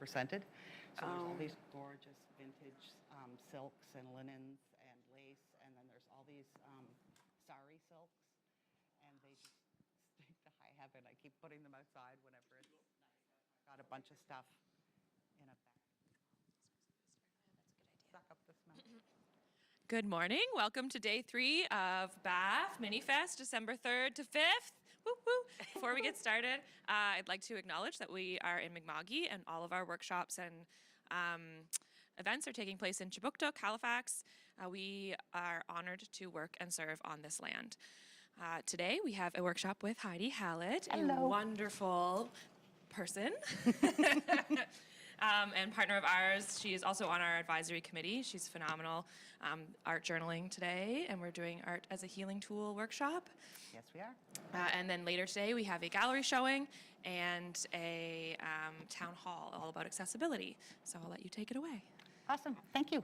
represented. So there's all these gorgeous vintage silks and linens and lace, and then there's all these sari silks, and they just stink to high heaven. I keep putting them outside whenever it's nice. I've got a bunch of stuff in a bag. Suck up the smell. Good morning. Welcome to day 3 of Bath Mini Fest, December 3rd to 5th. Woo woo. Before we get started, I'd like to acknowledge that we are in Mi'kma'ki and all of our workshops and events are taking place in Chibuktuk, Halifax. We are honored to work and serve on this land. Today we have a workshop with Heidi Hallett, Hello. a wonderful person. And partner of ours. She is also on our advisory committee. She's phenomenal. Art journaling today, and we're doing art as a healing tool workshop. Yes, we are. And then later today we have a gallery showing and a town hall all about accessibility. So I'll let you take it away. Awesome. Thank you.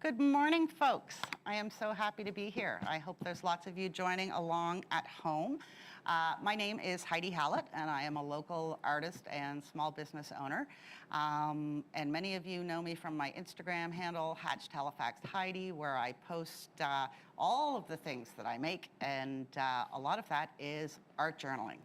Good morning, folks. I am so happy to be here. I hope there's lots of you joining along at home. My name is Heidi Hallett, and I am a local artist and small business owner. And many of you know me from my Instagram handle, Hatched Halifax Heidi, where I post all of the things that I make, and a lot of that is art journaling.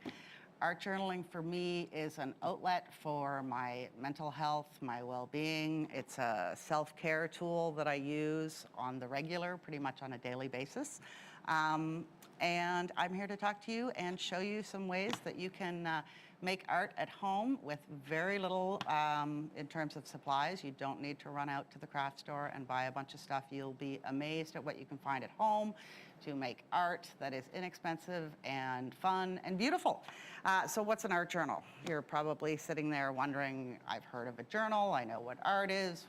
Art journaling for me is an outlet for my mental health, my well-being. It's a self-care tool that I use on the regular, pretty much on a daily basis. And I'm here to talk to you and show you some ways that you can make art at home with very little in terms of supplies. You don't need to run out to the craft store and buy a bunch of stuff. You'll be amazed at what you can find at home to make art that is inexpensive and fun and beautiful. So what's an art journal? You're probably sitting there wondering, I've heard of a journal, I know what art is,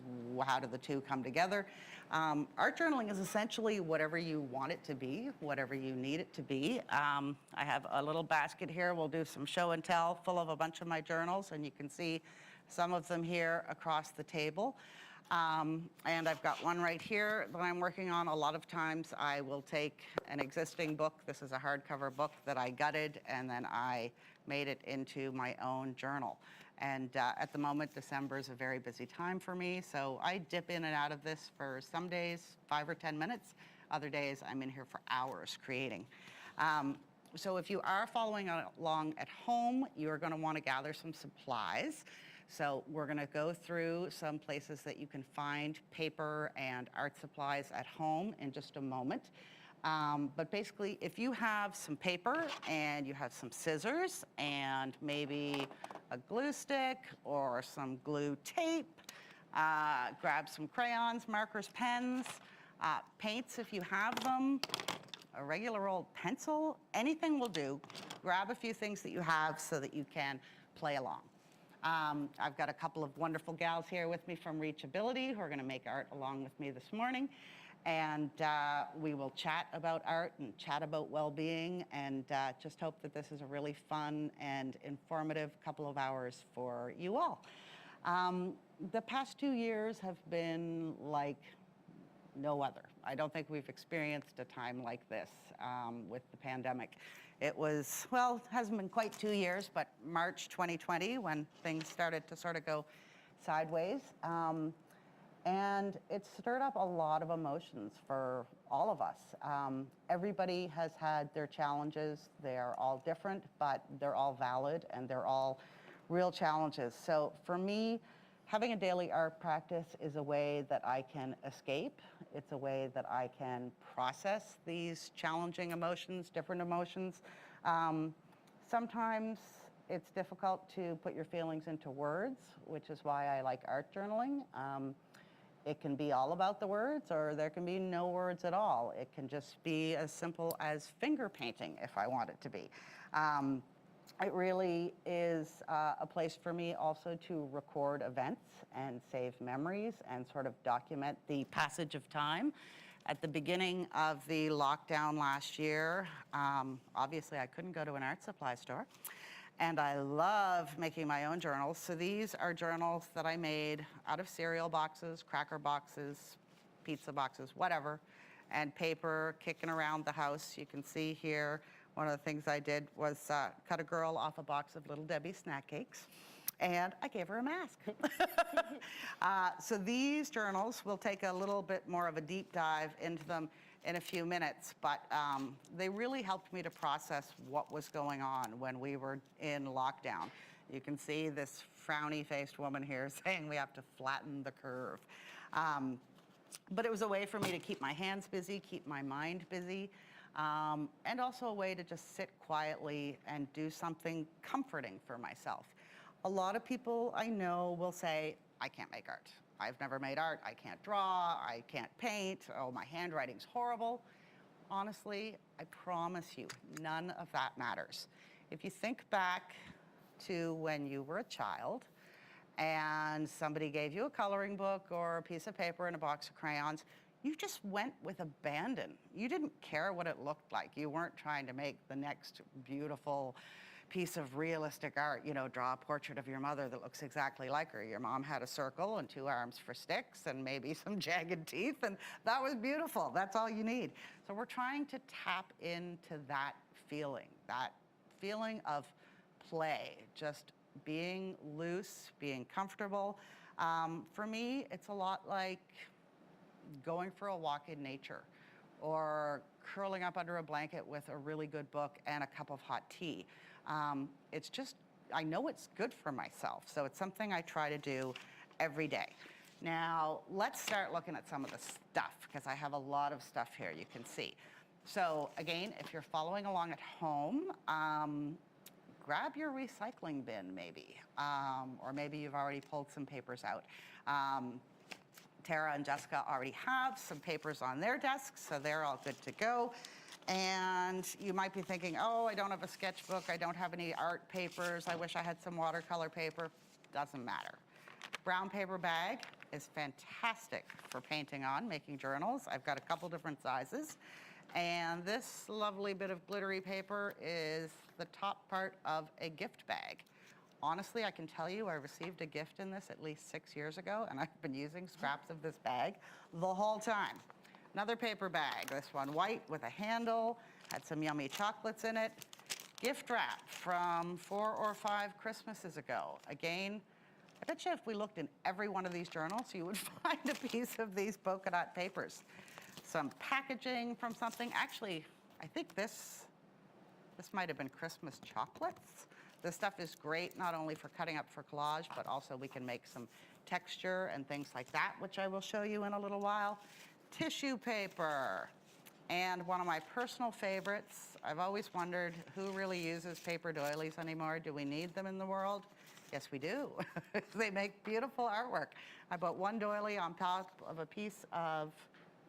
how do the two come together? Art journaling is essentially whatever you want it to be, whatever you need it to be. I have a little basket here. We'll do some show and tell full of a bunch of my journals, and you can see some of them here across the table. And I've got one right here that I'm working on. A lot of times I will take an existing book. This is a hardcover book that I gutted, and then I made it into my own journal. And at the moment, December is a very busy time for me, so I dip in and out of this for some days, 5 or 10 minutes. Other days, I'm in here for hours creating. So if you are following along at home, you're going to want to gather some supplies. So we're going to go through some places that you can find paper and art supplies at home in just a moment. But basically, if you have some paper and you have some scissors and maybe a glue stick or some glue tape, grab some crayons, markers, pens, paints if you have them, a regular old pencil, anything will do. Grab a few things that you have so that you can play along. I've got a couple of wonderful gals here with me from Reachability who are going to make art along with me this morning. And we will chat about art and chat about well-being, and just hope that this is a really fun and informative couple of hours for you all. The past 2 years have been like no other. I don't think we've experienced a time like this with the pandemic. It was, well, it hasn't been quite 2 years, but March 2020 when things started to sort of go sideways. And it stirred up a lot of emotions for all of us. Everybody has had their challenges. They're all different, but they're all valid and they're all real challenges. So for me, having a daily art practice is a way that I can escape. It's a way that I can process these challenging emotions, different emotions. Sometimes it's difficult to put your feelings into words, which is why I like art journaling. It can be all about the words, or there can be no words at all. It can just be as simple as finger painting if I want it to be. It really is a place for me also to record events and save memories and sort of document the passage of time. At the beginning of the lockdown last year, obviously I couldn't go to an art supply store. And I love making my own journals. So these are journals that I made out of cereal boxes, cracker boxes, pizza boxes, whatever, and paper kicking around the house. You can see here, one of the things I did was cut a girl off a box of Little Debbie snack cakes. And I gave her a mask. So these journals, we'll take a little bit more of a deep dive into them in a few minutes, but they really helped me to process what was going on when we were in lockdown. You can see this frowny-faced woman here saying we have to flatten the curve. But it was a way for me to keep my hands busy, keep my mind busy, and also a way to just sit quietly and do something comforting for myself. A lot of people I know will say, I can't make art. I've never made art. I can't draw. I can't paint. Oh, my handwriting's horrible. Honestly, I promise you, none of that matters. If you think back to when you were a child and somebody gave you a coloring book or a piece of paper and a box of crayons, you just went with abandon. You didn't care what it looked like. You weren't trying to make the next beautiful piece of realistic art, you know, draw a portrait of your mother that looks exactly like her. Your mom had a circle and 2 arms for sticks and maybe some jagged teeth, and that was beautiful. That's all you need. So we're trying to tap into that feeling of play, just being loose, being comfortable. For me, it's a lot like going for a walk in nature or curling up under a blanket with a really good book and a cup of hot tea. It's just, I know it's good for myself, so it's something I try to do every day. Now, let's start looking at some of the stuff, because I have a lot of stuff here you can see. So again, if you're following along at home, grab your recycling bin maybe, or maybe you've already pulled some papers out. Tara and Jessica already have some papers on their desks, so they're all good to go. And you might be thinking, oh, I don't have a sketchbook, I don't have any art papers, I wish I had some watercolor paper. Doesn't matter. Brown paper bag is fantastic for painting on, making journals. I've got a couple different sizes. And this lovely bit of glittery paper is the top part of a gift bag. Honestly, I can tell you I received a gift in this at least 6 years ago, and I've been using scraps of this bag the whole time. Another paper bag, this one white with a handle, had some yummy chocolates in it. Gift wrap from 4 or 5 Christmases ago. Again, I bet you if we looked in every one of these journals, you would find a piece of these polka dot papers. Some packaging from something. Actually, I think this might have been Christmas chocolates. This stuff is great not only for cutting up for collage, but also we can make some texture and things like that, which I will show you in a little while. Tissue paper. And one of my personal favorites, I've always wondered who really uses paper doilies anymore. Do we need them in the world? Yes, we do. They make beautiful artwork. I bought one doily on top of a piece of,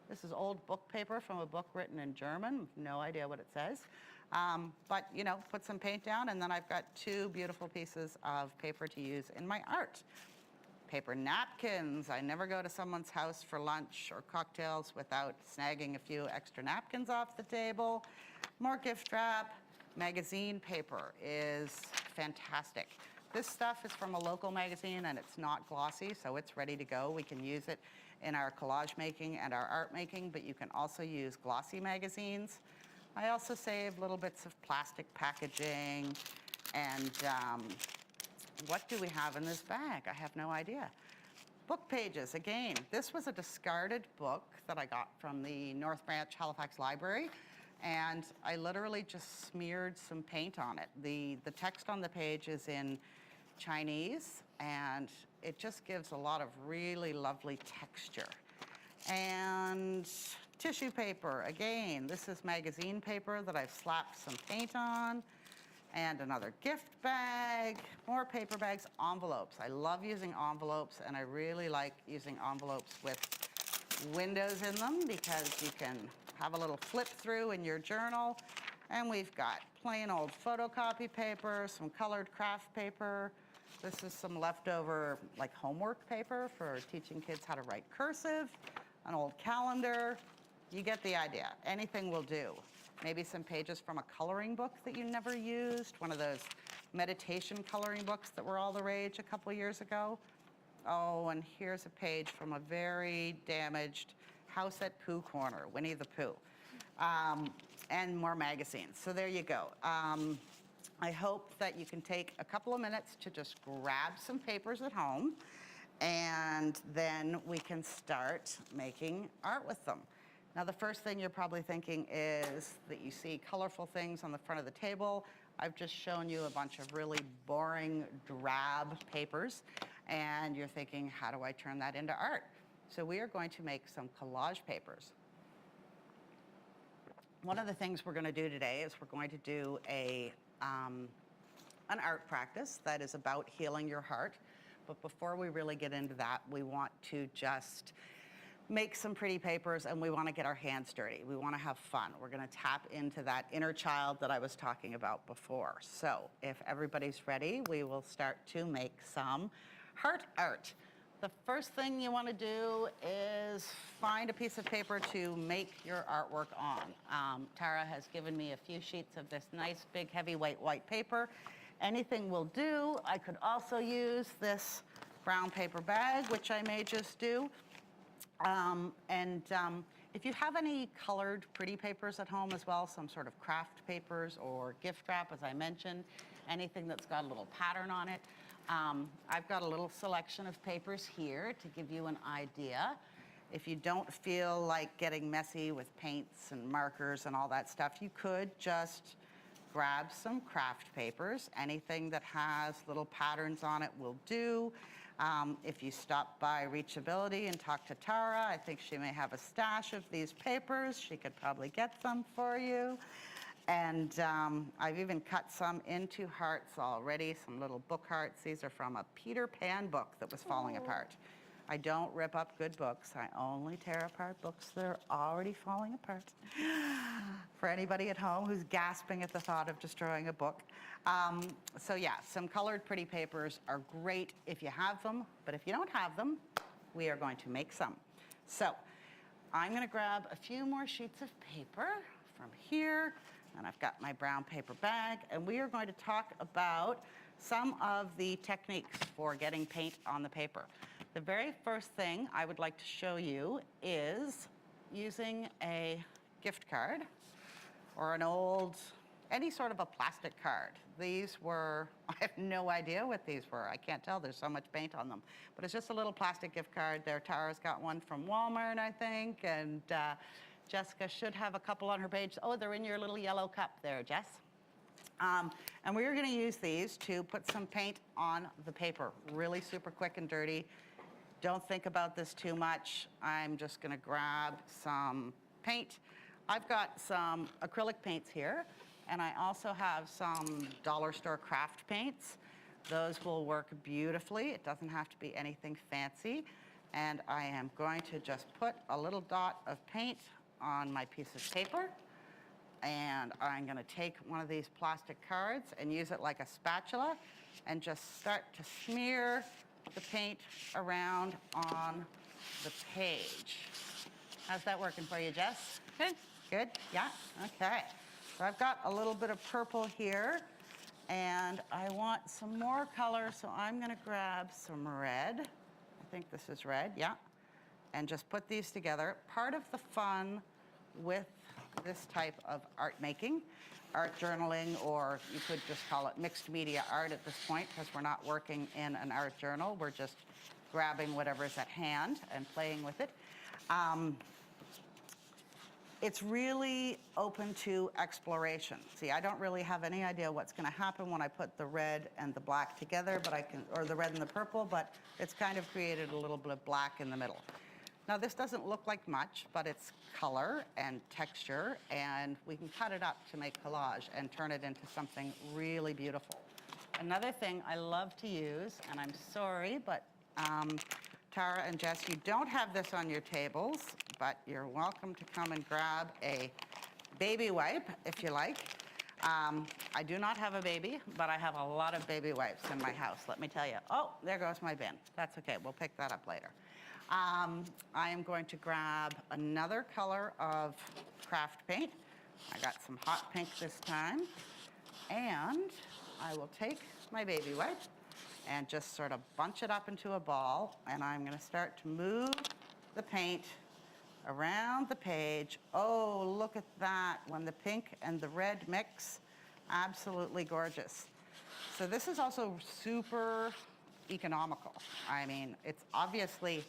this is old book paper from a book written in German. No idea what it says. But, you know, put some paint down, and then I've got 2 beautiful pieces of paper to use in my art. Paper napkins. I never go to someone's house for lunch or cocktails without snagging a few extra napkins off the table. More gift wrap. Magazine paper is fantastic. This stuff is from a local magazine, and it's not glossy, so it's ready to go. We can use it in our collage making and our art making, but you can also use glossy magazines. I also save little bits of plastic packaging. And what do we have in this bag? I have no idea. Book pages, again. This was a discarded book that I got from the North Branch Halifax Library, and I literally just smeared some paint on it. The text on the page is in Chinese, and it just gives a lot of really lovely texture. And tissue paper, again, this is magazine paper that I've slapped some paint on. And another gift bag, more paper bags, envelopes. I love using envelopes, and I really like using envelopes with windows in them because you can have a little flip through in your journal. And we've got plain old photocopy paper, some colored craft paper. This is some leftover like homework paper for teaching kids how to write cursive, an old calendar. You get the idea. Anything will do. Maybe some pages from a coloring book that you never used, one of those meditation coloring books that were all the rage a couple years ago. Oh, and here's a page from a very damaged House at Pooh Corner, Winnie the Pooh, and more magazines. So there you go. I hope that you can take a couple of minutes to just grab some papers at home, and then we can start making art with them. Now, the first thing you're probably thinking is that you see colorful things on the front of the table. I've just shown you a bunch of really boring, drab papers, and you're thinking, how do I turn that into art? So we are going to make some collage papers. One of the things we're going to do today is we're going to do an art practice that is about healing your heart. But before we really get into that, we want to just make some pretty papers, and we want to get our hands dirty. We want to have fun. We're going to tap into that inner child that I was talking about before. So if everybody's ready, we will start to make some heart art. The first thing you want to do is find a piece of paper to make your artwork on. Tara has given me a few sheets of this nice big heavyweight white paper. Anything will do. I could also use this brown paper bag, which I may just do. If you have any colored pretty papers at home as well, some sort of craft papers or gift wrap, as I mentioned, anything that's got a little pattern on it. I've got a little selection of papers here to give you an idea. If you don't feel like getting messy with paints and markers and all that stuff, you could just grab some craft papers. Anything that has little patterns on it will do. If you stop by Reachability and talk to Tara, I think she may have a stash of these papers. She could probably get some for you. And I've even cut some into hearts already, some little book hearts. These are from a Peter Pan book that was falling apart. I don't rip up good books. I only tear apart books that are already falling apart. For anybody at home who's gasping at the thought of destroying a book. So yeah, some colored pretty papers are great if you have them, but if you don't have them, we are going to make some. So I'm going to grab a few more sheets of paper from here, and I've got my brown paper bag, and we are going to talk about some of the techniques for getting paint on the paper. The very first thing I would like to show you is using a gift card or an old, any sort of a plastic card. These were, I have no idea what these were. I can't tell, there's so much paint on them. But it's just a little plastic gift card there. Tara's got one from Walmart, I think, and Jessica should have a couple on her page. Oh, they're in your little yellow cup there, Jess. And we're gonna use these to put some paint on the paper, really super quick and dirty. Don't think about this too much. I'm just gonna grab some paint. I've got some acrylic paints here, and I also have some dollar store craft paints. Those will work beautifully. It doesn't have to be anything fancy. And I am going to just put a little dot of paint on my piece of paper. And I'm gonna take one of these plastic cards and use it like a spatula and just start to smear the paint around on the page. How's that working for you, Jess? Good. Good? Yeah? Okay. So I've got a little bit of purple here, and I want some more color, so I'm gonna grab some red. I think this is red, yeah. And just put these together. Part of the fun with this type of art making, art journaling, or you could just call it mixed media art at this point, because we're not working in an art journal. We're just grabbing whatever's at hand and playing with it. It's really open to exploration. See, I don't really have any idea what's gonna happen when I put the red and the black together, but I can, or the red and the purple, but it's kind of created a little bit of black in the middle. Now, this doesn't look like much, but it's color and texture, and we can cut it up to make collage and turn it into something really beautiful. Another thing I love to use, and I'm sorry, but Tara and Jess, you don't have this on your tables, but you're welcome to come and grab a baby wipe if you like. I do not have a baby, but I have a lot of baby wipes in my house, let me tell you. Oh, there goes my bin. That's okay, we'll pick that up later. I am going to grab another color of craft paint. I got some hot pink this time. And I will take my baby wipe and just sort of bunch it up into a ball, and I'm gonna start to move the paint around the page. Oh, look at that. When the pink and the red mix, Absolutely gorgeous. So this is also super economical. I mean, it's obviously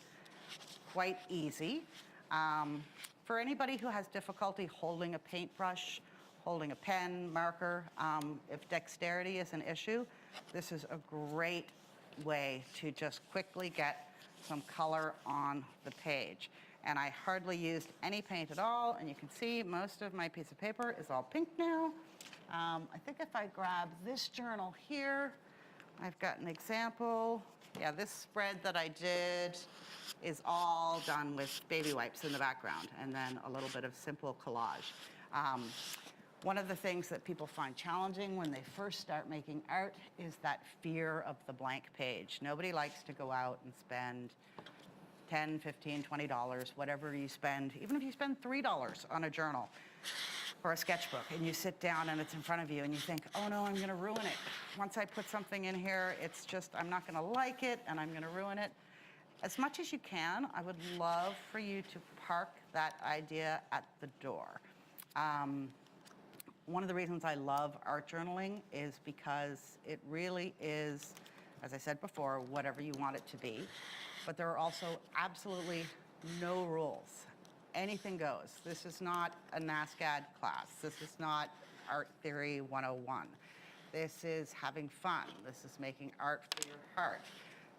quite easy. For anybody who has difficulty holding a paintbrush, holding a pen, marker, if dexterity is an issue, this is a great way to just quickly get some color on the page. And I hardly used any paint at all, and you can see most of my piece of paper is all pink now. I think if I grab this journal here, I've got an example. Yeah, this spread that I did is all done with baby wipes in the background, and then a little bit of simple collage. One of the things that people find challenging when they first start making art is that fear of the blank page. Nobody likes to go out and spend $10, $15, $20, whatever you spend, even if you spend $3 on a journal or a sketchbook, and you sit down and it's in front of you and you think, oh no, I'm gonna ruin it. Once I put something in here, it's just, I'm not gonna like it and I'm gonna ruin it. As much as you can, I would love for you to park that idea at the door. One of the reasons I love art journaling is because it really is, as I said before, whatever you want it to be. But there are also absolutely no rules. Anything goes. This is not a NASCAD class. This is not Art Theory 101. This is having fun. This is making art for your heart.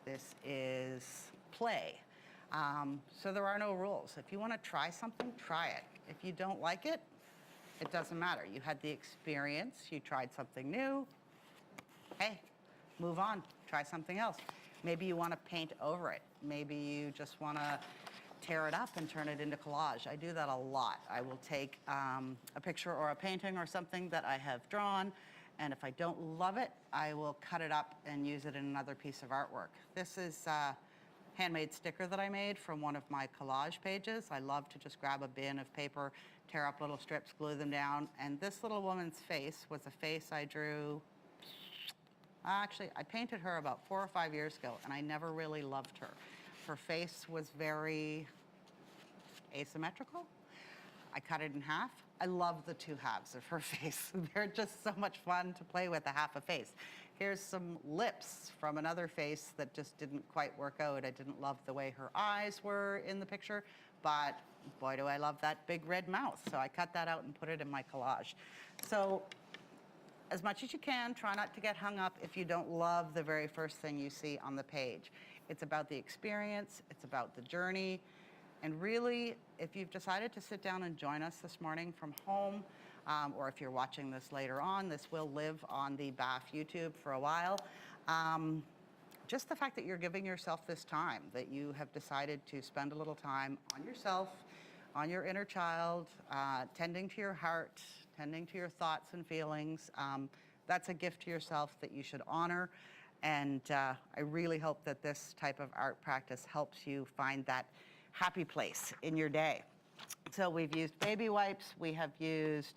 This is play. So there are no rules. If you want to try something, try it. If you don't like it, it doesn't matter. You had the experience. You tried something new. Hey, move on. Try something else. Maybe you want to paint over it. Maybe you just want to tear it up and turn it into collage. I do that a lot. I will take a picture or a painting or something that I have drawn, and if I don't love it, I will cut it up and use it in another piece of artwork. This is a handmade sticker that I made from one of my collage pages. I love to just grab a bin of paper, tear up little strips, glue them down, and this little woman's face was a face I drew. Actually, I painted her about 4 or 5 years ago, and I never really loved her. Her face was very asymmetrical. I cut it in half. I love the two halves of her face. They're just so much fun to play with, a half a face. Here's some lips from another face that just didn't quite work out. I didn't love the way her eyes were in the picture, but boy, do I love that big red mouth. So I cut that out and put it in my collage. So as much as you can, try not to get hung up if you don't love the very first thing you see on the page. It's about the experience, it's about the journey, and really, if you've decided to sit down and join us this morning from home, or if you're watching this later on, this will live on the BAF YouTube for a while. Just the fact that you're giving yourself this time, that you have decided to spend a little time on yourself, on your inner child, tending to your heart, tending to your thoughts and feelings. That's a gift to yourself that you should honor. And I really hope that this type of art practice helps you find that happy place in your day. So we've used baby wipes. We have used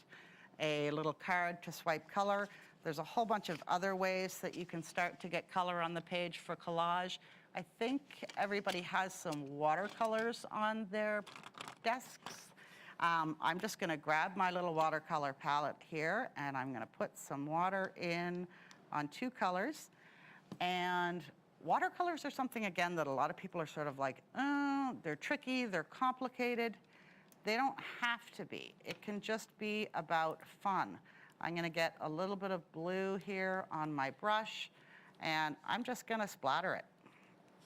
a little card to swipe color. There's a whole bunch of other ways that you can start to get color on the page for collage. I think everybody has some watercolors on their desks. I'm just gonna grab my little watercolor palette here, and I'm gonna put some water in on 2 colors. And watercolors are something, again, that a lot of people are sort of like, oh, they're tricky, they're complicated. They don't have to be. It can just be about fun. I'm gonna get a little bit of blue here on my brush, and I'm just gonna splatter it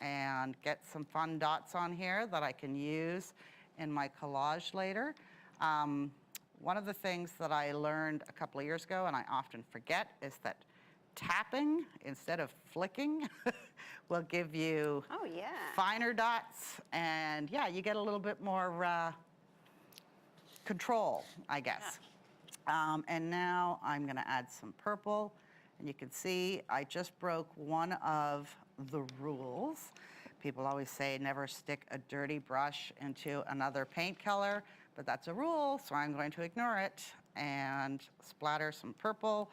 and get some fun dots on here that I can use in my collage later. One of the things that I learned a couple of years ago, and I often forget, is that tapping instead of flicking will give you finer dots, and yeah, you get a little bit more control, I guess. And now I'm gonna add some purple, and you can see I just broke one of the rules. People always say never stick a dirty brush into another paint color, but that's a rule, so I'm going to ignore it and splatter some purple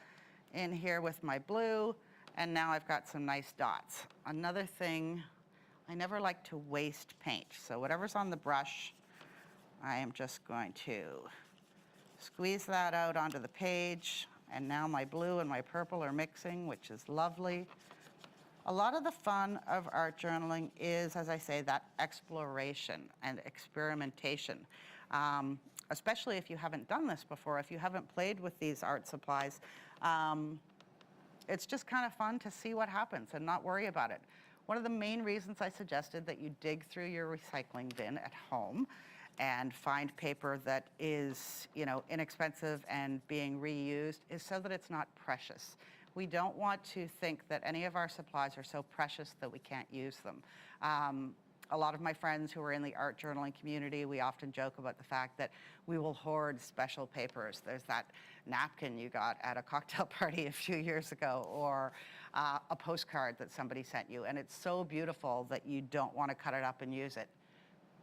in here with my blue, and now I've got some nice dots. Another thing, I never like to waste paint, so whatever's on the brush, I am just going to squeeze that out onto the page. and now my blue and my purple are mixing, which is lovely. A lot of the fun of art journaling is, as I say, that exploration and experimentation. Especially if you haven't done this before, if you haven't played with these art supplies, it's just kind of fun to see what happens and not worry about it. One of the main reasons I suggested that you dig through your recycling bin at home and find paper that is, inexpensive and being reused is so that it's not precious. We don't want to think that any of our supplies are so precious that we can't use them. A lot of my friends who are in the art journaling community, we often joke about the fact that we will hoard special papers. There's that napkin you got at a cocktail party a few years ago, or a postcard that somebody sent you, and it's so beautiful that you don't want to cut it up and use it.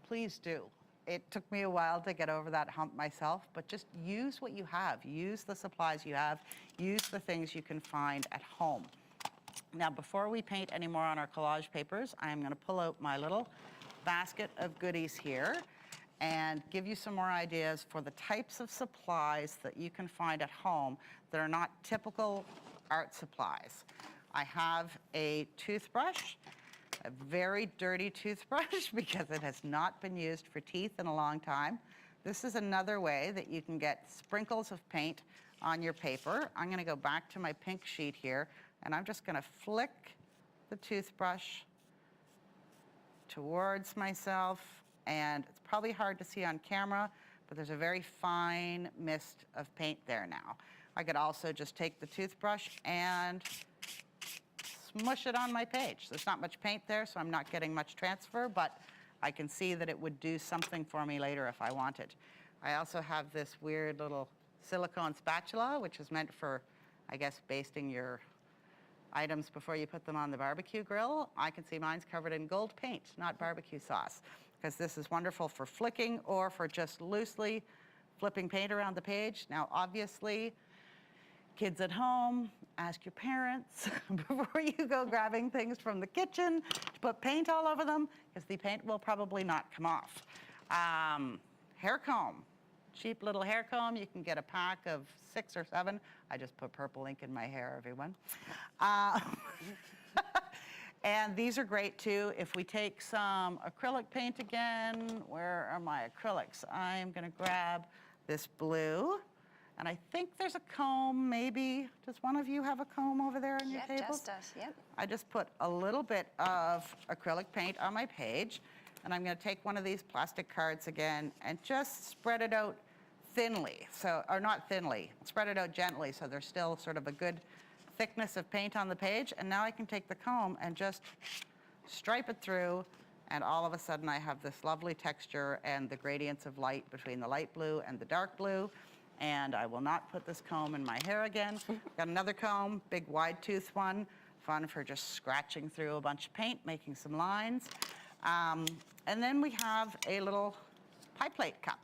Please do. It took me a while to get over that hump myself, but just use what you have. Use the supplies you have. Use the things you can find at home. Now, before we paint any more on our collage papers, I'm going to pull out my little basket of goodies here and give you some more ideas for the types of supplies that you can find at home that are not typical art supplies. I have a toothbrush, a very dirty toothbrush because it has not been used for teeth in a long time. This is another way that you can get sprinkles of paint on your paper. I'm going to go back to my pink sheet here, and I'm just going to flick the toothbrush towards myself, and it's probably hard to see on camera, but there's a very fine mist of paint there now. I could also just take the toothbrush and smush it on my page. There's not much paint there, so I'm not getting much transfer, but I can see that it would do something for me later if I wanted. I also have this weird little silicone spatula, which is meant for, I guess, basting your items before you put them on the barbecue grill. I can see mine's covered in gold paint, not barbecue sauce, because this is wonderful for flicking or for just loosely flipping paint around the page. Now, obviously, kids at home, ask your parents before you go grabbing things from the kitchen to put paint all over them, because the paint will probably not come off. Hair comb, cheap little hair comb. You can get a pack of 6 or 7. I just put purple ink in my hair, everyone. And these are great too. If we take some acrylic paint again, where are my acrylics? I'm gonna grab this blue. And I think there's a comb, maybe. Does one of you have a comb over there on your table? Yep, Jess does, yep. I just put a little bit of acrylic paint on my page, and I'm going to take one of these plastic cards again and just spread it out thinly, or not thinly, spread it out gently so there's still sort of a good thickness of paint on the page. And now I can take the comb and just stripe it through, and all of a sudden I have this lovely texture and the gradients of light between the light blue and the dark blue. And I will not put this comb in my hair again. Got another comb, big wide tooth one, fun for just scratching through a bunch of paint, making some lines. And then we have a little pie plate cup.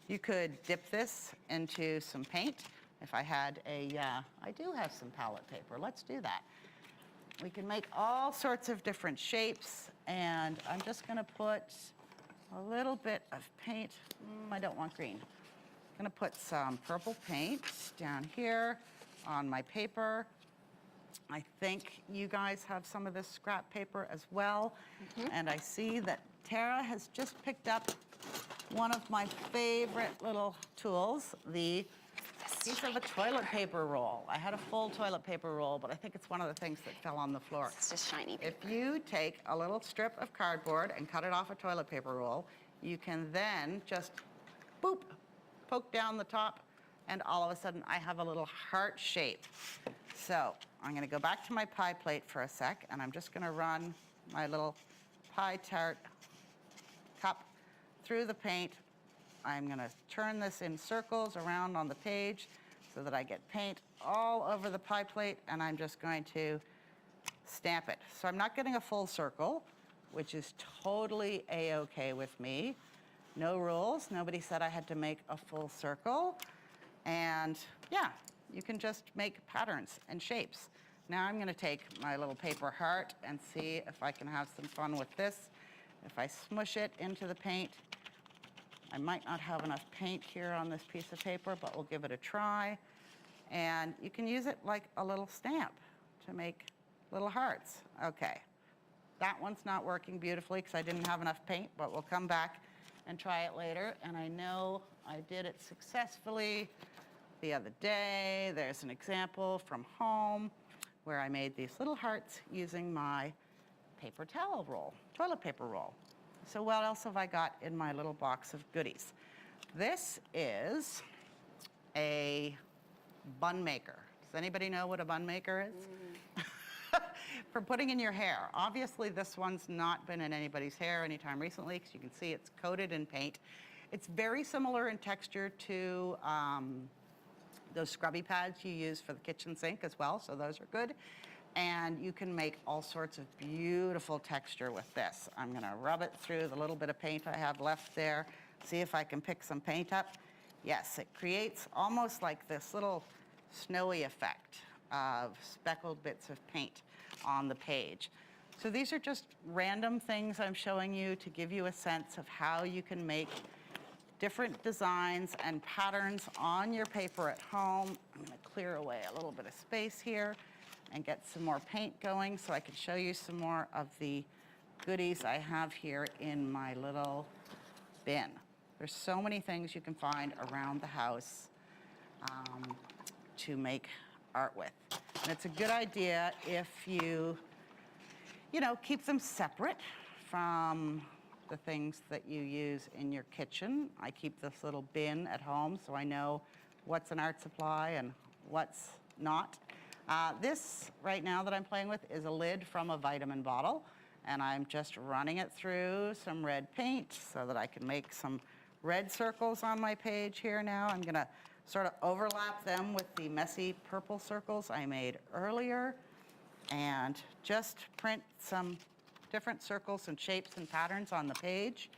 You could dip this into some paint. If I had I do have some palette paper, let's do that. We can make all sorts of different shapes, and I'm just gonna put a little bit of paint. I don't want green. I'm going to put some purple paint down here on my paper. I think you guys have some of this scrap paper as well. And I see that Tara has just picked up one of my favorite little tools, the piece of a toilet paper roll. I had a full toilet paper roll, but I think it's one of the things that fell on the floor. It's just shiny paper. If you take a little strip of cardboard and cut it off a toilet paper roll, you can then just, boop, poke down the top, and all of a sudden I have a little heart shape. So I'm going to go back to my pie plate for a sec, and I'm just going to run my little pie tart cup through the paint. I'm going to turn this in circles around on the page so that I get paint all over the pie plate, and I'm just going to stamp it. So I'm not getting a full circle, which is totally a-okay with me. No rules. Nobody said I had to make a full circle. And yeah, you can just make patterns and shapes. Now I'm going to take my little paper heart and see if I can have some fun with this. If I smush it into the paint, I might not have enough paint here on this piece of paper, but we'll give it a try. And you can use it like a little stamp to make little hearts. Okay, that one's not working beautifully because I didn't have enough paint, but we'll come back and try it later. And I know I did it successfully the other day. There's an example from home where I made these little hearts using my paper towel roll, toilet paper roll. So what else have I got in my little box of goodies? This is a bun maker. Does anybody know what a bun maker is? For putting in your hair. Obviously, this one's not been in anybody's hair anytime recently because you can see it's coated in paint. It's very similar in texture to those scrubby pads you use for the kitchen sink as well, so those are good. And you can make all sorts of beautiful texture with this. I'm gonna rub it through the little bit of paint I have left there, see if I can pick some paint up. Yes, it creates almost like this little snowy effect of speckled bits of paint on the page. So these are just random things I'm showing you to give you a sense of how you can make different designs and patterns on your paper at home. I'm gonna clear away a little bit of space here and get some more paint going so I can show you some more of the goodies I have here in my little bin. There's so many things you can find around the house to make art with. And it's a good idea if you keep them separate from the things that you use in your kitchen. I keep this little bin at home so I know what's an art supply and what's not. This right now that I'm playing with is a lid from a vitamin bottle, and I'm just running it through some red paint so that I can make some red circles on my page here now. I'm gonna sort of overlap them with the messy purple circles I made earlier and just print some different circles and shapes and patterns on the page.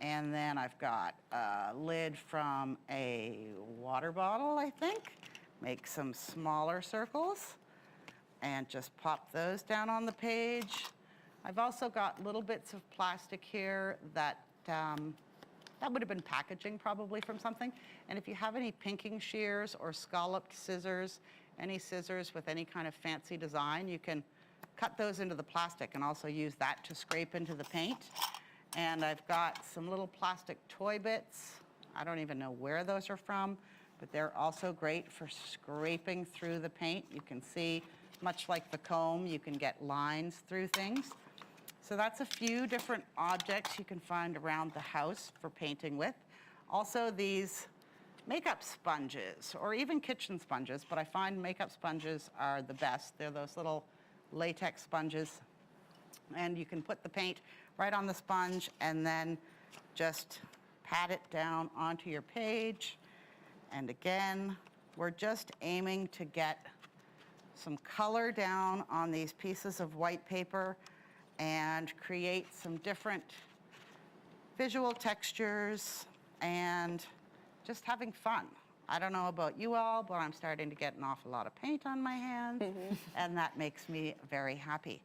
And then I've got a lid from a water bottle, I think. Make some smaller circles and just pop those down on the page. I've also got little bits of plastic here that would have been packaging probably from something. And if you have any pinking shears or scalloped scissors, any scissors with any kind of fancy design, you can cut those into the plastic and also use that to scrape into the paint. And I've got some little plastic toy bits. I don't even know where those are from, but they're also great for scraping through the paint. You can see, much like the comb, you can get lines through things. So that's a few different objects you can find around the house for painting with. Also these makeup sponges, or even kitchen sponges, but I find makeup sponges are the best. They're those little latex sponges, and you can put the paint right on the sponge and then just pat it down onto your page. And again, we're just aiming to get some color down on these pieces of white paper and create some different visual textures and just having fun. I don't know about you all, but I'm starting to get an awful lot of paint on my hands, and that makes me very happy.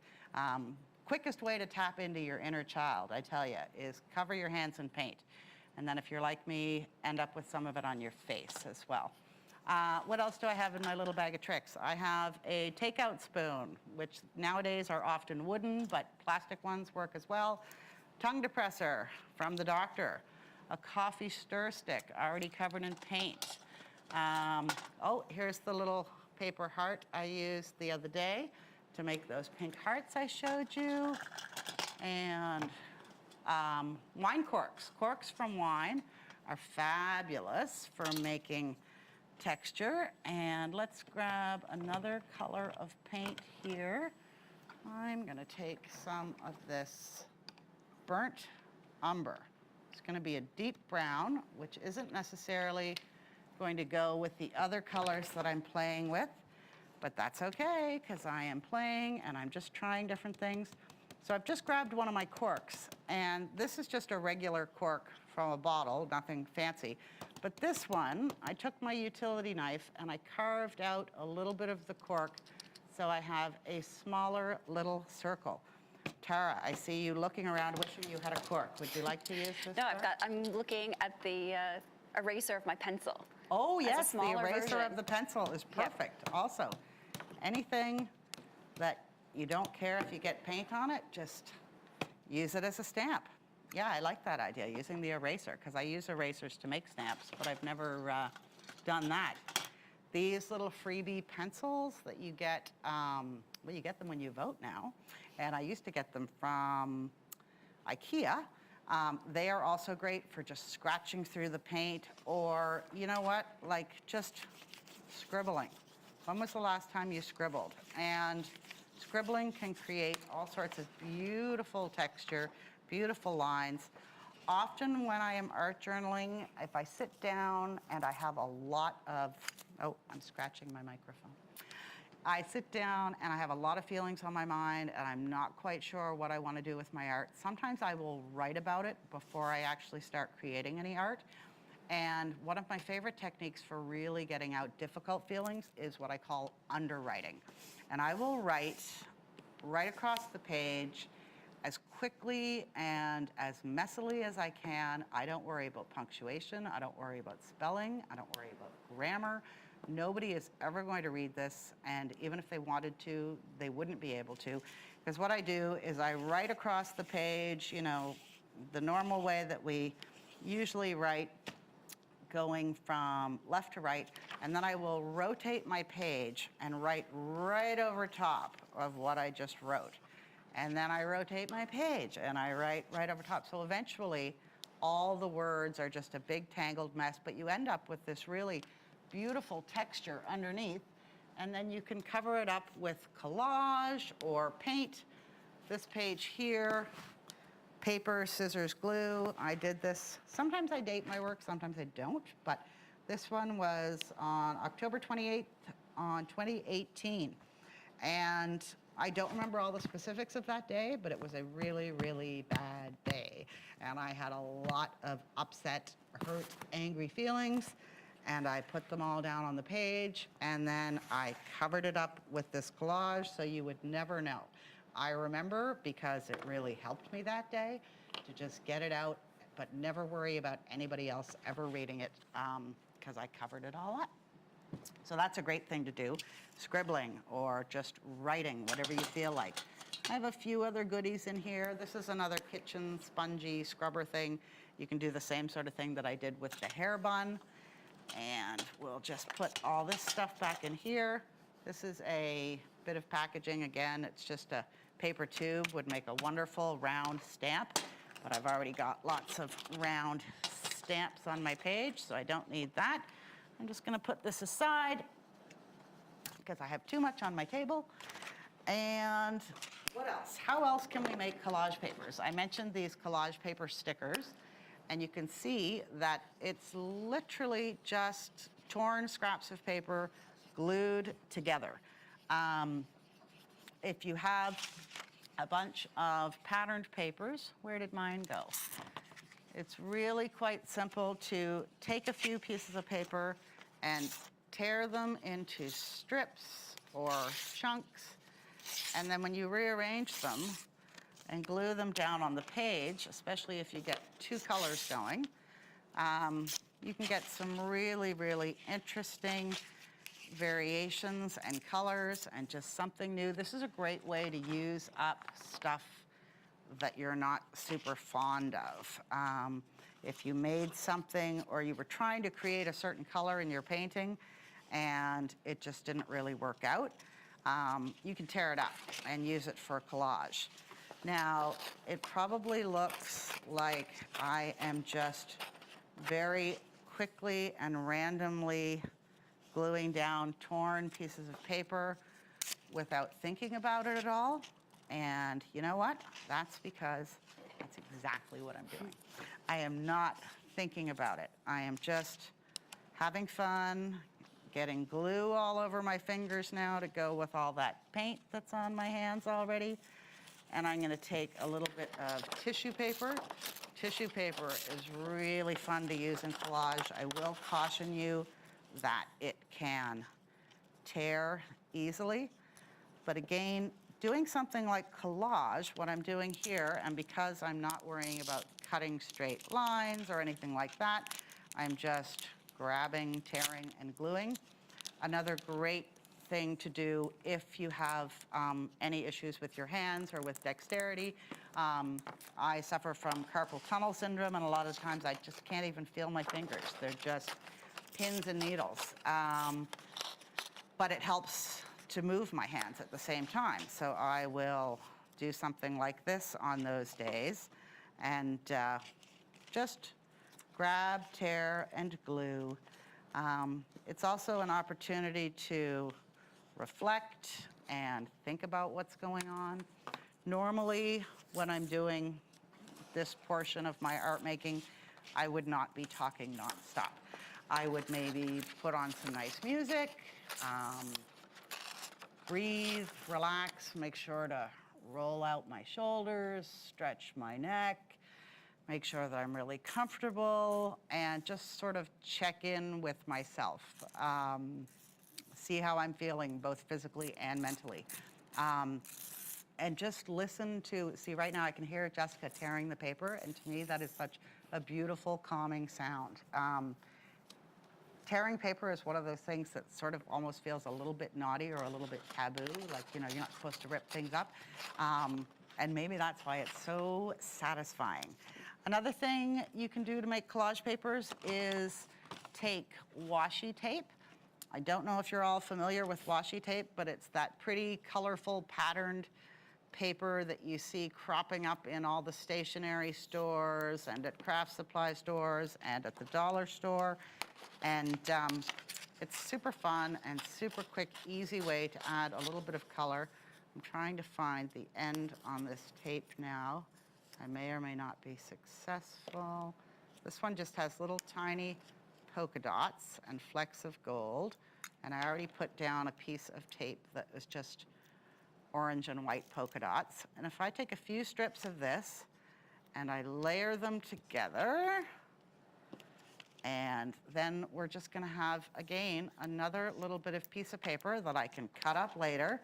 Quickest way to tap into your inner child, I tell you, is cover your hands in paint. And then if you're like me, end up with some of it on your face as well. What else do I have in my little bag of tricks? I have a takeout spoon, which nowadays are often wooden, but plastic ones work as well. Tongue depressor from the doctor. A coffee stir stick already covered in paint. Oh, here's the little paper heart I used the other day to make those pink hearts I showed you. And wine corks. Corks from wine are fabulous for making texture. And let's grab another color of paint here. I'm gonna take some of this burnt umber. It's gonna be a deep brown, which isn't necessarily going to go with the other colors that I'm playing with, but that's okay, because I am playing and I'm just trying different things. So I've just grabbed one of my corks, and this is just a regular cork from a bottle, nothing fancy. But this one, I took my utility knife and I carved out a little bit of the cork so I have a smaller little circle. Tara, I see you looking around wishing you had a cork. Would you like to use this? No, cork? I'm looking at the eraser of my pencil. Oh, as a yes, the smaller eraser version. of the pencil is perfect also. Anything that you don't care if you get paint on it, just use it as a stamp. Yeah, I like that idea, using the eraser, because I use erasers to make stamps, but I've never done that. These little freebie pencils that you get, well, you get them when you vote now, and I used to get them from IKEA. They are also great for just scratching through the paint, or you know what, like just scribbling. When was the last time you scribbled? And scribbling can create all sorts of beautiful texture, beautiful lines. Often when I am art journaling, if I sit down and I have a lot of, oh, I'm scratching my microphone. I sit down and I have a lot of feelings on my mind and I'm not quite sure what I want to do with my art. Sometimes I will write about it before I actually start creating any art. And one of my favorite techniques for really getting out difficult feelings is what I call underwriting. And I will write right across the page as quickly and as messily as I can. I don't worry about punctuation. I don't worry about spelling. I don't worry about grammar. Nobody is ever going to read this, and even if they wanted to, they wouldn't be able to. Because what I do is I write across the page, you know, the normal way that we usually write, going from left to right, and then I will rotate my page and write right over top of what I just wrote. And then I rotate my page and I write right over top. So eventually, all the words are just a big tangled mess, but you end up with this really beautiful texture underneath, and then you can cover it up with collage or paint. This page here, paper, scissors, glue. I did this. Sometimes I date my work, sometimes I don't, but this one was on October 28th on 2018. And I don't remember all the specifics of that day, but it was a really, really bad day. And I had a lot of upset, hurt, angry feelings, and I put them all down on the page, and then I covered it up with this collage so you would never know. I remember because it really helped me that day to just get it out, but never worry about anybody else ever reading it because I covered it all up. So that's a great thing to do, scribbling or just writing, whatever you feel like. I have a few other goodies in here. This is another kitchen spongy scrubber thing. You can do the same sort of thing that I did with the hair bun. And we'll just put all this stuff back in here. This is a bit of packaging. Again, it's just a paper tube, would make a wonderful round stamp, but I've already got lots of round stamps on my page, so I don't need that. I'm just gonna put this aside because I have too much on my table. And what else? How else can we make collage papers? I mentioned these collage paper stickers, and you can see that it's literally just torn scraps of paper glued together. If you have a bunch of patterned papers, where did mine go? It's really quite simple to take a few pieces of paper and tear them into strips or chunks, and then when you rearrange them and glue them down on the page, especially if you get two colors going, you can get some really, really interesting variations and colors and just something new. This is a great way to use up stuff that you're not super fond of. If you made something or you were trying to create a certain color in your painting and it just didn't really work out, you can tear it up and use it for collage. Now, it probably looks like I am just very quickly and randomly gluing down torn pieces of paper without thinking about it at all. And you know what? That's because that's exactly what I'm doing. I am not thinking about it. I am just having fun, getting glue all over my fingers now to go with all that paint that's on my hands already. And I'm gonna take a little bit of tissue paper. Tissue paper is really fun to use in collage. I will caution you that it can tear easily. But again, doing something like collage, what I'm doing here, and because I'm not worrying about cutting straight lines or anything like that, I'm just grabbing, tearing, and gluing. Another great thing to do if you have any issues with your hands or with dexterity. I suffer from carpal tunnel syndrome, and a lot of times I just can't even feel my fingers. They're just pins and needles. But it helps to move my hands at the same time. So I will do something like this on those days and just grab, tear, and glue. It's also an opportunity to reflect and think about what's going on. Normally, when I'm doing this portion of my art making, I would not be talking nonstop. I would maybe put on some nice music, breathe, relax, make sure to roll out my shoulders, stretch my neck, make sure that I'm really comfortable, and just sort of check in with myself. See how I'm feeling, both physically and mentally. And just listen to, see right now I can hear Jessica tearing the paper, and to me that is such a beautiful, calming sound. Tearing paper is one of those things that sort of almost feels a little bit naughty or a little bit taboo, like, you know, you're not supposed to rip things up. And maybe that's why it's so satisfying. Another thing you can do to make collage papers is take washi tape. I don't know if you're all familiar with washi tape, but it's that pretty, colorful, patterned paper that you see cropping up in all the stationery stores and at craft supply stores and at the dollar store. And it's super fun and super quick, easy way to add a little bit of color. I'm trying to find the end on this tape now. I may or may not be successful. This one just has little tiny polka dots and flecks of gold. And I already put down a piece of tape that was just orange and white polka dots. And if I take a few strips of this and I layer them together, and then we're just gonna have, again, another little bit of piece of paper that I can cut up later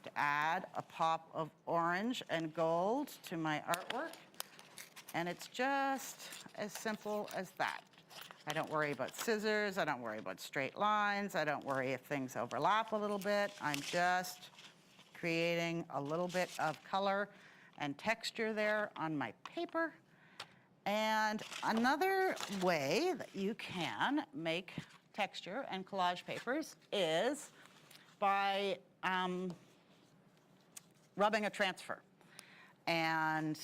to add a pop of orange and gold to my artwork. And it's just as simple as that. I don't worry about scissors, I don't worry about straight lines, I don't worry if things overlap a little bit. I'm just creating a little bit of color and texture there on my paper. And another way that you can make texture and collage papers is by rubbing a transfer. And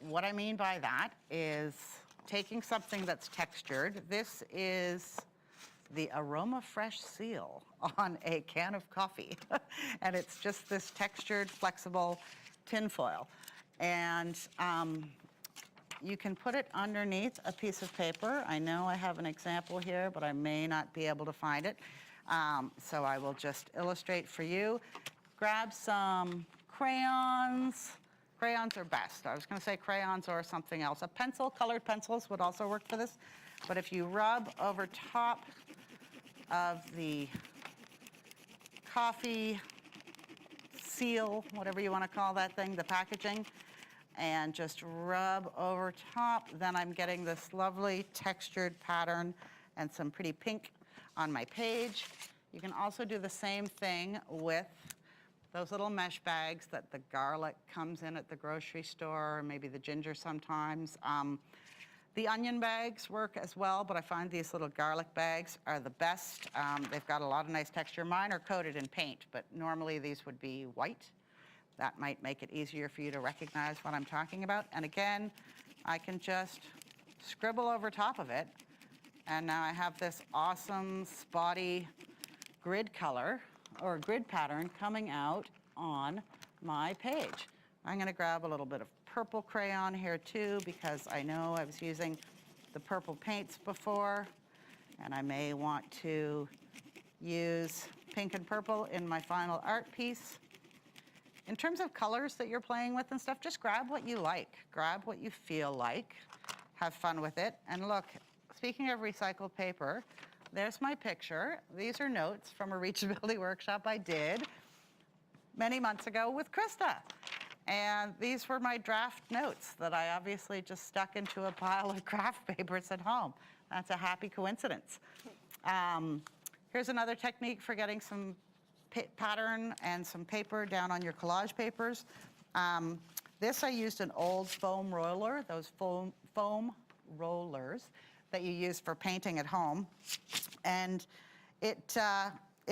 what I mean by that is taking something that's textured. This is the Aroma Fresh seal on a can of coffee. And it's just this textured, flexible tinfoil. And you can put it underneath a piece of paper. I know I have an example here, but I may not be able to find it. So I will just illustrate for you. Grab some crayons. Crayons are best. I was gonna say crayons or something else. A pencil, colored pencils would also work for this. But if you rub over top of the coffee seal, whatever you wanna call that thing, the packaging, and just rub over top, then I'm getting this lovely textured pattern and some pretty pink on my page. You can also do the same thing with those little mesh bags that the garlic comes in at the grocery store, or maybe the ginger sometimes. The onion bags work as well, but I find these little garlic bags are the best. They've got a lot of nice texture. Mine are coated in paint, but normally these would be white. That might make it easier for you to recognize what I'm talking about. And again, I can just scribble over top of it, and now I have this awesome spotty grid color, or grid pattern coming out on my page. I'm gonna grab a little bit of purple crayon here too, because I know I was using the purple paints before, and I may want to use pink and purple in my final art piece. In terms of colors that you're playing with and stuff, just grab what you like. Grab what you feel like. Have fun with it. And look, speaking of recycled paper, there's my picture. These are notes from a reachability workshop I did many months ago with Krista. And these were my draft notes that I obviously just stuck into a pile of craft papers at home. That's a happy coincidence. Here's another technique for getting some pattern and some paper down on your collage papers. This I used an old foam roller, those foam rollers that you use for painting at home. And it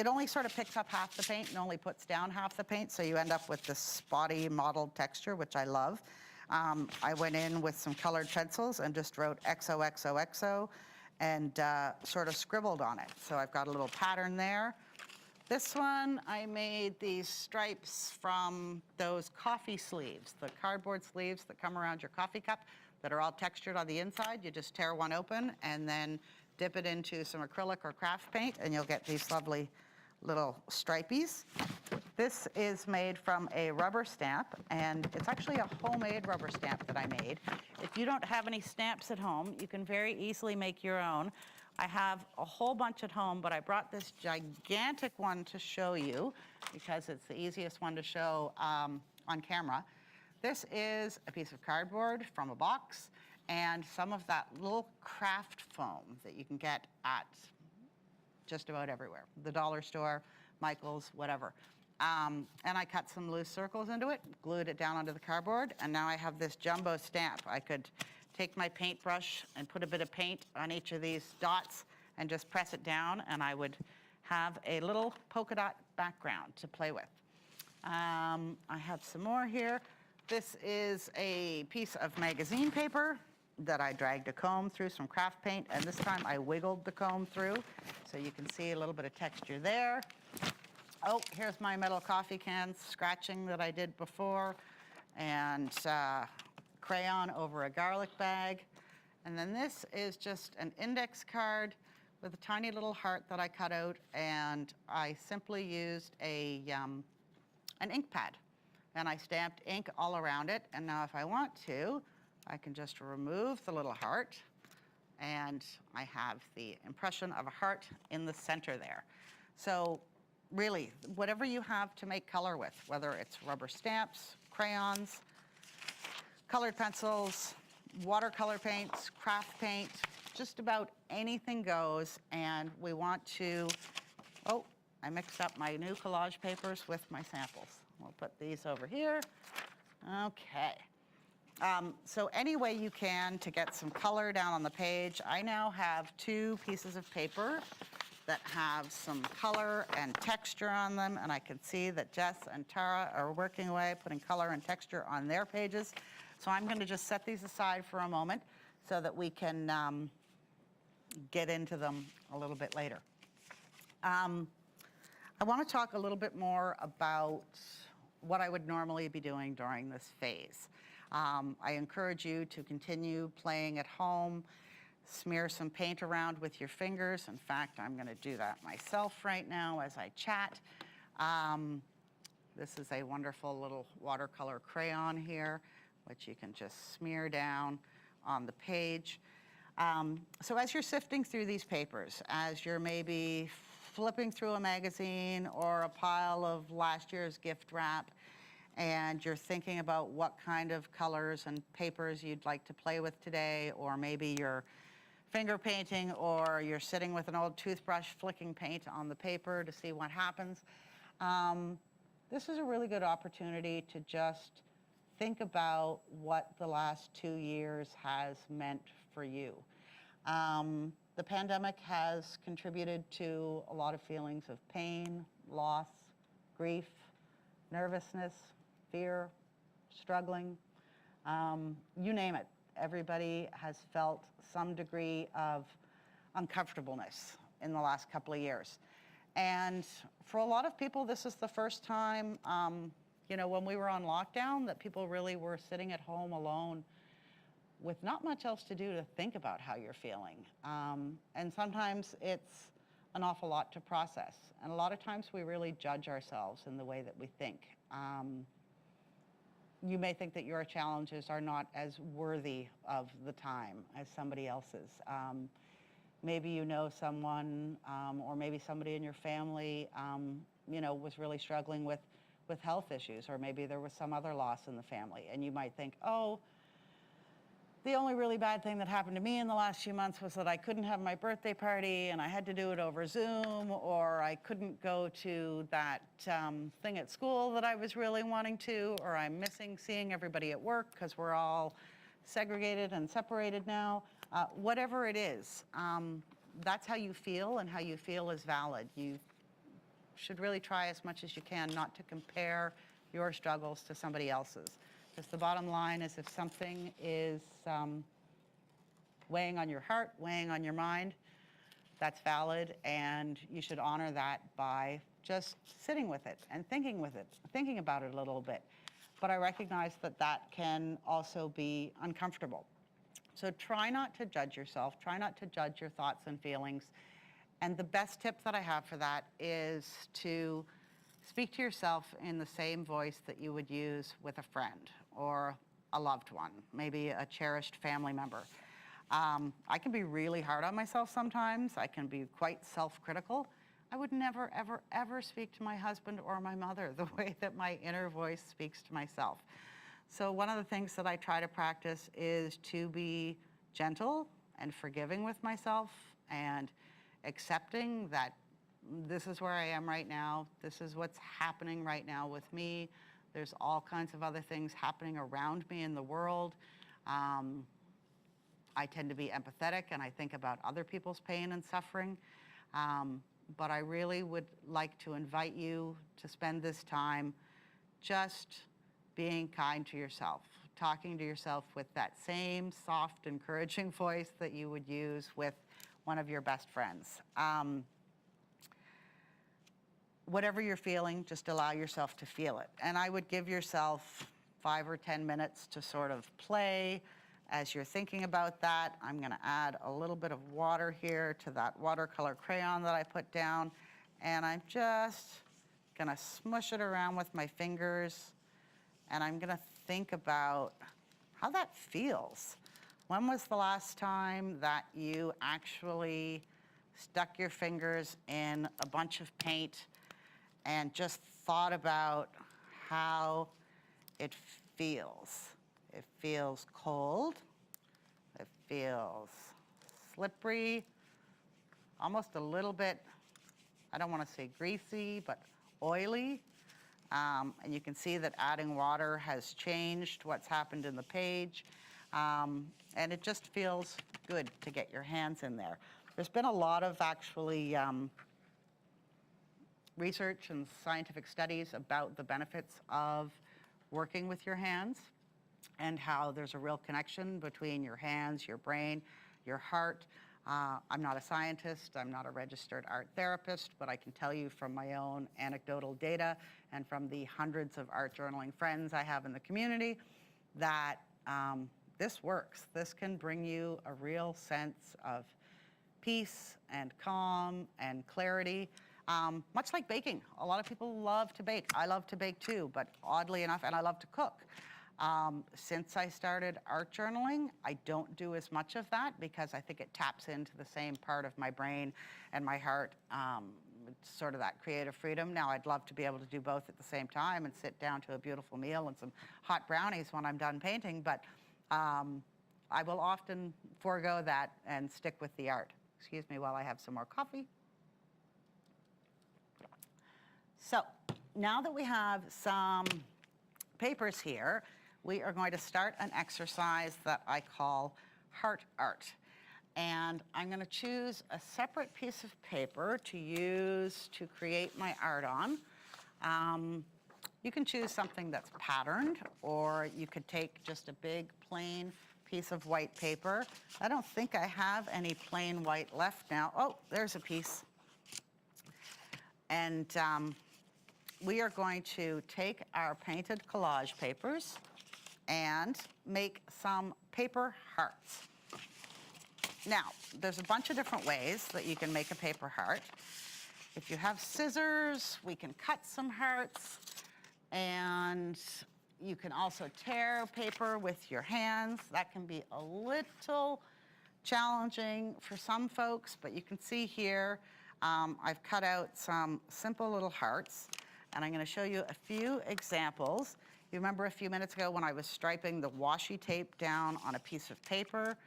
only sort of picks up half the paint and only puts down half the paint, so you end up with this spotty mottled texture, which I love. I went in with some colored pencils and just wrote XOXOXO and sort of scribbled on it. So I've got a little pattern there. This one, I made these stripes from those coffee sleeves, the cardboard sleeves that come around your coffee cup that are all textured on the inside. You just tear one open and then dip it into some acrylic or craft paint, and you'll get these lovely little stripies. This is made from a rubber stamp, and it's actually a homemade rubber stamp that I made. If you don't have any stamps at home, you can very easily make your own. I have a whole bunch at home, but I brought this gigantic one to show you because it's the easiest one to show on camera. This is a piece of cardboard from a box and some of that little craft foam that you can get at just about everywhere, the dollar store, Michael's, whatever. And I cut some loose circles into it, glued it down onto the cardboard, and now I have this jumbo stamp. I could take my paintbrush and put a bit of paint on each of these dots and just press it down, and I would have a little polka dot background to play with. I have some more here. This is a piece of magazine paper that I dragged a comb through some craft paint, and this time I wiggled the comb through, so you can see a little bit of texture there. Oh, here's my metal coffee can scratching that I did before, and crayon over a garlic bag. And then this is just an index card with a tiny little heart that I cut out, and I simply used an ink pad, and I stamped ink all around it. And now if I want to, I can just remove the little heart, and I have the impression of a heart in the center there. So really, whatever you have to make color with, whether it's rubber stamps, crayons, colored pencils, watercolor paints, craft paint, just about anything goes. And we want to, oh, I mixed up my new collage papers with my samples. We'll put these over here. Okay. So any way you can to get some color down on the page. I now have 2 pieces of paper that have some color and texture on them, and I can see that Jess and Tara are working away, putting color and texture on their pages. So I'm going to just set these aside for a moment so that we can get into them a little bit later. I want to talk a little bit more about what I would normally be doing during this phase. I encourage you to continue playing at home, smear some paint around with your fingers. In fact, I'm going to do that myself right now as I chat. This is a wonderful little watercolor crayon here, which you can just smear down on the page. So as you're sifting through these papers, as you're maybe flipping through a magazine or a pile of last year's gift wrap, and you're thinking about what kind of colors and papers you'd like to play with today, or maybe you're finger painting, or you're sitting with an old toothbrush flicking paint on the paper to see what happens. This is a really good opportunity to just think about what the last 2 years has meant for you. The pandemic has contributed to a lot of feelings of pain, loss, grief, nervousness, fear, struggling, you name it. Everybody has felt some degree of uncomfortableness in the last couple of years. And for a lot of people, this is the first time, when we were on lockdown, that people really were sitting at home alone with not much else to do to think about how you're feeling. And sometimes it's an awful lot to process. And a lot of times we really judge ourselves in the way that we think. You may think that your challenges are not as worthy of the time as somebody else's. Maybe you know someone, or maybe somebody in your family, was really struggling with health issues, or maybe there was some other loss in the family, and you might think, oh, The only really bad thing that happened to me in the last few months was that I couldn't have my birthday party and I had to do it over Zoom, or I couldn't go to that thing at school that I was really wanting to, or I'm missing seeing everybody at work because we're all segregated and separated now. Whatever it is, that's how you feel, and how you feel is valid. You should really try as much as you can not to compare your struggles to somebody else's. Because the bottom line is, if something is weighing on your heart, weighing on your mind, that's valid, and you should honor that by just sitting with it and thinking about it a little bit. But I recognize that that can also be uncomfortable. So try not to judge yourself, try not to judge your thoughts and feelings. And the best tip that I have for that is to speak to yourself in the same voice that you would use with a friend or a loved one, maybe a cherished family member. I can be really hard on myself sometimes. I can be quite self-critical. I would never, ever, ever speak to my husband or my mother the way that my inner voice speaks to myself. So one of the things that I try to practice is to be gentle and forgiving with myself, and accepting that this is where I am right now. This is what's happening right now with me. There's all kinds of other things happening around me in the world. I tend to be empathetic, and I think about other people's pain and suffering. But I really would like to invite you to spend this time just being kind to yourself, talking to yourself with that same soft, encouraging voice that you would use with one of your best friends. Whatever you're feeling, just allow yourself to feel it. And I would give yourself 5 or 10 minutes to sort of play. As you're thinking about that, I'm gonna add a little bit of water here to that watercolor crayon that I put down. And I'm just gonna smush it around with my fingers. And I'm gonna think about how that feels. When was the last time that you actually stuck your fingers in a bunch of paint and just thought about how it feels? It feels cold, it feels slippery, almost a little bit, I don't want to say greasy, but oily. And you can see that adding water has changed what's happened in the page. And it just feels good to get your hands in there. There's been a lot of actually research and scientific studies about the benefits of working with your hands, and how there's a real connection between your hands, your brain, your heart. I'm not a scientist, I'm not a registered art therapist, but I can tell you from my own anecdotal data and from the hundreds of art journaling friends I have in the community that this works. This can bring you a real sense of peace and calm and clarity. Much like baking. A lot of people love to bake. I love to bake too, but oddly enough, and I love to cook. Since I started art journaling, I don't do as much of that because I think it taps into the same part of my brain and my heart. It's sort of that creative freedom. Now, I'd love to be able to do both at the same time and sit down to a beautiful meal and some hot brownies when I'm done painting, but I will often forego that and stick with the art. Excuse me while I have some more coffee. So now that we have some papers here, we are going to start an exercise that I call heart art. And I'm going to choose a separate piece of paper to use to create my art on. You can choose something that's patterned, or you could take just a big plain piece of white paper. I don't think I have any plain white left now. Oh, there's a piece. And we are going to take our painted collage papers and make some paper hearts. Now, there's a bunch of different ways that you can make a paper heart. If you have scissors, we can cut some hearts, and you can also tear paper with your hands. That can be a little challenging for some folks, but you can see here, I've cut out some simple little hearts, and I'm going to show you a few examples. You remember a few minutes ago when I was striping the washi tape down on a piece of paper?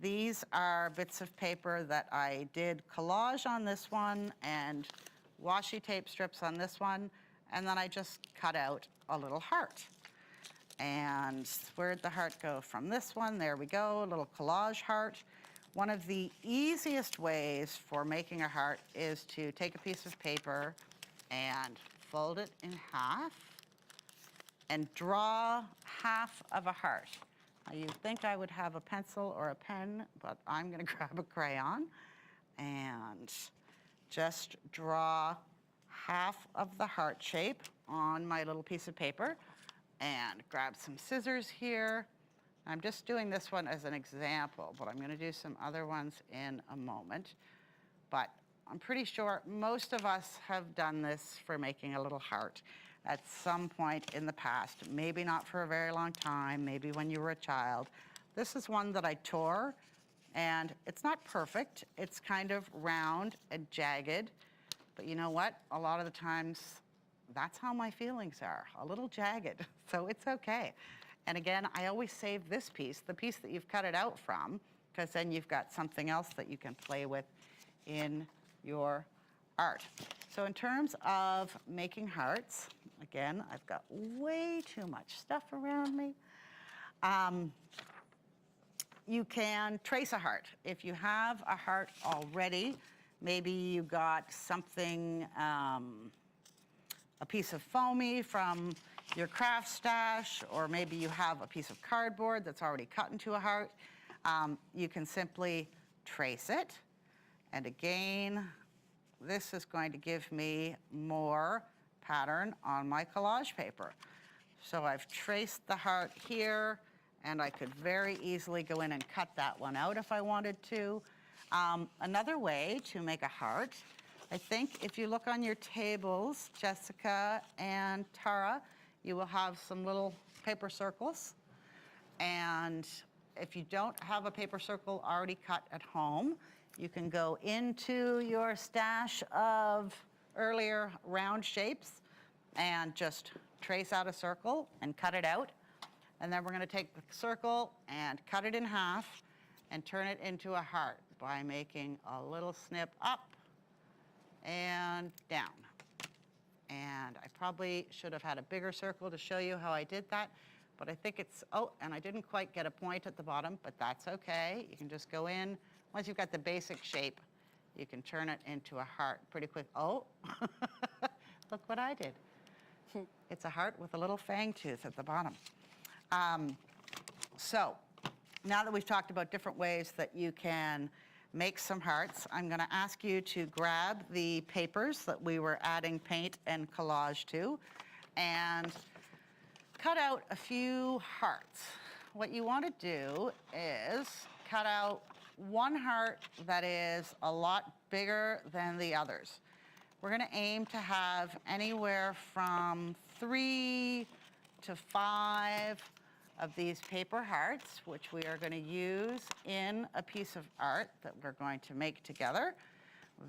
These are bits of paper that I did collage on this one and washi tape strips on this one, and then I just cut out a little heart. And where'd the heart go from this one? There we go, a little collage heart. One of the easiest ways for making a heart is to take a piece of paper and fold it in half and draw half of a heart. Now, you'd think I would have a pencil or a pen, but I'm gonna grab a crayon and just draw half of the heart shape on my little piece of paper, and grab some scissors here. I'm just doing this one as an example, but I'm gonna do some other ones in a moment. But I'm pretty sure most of us have done this for making a little heart at some point in the past, maybe not for a very long time, maybe when you were a child. This is one that I tore, and it's not perfect. It's kind of round and jagged, but you know what? A lot of the times, that's how my feelings are, a little jagged, so it's okay. And again, I always save this piece, the piece that you've cut it out from, because then you've got something else that you can play with in your art. So in terms of making hearts, again, I've got way too much stuff around me. You can trace a heart. If you have a heart already, maybe you got something, a piece of foamy from your craft stash, or maybe you have a piece of cardboard that's already cut into a heart. You can simply trace it. And again, this is going to give me more pattern on my collage paper. So I've traced the heart here, and I could very easily go in and cut that one out if I wanted to. Another way to make a heart, I think if you look on your tables, Jessica and Tara, you will have some little paper circles. And if you don't have a paper circle already cut at home, you can go into your stash of earlier round shapes and just trace out a circle and cut it out. And then we're gonna take the circle and cut it in half and turn it into a heart by making a little snip up and down. And I probably should have had a bigger circle to show you how I did that, but I think it's, oh, and I didn't quite get a point at the bottom, but that's okay. You can just go in. Once you've got the basic shape, you can turn it into a heart pretty quick. Oh, look what I did. It's a heart with a little fang tooth at the bottom. So now that we've talked about different ways that you can make some hearts, I'm gonna ask you to grab the papers that we were adding paint and collage to and cut out a few hearts. What you wanna do is cut out one heart that is a lot bigger than the others. We're gonna aim to have anywhere from 3 to 5 of these paper hearts, which we are gonna use in a piece of art that we're going to make together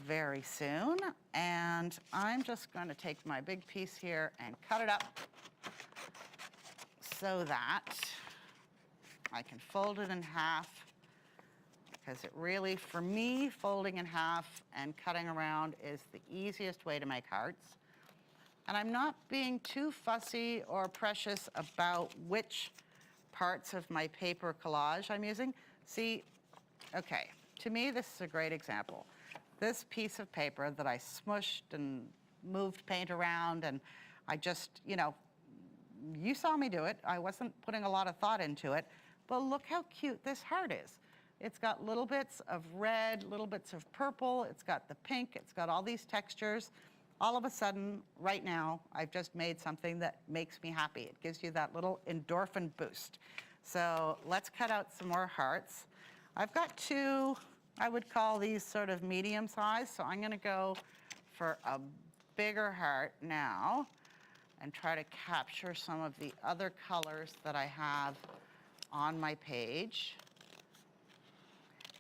very soon. And I'm just gonna take my big piece here and cut it up so that I can fold it in half, because it really, for me, folding in half and cutting around is the easiest way to make hearts. And I'm not being too fussy or precious about which parts of my paper collage I'm using. See, okay, to me, this is a great example. This piece of paper that I smushed and moved paint around, and I just, you know, you saw me do it. I wasn't putting a lot of thought into it, but look how cute this heart is. It's got little bits of red, little bits of purple, it's got the pink, it's got all these textures. All of a sudden, right now, I've just made something that makes me happy. It gives you that little endorphin boost. So let's cut out some more hearts. I've got two, I would call these sort of medium size, so I'm gonna go for a bigger heart now and try to capture some of the other colors that I have on my page.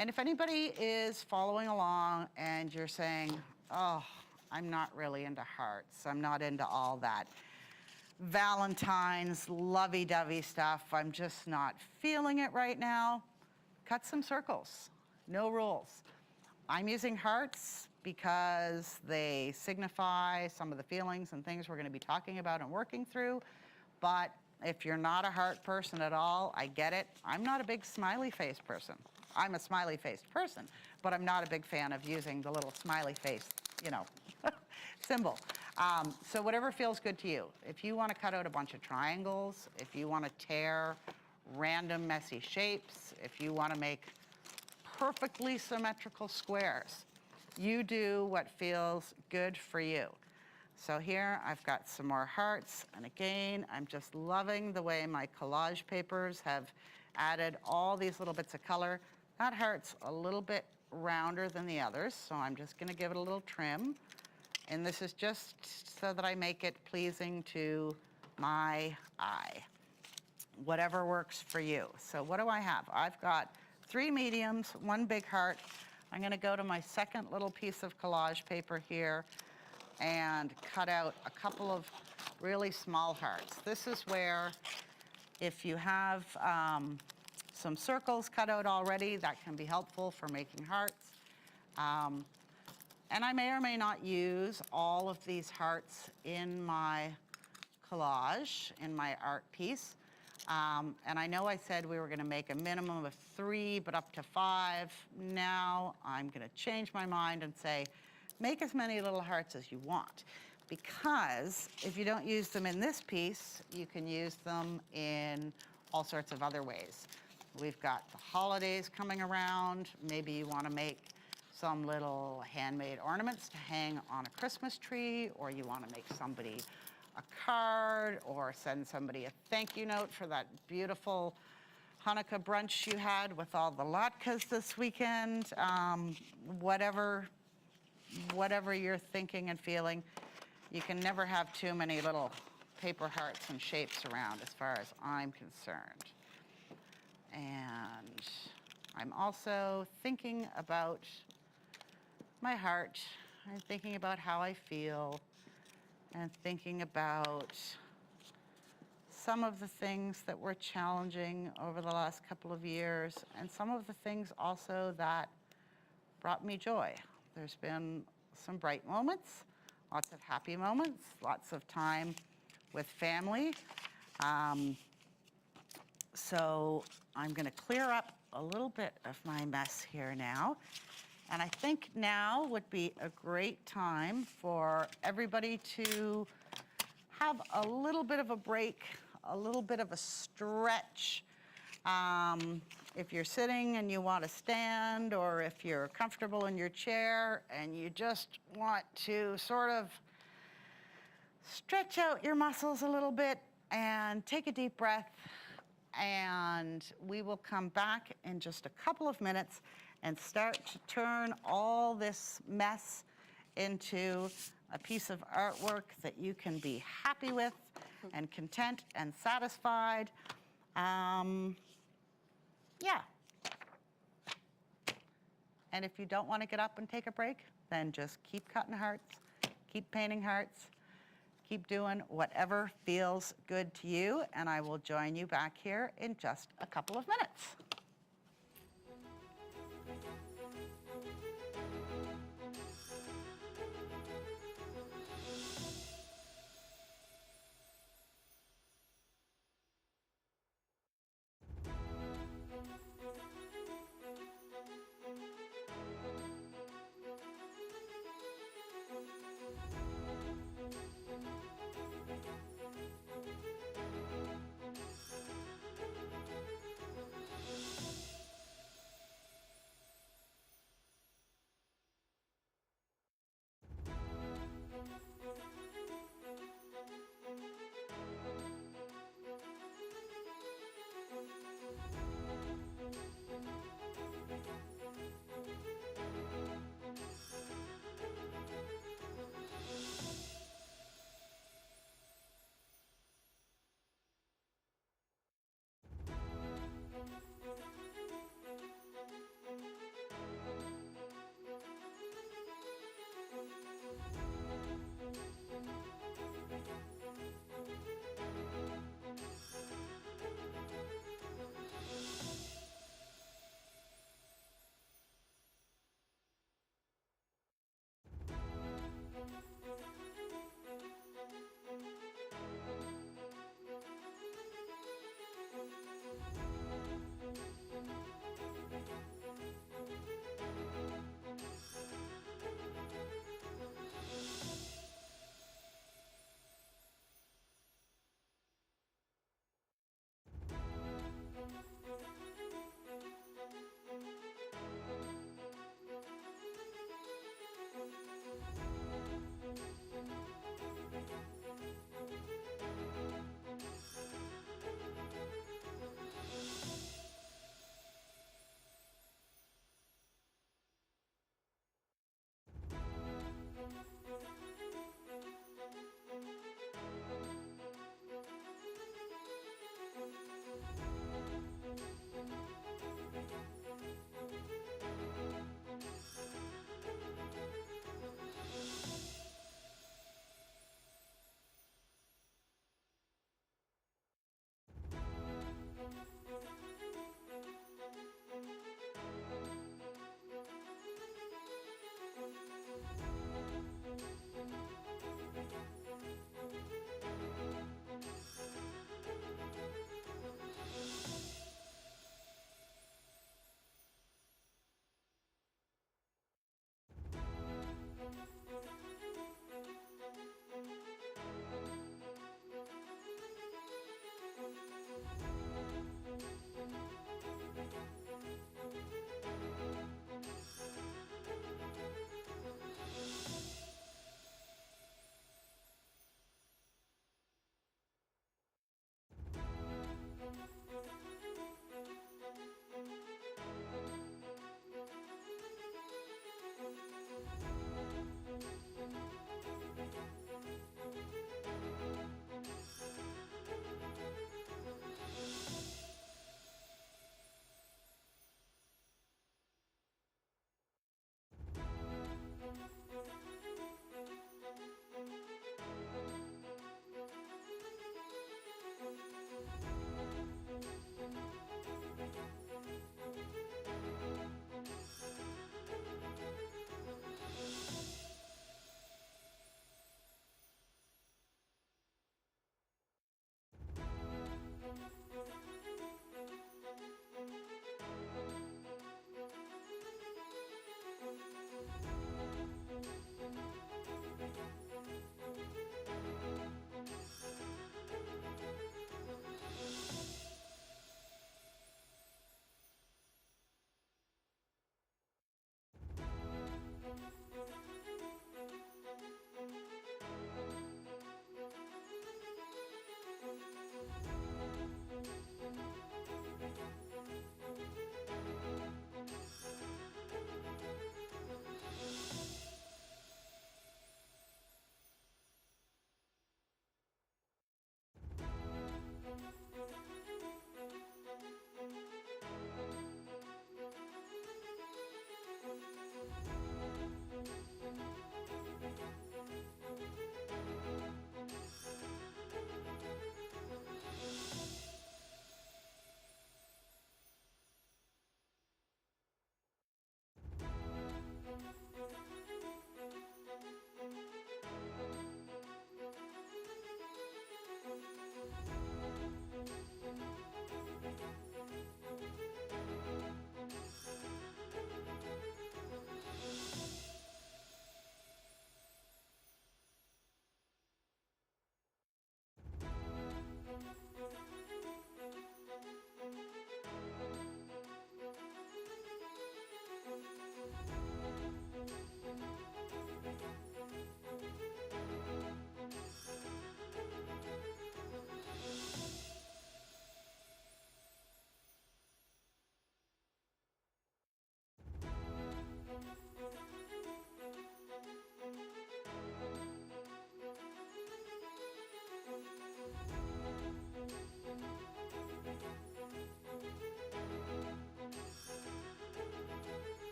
And if anybody is following along and you're saying, oh, I'm not really into hearts, I'm not into all that, Valentine's, lovey-dovey stuff. I'm just not feeling it right now. Cut some circles, no rules. I'm using hearts because they signify some of the feelings and things we're going to be talking about and working through. But if you're not a heart person at all, I get it. I'm not a big smiley face person. I'm a smiley faced person, but I'm not a big fan of using the little smiley face, you know, symbol. So whatever feels good to you. If you want to cut out a bunch of triangles, if you want to tear random messy shapes, if you want to make perfectly symmetrical squares, you do what feels good for you. So here I've got some more hearts, and again, I'm just loving the way my collage papers have added all these little bits of color. That heart's a little bit rounder than the others, so I'm just going to give it a little trim. And this is just so that I make it pleasing to my eye. Whatever works for you. So what do I have? I've got 3 mediums, 1 big heart. I'm going to go to my second little piece of collage paper here and cut out a couple of really small hearts. This is where, if you have some circles cut out already, that can be helpful for making hearts. And I may or may not use all of these hearts in my collage, in my art piece. And I know I said we were going to make a minimum of 3, but up to 5. Now I'm going to change my mind and say, make as many little hearts as you want. Because if you don't use them in this piece, you can use them in all sorts of other ways. We've got the holidays coming around. Maybe you want to make some little handmade ornaments to hang on a Christmas tree, or you want to make somebody a card or send somebody a thank you note for that beautiful Hanukkah brunch you had with all the latkes this weekend. Whatever you're thinking and feeling, you can never have too many little paper hearts and shapes around as far as I'm concerned. And I'm also thinking about my heart. I'm thinking about how I feel and thinking about some of the things that were challenging over the last couple of years, and some of the things also that brought me joy. There's been some bright moments, lots of happy moments, lots of time with family. So I'm going to clear up a little bit of my mess here now. And I think now would be a great time for everybody to have a little bit of a break, a little bit of a stretch. If you're sitting and you want to stand, or if you're comfortable in your chair and you just want to sort of stretch out your muscles a little bit and take a deep breath, and we will come back in just a couple of minutes and start to turn all this mess into a piece of artwork that you can be happy with and content and satisfied. Yeah. And if you don't want to get up and take a break, then just keep cutting hearts, keep painting hearts, keep doing whatever feels good to you, and I will join you back here in just a couple of minutes.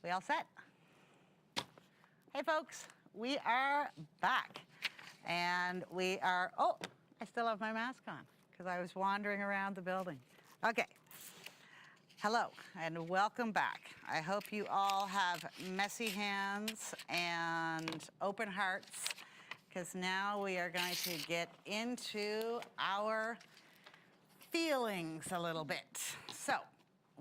We all set? Hey folks, we are back. And we are, oh, I still have my mask on because I was wandering around the building. Okay. Hello and welcome back. I hope you all have messy hands and open hearts because now we are going to get into our feelings a little bit. So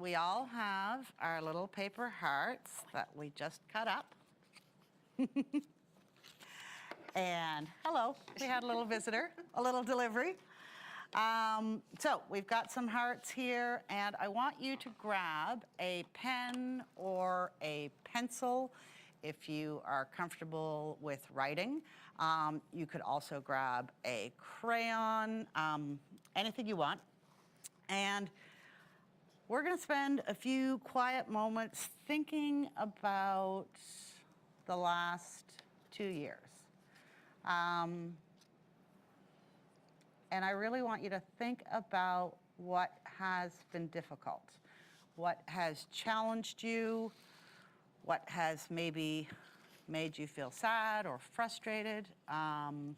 we all have our little paper hearts that we just cut up. And hello, we had a little visitor, a little delivery. So we've got some hearts here, and I want you to grab a pen or a pencil if you are comfortable with writing. You could also grab a crayon, anything you want. And we're going to spend a few quiet moments thinking about the last 2 years. And I really want you to think about what has been difficult, what has challenged you, what has maybe made you feel sad or frustrated, and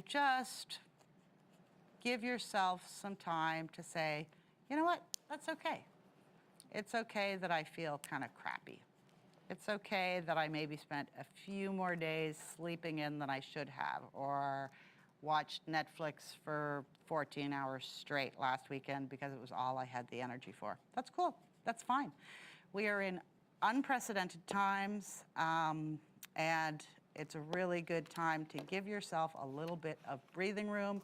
just give yourself some time to say, you know what, that's okay. It's okay that I feel kind of crappy. It's okay that I maybe spent a few more days sleeping in than I should have, or watched Netflix for 14 hours straight last weekend because it was all I had the energy for. That's cool. That's fine. We are in unprecedented times, and it's a really good time to give yourself a little bit of breathing room,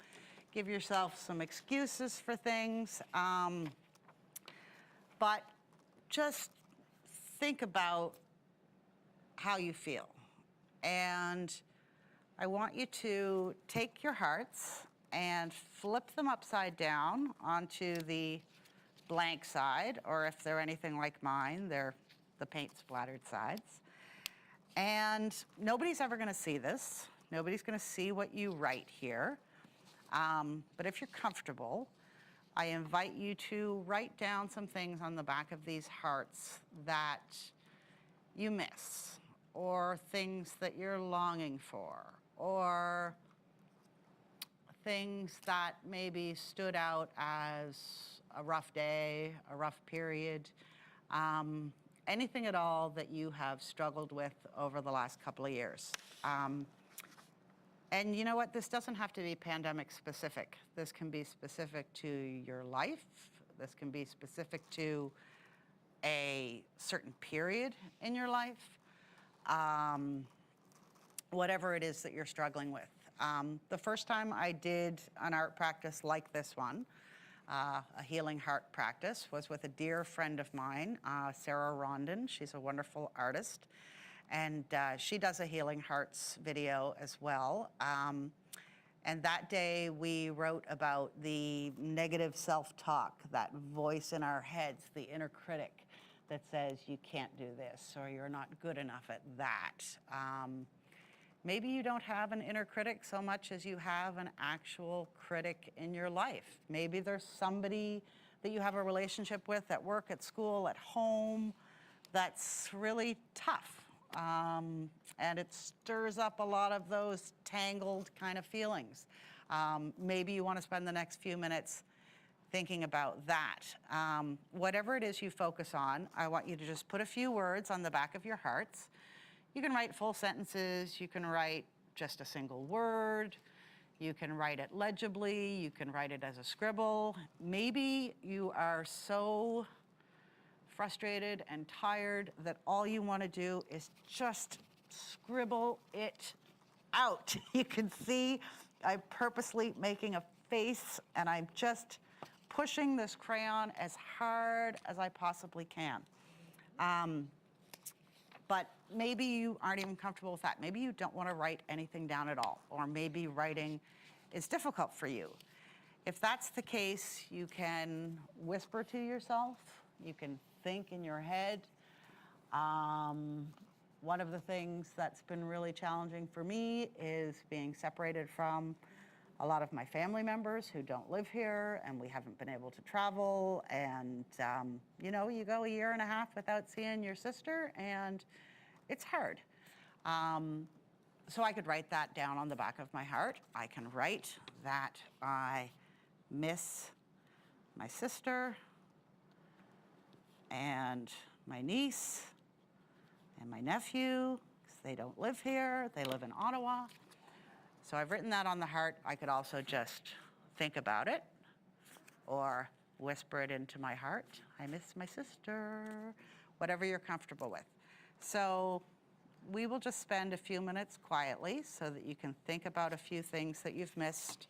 give yourself some excuses for things, but just think about how you feel. And I want you to take your hearts and flip them upside down onto the blank side, or if they're anything like mine, they're the paint splattered sides. And nobody's ever gonna see this. Nobody's gonna see what you write here. But if you're comfortable, I invite you to write down some things on the back of these hearts that you miss, or things that you're longing for, or things that maybe stood out as a rough day, a rough period, anything at all that you have struggled with over the last couple of years. And you know what? This doesn't have to be pandemic specific. This can be specific to your life. This can be specific to a certain period in your life. Whatever it is that you're struggling with. The first time I did an art practice like this one, a healing heart practice, was with a dear friend of mine, Sarah Rondon. She's a wonderful artist. And she does a Healing Hearts video as well. And that day we wrote about the negative self-talk, that voice in our heads, the inner critic that says you can't do this or you're not good enough at that. Maybe you don't have an inner critic so much as you have an actual critic in your life. Maybe there's somebody that you have a relationship with at work, at school, at home, that's really tough. And it stirs up a lot of those tangled kind of feelings. Maybe you want to spend the next few minutes thinking about that. Whatever it is you focus on, I want you to just put a few words on the back of your hearts. You can write full sentences, you can write just a single word, you can write it legibly, you can write it as a scribble. Maybe you are so frustrated and tired that all you want to do is just scribble it out. You can see I'm purposely making a face and I'm just pushing this crayon as hard as I possibly can. But maybe you aren't even comfortable with that. Maybe you don't want to write anything down at all, or maybe writing is difficult for you. If that's the case, you can whisper to yourself, you can think in your head. One of the things that's been really challenging for me is being separated from a lot of my family members who don't live here, and we haven't been able to travel. And, you know, you go a year and a half without seeing your sister, and it's hard. So I could write that down on the back of my heart. I can write that I miss my sister and my niece and my nephew, because they don't live here. They live in Ottawa. So I've written that on the heart. I could also just think about it or whisper it into my heart. I miss my sister, whatever you're comfortable with. So we will just spend a few minutes quietly so that you can think about a few things that you've missed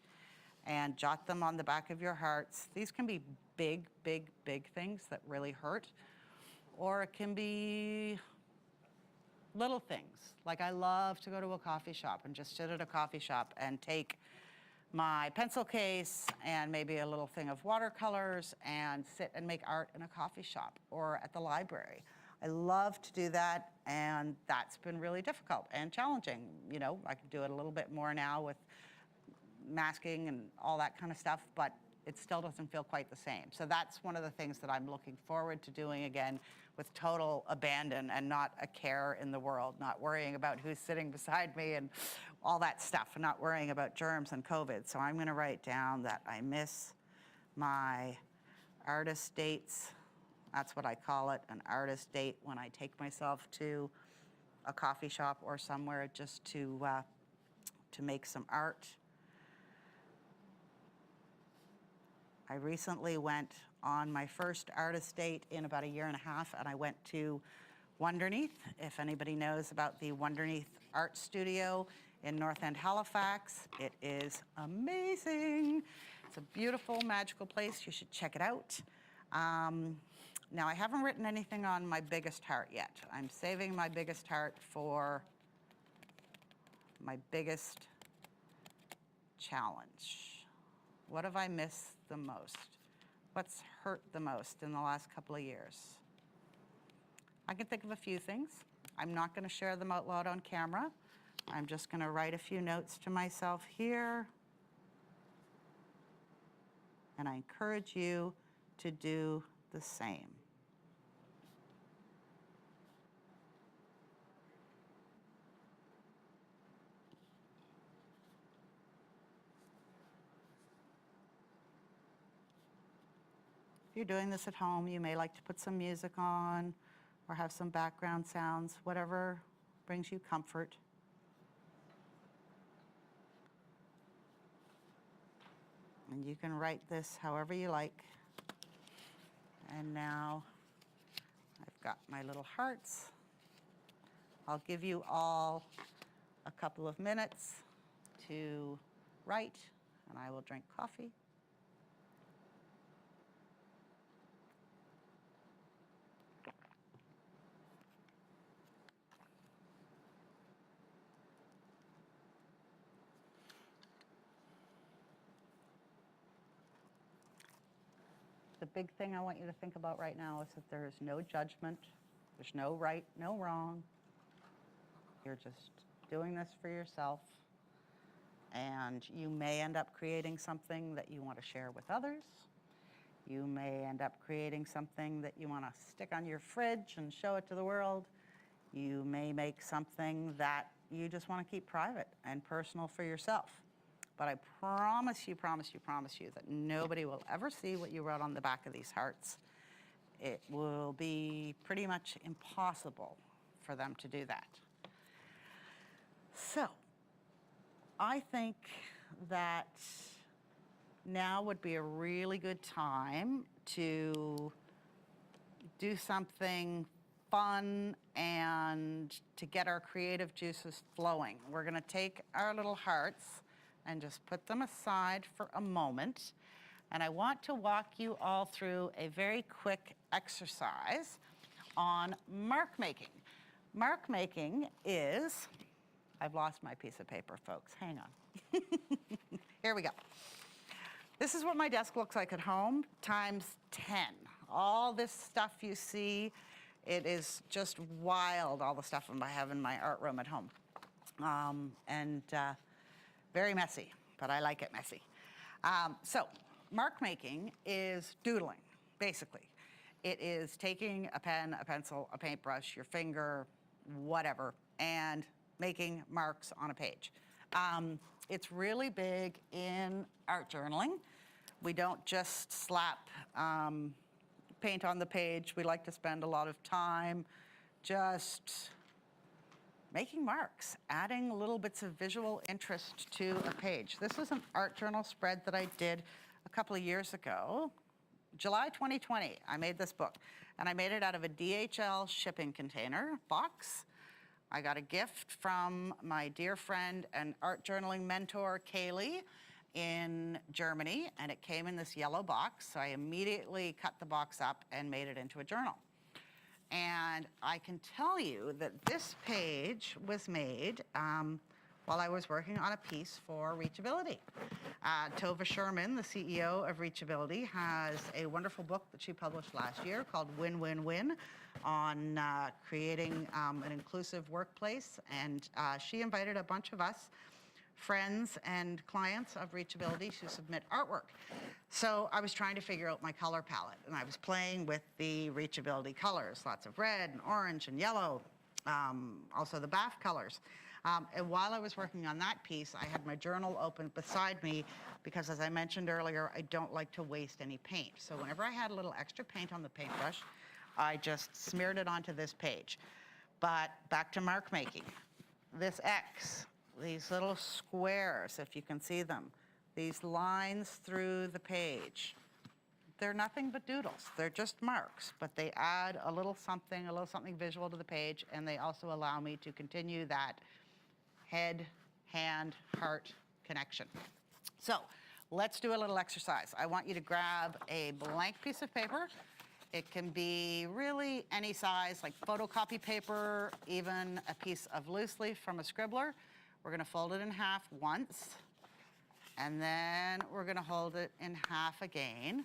and jot them on the back of your hearts. These can be big, big, big things that really hurt, or it can be little things. Like I love to go to a coffee shop and just sit at a coffee shop and take my pencil case and maybe a little thing of watercolors and sit and make art in a coffee shop or at the library. I love to do that, and that's been really difficult and challenging. You know, I can do it a little bit more now with masking and all that kind of stuff, but it still doesn't feel quite the same. So that's one of the things that I'm looking forward to doing again with total abandon and not a care in the world, not worrying about who's sitting beside me and all that stuff, and not worrying about germs and COVID. So I'm gonna write down that I miss my artist dates. That's what I call it, an artist date, when I take myself to a coffee shop or somewhere just to make some art. I recently went on my first artist date in about a year and a half, and I went to Wonderneath. If anybody knows about the Wonderneath Art Studio in North End, Halifax, it is amazing. It's a beautiful, magical place. You should check it out. Now, I haven't written anything on my biggest heart yet. I'm saving my biggest heart for my biggest challenge. What have I missed the most? What's hurt the most in the last couple of years? I can think of a few things. I'm not going to share them out loud on camera. I'm just going to write a few notes to myself here. And I encourage you to do the same. If you're doing this at home, you may like to put some music on or have some background sounds, whatever brings you comfort. And you can write this however you like. And now I've got my little hearts. I'll give you all a couple of minutes to write, and I will drink coffee. The big thing I want you to think about right now is that there is no judgment. There's no right, no wrong. You're just doing this for yourself. And you may end up creating something that you want to share with others. You may end up creating something that you want to stick on your fridge and show it to the world. You may make something that you just want to keep private and personal for yourself. But I promise you that nobody will ever see what you wrote on the back of these hearts. It will be pretty much impossible for them to do that. So, I think that now would be a really good time to do something fun and to get our creative juices flowing. We're going to take our little hearts and just put them aside for a moment. And I want to walk you all through a very quick exercise on mark making. Mark making is, I've lost my piece of paper, folks. Hang on. Here we go. This is what my desk looks like at home, times 10. All this stuff you see, it is just wild, all the stuff I have in my art room at home. Very messy. but I like it messy. So mark making is doodling, basically. It is taking a pen, a pencil, a paintbrush, your finger, whatever, and making marks on a page. It's really big in art journaling. We don't just slap paint on the page. We like to spend a lot of time just making marks, adding little bits of visual interest to a page. This is an art journal spread that I did a couple of years ago. July 2020, I made this book, and I made it out of a DHL shipping container box. I got a gift from my dear friend and art journaling mentor, Kaylee, in Germany, and it came in this yellow box, so I immediately cut the box up and made it into a journal. And I can tell you that this page was made while I was working on a piece for Reachability. Tova Sherman, the CEO of Reachability, has a wonderful book that she published last year called Win, Win, Win on creating an inclusive workplace. And she invited a bunch of us, friends and clients of Reachability, to submit artwork. So I was trying to figure out my color palette, and I was playing with the Reachability colors, lots of red and orange and yellow, also the BAF colors. And while I was working on that piece, I had my journal open beside me because, as I mentioned earlier, I don't like to waste any paint. So whenever I had a little extra paint on the paintbrush, I just smeared it onto this page. But back to mark making. This X, these little squares, if you can see them, these lines through the page, they're nothing but doodles. They're just marks, but they add a little something visual to the page, and they also allow me to continue that head, hand, heart connection. So let's do a little exercise. I want you to grab a blank piece of paper. It can be really any size, like photocopy paper, even a piece of loose leaf from a scribbler. We're gonna fold it in half once, and then we're gonna hold it in half again.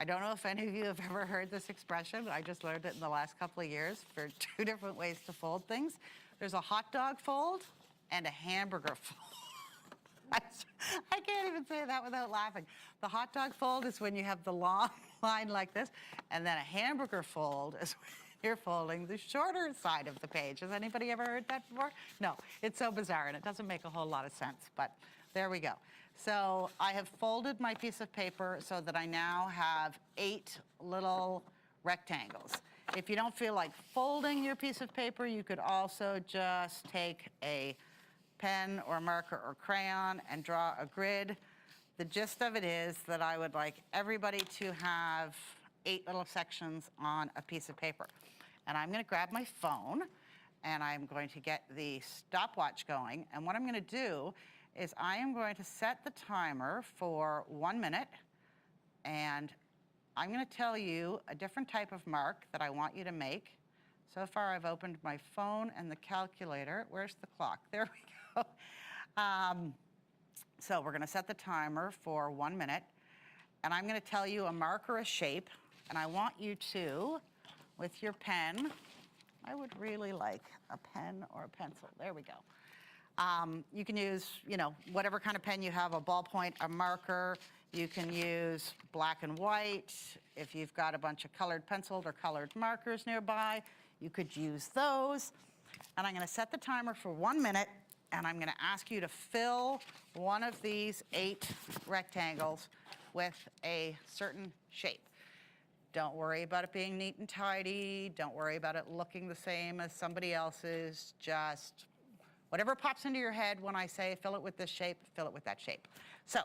I don't know if any of you have ever heard this expression, but I just learned it in the last couple of years for 2 different ways to fold things. There's a hot dog fold and a hamburger fold. I can't even say that without laughing. The hot dog fold is when you have the long line like this, and then a hamburger fold is when you're folding the shorter side of the page. Has anybody ever heard that before? No, it's so bizarre, and it doesn't make a whole lot of sense, but there we go. So I have folded my piece of paper so that I now have 8 little rectangles. If you don't feel like folding your piece of paper, you could also just take a pen or marker or crayon and draw a grid. The gist of it is that I would like everybody to have 8 little sections on a piece of paper. And I'm gonna grab my phone, and I'm going to get the stopwatch going. And what I'm gonna do is I am going to set the timer for 1 minute, and I'm gonna tell you a different type of mark that I want you to make. So far, I've opened my phone and the calculator. Where's the clock? There we go. So we're gonna set the timer for 1 minute, and I'm gonna tell you a mark or a shape, and I want you to, with your pen, I would really like a pen or a pencil. There we go. You can use, whatever kind of pen you have, a ballpoint, a marker. You can use black and white. If you've got a bunch of colored pencils or colored markers nearby, you could use those. And I'm gonna set the timer for 1 minute, and I'm gonna ask you to fill one of these 8 rectangles with a certain shape. Don't worry about it being neat and tidy. Don't worry about it looking the same as somebody else's. Just whatever pops into your head when I say fill it with this shape, fill it with that shape. So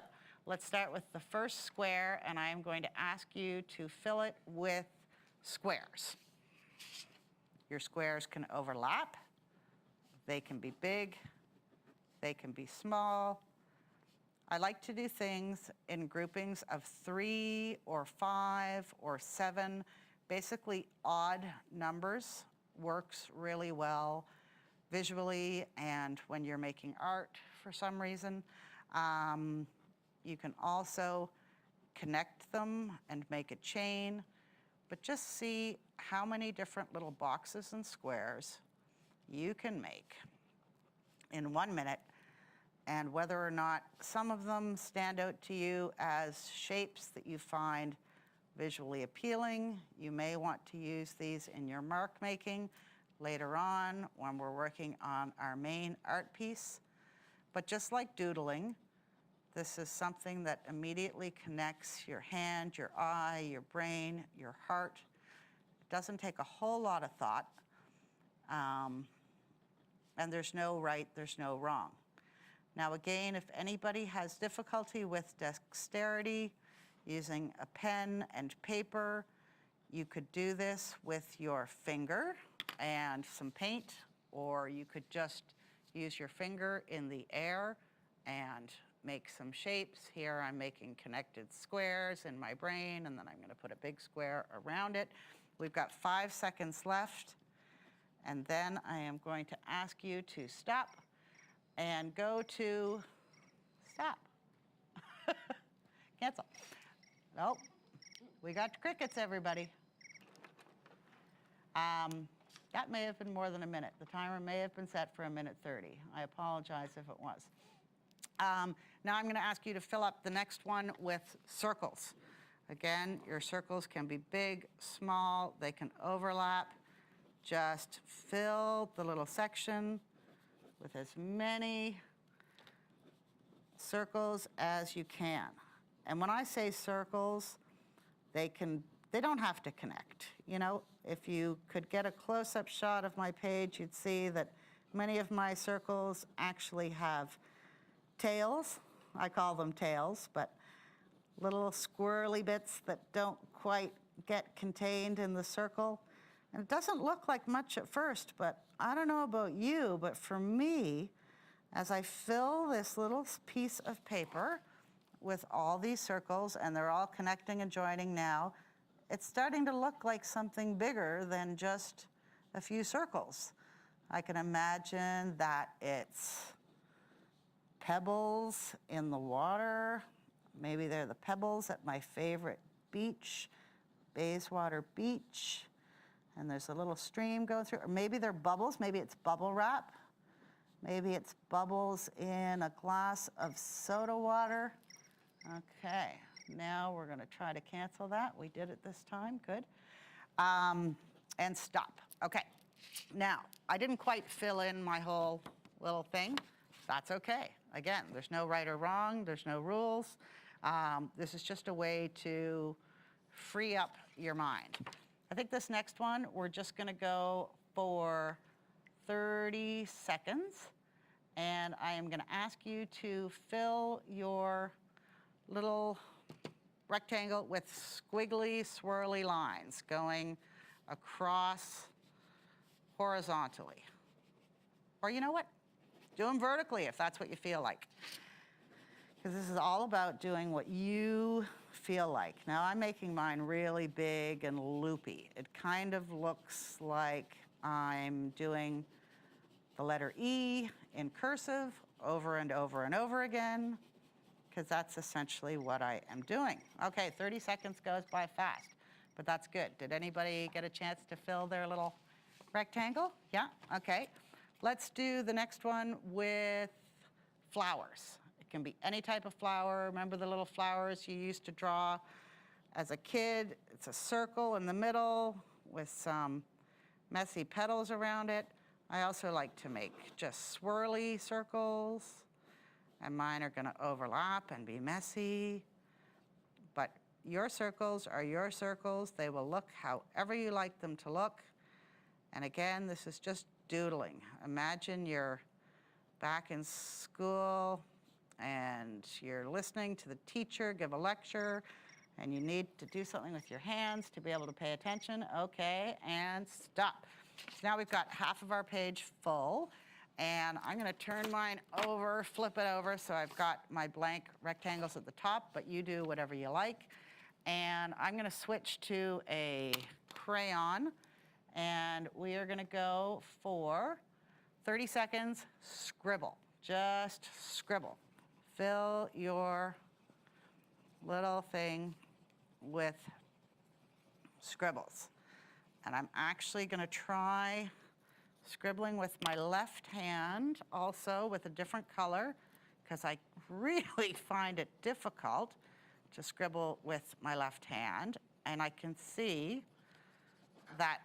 let's start with the first square, and I am going to ask you to fill it with squares. Your squares can overlap. They can be big. They can be small. I like to do things in groupings of 3 or 5 or 7. Basically, odd numbers works really well visually and when you're making art for some reason. You can also connect them and make a chain, but just see how many different little boxes and squares you can make in 1 minute and whether or not some of them stand out to you as shapes that you find visually appealing. You may want to use these in your mark making later on when we're working on our main art piece. But just like doodling, this is something that immediately connects your hand, your eye, your brain, your heart. It doesn't take a whole lot of thought. And there's no right, there's no wrong. Now again, if anybody has difficulty with dexterity, using a pen and paper, you could do this with your finger and some paint, or you could just use your finger in the air and make some shapes. Here I'm making connected squares in my brain, and then I'm going to put a big square around it. We've got 5 seconds left, and then I am going to ask you to stop and go to stop. Cancel. Nope. We got crickets, everybody. That may have been more than a minute. The timer may have been set for 1:30. I apologize if it was. Now I'm going to ask you to fill up the next one with circles. Again, your circles can be big, small, they can overlap. Just fill the little section with as many circles as you can. And when I say circles, they don't have to connect. You know, if you could get a close-up shot of my page, you'd see that many of my circles actually have tails. I call them tails, but little squirrely bits that don't quite get contained in the circle. And it doesn't look like much at first, but I don't know about you, but for me, as I fill this little piece of paper with all these circles, and they're all connecting and joining now, it's starting to look like something bigger than just a few circles. I can imagine that it's pebbles in the water. Maybe they're the pebbles at my favorite beach, Bayswater Beach, and there's a little stream going through. Or maybe they're bubbles, maybe it's bubble wrap. Maybe it's bubbles in a glass of soda water. Okay, now we're going to try to cancel that. We did it this time, good. And stop. Okay, now I didn't quite fill in my whole little thing. That's okay. Again, there's no right or wrong, there's no rules. This is just a way to free up your mind. I think this next one, we're just going to go for 30 seconds, and I am going to ask you to fill your little rectangle with squiggly, swirly lines going across horizontally. Or you know what? Do them vertically if that's what you feel like. Because this is all about doing what you feel like. Now I'm making mine really big and loopy. It kind of looks like I'm doing the letter E in cursive over and over and over again, because that's essentially what I am doing. Okay, 30 seconds goes by fast, but that's good. Did anybody get a chance to fill their little rectangle? Yeah, okay. Let's do the next one with flowers. It can be any type of flower. Remember the little flowers you used to draw as a kid? It's a circle in the middle with some messy petals around it. I also like to make just swirly circles, and mine are going to overlap and be messy. But your circles are your circles. They will look however you like them to look. And again, this is just doodling. Imagine you're back in school and you're listening to the teacher give a lecture, and you need to do something with your hands to be able to pay attention. Okay, and stop. So now we've got half of our page full, and I'm going to turn mine over, flip it over, so I've got my blank rectangles at the top, but you do whatever you like. And I'm going to switch to a crayon, and we are going to go for 30 seconds, scribble. Just scribble. Fill your little thing with scribbles. And I'm actually going to try scribbling with my left hand also with a different color, because I really find it difficult to scribble with my left hand. And I can see that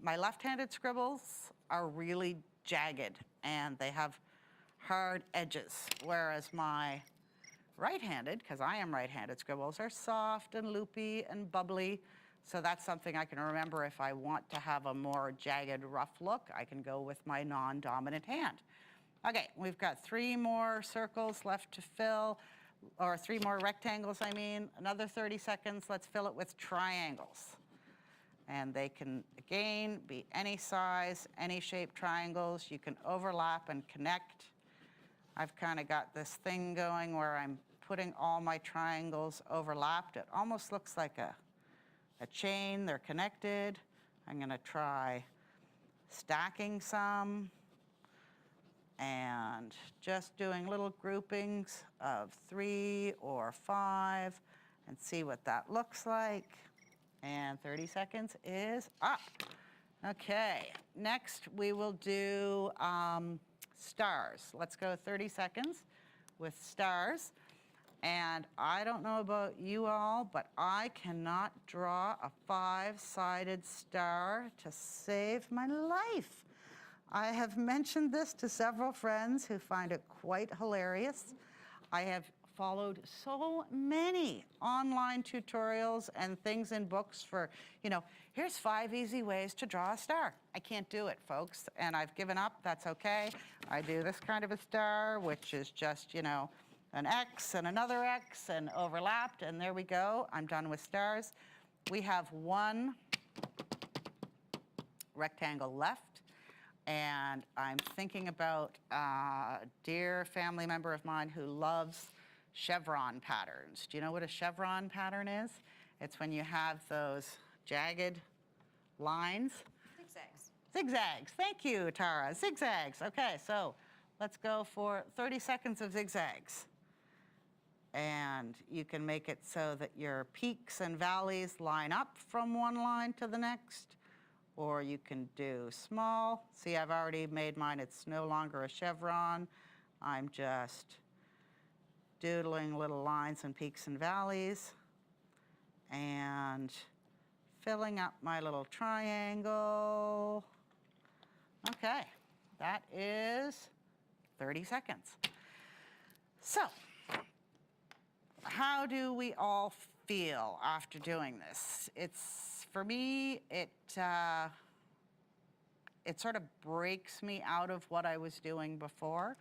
my left-handed scribbles are really jagged and they have hard edges, whereas my right-handed, because I am right-handed, scribbles are soft and loopy and bubbly. So that's something I can remember if I want to have a more jagged, rough look. I can go with my non-dominant hand. Okay, we've got 3 more circles left to fill, or 3 more rectangles, I mean. Another 30 seconds, let's fill it with triangles. And they can, again, be any size, any shape triangles. You can overlap and connect. I've kind of got this thing going where I'm putting all my triangles overlapped. It almost looks like a chain. They're connected. I'm going to try stacking some and just doing little groupings of 3 or 5 and see what that looks like. And 30 seconds is up. Okay, next we will do stars. Let's go 30 seconds with stars. And I don't know about you all, but I cannot draw a 5-sided star to save my life. I have mentioned this to several friends who find it quite hilarious. I have followed so many online tutorials and things in books for, here's 5 easy ways to draw a star. I can't do it, folks, and I've given up. That's okay. I do this kind of a star, which is just, an X and another X and overlapped, and there we go. I'm done with stars. We have 1 rectangle left. And I'm thinking about a dear family member of mine who loves chevron patterns. Do you know what a chevron pattern is? It's when you have those jagged lines. Zigzags. Zigzags. Thank you, Tara. Zigzags. Okay, so let's go for 30 seconds of zigzags. And you can make it so that your peaks and valleys line up from one line to the next. Or you can do small. See, I've already made mine. It's no longer a chevron. I'm just doodling little lines and peaks and valleys and filling up my little triangle. Okay, that is 30 seconds. So, how do we all feel after doing this? For me, it sort of breaks me out of what I was doing before,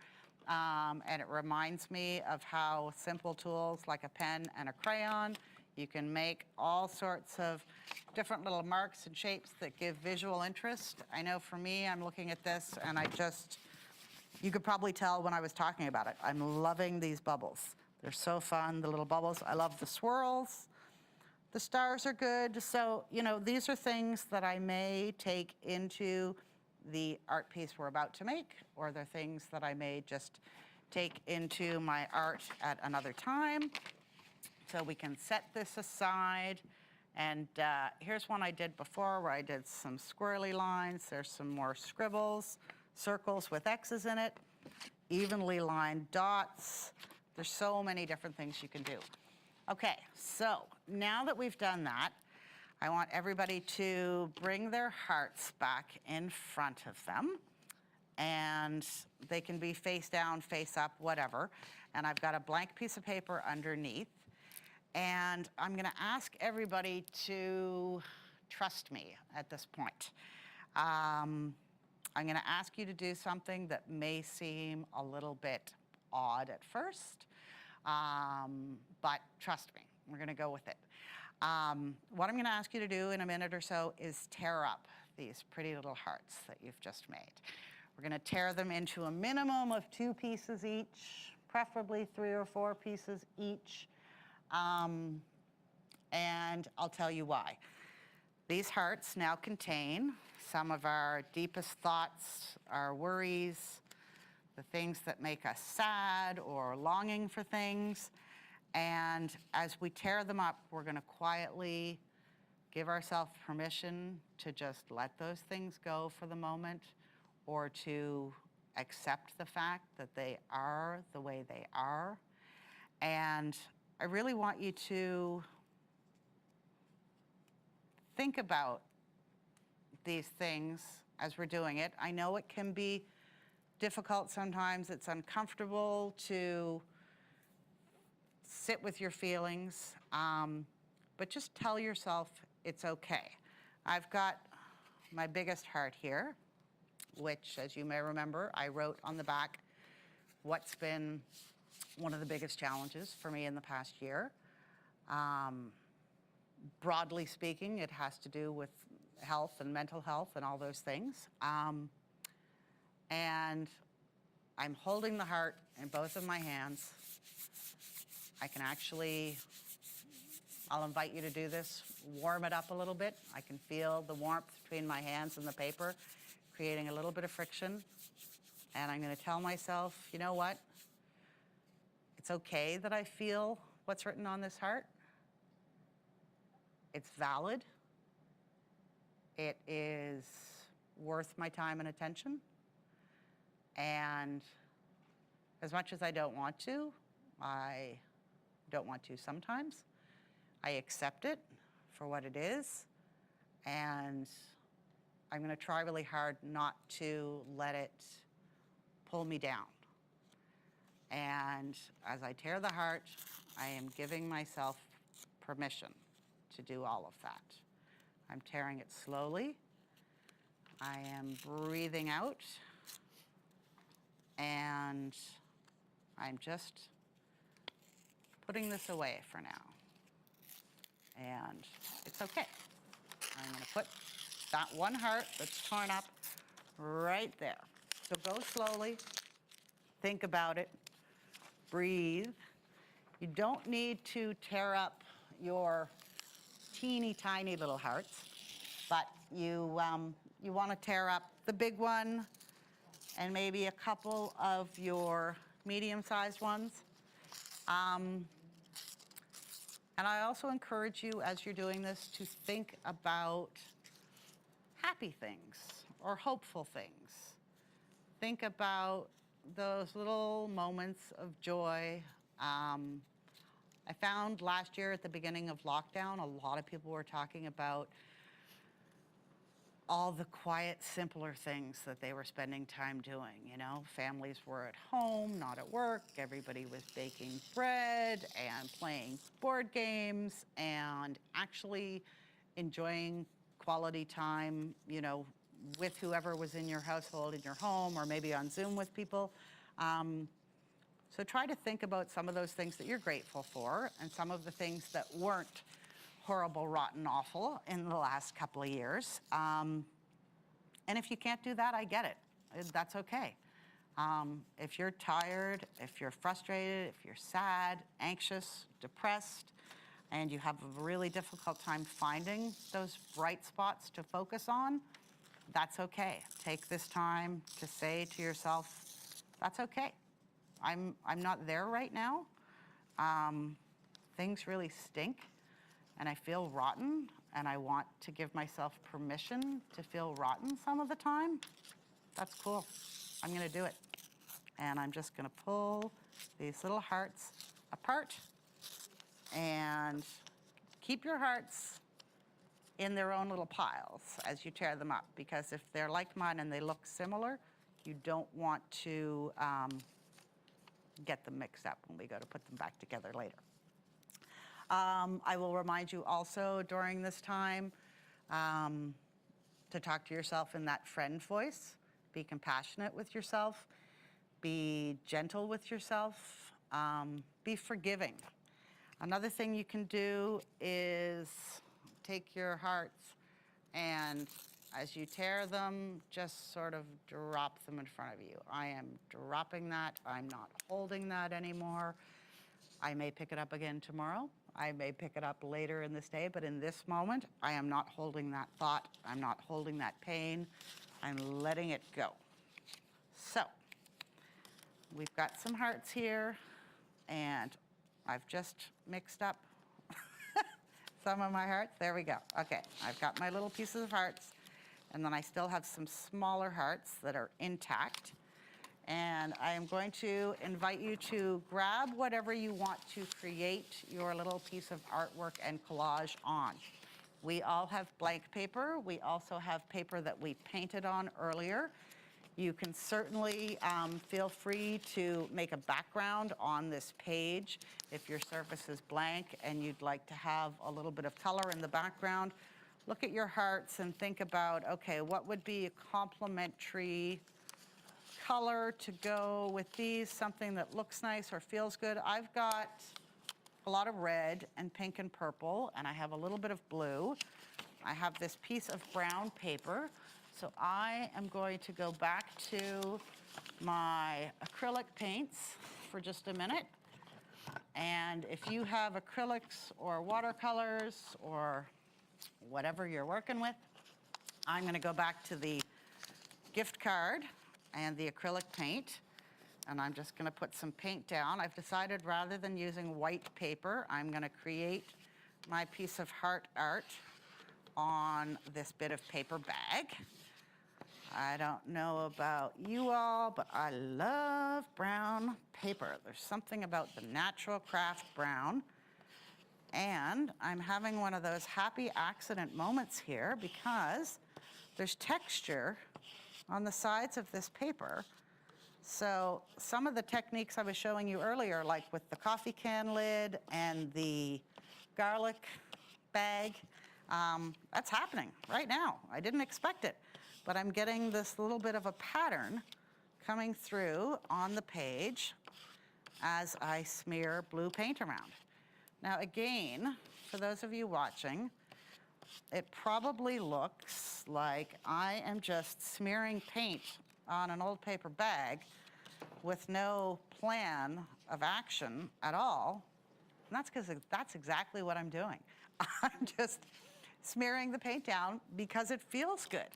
and it reminds me of how simple tools like a pen and a crayon, you can make all sorts of different little marks and shapes that give visual interest. I know for me, I'm looking at this and you could probably tell when I was talking about it, I'm loving these bubbles. They're so fun, the little bubbles. I love the swirls. The stars are good. So, these are things that I may take into the art piece we're about to make, or they're things that I may just take into my art at another time. So we can set this aside. And here's one I did before where I did some squirrely lines. There's some more scribbles, circles with X's in it, evenly lined dots. There's so many different things you can do. Okay, so now that we've done that, I want everybody to bring their hearts back in front of them. And they can be face down, face up, whatever. And I've got a blank piece of paper underneath. And I'm going to ask everybody to trust me at this point. I'm going to ask you to do something that may seem a little bit odd at first. But trust me, we're going to go with it. What I'm going to ask you to do in a minute or so is tear up these pretty little hearts that you've just made. We're going to tear them into a minimum of 2 pieces each, preferably 3 or 4 pieces each. And I'll tell you why. These hearts now contain some of our deepest thoughts, our worries, the things that make us sad or longing for things. And as we tear them up, we're going to quietly give ourselves permission to just let those things go for the moment, or to accept the fact that they are the way they are. And I really want you to think about these things as we're doing it. I know it can be difficult sometimes. It's uncomfortable to sit with your feelings, but just tell yourself it's okay. I've got my biggest heart here, which, as you may remember, I wrote on the back what's been one of the biggest challenges for me in the past year. Broadly speaking, it has to do with health and mental health and all those things. And I'm holding the heart in both of my hands. I can actually, I'll invite you to do this, warm it up a little bit. I can feel the warmth between my hands and the paper, creating a little bit of friction. And I'm going to tell myself, you know what? It's okay that I feel what's written on this heart. It's valid. It is worth my time and attention. And as much as I don't want to sometimes, I accept it for what it is. And I'm going to try really hard not to let it pull me down. And as I tear the heart, I am giving myself permission to do all of that. I'm tearing it slowly. I am breathing out. And I'm just putting this away for now. And it's okay. I'm going to put that one heart that's torn up right there. So go slowly. Think about it. Breathe. You don't need to tear up your teeny tiny little hearts, but you want to tear up the big one and maybe a couple of your medium-sized ones. And I also encourage you, as you're doing this, to think about happy things or hopeful things. Think about those little moments of joy. I found last year at the beginning of lockdown, a lot of people were talking about all the quiet, simpler things that they were spending time doing. You know, families were at home, not at work. Everybody was baking bread and playing board games and actually enjoying quality time, you know, with whoever was in your household, in your home, or maybe on Zoom with people. So try to think about some of those things that you're grateful for and some of the things that weren't horrible, rotten, awful in the last couple of years. And if you can't do that, I get it. That's okay. If you're tired, if you're frustrated, if you're sad, anxious, depressed, and you have a really difficult time finding those bright spots to focus on, that's okay. Take this time to say to yourself, that's okay. I'm not there right now. Things really stink and I feel rotten and I want to give myself permission to feel rotten some of the time. That's cool. I'm gonna do it. And I'm just gonna pull these little hearts apart and keep your hearts in their own little piles as you tear them up, because if they're like mine and they look similar, you don't want to get them mixed up when we go to put them back together later. I will remind you also during this time to talk to yourself in that friend voice. Be compassionate with yourself. Be gentle with yourself. Be forgiving. Another thing you can do is take your hearts and as you tear them, just sort of drop them in front of you. I am dropping that. I'm not holding that anymore. I may pick it up again tomorrow. I may pick it up later in this day, but in this moment, I am not holding that thought. I'm not holding that pain. I'm letting it go. So, we've got some hearts here, and I've just mixed up some of my hearts. There we go. Okay, I've got my little pieces of hearts. And then I still have some smaller hearts that are intact. And I am going to invite you to grab whatever you want to create your little piece of artwork and collage on. We all have blank paper. We also have paper that we painted on earlier. You can certainly feel free to make a background on this page if your surface is blank and you'd like to have a little bit of color in the background. Look at your hearts and think about, okay, what would be a complementary color to go with these, something that looks nice or feels good. I've got a lot of red and pink and purple, and I have a little bit of blue. I have this piece of brown paper. So I am going to go back to my acrylic paints for just a minute. And if you have acrylics or watercolors or whatever you're working with, I'm going to go back to the gift card and the acrylic paint. And I'm just going to put some paint down. I've decided rather than using white paper, I'm going to create my piece of heart art on this bit of paper bag. I don't know about you all, but I love brown paper. There's something about the natural craft brown. And I'm having one of those happy accident moments here because there's texture on the sides of this paper. So some of the techniques I was showing you earlier, like with the coffee can lid and the garlic bag, that's happening right now. I didn't expect it. But I'm getting this little bit of a pattern coming through on the page as I smear blue paint around. Now again, for those of you watching, it probably looks like I am just smearing paint on an old paper bag with no plan of action at all. And that's because that's exactly what I'm doing. I'm just smearing the paint down because it feels good.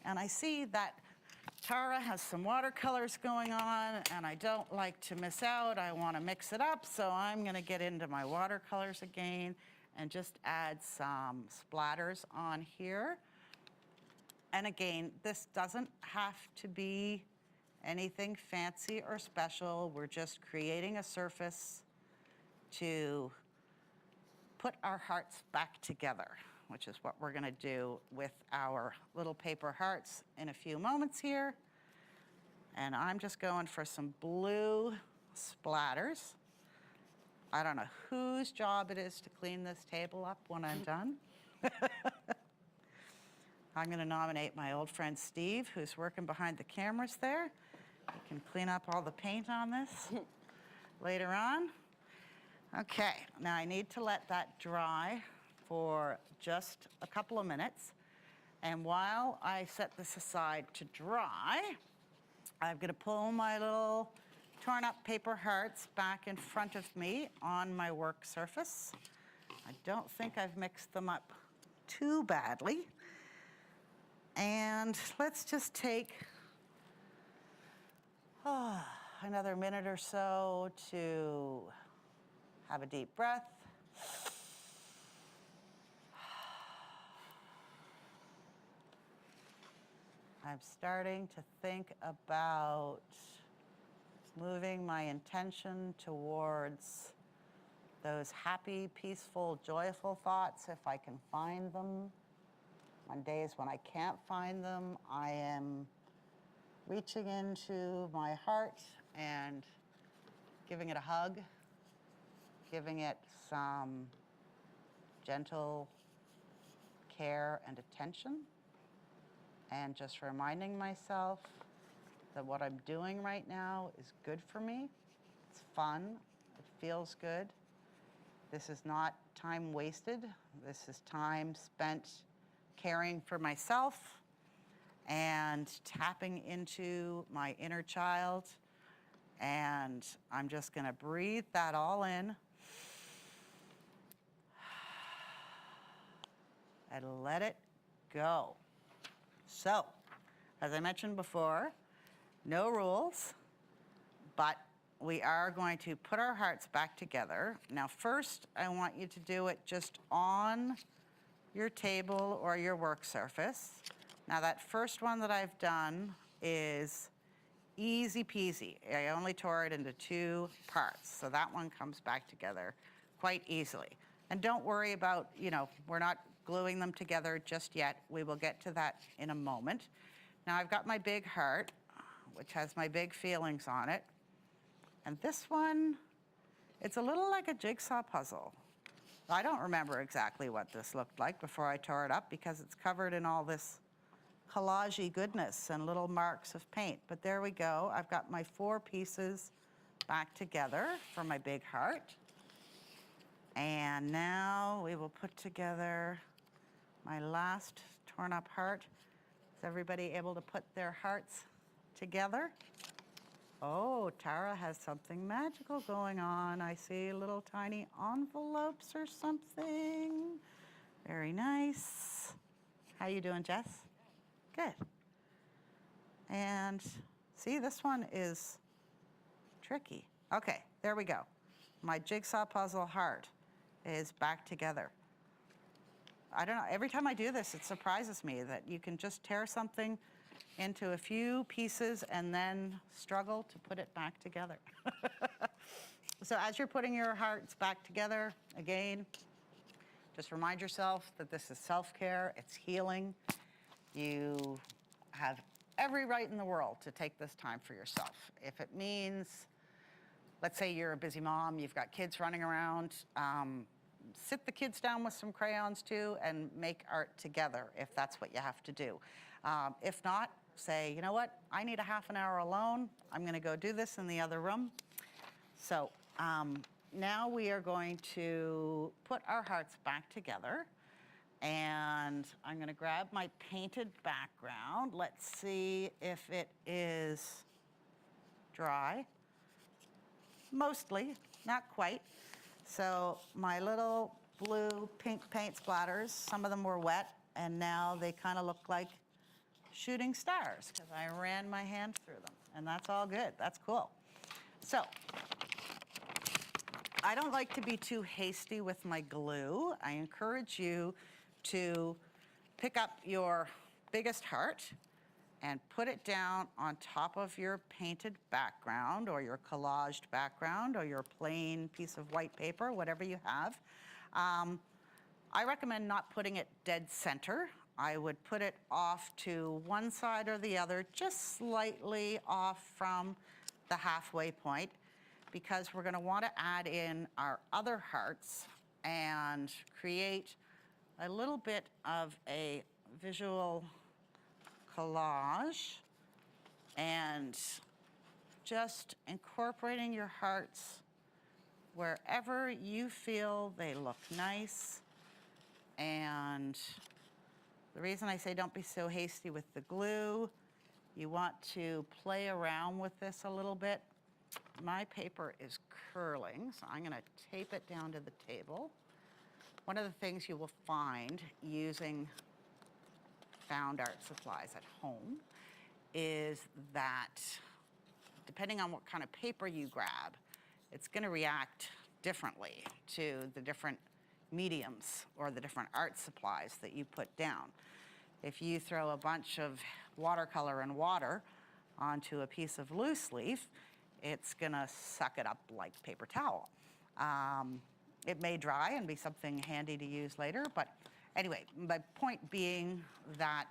And I see that Tara has some watercolors going on, and I don't like to miss out. I want to mix it up, so I'm going to get into my watercolors again and just add some splatters on here. And again, this doesn't have to be anything fancy or special. We're just creating a surface to put our hearts back together, which is what we're going to do with our little paper hearts in a few moments here. And I'm just going for some blue splatters. I don't know whose job it is to clean this table up when I'm done. I'm going to nominate my old friend Steve, who's working behind the cameras there. He can clean up all the paint on this later on. Okay, now I need to let that dry for just a couple of minutes. And while I set this aside to dry, I'm going to pull my little torn up paper hearts back in front of me on my work surface. I don't think I've mixed them up too badly. And let's just take another minute or so to have a deep breath. I'm starting to think about moving my intention towards those happy, peaceful, joyful thoughts if I can find them. On days when I can't find them, I am reaching into my heart and giving it a hug, giving it some gentle care and attention, and just reminding myself that what I'm doing right now is good for me. It's fun. It feels good. This is not time wasted. This is time spent caring for myself and tapping into my inner child. And I'm just going to breathe that all in and let it go. So, as I mentioned before, no rules, but we are going to put our hearts back together. Now, first, I want you to do it just on your table or your work surface. Now, that first one that I've done is easy peasy. I only tore it into 2 parts, so that one comes back together quite easily. And don't worry about, we're not gluing them together just yet. We will get to that in a moment. Now I've got my big heart, which has my big feelings on it. And this one, it's a little like a jigsaw puzzle. I don't remember exactly what this looked like before I tore it up because it's covered in all this collage-y goodness and little marks of paint. But there we go. I've got my 4 pieces back together for my big heart. And now we will put together my last torn up heart. Is everybody able to put their hearts together? Oh, Tara has something magical going on. I see little tiny envelopes or something. Very nice. How you doing, Jess? Good. And see, this one is tricky. Okay, there we go. My jigsaw puzzle heart is back together. I don't know, every time I do this, it surprises me that you can just tear something into a few pieces and then struggle to put it back together. So as you're putting your hearts back together, again, just remind yourself that this is self-care, it's healing. You have every right in the world to take this time for yourself. If it means, let's say you're a busy mom, you've got kids running around, sit the kids down with some crayons too and make art together if that's what you have to do. If not, say, you know what, I need a half an hour alone. I'm gonna go do this in the other room. So now we are going to put our hearts back together, and I'm gonna grab my painted background. Let's see if it is dry. Mostly, not quite. So my little blue pink paint splatters, some of them were wet, and now they kind of look like shooting stars because I ran my hand through them, and that's all good. That's cool. So I don't like to be too hasty with my glue. I encourage you to pick up your biggest heart and put it down on top of your painted background or your collaged background or your plain piece of white paper, whatever you have. I recommend not putting it dead center. I would put it off to one side or the other, just slightly off from the halfway point, because we're gonna wanna add in our other hearts and create a little bit of a visual collage and just incorporating your hearts wherever you feel they look nice. And the reason I say don't be so hasty with the glue, you want to play around with this a little bit. My paper is curling, so I'm gonna tape it down to the table. One of the things you will find using found art supplies at home is that depending on what kind of paper you grab, it's gonna react differently to the different mediums or the different art supplies that you put down. If you throw a bunch of watercolor and water onto a piece of loose leaf, it's gonna suck it up like paper towel. It may dry and be something handy to use later, but anyway, my point being that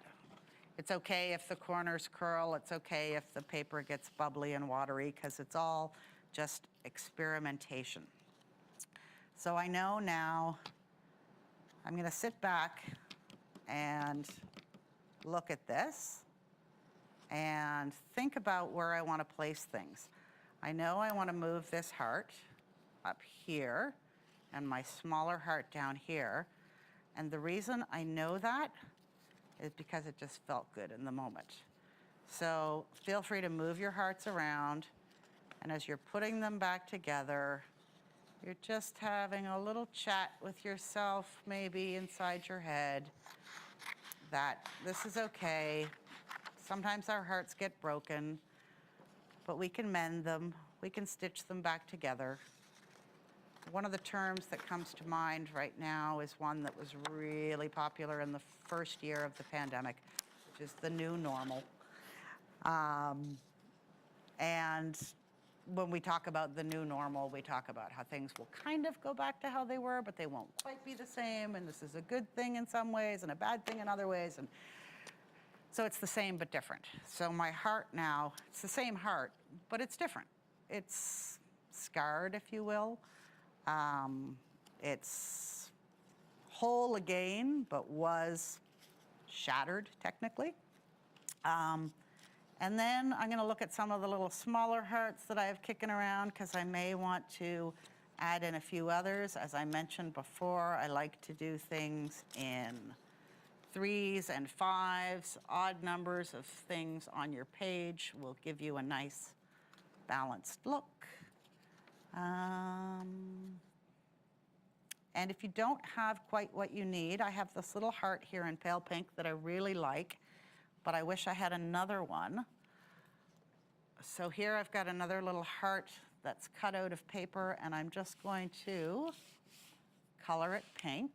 it's okay if the corners curl, it's okay if the paper gets bubbly and watery, because it's all just experimentation. So I know now I'm gonna sit back and look at this and think about where I wanna place things. I know I wanna move this heart up here and my smaller heart down here. And the reason I know that is because it just felt good in the moment. So feel free to move your hearts around, and as you're putting them back together, you're just having a little chat with yourself, maybe inside your head, that this is okay. Sometimes our hearts get broken, but we can mend them, we can stitch them back together. One of the terms that comes to mind right now is one that was really popular in the first year of the pandemic, which is the new normal. And when we talk about the new normal, we talk about how things will kind of go back to how they were, but they won't quite be the same. And this is a good thing in some ways and a bad thing in other ways. And so it's the same but different. So my heart now, it's the same heart, but it's different. It's scarred, if you will. It's whole again, but was shattered technically. And then I'm going to look at some of the little smaller hearts that I have kicking around because I may want to add in a few others. As I mentioned before, I like to do things in 3s and 5s. Odd numbers of things on your page will give you a nice balanced look. And if you don't have quite what you need, I have this little heart here in pale pink that I really like, but I wish I had another one. So here I've got another little heart that's cut out of paper, and I'm just going to color it pink,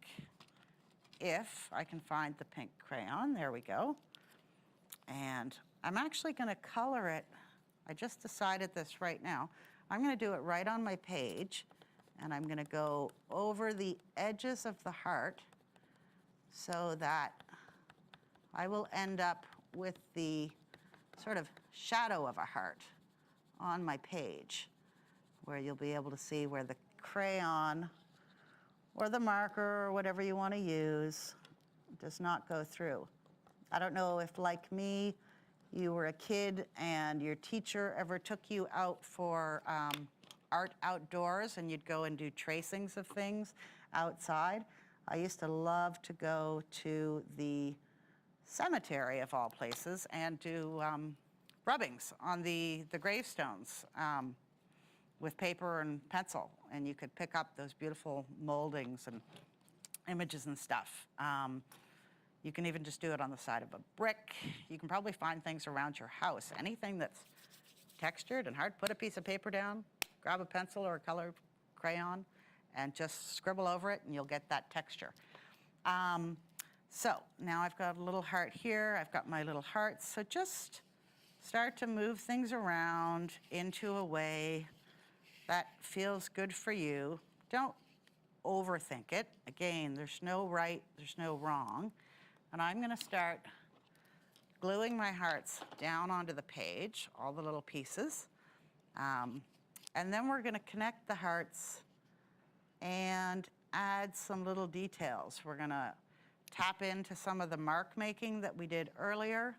if I can find the pink crayon. There we go. And I'm actually going to color it. I just decided this right now. I'm going to do it right on my page, and I'm going to go over the edges of the heart so that I will end up with the sort of shadow of a heart on my page, where you'll be able to see where the crayon or the marker or whatever you want to use does not go through. I don't know if, like me, you were a kid and your teacher ever took you out for art outdoors and you'd go and do tracings of things outside. I used to love to go to the cemetery, of all places, and do rubbings on the gravestones with paper and pencil. And you could pick up those beautiful moldings and images and stuff. You can even just do it on the side of a brick. You can probably find things around your house. Anything that's textured and hard, put a piece of paper down, grab a pencil or a colored crayon, and just scribble over it, and you'll get that texture. So now I've got a little heart here. I've got my little hearts. So just start to move things around into a way that feels good for you. Don't overthink it. Again, there's no right, there's no wrong. And I'm going to start gluing my hearts down onto the page, all the little pieces. And then we're going to connect the hearts and add some little details. We're going to tap into some of the mark making that we did earlier.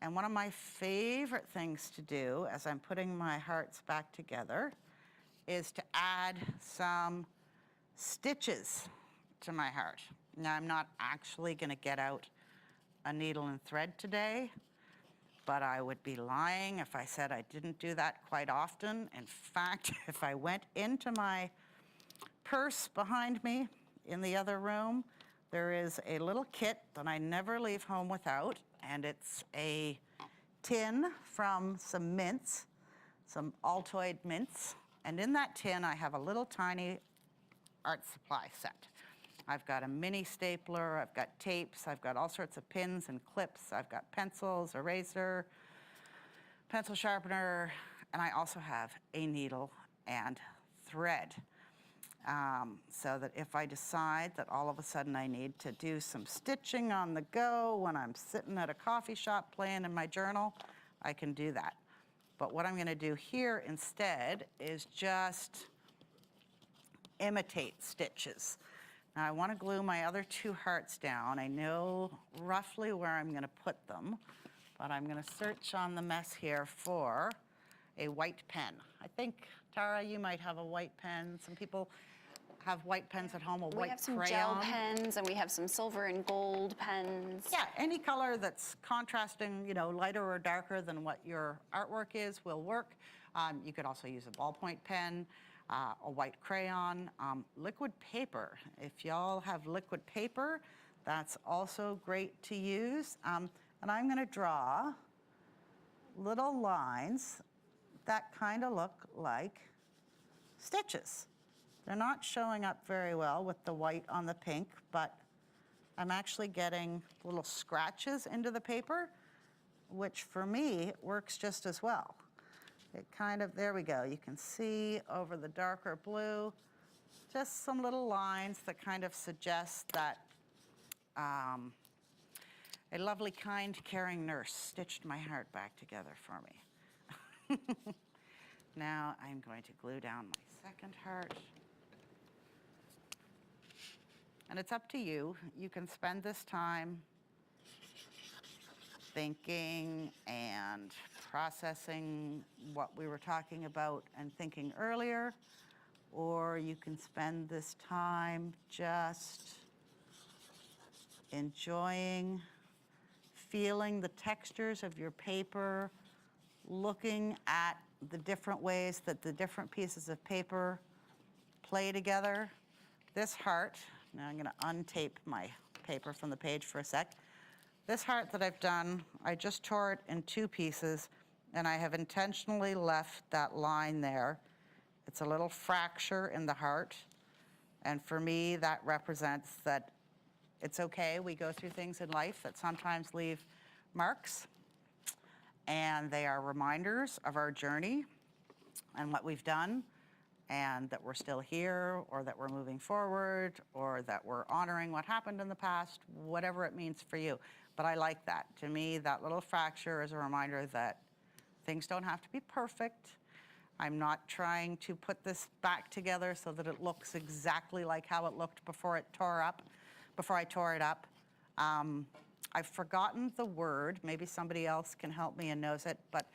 And one of my favorite things to do as I'm putting my hearts back together is to add some stitches to my heart. Now, I'm not actually going to get out a needle and thread today, but I would be lying if I said I didn't do that quite often. In fact, if I went into my purse behind me in the other room, there is a little kit that I never leave home without, and it's a tin from some mints, some Altoid mints. And in that tin, I have a little tiny art supply set. I've got a mini stapler, I've got tapes, I've got all sorts of pins and clips, I've got pencils, eraser, pencil sharpener, and I also have a needle and thread. So that if I decide that all of a sudden I need to do some stitching on the go when I'm sitting at a coffee shop playing in my journal, I can do that. But what I'm going to do here instead is just imitate stitches. Now I want to glue my other two hearts down. I know roughly where I'm going to put them, but I'm going to search on the mess here for a white pen. I think, Tara, you might have a white pen. Some people have white pens at home, a white crayon. We have some gel pens, and we have some silver and gold pens. Yeah, any color that's contrasting, you know, lighter or darker than what your artwork is will work. You could also use a ballpoint pen, a white crayon, liquid paper. If y'all have liquid paper, that's also great to use. And I'm going to draw little lines that kind of look like stitches. They're not showing up very well with the white on the pink, but I'm actually getting little scratches into the paper, which for me works just as well. it kind of, there we go. You can see over the darker blue, just some little lines that kind of suggest that a lovely, kind, caring nurse stitched my heart back together for me. Now I'm going to glue down my second heart. And it's up to you. You can spend this time thinking and processing what we were talking about and thinking earlier, or you can spend this time just enjoying, feeling the textures of your paper, looking at the different ways that the different pieces of paper play together. This heart, now I'm gonna untape my paper from the page for a sec. This heart that I've done, I just tore it in two pieces, and I have intentionally left that line there. It's a little fracture in the heart, and for me, that represents that it's okay. We go through things in life that sometimes leave marks, and they are reminders of our journey and what we've done, and that we're still here, or that we're moving forward, or that we're honoring what happened in the past, whatever it means for you. But I like that. To me, that little fracture is a reminder that things don't have to be perfect. I'm not trying to put this back together so that it looks exactly like how it looked before I tore it up. I've forgotten the word. Maybe somebody else can help me and knows it, but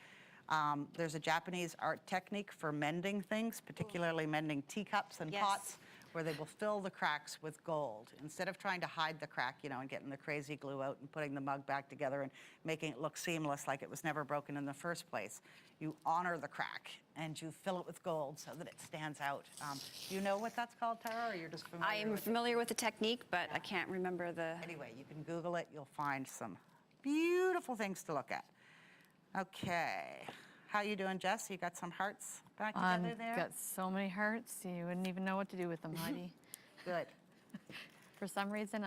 there's a Japanese art technique for mending things, particularly mending teacups and Yes. pots, where they will fill the cracks with gold. Instead of trying to hide the crack, you know, and getting the crazy glue out and putting the mug back together and making it look seamless like it was never broken in the first place, you honor the crack and you fill it with gold so that it stands out. Do you know what that's called, Tara, or you're just familiar I am with it? familiar with the technique, but I can't remember the... Anyway, you can Google it. You'll find some beautiful things to look at. Okay. How you doing, Jess? You got some hearts back together there? Got so many hearts, you wouldn't even know what to do with them, Heidi. Good. For some reason,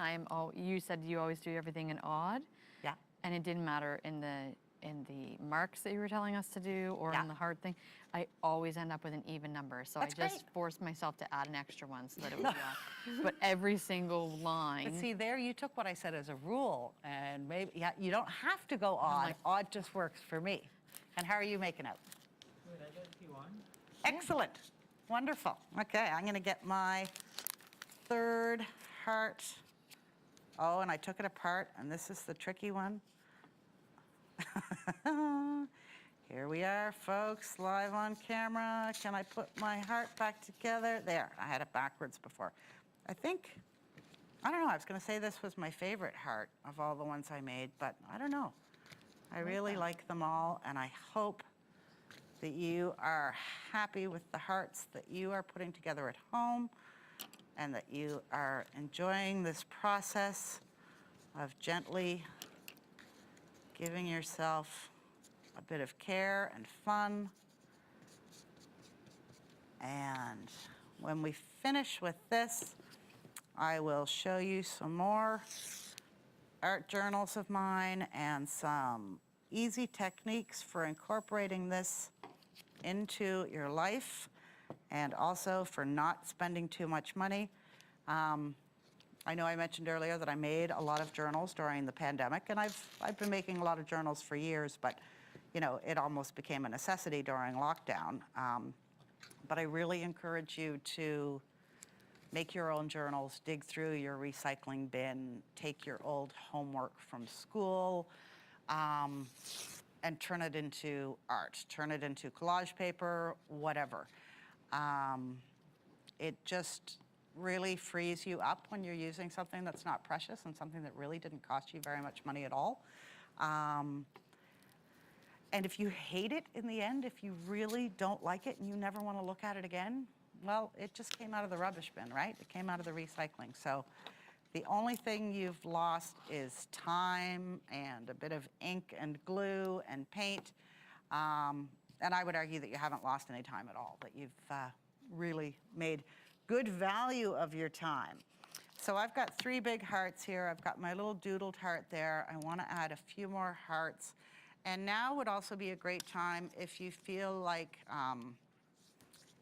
you said you always do everything in odd, Yeah. and it didn't matter in the marks that you were telling us to do or Yeah. in the heart thing. I always end up with an even number, so That's I just great. forced myself to add an extra one so that it was well. But every single line. But see, there you took what I said as a rule, and maybe you don't have to go odd. like- Odd just works for me. And how are you making out? Good, I got P1. Excellent. Wonderful. Okay, I'm going to get my third heart. Oh, and I took it apart, and this is the tricky one. Here we are, folks, live on camera. Can I put my heart back together? There, I had it backwards before. I don't know, I was going to say this was my favorite heart of all the ones I made, but I don't know. I really like them all, and I hope that you are happy with the hearts that you are putting together at home, and that you are enjoying this process of gently giving yourself a bit of care and fun. And when we finish with this, I will show you some more art journals of mine and some easy techniques for incorporating this into your life, and also for not spending too much money. I know I mentioned earlier that I made a lot of journals during the pandemic, and I've been making a lot of journals for years, but you know, it almost became a necessity during lockdown. But I really encourage you to make your own journals, dig through your recycling bin, take your old homework from school, and turn it into art, turn it into collage paper, whatever. It just really frees you up when you're using something that's not precious and something that really didn't cost you very much money at all. And if you hate it in the end, if you really don't like it and you never want to look at it again, well, it just came out of the rubbish bin, right? It came out of the recycling. So the only thing you've lost is time and a bit of ink and glue and paint. And I would argue that you haven't lost any time at all, that you've really made good value of your time. So I've got 3 big hearts here. I've got my little doodled heart there. I want to add a few more hearts. And now would also be a great time if you feel like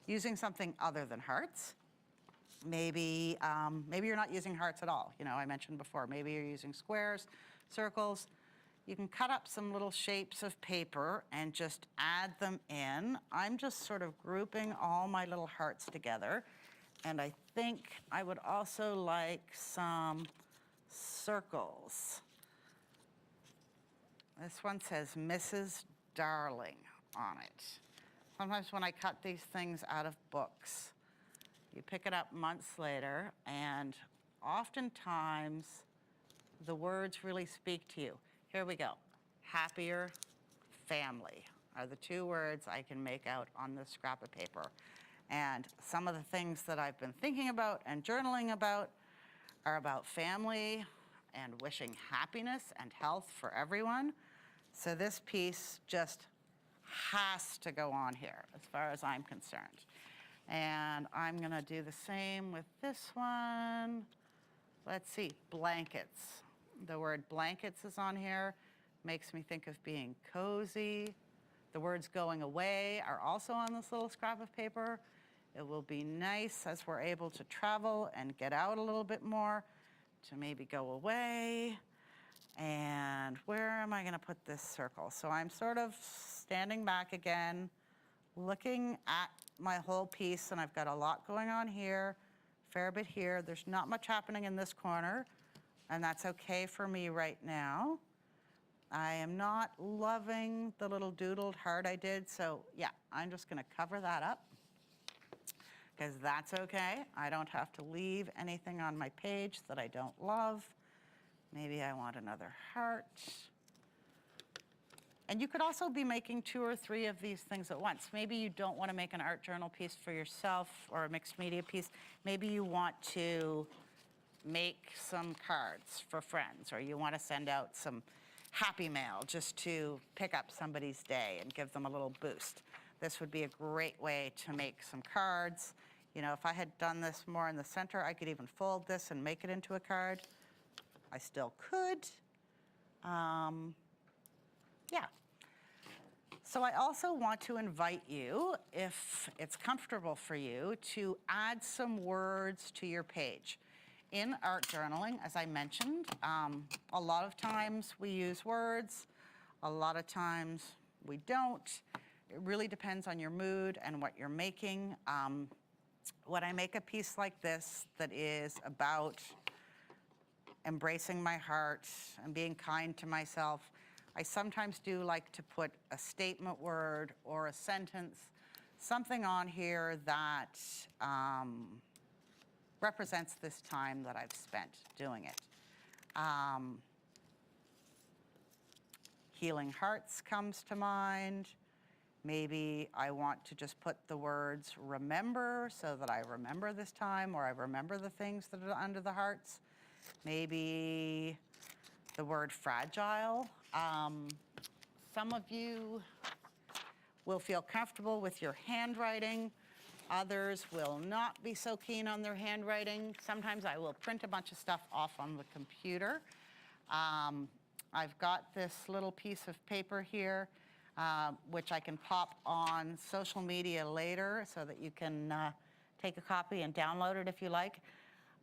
using something other than hearts. Maybe you're not using hearts at all. You know, I mentioned before, maybe you're using squares, circles. You can cut up some little shapes of paper and just add them in. I'm just sort of grouping all my little hearts together. And I think I would also like some circles. This one says Mrs. Darling on it. Sometimes when I cut these things out of books, you pick it up months later, and oftentimes the words really speak to you. Here we go. Happier family are the two words I can make out on this scrap of paper. And some of the things that I've been thinking about and journaling about are about family and wishing happiness and health for everyone. So this piece just has to go on here as far as I'm concerned. And I'm gonna do the same with this one. Let's see, blankets. The word blankets is on here. Makes me think of being cozy. The words going away are also on this little scrap of paper. It will be nice as we're able to travel and get out a little bit more to maybe go away. And where am I gonna put this circle? So I'm sort of standing back again, looking at my whole piece, and I've got a lot going on here, fair bit here. There's not much happening in this corner, and that's okay for me right now. I am not loving the little doodled heart I did, so yeah, I'm just gonna cover that up, because that's okay. I don't have to leave anything on my page that I don't love. Maybe I want another heart. And you could also be making 2 or 3 of these things at once. Maybe you don't want to make an art journal piece for yourself or a mixed media piece. Maybe you want to make some cards for friends, or you want to send out some happy mail just to pick up somebody's day and give them a little boost. This would be a great way to make some cards. You know, if I had done this more in the center, I could even fold this and make it into a card. I still could. Yeah. So I also want to invite you, if it's comfortable for you, to add some words to your page. In art journaling, as I mentioned, a lot of times we use words, a lot of times we don't. It really depends on your mood and what you're making. When I make a piece like this that is about embracing my heart and being kind to myself, I sometimes do like to put a statement word or a sentence, something on here that represents this time that I've spent doing it. Healing Hearts comes to mind. Maybe I want to just put the words remember, so that I remember this time, or I remember the things that are under the hearts. Maybe the word fragile. Some of you will feel comfortable with your handwriting. Others will not be so keen on their handwriting. Sometimes I will print a bunch of stuff off on the computer. I've got this little piece of paper here, which I can pop on social media later so that you can take a copy and download it if you like.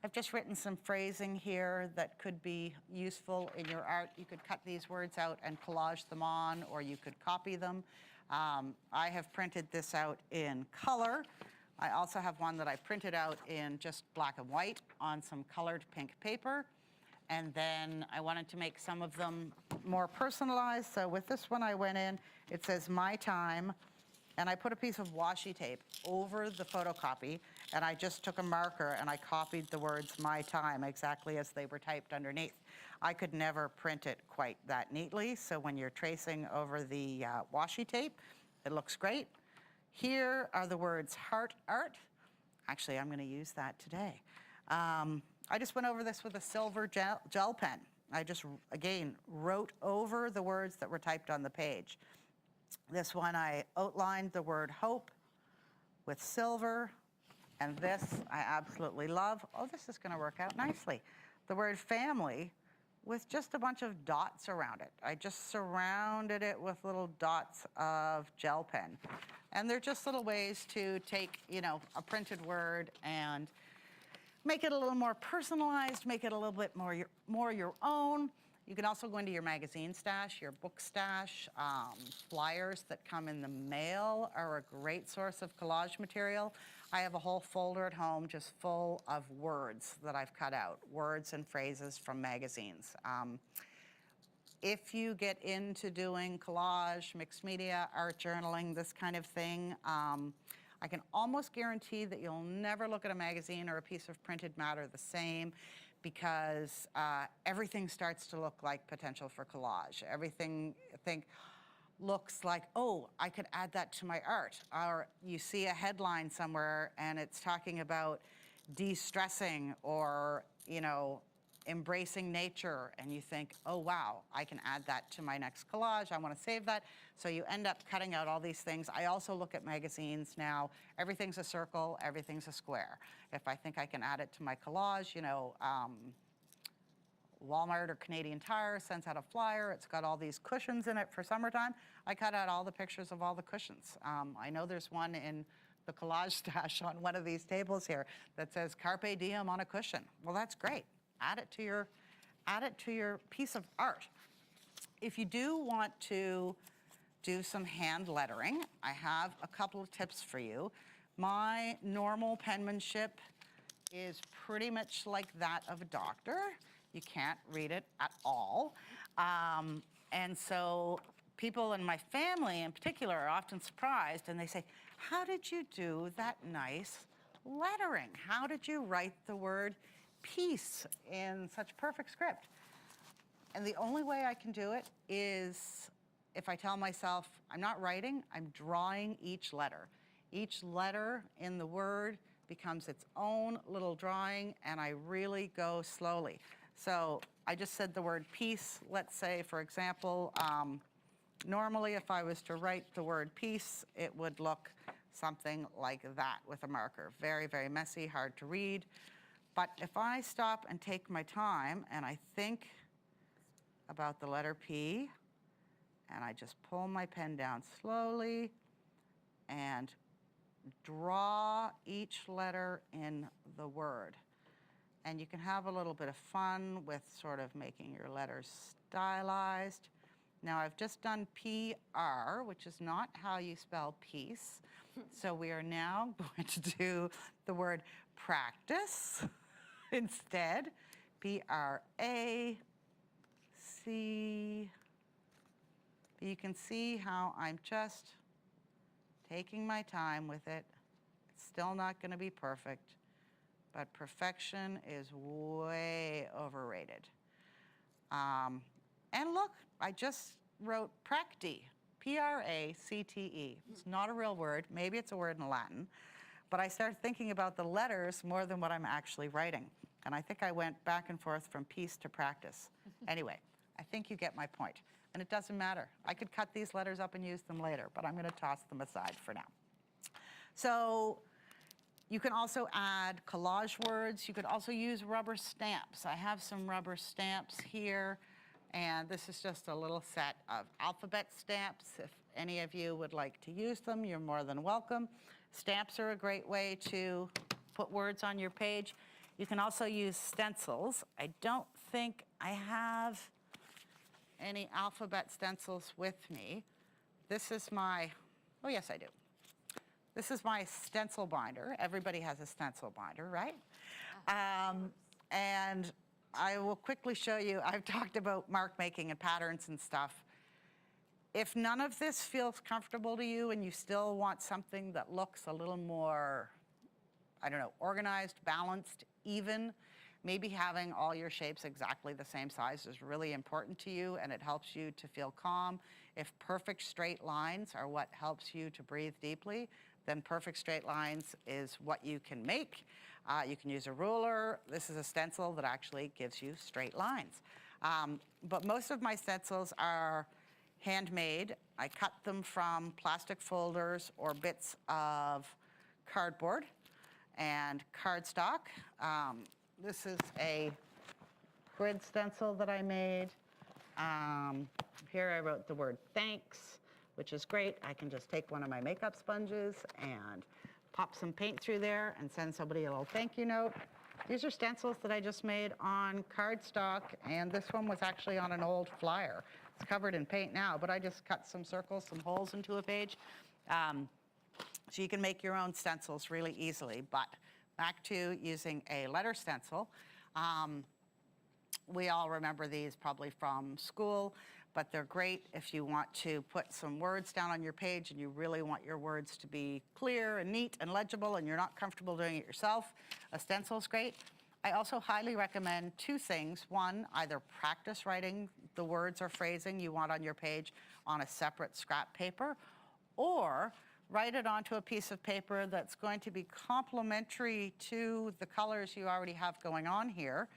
I've just written some phrasing here that could be useful in your art. You could cut these words out and collage them on, or you could copy them. I have printed this out in color. I also have one that I printed out in just black and white on some colored pink paper. And then I wanted to make some of them more personalized. So with this one I went in, it says my time, and I put a piece of washi tape over the photocopy, and I just took a marker and I copied the words my time exactly as they were typed underneath. I could never print it quite that neatly, so when you're tracing over the washi tape, it looks great. Here are the words heart art. Actually, I'm gonna use that today. I just went over this with a silver gel pen. I just, again, wrote over the words that were typed on the page. This one, I outlined the word hope with silver, and this I absolutely love. Oh, this is gonna work out nicely. The word family with just a bunch of dots around it. I just surrounded it with little dots of gel pen. And they're just little ways to take, a printed word and make it a little more personalized, make it a little bit more your own. You can also go into your magazine stash, your book stash. Flyers that come in the mail are a great source of collage material. I have a whole folder at home just full of words that I've cut out, words and phrases from magazines. If you get into doing collage, mixed media, art journaling, this kind of thing, I can almost guarantee that you'll never look at a magazine or a piece of printed matter the same, because everything starts to look like potential for collage. Everything looks like, oh, I could add that to my art. Or you see a headline somewhere and it's talking about de-stressing or, embracing nature, and you think, oh wow, I can add that to my next collage, I want to save that. So you end up cutting out all these things. I also look at magazines now. Everything's a circle, everything's a square. If I think I can add it to my collage, Walmart or Canadian Tire sends out a flyer. It's got all these cushions in it for summertime. I cut out all the pictures of all the cushions. I know there's one in the collage stash on one of these tables here that says Carpe Diem on a cushion. Well, that's great. Add it to your piece of art. If you do want to do some hand lettering, I have a couple of tips for you. My normal penmanship is pretty much like that of a doctor. You can't read it at all. And so people in my family in particular are often surprised, and they say, how did you do that nice lettering? How did you write the word peace in such perfect script? And the only way I can do it is if I tell myself, I'm not writing, I'm drawing each letter. Each letter in the word becomes its own little drawing, and I really go slowly. So I just said the word peace. Let's say, for example, normally if I was to write the word peace, it would look something like that with a marker. Very, very messy, hard to read. But if I stop and take my time and I think about the letter P, and I just pull my pen down slowly and draw each letter in the word. And you can have a little bit of fun with sort of making your letters stylized. Now I've just done PR, which is not how you spell peace. So we are now going to do the word practice instead. P-R-A-C. You can see how I'm just taking my time with it. It's still not going to be perfect, but perfection is way overrated. And look, I just wrote practi, P-R-A-C-T-E. It's not a real word. Maybe it's a word in Latin. But I started thinking about the letters more than what I'm actually writing. And I think I went back and forth from peace to practice. Anyway, I think you get my point. And it doesn't matter. I could cut these letters up and use them later, but I'm going to toss them aside for now. So you can also add collage words. You could also use rubber stamps. I have some rubber stamps here. And this is just a little set of alphabet stamps. If any of you would like to use them, you're more than welcome. Stamps are a great way to put words on your page. You can also use stencils. I don't think I have any alphabet stencils with me. This is my, oh yes I do. This is my stencil binder. Everybody has a stencil binder, right? And I will quickly show you, I've talked about mark making and patterns and stuff. If none of this feels comfortable to you and you still want something that looks a little more, I don't know, organized, balanced, even, maybe having all your shapes exactly the same size is really important to you and it helps you to feel calm. If perfect straight lines are what helps you to breathe deeply, then perfect straight lines is what you can make. You can use a ruler. This is a stencil that actually gives you straight lines. But most of my stencils are handmade. I cut them from plastic folders or bits of cardboard and cardstock. This is a grid stencil that I made. Here I wrote the word thanks, which is great. I can just take one of my makeup sponges and pop some paint through there and send somebody a little thank you note. These are stencils that I just made on cardstock, and this one was actually on an old flyer. It's covered in paint now, but I just cut some circles, some holes into a page. So you can make your own stencils really easily. But back to using a letter stencil. We all remember these probably from school, but they're great if you want to put some words down on your page and you really want your words to be clear and neat and legible and you're not comfortable doing it yourself. A stencil's great. I also highly recommend two things. One, either practice writing the words or phrasing you want on your page on a separate scrap paper, or write it onto a piece of paper that's going to be complementary to the colors you already have going on here,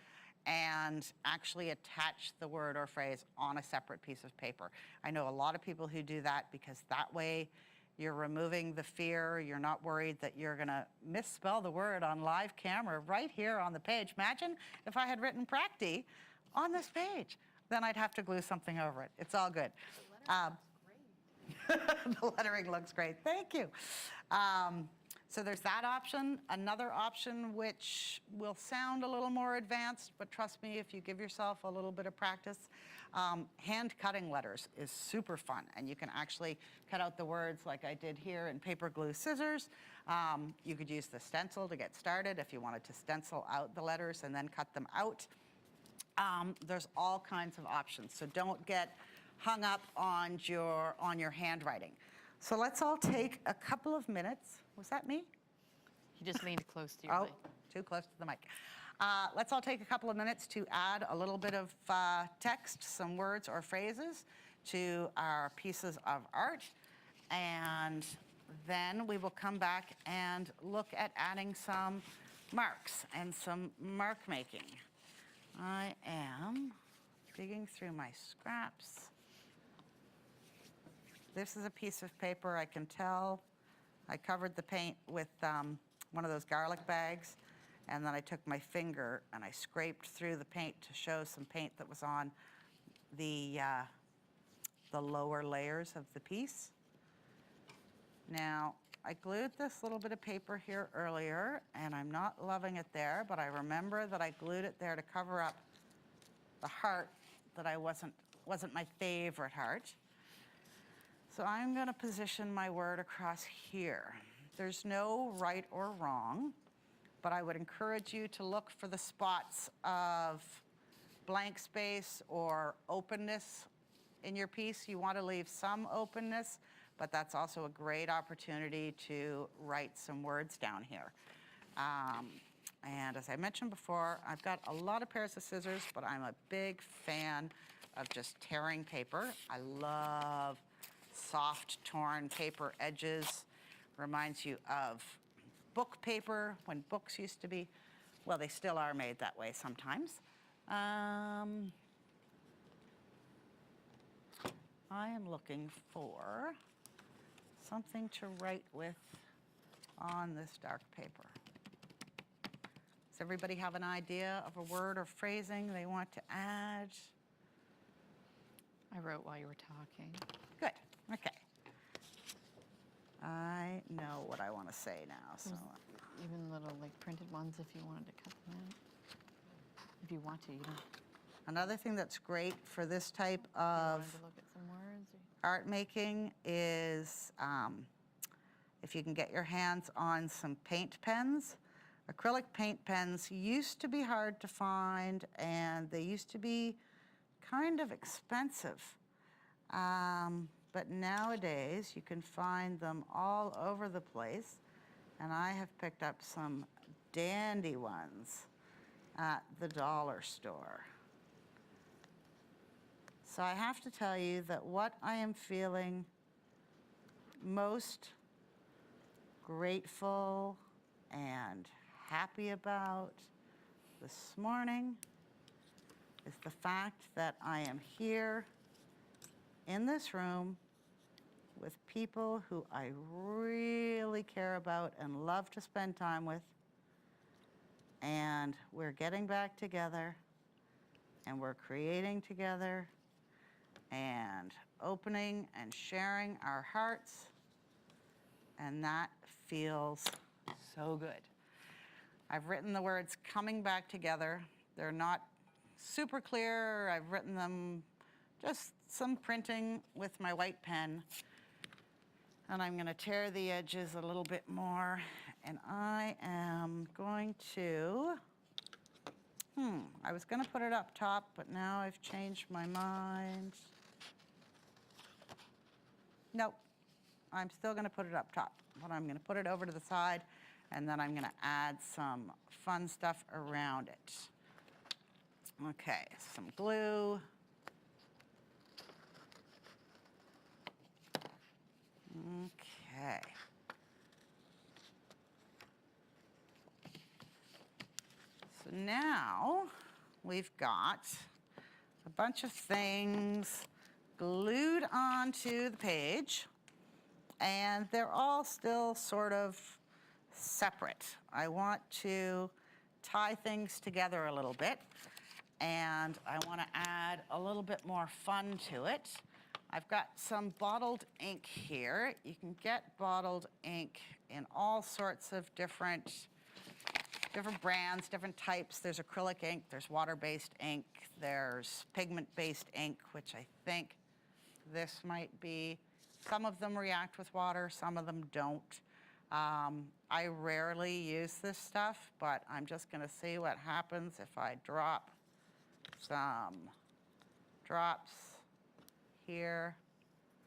and actually attach the word or phrase on a separate piece of paper. I know a lot of people who do that because that way you're removing the fear. You're not worried that you're going to misspell the word on live camera right here on the page. Imagine if I had written "practi" on this page. Then I'd have to glue something over it. It's all good. The lettering looks great. Thank you. So there's that option. Another option which will sound a little more advanced, but trust me, if you give yourself a little bit of practice, hand cutting letters is super fun. And you can actually cut out the words like I did here in paper, glue, scissors. You could use the stencil to get started if you wanted to stencil out the letters and then cut them out. There's all kinds of options. So don't get hung up on your handwriting. So let's all take a couple of minutes. Was that me? You just leaned close to your mic. Too close to the mic. Let's all take a couple of minutes to add a little bit of text, some words or phrases to our pieces of art. And then we will come back and look at adding some marks and some mark making. I am digging through my scraps. This is a piece of paper, I can tell. I covered the paint with one of those garlic bags, and then I took my finger and I scraped through the paint to show some paint that was on the lower layers of the piece. Now, I glued this little bit of paper here earlier, and I'm not loving it there, but I remember that I glued it there to cover up the heart that wasn't my favorite heart. So I'm going to position my word across here. There's no right or wrong, but I would encourage you to look for the spots of blank space or openness in your piece. You want to leave some openness, but that's also a great opportunity to write some words down here. And as I mentioned before, I've got a lot of pairs of scissors, but I'm a big fan of just tearing paper. I love soft, torn paper edges. Reminds you of book paper, when books used to be, well, they still are made that way sometimes. I am looking for something to write with on this dark paper. Does everybody have an idea of a word or phrasing they want to add? I wrote while you were talking. Good, okay. I know what I want to say now, so. Even little like printed ones if you wanted to cut them out. If you want to, you don't. Another thing that's great for this type You of wanted to look at some words. Or... art making is if you can get your hands on some paint pens. Acrylic paint pens used to be hard to find, and they used to be kind of expensive. But nowadays you can find them all over the place, and I have picked up some dandy ones at the dollar store. So I have to tell you that what I am feeling most grateful and happy about this morning is the fact that I am here in this room with people who I really care about and love to spend time with. And we're getting back together and we're creating together and opening and sharing our hearts, and that feels so good. I've written the words coming back together. They're not super clear. I've written them just some printing with my white pen. And I'm going to tear the edges a little bit more. And I am going to, I was going to put it up top, but now I've changed my mind. Nope, I'm still going to put it up top, but I'm going to put it over to the side, and then I'm going to add some fun stuff around it. Okay, some glue. Okay. So now we've got a bunch of things glued onto the page, and they're all still sort of separate. I want to tie things together a little bit, and I want to add a little bit more fun to it. I've got some bottled ink here. You can get bottled ink in all sorts of different brands, different types. There's acrylic ink, there's water-based ink, there's pigment-based ink, which I think this might be. Some of them react with water, some of them don't. I rarely use this stuff, but I'm just going to see what happens if I drop some drops here.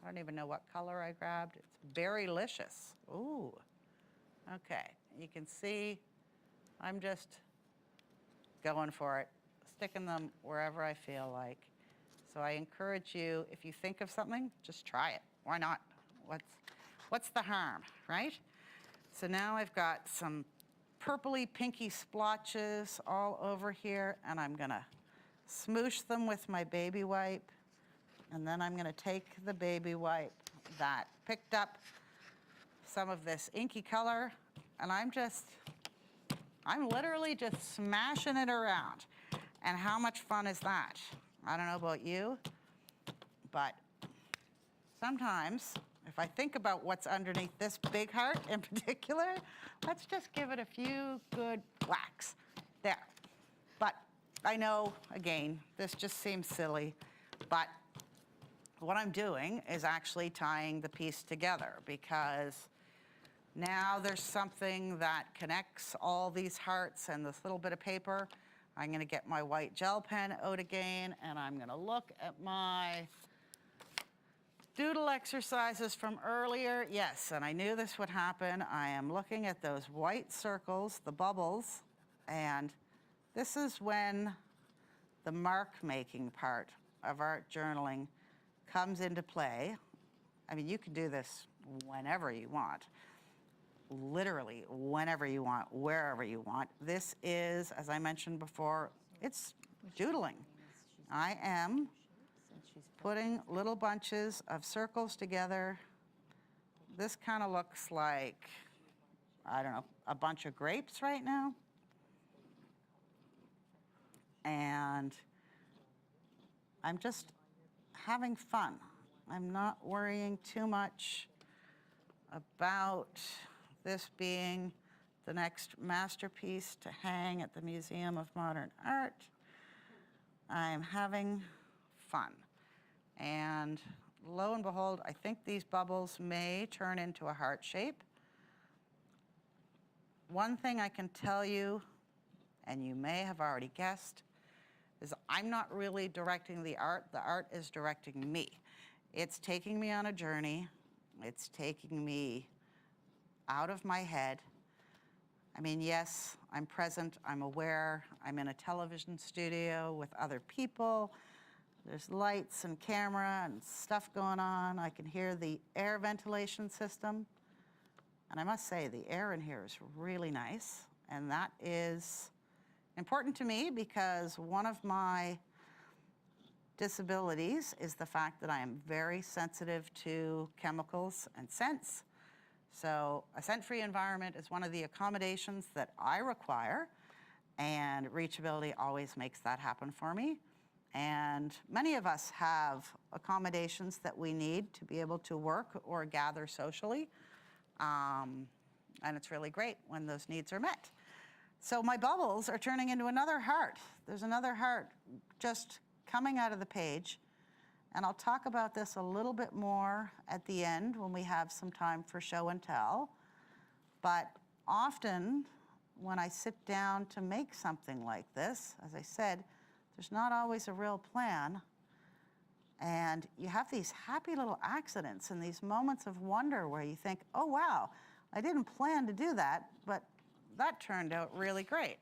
I don't even know what color I grabbed. It's berry-licious. Ooh. Okay, you can see I'm just going for it, sticking them wherever I feel like. So I encourage you, if you think of something, just try it. Why not? What's the harm, right? So now I've got some purpley pinky splotches all over here, and I'm gonna smoosh them with my baby wipe, and then I'm gonna take the baby wipe that picked up some of this inky color, and I'm literally just smashing it around. And how much fun is that? I don't know about you, but sometimes if I think about what's underneath this big heart in particular, let's just give it a few good whacks. There. But I know, again, this just seems silly, but what I'm doing is actually tying the piece together, because now there's something that connects all these hearts and this little bit of paper. I'm going to get my white gel pen out again, and I'm going to look at my doodle exercises from earlier. Yes, and I knew this would happen. I am looking at those white circles, the bubbles, and this is when the mark-making part of art journaling comes into play. I mean, you can do this whenever you want. Literally whenever you want, wherever you want. This is, as I mentioned before, it's doodling. I am putting little bunches of circles together. This kind of looks like, I don't know, a bunch of grapes right now. And I'm just having fun. I'm not worrying too much about this being the next masterpiece to hang at the Museum of Modern Art. I'm having fun. And lo and behold, I think these bubbles may turn into a heart shape. One thing I can tell you, and you may have already guessed, is I'm not really directing the art is directing me. It's taking me on a journey. It's taking me out of my head. I mean, yes, I'm present, I'm aware, I'm in a television studio with other people. There's lights and camera and stuff going on. I can hear the air ventilation system. And I must say, the air in here is really nice. And that is important to me because one of my disabilities is the fact that I am very sensitive to chemicals and scents. So a scent-free environment is one of the accommodations that I require, and Reachability always makes that happen for me. And many of us have accommodations that we need to be able to work or gather socially. And it's really great when those needs are met. So my bubbles are turning into another heart. There's another heart just coming out of the page. And I'll talk about this a little bit more at the end when we have some time for show and tell. But often when I sit down to make something like this, as I said, there's not always a real plan. And you have these happy little accidents and these moments of wonder where you think, oh, wow, I didn't plan to do that, but that turned out really great.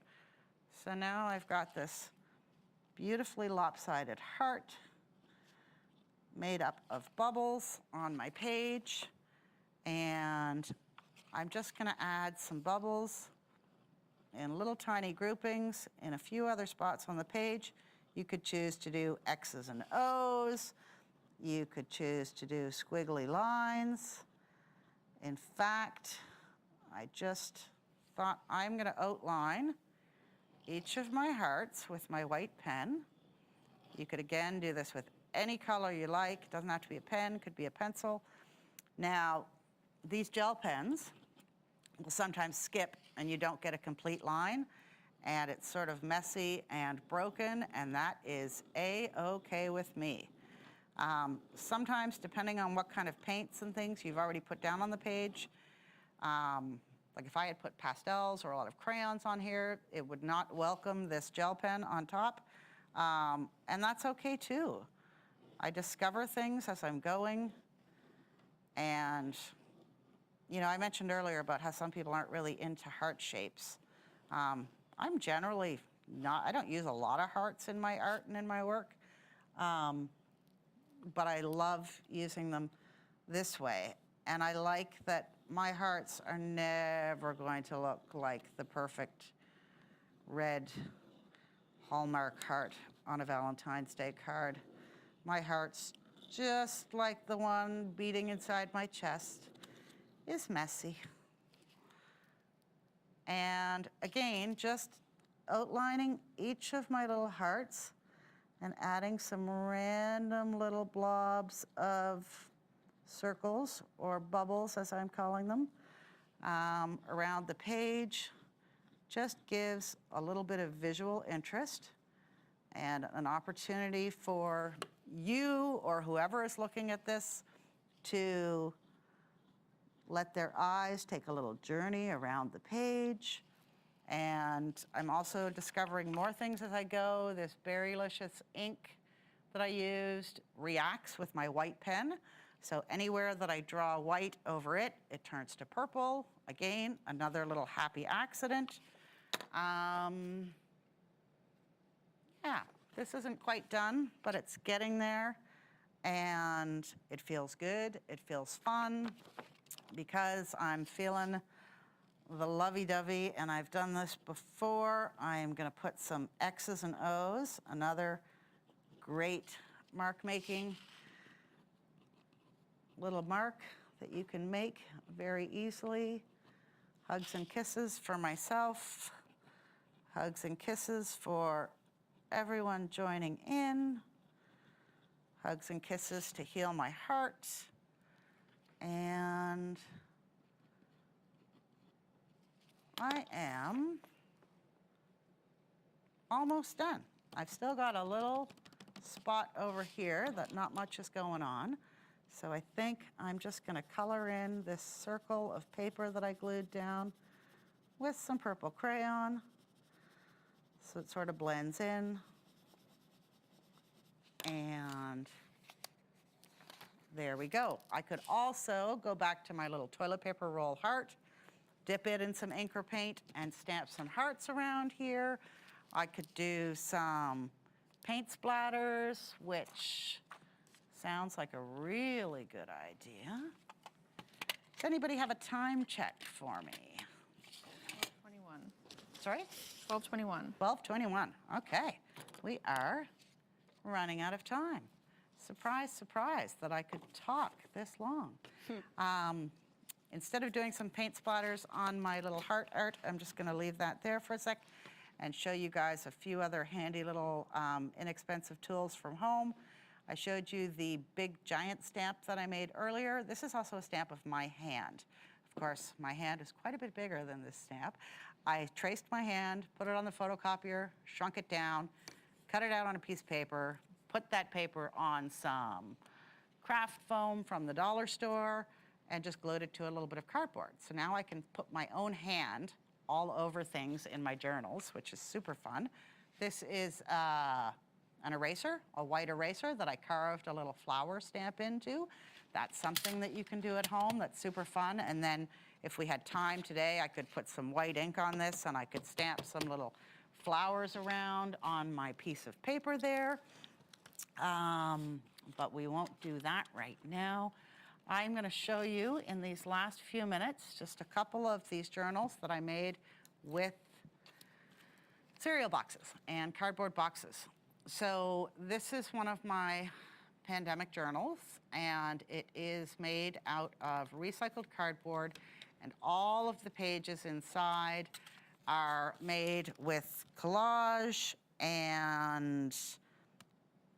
So now I've got this beautifully lopsided heart made up of bubbles on my page. And I'm just going to add some bubbles in little tiny groupings in a few other spots on the page. You could choose to do X's and O's. You could choose to do squiggly lines. In fact, I just thought I'm going to outline each of my hearts with my white pen. You could again do this with any color you like. It doesn't have to be a pen, could be a pencil. Now, these gel pens will sometimes skip and you don't get a complete line, and it's sort of messy and broken, and that is A-okay with me. Sometimes, depending on what kind of paints and things you've already put down on the page, like if I had put pastels or a lot of crayons on here, it would not welcome this gel pen on top, and that's okay too. I discover things as I'm going, and you know, I mentioned earlier about how some people aren't really into heart shapes. I'm generally not, I don't use a lot of hearts in my art and in my work, but I love using them this way. And I like that my hearts are never going to look like the perfect red Hallmark heart on a Valentine's Day card. My heart's just like the one beating inside my chest is messy. And again, just outlining each of my little hearts and adding some random little blobs of circles or bubbles, as I'm calling them, around the page just gives a little bit of visual interest and an opportunity for you or whoever is looking at this to let their eyes take a little journey around the page. And I'm also discovering more things as I go. This Berrylicious ink that I used reacts with my white pen. So anywhere that I draw white over it, it turns to purple. Again, another little happy accident. Yeah, this isn't quite done, but it's getting there. And it feels good, it feels fun, because I'm feeling the lovey-dovey, and I've done this before. I am going to put some X's and O's, another great mark-making little mark that you can make very easily. Hugs and kisses for myself. Hugs and kisses for everyone joining in. Hugs and kisses to heal my heart. And I am almost done. I've still got a little spot over here that not much is going on. So I think I'm just going to color in this circle of paper that I glued down with some purple crayon so it sort of blends in. And there we go. I could also go back to my little toilet paper roll heart, dip it in some ink or paint, and stamp some hearts around here. I could do some paint splatters, which sounds like a really good idea. Does anybody have a time check for me? 21. Sorry? 12:21. 12:21. Okay. We are running out of time. Surprise, surprise that I could talk this long. Instead of doing some paint splatters on my little heart art, I'm just going to leave that there for a sec. and show you guys a few other handy little inexpensive tools from home. I showed you the big giant stamp that I made earlier. This is also a stamp of my hand. Of course, my hand is quite a bit bigger than this stamp. I traced my hand, put it on the photocopier, shrunk it down, cut it out on a piece of paper, put that paper on some craft foam from the dollar store, and just glued it to a little bit of cardboard. So now I can put my own hand all over things in my journals, which is super fun. This is an eraser, a white eraser that I carved a little flower stamp into. That's something that you can do at home that's super fun. And then if we had time today, I could put some white ink on this and I could stamp some little flowers around on my piece of paper there. But we won't do that right now. I'm going to show you in these last few minutes just a couple of these journals that I made with cereal boxes and cardboard boxes. So this is one of my pandemic journals, and it is made out of recycled cardboard, and all of the pages inside are made with collage and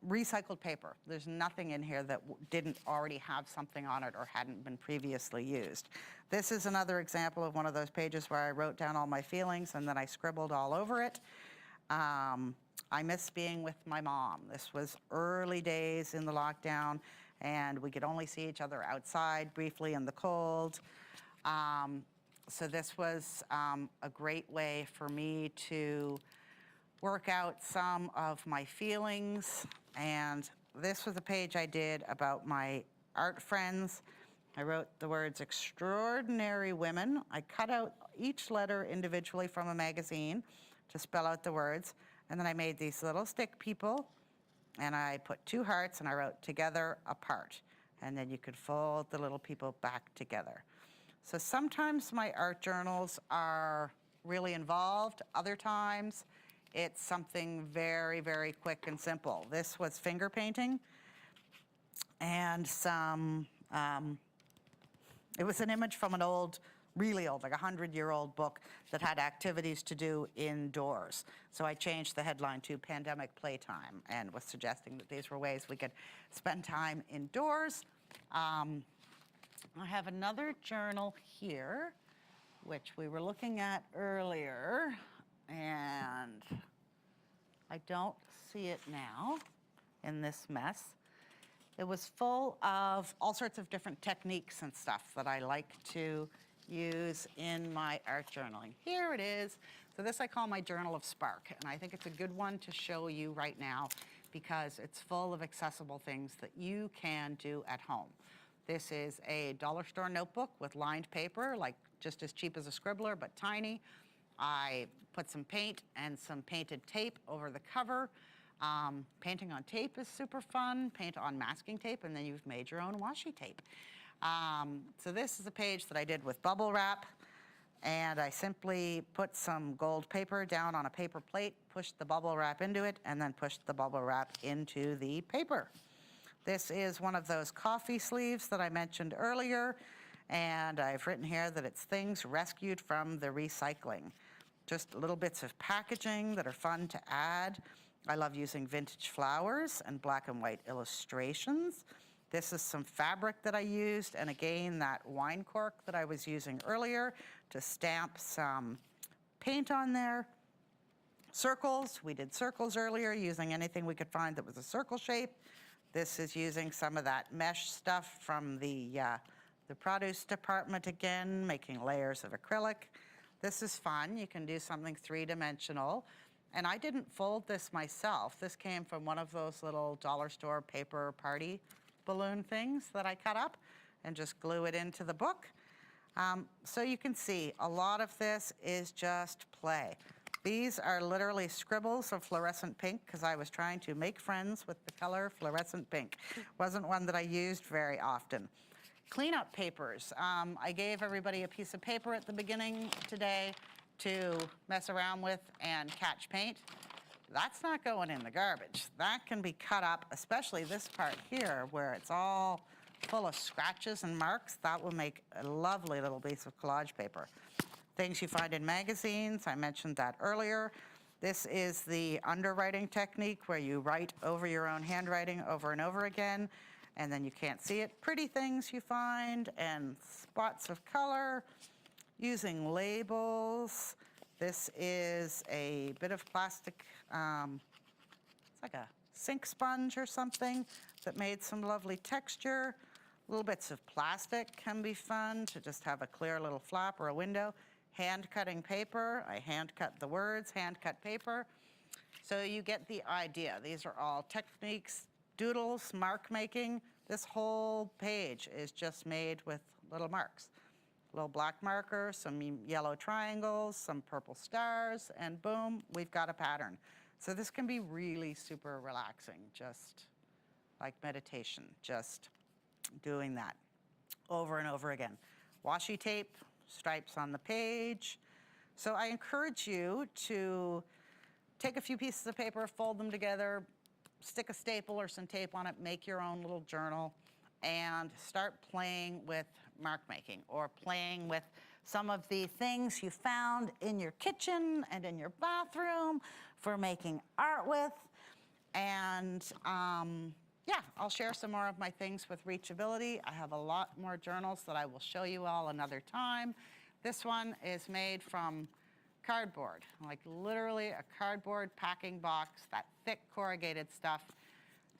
recycled paper. There's nothing in here that didn't already have something on it or hadn't been previously used. This is another example of one of those pages where I wrote down all my feelings and then I scribbled all over it. I miss being with my mom. This was early days in the lockdown, and we could only see each other outside briefly in the cold. So this was a great way for me to work out some of my feelings. And this was a page I did about my art friends. I wrote the words extraordinary women. I cut out each letter individually from a magazine to spell out the words. And then I made these little stick people, and I put 2 hearts, and I wrote together apart. And then you could fold the little people back together. So sometimes my art journals are really involved. Other times it's something very, very quick and simple. This was finger painting, and it was an image from an old, really old, like 100-year-old book that had activities to do indoors. So I changed the headline to Pandemic Playtime and was suggesting that these were ways we could spend time indoors. I have another journal here, which we were looking at earlier, and I don't see it now in this mess. It was full of all sorts of different techniques and stuff that I like to use in my art journaling. Here it is. So this I call my Journal of Spark, and I think it's a good one to show you right now because it's full of accessible things that you can do at home. This is a dollar store notebook with lined paper, like just as cheap as a scribbler, but tiny. I put some paint and some painted tape over the cover. Painting on tape is super fun. Paint on masking tape, and then you've made your own washi tape. So this is a page that I did with bubble wrap, and I simply put some gold paper down on a paper plate, pushed the bubble wrap into it, and then pushed the bubble wrap into the paper. This is one of those coffee sleeves that I mentioned earlier, and I've written here that it's things rescued from the recycling. Just little bits of packaging that are fun to add. I love using vintage flowers and black and white illustrations. This is some fabric that I used, and again, that wine cork that I was using earlier to stamp some paint on there. Circles, we did circles earlier using anything we could find that was a circle shape. This is using some of that mesh stuff from the produce department again, making layers of acrylic. This is fun. You can do something 3-dimensional. And I didn't fold this myself. This came from one of those little dollar store paper party balloon things that I cut up and just glue it into the book. So you can see a lot of this is just play. These are literally scribbles of fluorescent pink because I was trying to make friends with the color fluorescent pink. Wasn't one that I used very often. Cleanup papers. I gave everybody a piece of paper at the beginning today to mess around with and catch paint. That's not going in the garbage. That can be cut up, especially this part here where it's all full of scratches and marks. That will make a lovely little piece of collage paper. Things you find in magazines, I mentioned that earlier. This is the underwriting technique where you write over your own handwriting over and over again, and then you can't see it. Pretty things you find and spots of color using labels. This is a bit of plastic, it's like a sink sponge or something that made some lovely texture. Little bits of plastic can be fun to just have a clear little flap or a window. Hand cutting paper, I hand cut the words, hand cut paper. So you get the idea. These are all techniques, doodles, mark making. This whole page is just made with little marks. Little black marker, some yellow triangles, some purple stars, and boom, we've got a pattern. So this can be really super relaxing, just like meditation, just doing that over and over again. Washi tape, stripes on the page. So I encourage you to take a few pieces of paper, fold them together, stick a staple or some tape on it, make your own little journal, and start playing with mark making or playing with some of the things you found in your kitchen and in your bathroom for making art with. And yeah, I'll share some more of my things with Reachability. I have a lot more journals that I will show you all another time. This one is made from cardboard, like literally a cardboard packing box, that thick corrugated stuff.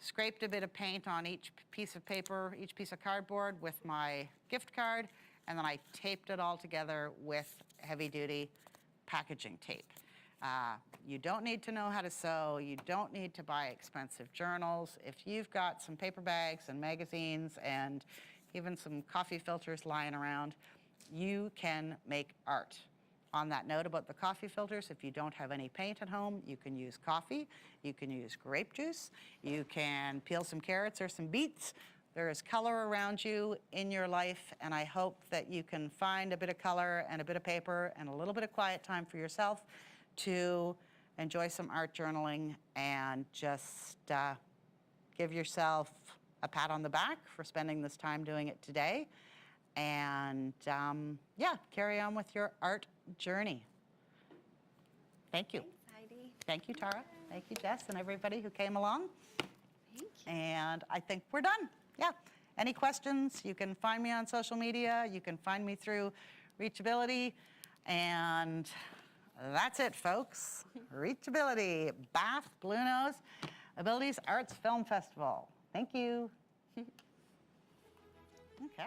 Scraped a bit of paint on each piece of paper, each piece of cardboard with my gift card, and then I taped it all together with heavy-duty packaging tape. You don't need to know how to sew. You don't need to buy expensive journals. If you've got some paper bags and magazines and even some coffee filters lying around, you can make art. On that note about the coffee filters, if you don't have any paint at home, you can use coffee, you can use grape juice, you can peel some carrots or some beets. There is color around you in your life, and I hope that you can find a bit of color and a bit of paper and a little bit of quiet time for yourself to enjoy some art journaling and just give yourself a pat on the back for spending this time doing it today. And yeah, carry on with your art journey. Thank you. Thanks, Heidi. Thank you, Tara. Thank you, Jess, and everybody who came along. Thank you. And I think we're done. Yeah. Any questions? You can find me on social media. You can find me through Reachability. And that's it, folks. Reachability, Bath Bluenose Abilities Arts Film Festival. Thank you. Okay.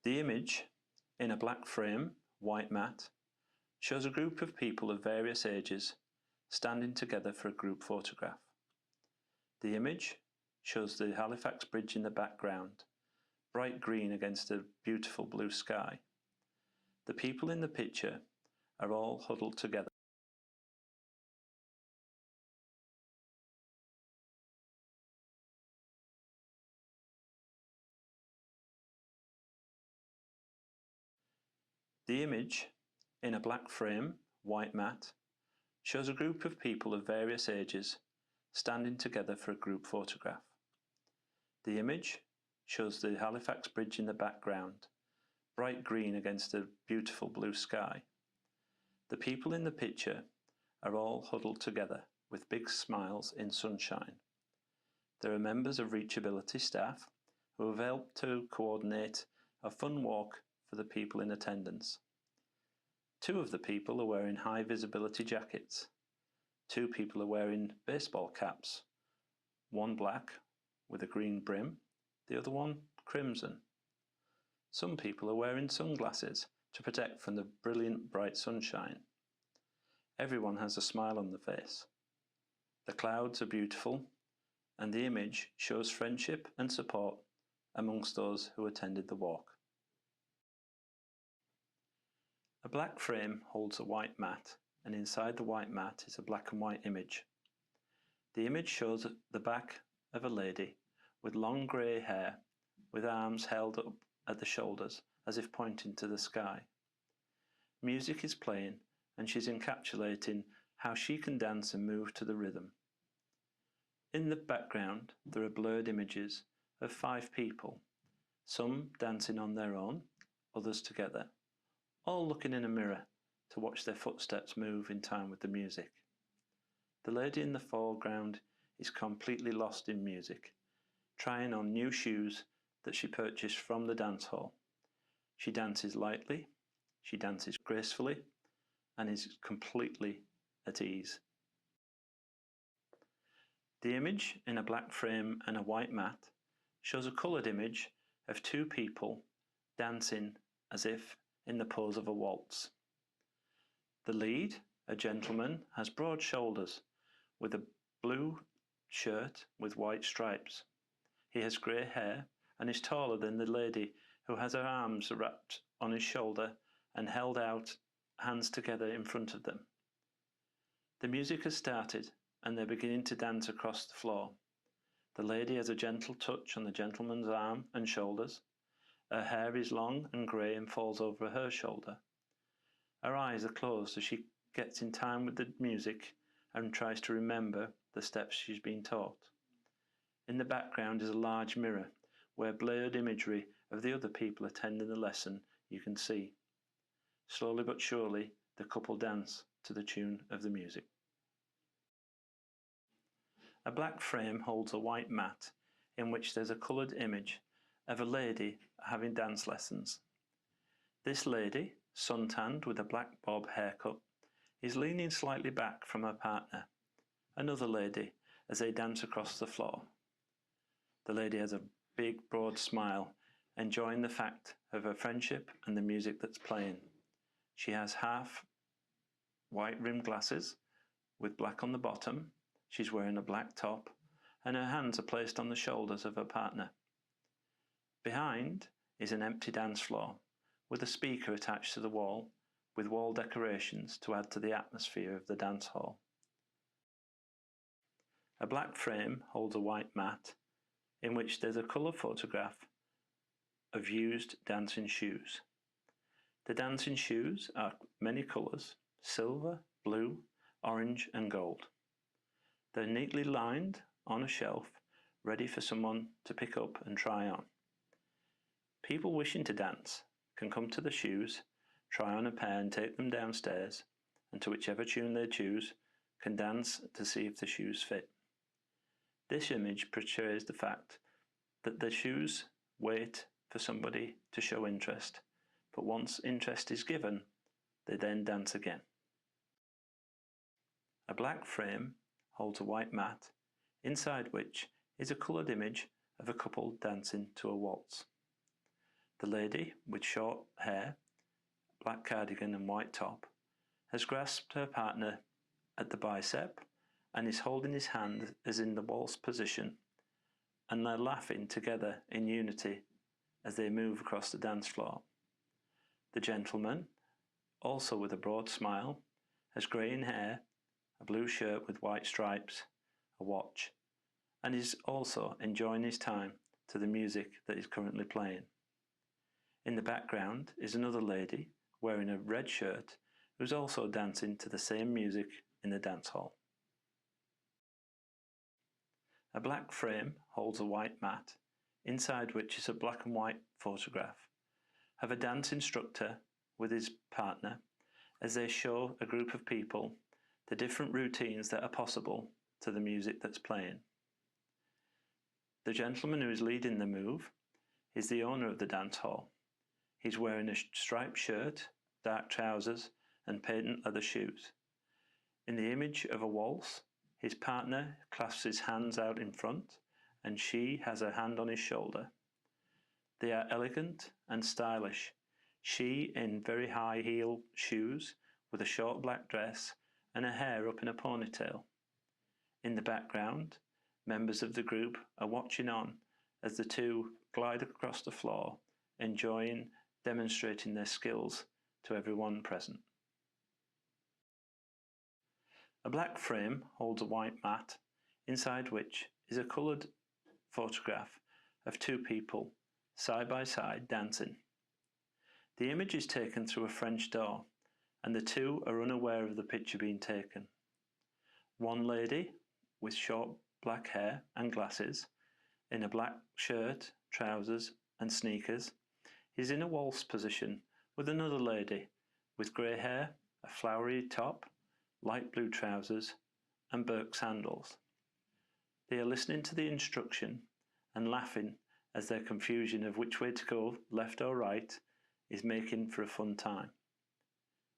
The image, in a black frame, white mat, shows a group of people of various ages standing together for a group photograph. The image shows the Halifax Bridge in the background, bright green against a beautiful blue sky. The people in the picture are all huddled together. The image, in a black frame, white mat, shows a group of people of various ages standing together for a group photograph. The image shows the Halifax Bridge in the background, bright green against a beautiful blue sky. The people in the picture are all huddled together with big smiles in sunshine. There are members of Reachability staff who have helped to coordinate a fun walk for the people in attendance. Two of the people are wearing high visibility jackets. Two people are wearing baseball caps, one black with a green brim, the other one crimson. Some people are wearing sunglasses to protect from the brilliant bright sunshine. Everyone has a smile on their face. The clouds are beautiful, and the image shows friendship and support amongst those who attended the walk. A black frame holds a white mat, and inside the white mat is a black and white image. The image shows the back of a lady with long grey hair, with arms held up at the shoulders as if pointing to the sky. Music is playing, and she's encapsulating how she can dance and move to the rhythm. In the background, there are blurred images of 5 people, some dancing on their own, others together, all looking in a mirror to watch their footsteps move in time with the music. The lady in the foreground is completely lost in music, trying on new shoes that she purchased from the dance hall. She dances lightly, she dances gracefully, and is completely at ease. The image, in a black frame and a white mat, shows a coloured image of 2 people dancing as if in the pose of a waltz. The lead, a gentleman, has broad shoulders with a blue shirt with white stripes. He has grey hair and is taller than the lady, who has her arms wrapped on his shoulder and held out, hands together in front of them. The music has started and they're beginning to dance across the floor. The lady has a gentle touch on the gentleman's arm and shoulders. Her hair is long and grey and falls over her shoulder. Her eyes are closed as she gets in time with the music and tries to remember the steps she's been taught. In the background is a large mirror where blurred imagery of the other people attending the lesson you can see. Slowly but surely, the couple dance to the tune of the music. A black frame holds a white mat in which there's a coloured image of a lady having dance lessons. This lady, suntanned with a black bob haircut, is leaning slightly back from her partner, another lady, as they dance across the floor. The lady has a big, broad smile, enjoying the fact of her friendship and the music that's playing. She has half white rimmed glasses with black on the bottom. She's wearing a black top, and her hands are placed on the shoulders of her partner. Behind is an empty dance floor with a speaker attached to the wall with wall decorations to add to the atmosphere of the dance hall. A black frame holds a white mat in which there's a colour photograph of used dancing shoes. The dancing shoes are many colours: silver, blue, orange and gold. They're neatly lined on a shelf, ready for someone to pick up and try on. People wishing to dance can come to the shoes, try on a pair and take them downstairs, and to whichever tune they choose, can dance to see if the shoes fit. This image portrays the fact that the shoes wait for somebody to show interest, but once interest is given, they then dance again. A black frame holds a white mat, inside which is a coloured image of a couple dancing to a waltz. The lady with short hair, black cardigan and white top has grasped her partner at the bicep and is holding his hand as in the waltz position, and they're laughing together in unity as they move across the dance floor. The gentleman, also with a broad smile, has greying hair, a blue shirt with white stripes, a watch, and is also enjoying his time to the music that is currently playing. In the background is another lady wearing a red shirt who's also dancing to the same music in the dance hall. A black frame holds a white mat, inside which is a black and white photograph of a dance instructor with his partner as they show a group of people the different routines that are possible to the music that's playing. The gentleman who is leading the move is the owner of the dance hall. He's wearing a striped shirt, dark trousers, and patent leather shoes. In the image of a waltz, his partner clasps his hands out in front, and she has her hand on his shoulder. They are elegant and stylish, she in very high heel shoes with a short black dress and her hair up in a ponytail. In the background, members of the group are watching on as the two glide across the floor, enjoying demonstrating their skills to everyone present. A black frame holds a white mat, inside which is a coloured photograph of two people side by side dancing. The image is taken through a French door, and the two are unaware of the picture being taken. One lady with short black hair and glasses, in a black shirt, trousers and sneakers, is in a waltz position with another lady with grey hair, a flowery top, light blue trousers and Birk sandals. They are listening to the instruction and laughing as their confusion of which way to go, left or right, is making for a fun time.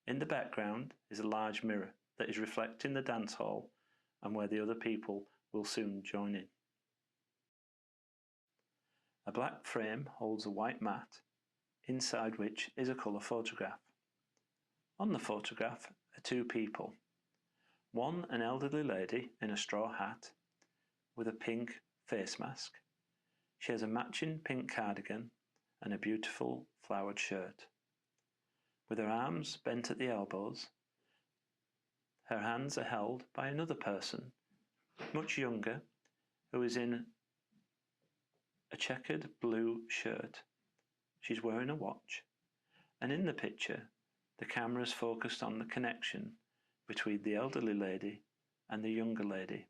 In the background is a large mirror that is reflecting the dance hall and where the other people will soon join in. A black frame holds a white mat, inside which is a colour photograph. On the photograph are two people. One, an elderly lady in a straw hat with a pink face mask. She has a matching pink cardigan and a beautiful flowered shirt. With her arms bent at the elbows, her hands are held by another person, much younger, who is in a checkered blue shirt. She's wearing a watch, and in the picture, the camera is focused on the connection between the elderly lady and the younger lady.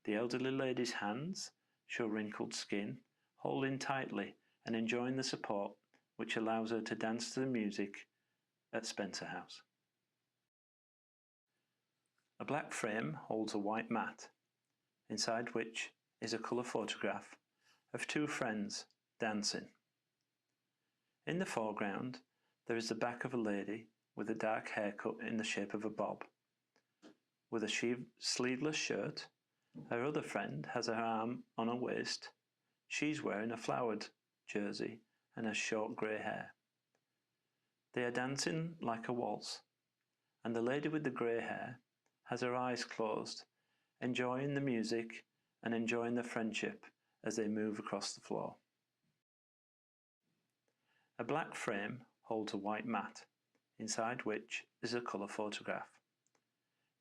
The elderly lady's hands show wrinkled skin, holding tightly and enjoying the support which allows her to dance to the music at Spencer House. A black frame holds a white mat, inside which is a colour photograph of two friends dancing. In the foreground, there is the back of a lady with a dark haircut in the shape of a bob. With a sleeveless shirt, her other friend has her arm on her waist. She's wearing a flowered jersey and has short grey hair. They are dancing like a waltz, and the lady with the grey hair has her eyes closed, enjoying the music and enjoying the friendship as they move across the floor. A black frame holds a white mat, inside which is a colour photograph.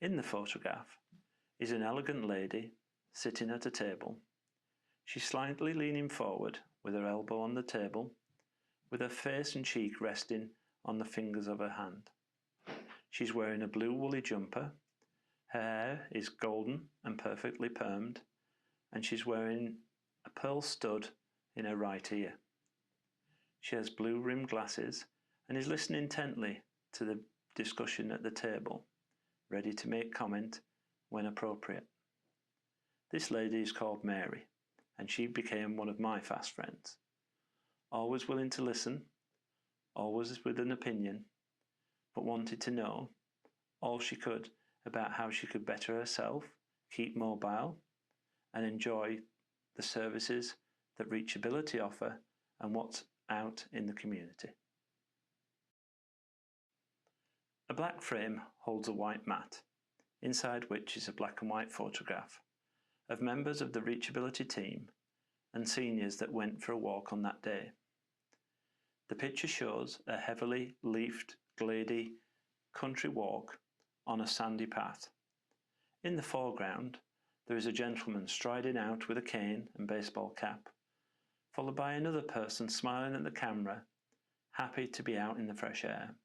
In the photograph is an elegant lady sitting at a table. She's slightly leaning forward with her elbow on the table, with her face and cheek resting on the fingers of her hand. She's wearing a blue woolly jumper. Her hair is golden and perfectly permed, and she's wearing a pearl stud in her right ear. She has blue rimmed glasses and is listening intently to the discussion at the table, ready to make comment when appropriate. This lady is called Mary, and she became one of my fast friends. Always willing to listen, always with an opinion, but wanted to know all she could about how she could better herself, keep mobile, and enjoy the services that Reachability offer and what out in the community. A black frame holds a white mat, inside which is a black and white photograph of members of the Reachability team and seniors that went for a walk on that day. The picture shows a heavily leafed, glady country walk on a sandy path. In the foreground, there is a gentleman striding out with a cane and baseball cap, followed by another person smiling at the camera, happy to be out in the fresh air.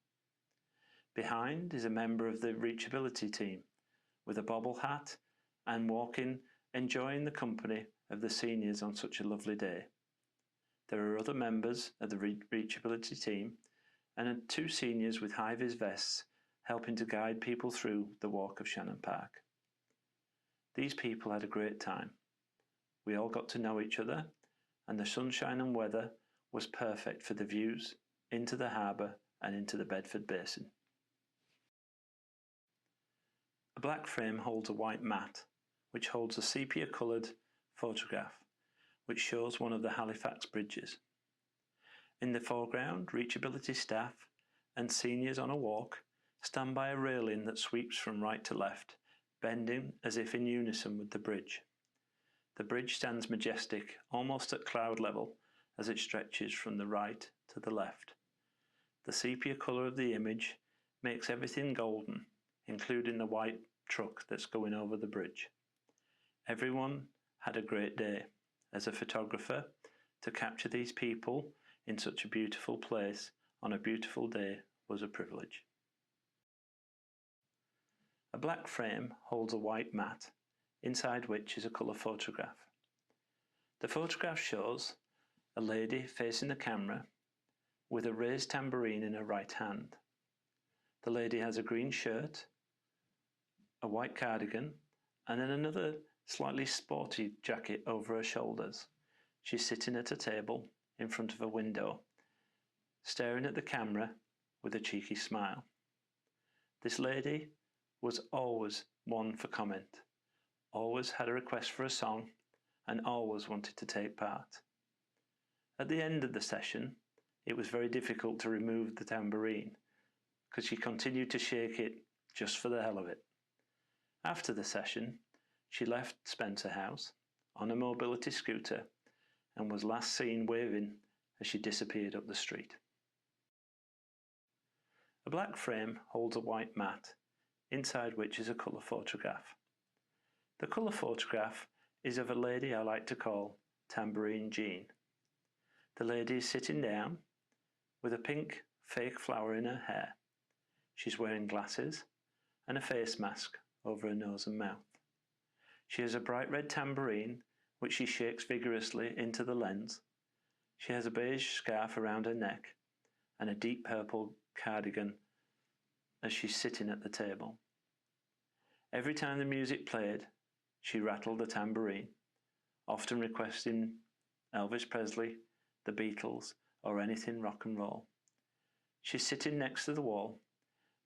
Behind is a member of the Reachability team with a bobble hat and walking, enjoying the company of the seniors on such a lovely day. There are other members of the Reachability team and 2 seniors with high-vis vests helping to guide people through the walk of Shannon Park. These people had a great time. We all got to know each other, and the sunshine and weather was perfect for the views into the harbour and into the Bedford Basin. A black frame holds a white mat, which holds a sepia-coloured photograph, which shows one of the Halifax bridges. In the foreground, Reachability staff and seniors on a walk stand by a railing that sweeps from right to left, bending as if in unison with the bridge. The bridge stands majestic, almost at cloud level, as it stretches from the right to the left. The sepia colour of the image makes everything golden, including the white truck that's going over the bridge. Everyone had a great day. As a photographer, to capture these people in such a beautiful place on a beautiful day was a privilege. A black frame holds a white mat, inside which is a colour photograph. The photograph shows a lady facing the camera with a raised tambourine in her right hand. The lady has a green shirt, a white cardigan, and then another slightly sporty jacket over her shoulders. She's sitting at a table in front of a window, staring at the camera with a cheeky smile. This lady was always one for comment, always had a request for a song, and always wanted to take part. At the end of the session, it was very difficult to remove the tambourine, because she continued to shake it just for the hell of it. After the session, she left Spencer House on a mobility scooter and was last seen waving as she disappeared up the street. A black frame holds a white mat, inside which is a colour photograph. The colour photograph is of a lady I like to call Tambourine Jean. The lady is sitting down with a pink fake flower in her hair. She's wearing glasses and a face mask over her nose and mouth. She has a bright red tambourine which she shakes vigorously into the lens. She has a beige scarf around her neck and a deep purple cardigan as she's sitting at the table. Every time the music played, she rattled the tambourine, often requesting Elvis Presley, the Beatles, or anything rock and roll. She's sitting next to the wall,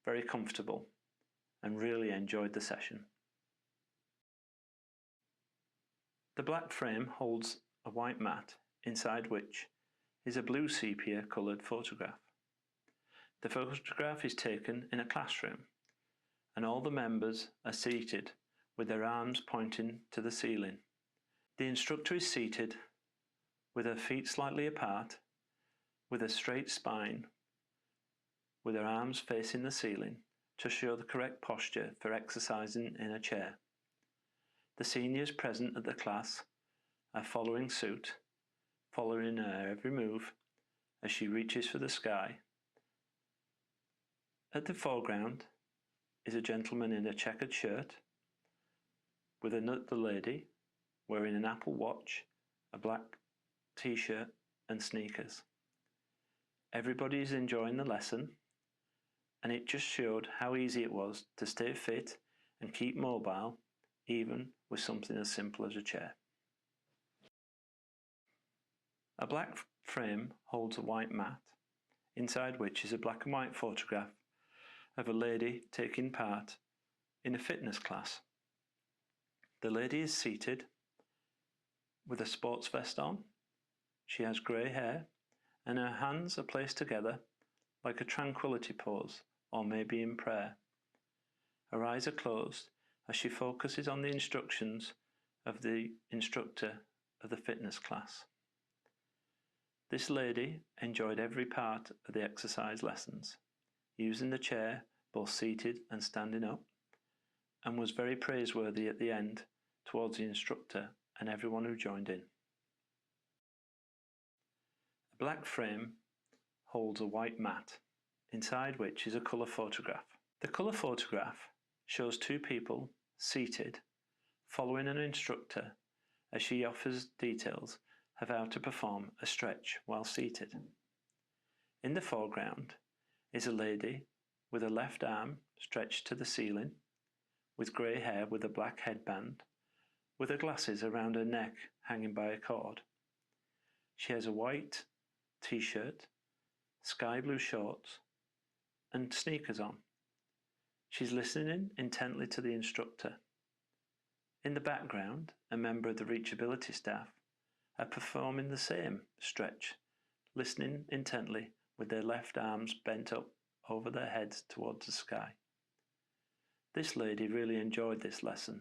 very comfortable, and really enjoyed the session. The black frame holds a white mat, inside which is a blue sepia coloured photograph. The photograph is taken in a classroom, and all the members are seated with their arms pointing to the ceiling. The instructor is seated with her feet slightly apart, with a straight spine, with her arms facing the ceiling to show the correct posture for exercising in a chair. The seniors present at the class are following suit, following her every move as she reaches for the sky. At the foreground is a gentleman in a checkered shirt with another lady wearing an Apple Watch, a black t-shirt and sneakers. Everybody is enjoying the lesson, and it just showed how easy it was to stay fit and keep mobile even with something as simple as a chair. A black frame holds a white mat, inside which is a black and white photograph of a lady taking part in a fitness class. The lady is seated with a sports vest on. She has grey hair and her hands are placed together like a tranquility pose or maybe in prayer. Her eyes are closed as she focuses on the instructions of the instructor of the fitness class. This lady enjoyed every part of the exercise lessons, using the chair both seated and standing up, and was very praiseworthy at the end towards the instructor and everyone who joined in. A black frame holds a white mat, inside which is a colour photograph. The colour photograph shows two people seated, following an instructor as she offers details of how to perform a stretch while seated. In the foreground is a lady with her left arm stretched to the ceiling, with grey hair with a black headband, with her glasses around her neck hanging by a cord. She has a white t-shirt, sky blue shorts, and sneakers on. She's listening intently to the instructor. In the background, a member of the reachability staff are performing the same stretch, listening intently with their left arms bent up over their heads towards the sky. This lady really enjoyed this lesson.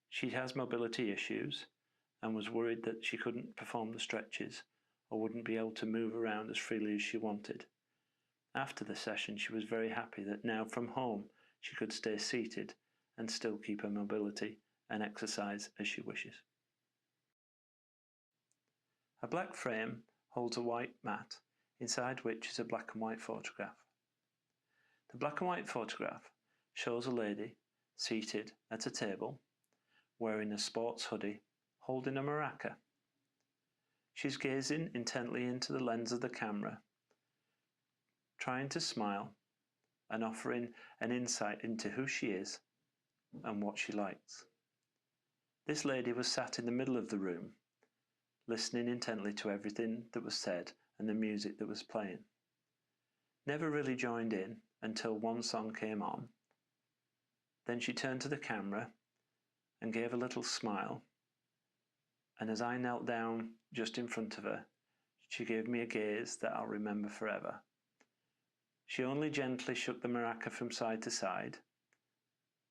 She has mobility issues and was worried that she couldn't perform the stretches or wouldn't be able to move around as freely as she wanted. After the session, she was very happy that now from home she could stay seated and still keep her mobility and exercise as she wishes. A black frame holds a white mat, inside which is a black and white photograph. The black and white photograph shows a lady seated at a table, wearing a sports hoodie, holding a maraca. She's gazing intently into the lens of the camera, trying to smile and offering an insight into who she is and what she likes. This lady was sat in the middle of the room, listening intently to everything that was said and the music that was playing. Never really joined in until one song came on. Then she turned to the camera and gave a little smile, and as I knelt down just in front of her, she gave me a gaze that I'll remember forever. She only gently shook the maraca from side to side,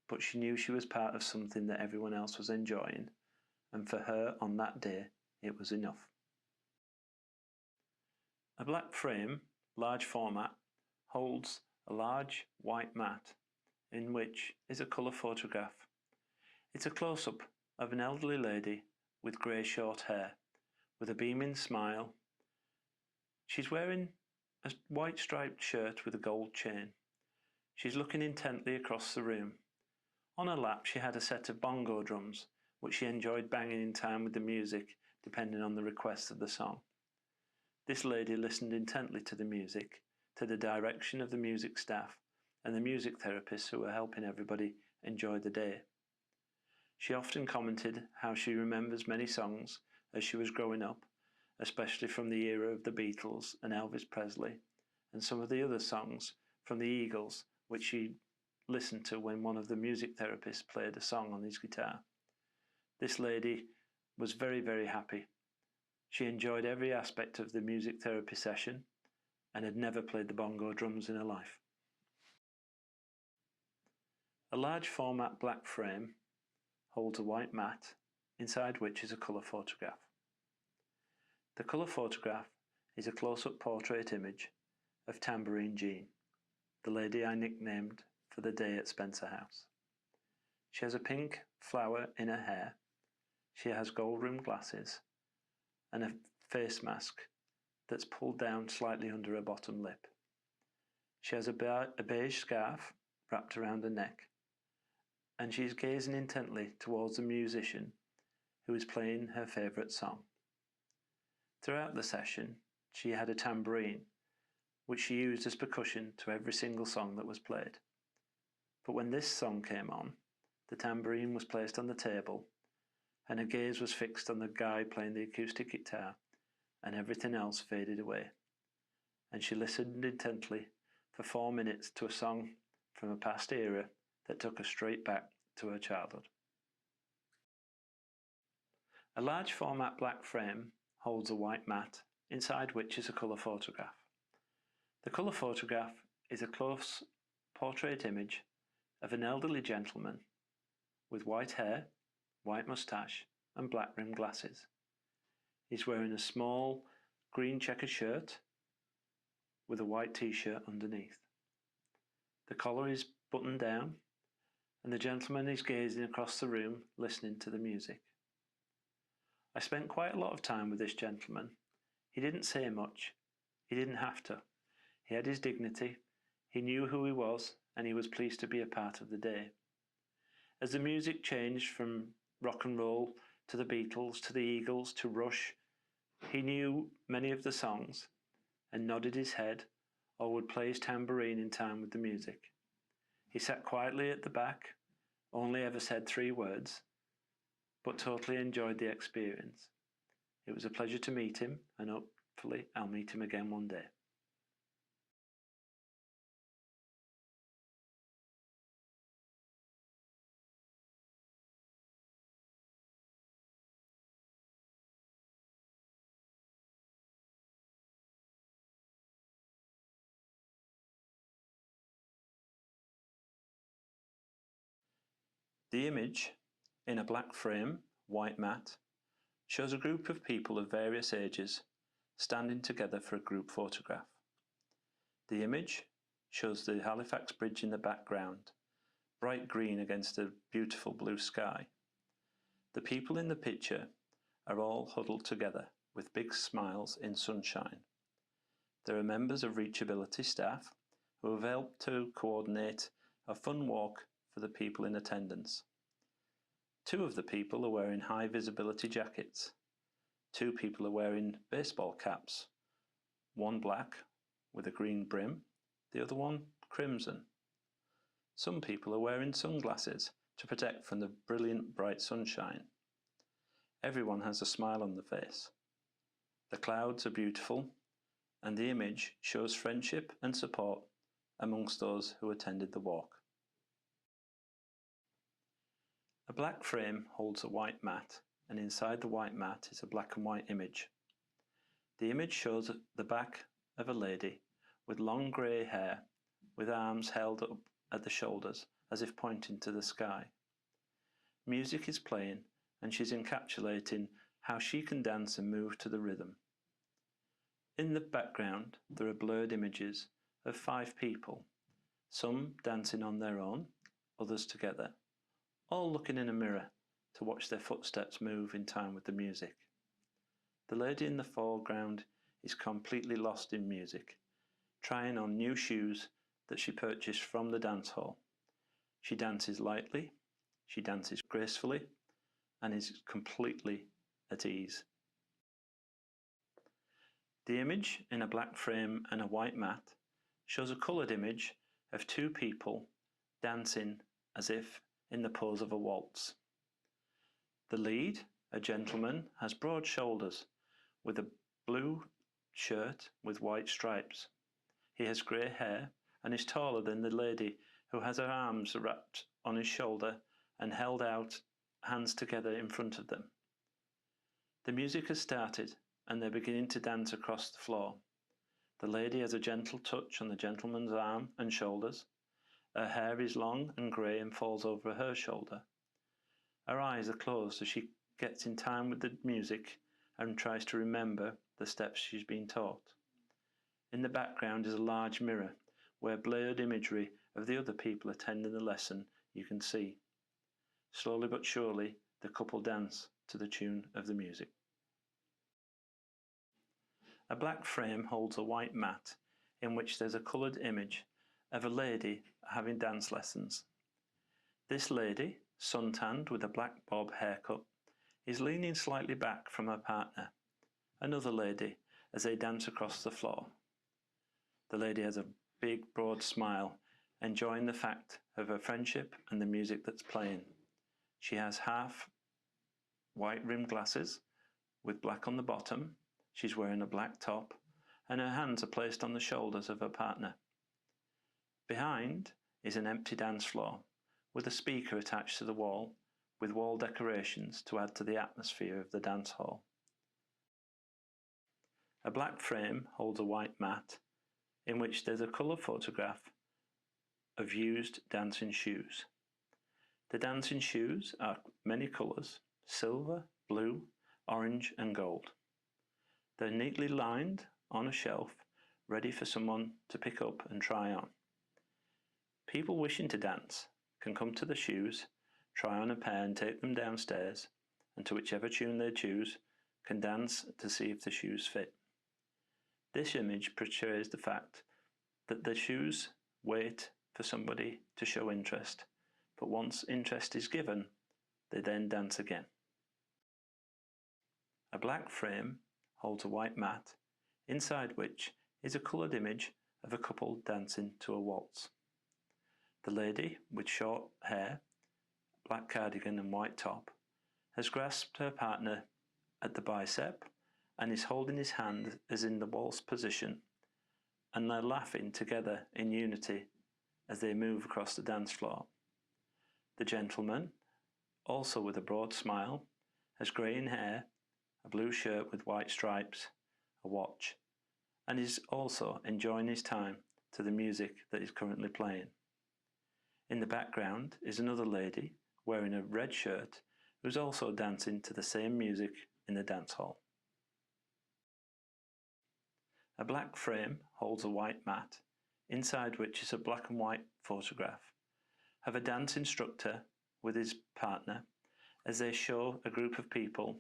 but she knew she was part of something that everyone else was enjoying, and for her on that day it was enough. A black frame, large format, holds a large white mat in which is a colour photograph. It's a close-up of an elderly lady with grey short hair, with a beaming smile. She's wearing a white striped shirt with a gold chain. She's looking intently across the room. On her lap she had a set of bongo drums, which she enjoyed banging in time with the music, depending on the request of the song. This lady listened intently to the music, to the direction of the music staff and the music therapists who were helping everybody enjoy the day. She often commented how she remembers many songs as she was growing up, especially from the era of the Beatles and Elvis Presley, and some of the other songs from the Eagles, which she listened to when one of the music therapists played a song on his guitar. This lady was very, very happy. She enjoyed every aspect of the music therapy session and had never played the bongo drums in her life. A large format black frame holds a white mat, inside which is a colour photograph. The colour photograph is a close-up portrait image of Tambourine Jean, the lady I nicknamed for the day at Spencer House. She has a pink flower in her hair, she has gold-rimmed glasses, and a face mask that's pulled down slightly under her bottom lip. She has a beige scarf wrapped around her neck, and she is gazing intently towards the musician who is playing her favourite song. Throughout the session, she had a tambourine, which she used as percussion to every single song that was played. But when this song came on, the tambourine was placed on the table, and her gaze was fixed on the guy playing the acoustic guitar, and everything else faded away. And she listened intently for 4 minutes to a song from a past era that took her straight back to her childhood. A large format black frame holds a white mat, inside which is a colour photograph. The colour photograph is a close portrait image of an elderly gentleman with white hair, white moustache and black rimmed glasses. He's wearing a small green checkered shirt with a white t-shirt underneath. The collar is buttoned down and the gentleman is gazing across the room listening to the music. I spent quite a lot of time with this gentleman. He didn't say much. He didn't have to. He had his dignity. He knew who he was and he was pleased to be a part of the day. As the music changed from rock and roll to the Beatles to the Eagles to Rush, he knew many of the songs and nodded his head or would play his tambourine in time with the music. He sat quietly at the back, only ever said 3 words, but totally enjoyed the experience. It was a pleasure to meet him, and hopefully I'll meet him again one day. The image, in a black frame, white mat, shows a group of people of various ages standing together for a group photograph. The image shows the Halifax Bridge in the background, bright green against a beautiful blue sky. The people in the picture are all huddled together with big smiles in sunshine. There are members of Reachability staff who have helped to coordinate a fun walk for the people in attendance. 2 of the people are wearing high visibility jackets. 2 people are wearing baseball caps, one black with a green brim, the other one crimson. Some people are wearing sunglasses to protect from the brilliant bright sunshine. Everyone has a smile on their face. The clouds are beautiful and the image shows friendship and support amongst those who attended the walk. A black frame holds a white mat, and inside the white mat is a black and white image. The image shows the back of a lady with long grey hair, with arms held up at the shoulders as if pointing to the sky. Music is playing and she's encapsulating how she can dance and move to the rhythm. In the background there are blurred images of 5 people, some dancing on their own, others together, all looking in a mirror to watch their footsteps move in time with the music. The lady in the foreground is completely lost in music, trying on new shoes that she purchased from the dance hall. She dances lightly, she dances gracefully, and is completely at ease. The image, in a black frame and a white mat, shows a coloured image of 2 people dancing as if in the pose of a waltz. The lead, a gentleman, has broad shoulders with a blue shirt with white stripes. He has grey hair and is taller than the lady, who has her arms wrapped on his shoulder and held out, hands together in front of them. The music has started and they're beginning to dance across the floor. The lady has a gentle touch on the gentleman's arm and shoulders. Her hair is long and grey and falls over her shoulder. Her eyes are closed as she gets in time with the music and tries to remember the steps she's been taught. In the background is a large mirror where blurred imagery of the other people attending the lesson you can see. Slowly but surely the couple dance to the tune of the music. A black frame holds a white mat in which there's a coloured image of a lady having dance lessons. This lady, suntanned with a black bob haircut, is leaning slightly back from her partner, another lady, as they dance across the floor. The lady has a big broad smile, enjoying the fact of her friendship and the music that's playing. She has half white rimmed glasses with black on the bottom. She's wearing a black top and her hands are placed on the shoulders of her partner. Behind is an empty dance floor with a speaker attached to the wall with wall decorations to add to the atmosphere of the dance hall. A black frame holds a white mat in which there's a colour photograph of used dancing shoes. The dancing shoes are many colours: silver, blue, orange and gold. They're neatly lined on a shelf, ready for someone to pick up and try on. People wishing to dance can come to the shoes, try on a pair and take them downstairs, and to whichever tune they choose, can dance to see if the shoes fit. This image portrays the fact that the shoes wait for somebody to show interest, but once interest is given, they then dance again. A black frame holds a white mat, inside which is a coloured image of a couple dancing to a waltz. The lady, with short hair, black cardigan and white top, has grasped her partner at the bicep and is holding his hand as in the waltz position, and they're laughing together in unity as they move across the dance floor. The gentleman, also with a broad smile, has greying hair, a blue shirt with white stripes, a watch, and is also enjoying his time to the music that is currently playing. In the background is another lady wearing a red shirt who's also dancing to the same music in the dance hall. A black frame holds a white mat, inside which is a black and white photograph of a dance instructor with his partner as they show a group of people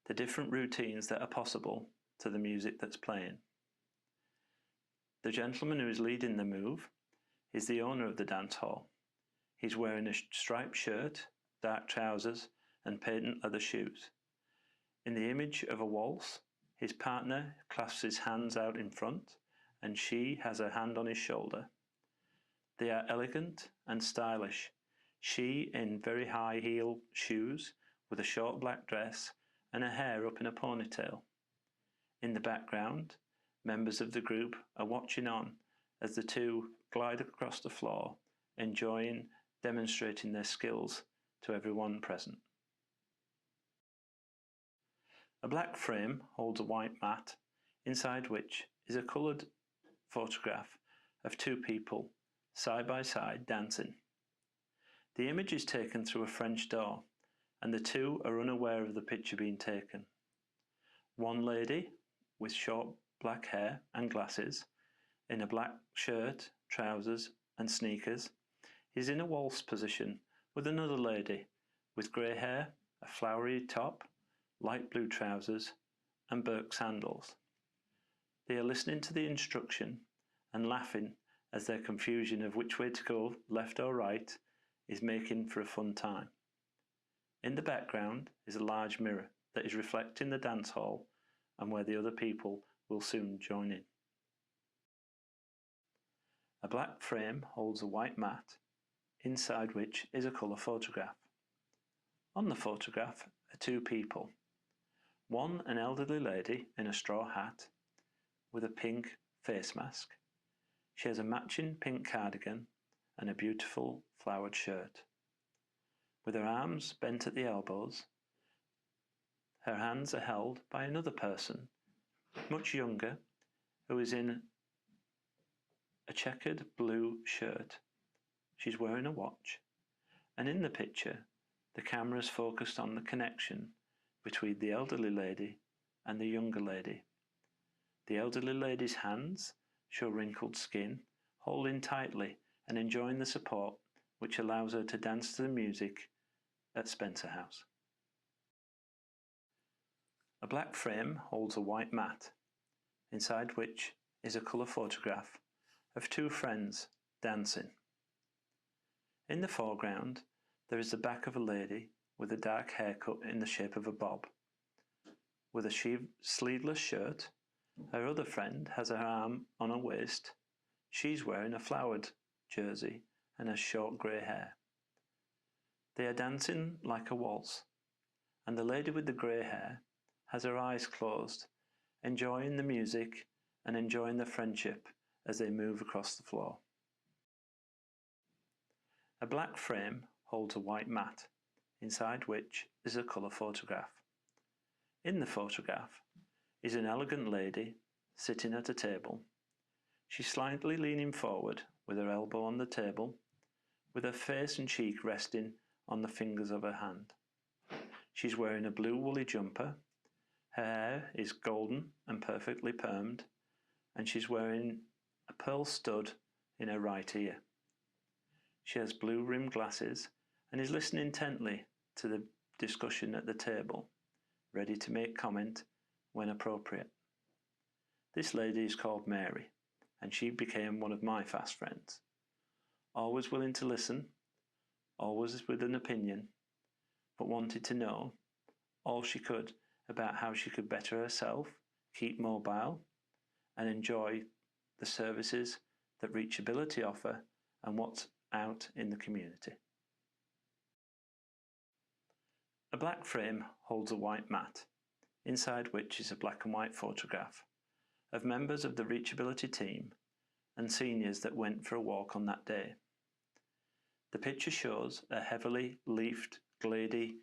the different routines that are possible to the music that's playing. The gentleman who is leading the move is the owner of the dance hall. He's wearing a striped shirt, dark trousers and patent leather shoes. In the image of a waltz, his partner clasps his hands out in front and she has her hand on his shoulder. They are elegant and stylish, she in very high heel shoes with a short black dress and her hair up in a ponytail. In the background, members of the group are watching on as the two glide across the floor, enjoying demonstrating their skills to everyone present. A black frame holds a white mat, inside which is a coloured photograph of two people side by side dancing. The image is taken through a French door, and the two are unaware of the picture being taken. One lady, with short black hair and glasses, in a black shirt, trousers and sneakers, is in a waltz position with another lady with grey hair, a flowery top, light blue trousers and Birk sandals. They are listening to the instruction and laughing as their confusion of which way to go, left or right, is making for a fun time. In the background is a large mirror that is reflecting the dance hall and where the other people will soon join in. A black frame holds a white mat, inside which is a colour photograph. On the photograph are two people. One, an elderly lady in a straw hat with a pink face mask. She has a matching pink cardigan and a beautiful flowered shirt. With her arms bent at the elbows, her hands are held by another person, much younger, who is in a checkered blue shirt. She's wearing a watch, and in the picture, the camera is focused on the connection between the elderly lady and the younger lady. The elderly lady's hands show wrinkled skin, holding tightly and enjoying the support which allows her to dance to the music at Spencer House. A black frame holds a white mat, inside which is a colour photograph of two friends dancing. In the foreground, there is the back of a lady with a dark haircut in the shape of a bob. With a sleeveless shirt, her other friend has her arm on her waist. She's wearing a flowered jersey and has short grey hair. They are dancing like a waltz, and the lady with the grey hair has her eyes closed, enjoying the music and enjoying the friendship as they move across the floor. A black frame holds a white mat, inside which is a colour photograph. In the photograph is an elegant lady sitting at a table. She's slightly leaning forward with her elbow on the table, with her face and cheek resting on the fingers of her hand. She's wearing a blue woolly jumper. Her hair is golden and perfectly permed, and she's wearing a pearl stud in her right ear. She has blue rimmed glasses and is listening intently to the discussion at the table, ready to make comment when appropriate. This lady is called Mary, and she became one of my fast friends. Always willing to listen, always with an opinion, but wanted to know all she could about how she could better herself, keep mobile, and enjoy the services that Reachability offer and what's out in the community. A black frame holds a white mat, inside which is a black and white photograph of members of the Reachability team and seniors that went for a walk on that day. The picture shows a heavily leafed, glady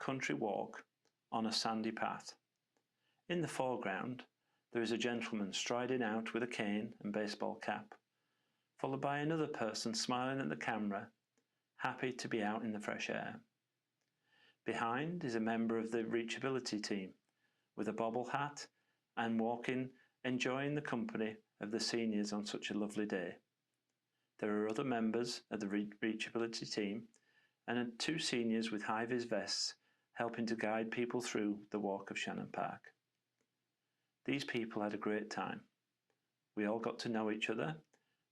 country walk on a sandy path. In the foreground, there is a gentleman striding out with a cane and baseball cap, followed by another person smiling at the camera, happy to be out in the fresh air. Behind is a member of the Reachability team with a bobble hat and walking, enjoying the company of the seniors on such a lovely day. There are other members of the Reachability team and two seniors with high-vis vests helping to guide people through the walk of Shannon Park. These people had a great time. We all got to know each other,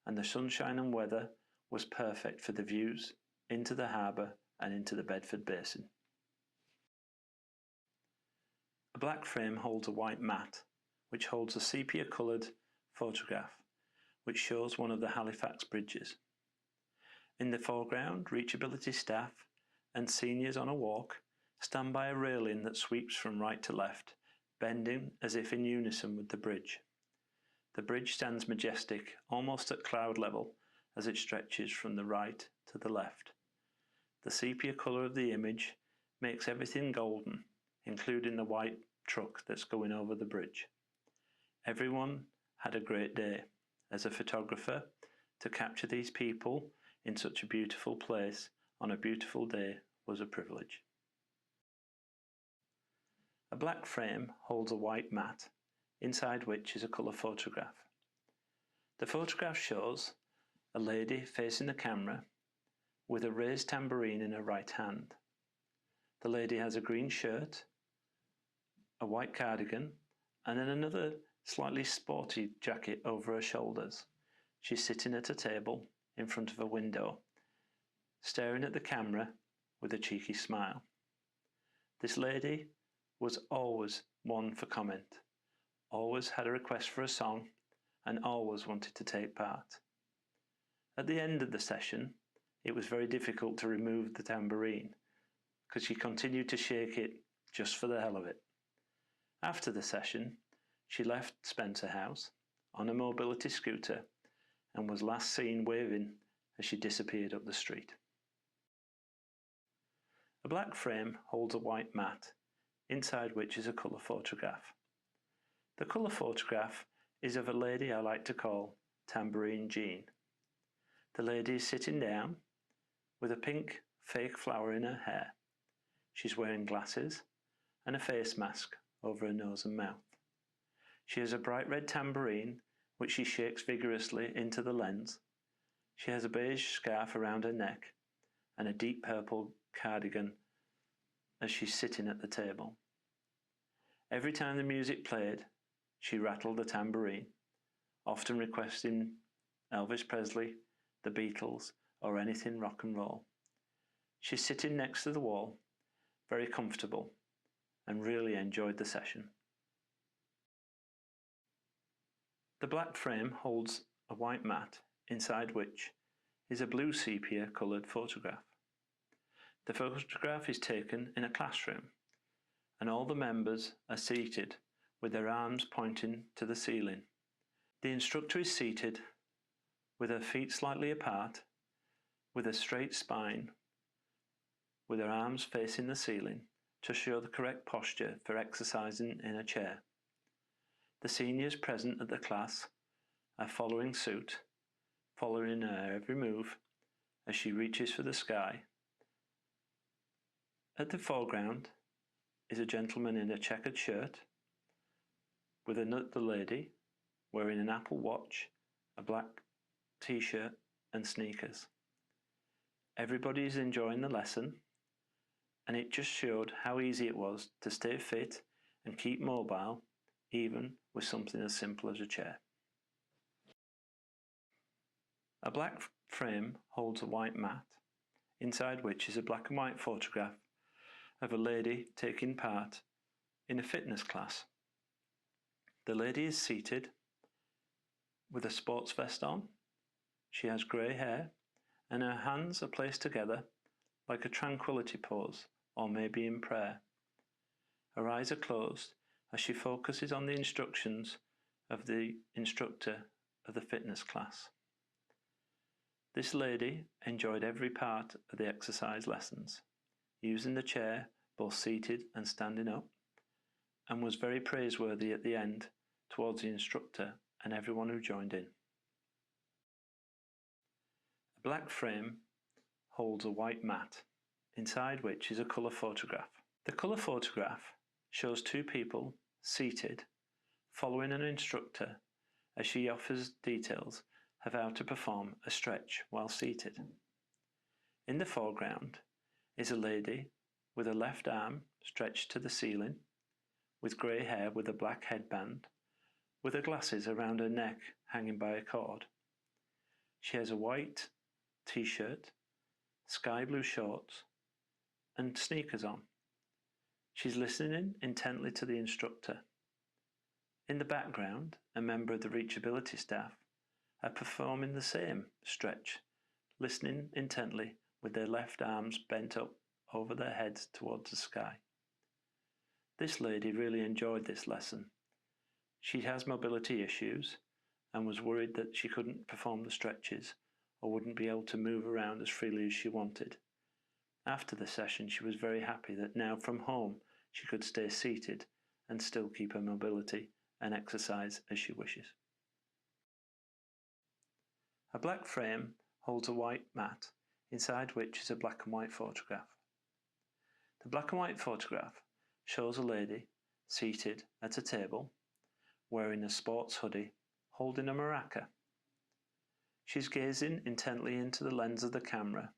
and the sunshine and weather was perfect for the views into the harbour and into the Bedford Basin. A black frame holds a white mat, which holds a sepia-coloured photograph, which shows one of the Halifax bridges. In the foreground, Reachability staff and seniors on a walk stand by a railing that sweeps from right to left, bending as if in unison with the bridge. The bridge stands majestic, almost at cloud level, as it stretches from the right to the left. The sepia colour of the image makes everything golden, including the white truck that's going over the bridge. Everyone had a great day. As a photographer, to capture these people in such a beautiful place on a beautiful day was a privilege. A black frame holds a white mat, inside which is a colour photograph. The photograph shows a lady facing the camera with a raised tambourine in her right hand. The lady has a green shirt, a white cardigan, and then another slightly sporty jacket over her shoulders. She's sitting at a table in front of a window, staring at the camera with a cheeky smile. This lady was always one for comment, always had a request for a song, and always wanted to take part. At the end of the session, it was very difficult to remove the tambourine because she continued to shake it just for the hell of it. After the session, she left Spencer House on a mobility scooter and was last seen waving as she disappeared up the street. A black frame holds a white mat, inside which is a colour photograph. The colour photograph is of a lady I like to call Tambourine Jean. The lady is sitting down with a pink fake flower in her hair. She's wearing glasses and a face mask over her nose and mouth. She has a bright red tambourine which she shakes vigorously into the lens. She has a beige scarf around her neck and a deep purple cardigan as she's sitting at the table. Every time the music played, she rattled the tambourine, often requesting Elvis Presley, the Beatles, or anything rock and roll. She's sitting next to the wall, very comfortable, and really enjoyed the session. The black frame holds a white mat, inside which is a blue sepia coloured photograph. The photograph is taken in a classroom, and all the members are seated with their arms pointing to the ceiling. The instructor is seated with her feet slightly apart, with a straight spine, with her arms facing the ceiling to show the correct posture for exercising in a chair. The seniors present at the class are following suit, following her every move as she reaches for the sky. At the foreground is a gentleman in a checkered shirt with another lady wearing an Apple Watch, a black t-shirt and sneakers. Everybody is enjoying the lesson, and it just showed how easy it was to stay fit and keep mobile even with something as simple as a chair. A black frame holds a white mat, inside which is a black and white photograph of a lady taking part in a fitness class. The lady is seated with a sports vest on. She has grey hair and her hands are placed together like a tranquility pose or maybe in prayer. Her eyes are closed as she focuses on the instructions of the instructor of the fitness class. This lady enjoyed every part of the exercise lessons, using the chair both seated and standing up, and was very praiseworthy at the end towards the instructor and everyone who joined in. A black frame holds a white mat, inside which is a colour photograph. The colour photograph shows two people seated, following an instructor as she offers details of how to perform a stretch while seated. In the foreground is a lady with her left arm stretched to the ceiling, with grey hair with a black headband, with her glasses around her neck hanging by a cord. She has a white t-shirt, sky blue shorts, and sneakers on. She's listening intently to the instructor. In the background, a member of the reachability staff are performing the same stretch, listening intently with their left arms bent up over their heads towards the sky. This lady really enjoyed this lesson. She has mobility issues and was worried that she couldn't perform the stretches or wouldn't be able to move around as freely as she wanted. After the session, she was very happy that now from home she could stay seated and still keep her mobility and exercise as she wishes. A black frame holds a white mat, inside which is a black and white photograph. The black and white photograph shows a lady seated at a table, wearing a sports hoodie, holding a maraca. She's gazing intently into the lens of the camera,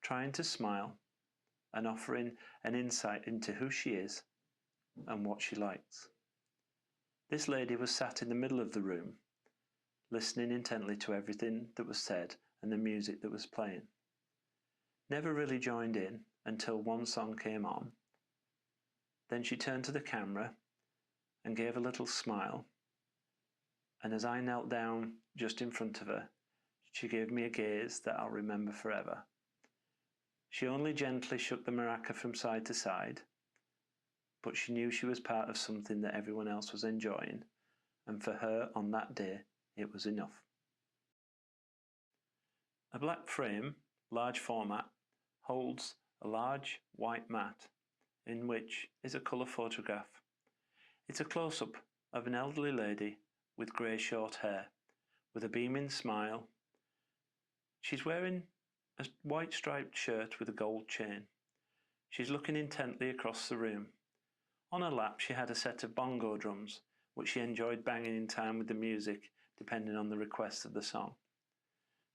trying to smile and offering an insight into who she is and what she likes. This lady was sat in the middle of the room, listening intently to everything that was said and the music that was playing. Never really joined in until one song came on. Then she turned to the camera and gave a little smile, and as I knelt down just in front of her, she gave me a gaze that I'll remember forever. She only gently shook the maraca from side to side, but she knew she was part of something that everyone else was enjoying, and for her on that day it was enough. A black frame, large format, holds a large white mat in which is a colour photograph. It's a close-up of an elderly lady with grey short hair, with a beaming smile. She's wearing a white striped shirt with a gold chain. She's looking intently across the room. On her lap she had a set of bongo drums, which she enjoyed banging in time with the music, depending on the request of the song.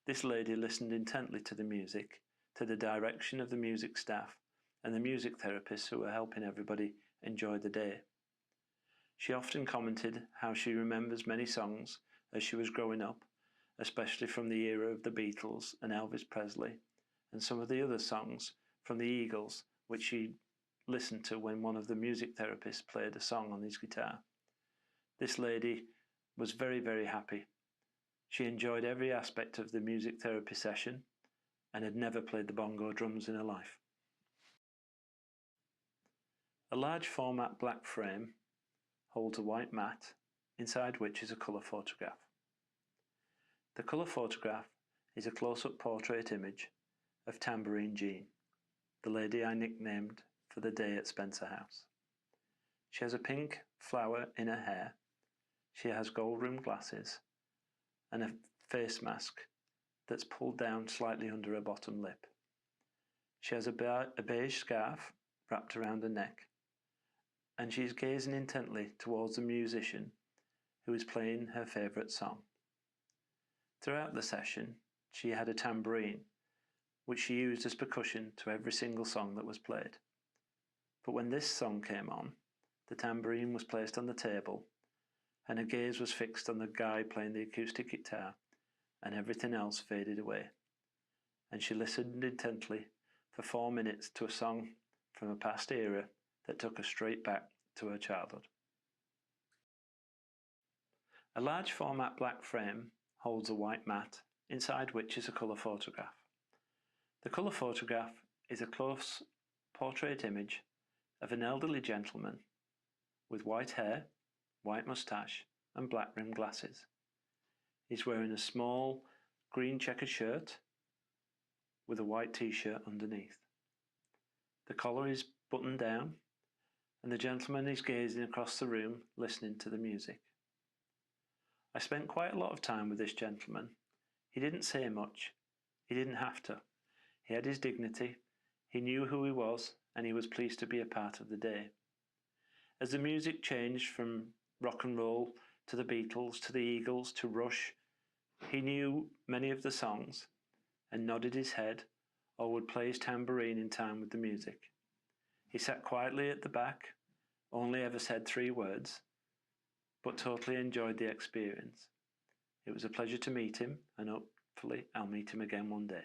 This lady listened intently to the music, to the direction of the music staff and the music therapists who were helping everybody enjoy the day. She often commented how she remembers many songs as she was growing up, especially from the era of the Beatles and Elvis Presley, and some of the other songs from the Eagles, which she listened to when one of the music therapists played a song on his guitar. This lady was very, very happy. She enjoyed every aspect of the music therapy session and had never played the bongo drums in her life. A large format black frame holds a white mat, inside which is a colour photograph. The colour photograph is a close-up portrait image of Tambourine Jean, the lady I nicknamed for the day at Spencer House. She has a pink flower in her hair. She has gold-rimmed glasses and a face mask that's pulled down slightly under her bottom lip. She has a beige scarf wrapped around her neck, and she is gazing intently towards the musician who is playing her favourite song. Throughout the session, she had a tambourine, which she used as percussion to every single song that was played. But when this song came on, the tambourine was placed on the table, and her gaze was fixed on the guy playing the acoustic guitar, and everything else faded away. And she listened intently for 4 minutes to a song from a past era that took her straight back to her childhood. A large format black frame holds a white mat, inside which is a colour photograph. The colour photograph is a close portrait image of an elderly gentleman with white hair, white moustache and black rimmed glasses. He's wearing a small green checkered shirt with a white t-shirt underneath. The collar is buttoned down and the gentleman is gazing across the room listening to the music. I spent quite a lot of time with this gentleman. He didn't say much. He didn't have to. He had his dignity. He knew who he was and he was pleased to be a part of the day. As the music changed from rock and roll to the Beatles to the Eagles to Rush, he knew many of the songs and nodded his head or would play his tambourine in time with the music. He sat quietly at the back, only ever said 3 words, but totally enjoyed the experience. It was a pleasure to meet him, and hopefully I'll meet him again one day.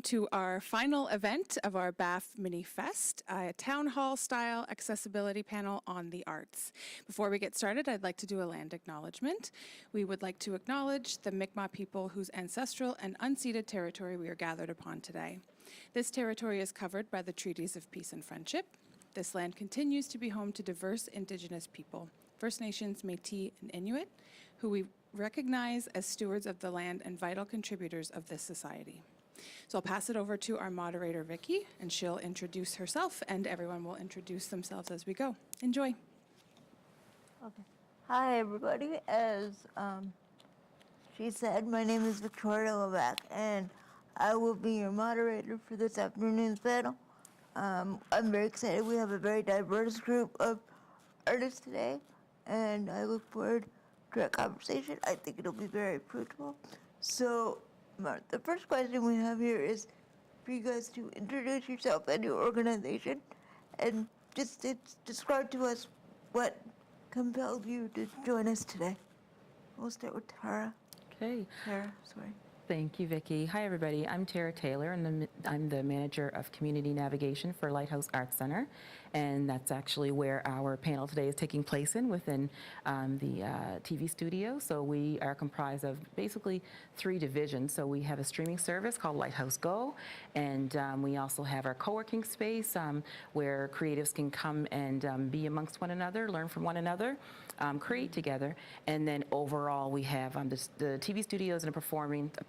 To our final event of our BAF Mini Fest, a town hall style accessibility panel on the arts. Before we get started, I'd like to do a land acknowledgement. We would like to acknowledge the Mi'kmaq people whose ancestral and unceded territory we are gathered upon today. This territory is covered by the Treaties of Peace and Friendship. This land continues to be home to diverse Indigenous people, First Nations, Métis, and Inuit, who we recognize as stewards of the land and vital contributors of this society. So I'll pass it over to our moderator, Vicky, and she'll introduce herself, and everyone will introduce themselves as we go. Enjoy. Okay. Hi, everybody. As she said, my name is Victoria Levac, and I will be your moderator for this afternoon's panel. I'm very excited. We have a very diverse group of artists today, and I look forward to our conversation. I think it'll be very fruitful. So, the first question we have here is for you guys to introduce yourself and your organization, and just describe to us what compelled you to join us today. We'll start with Tara. Okay. Tara, sorry. Thank you, Vicki. Hi, everybody. I'm Tara Taylor, and I'm the manager of community navigation for Lighthouse Arts Center, and that's actually where our panel today is taking place within the TV studio. So we are comprised of basically 3 divisions. So we have a streaming service called Lighthouse Go, and we also have our co-working space where creatives can come and be amongst one another, learn from one another, create together, and then overall we have the TV studios and a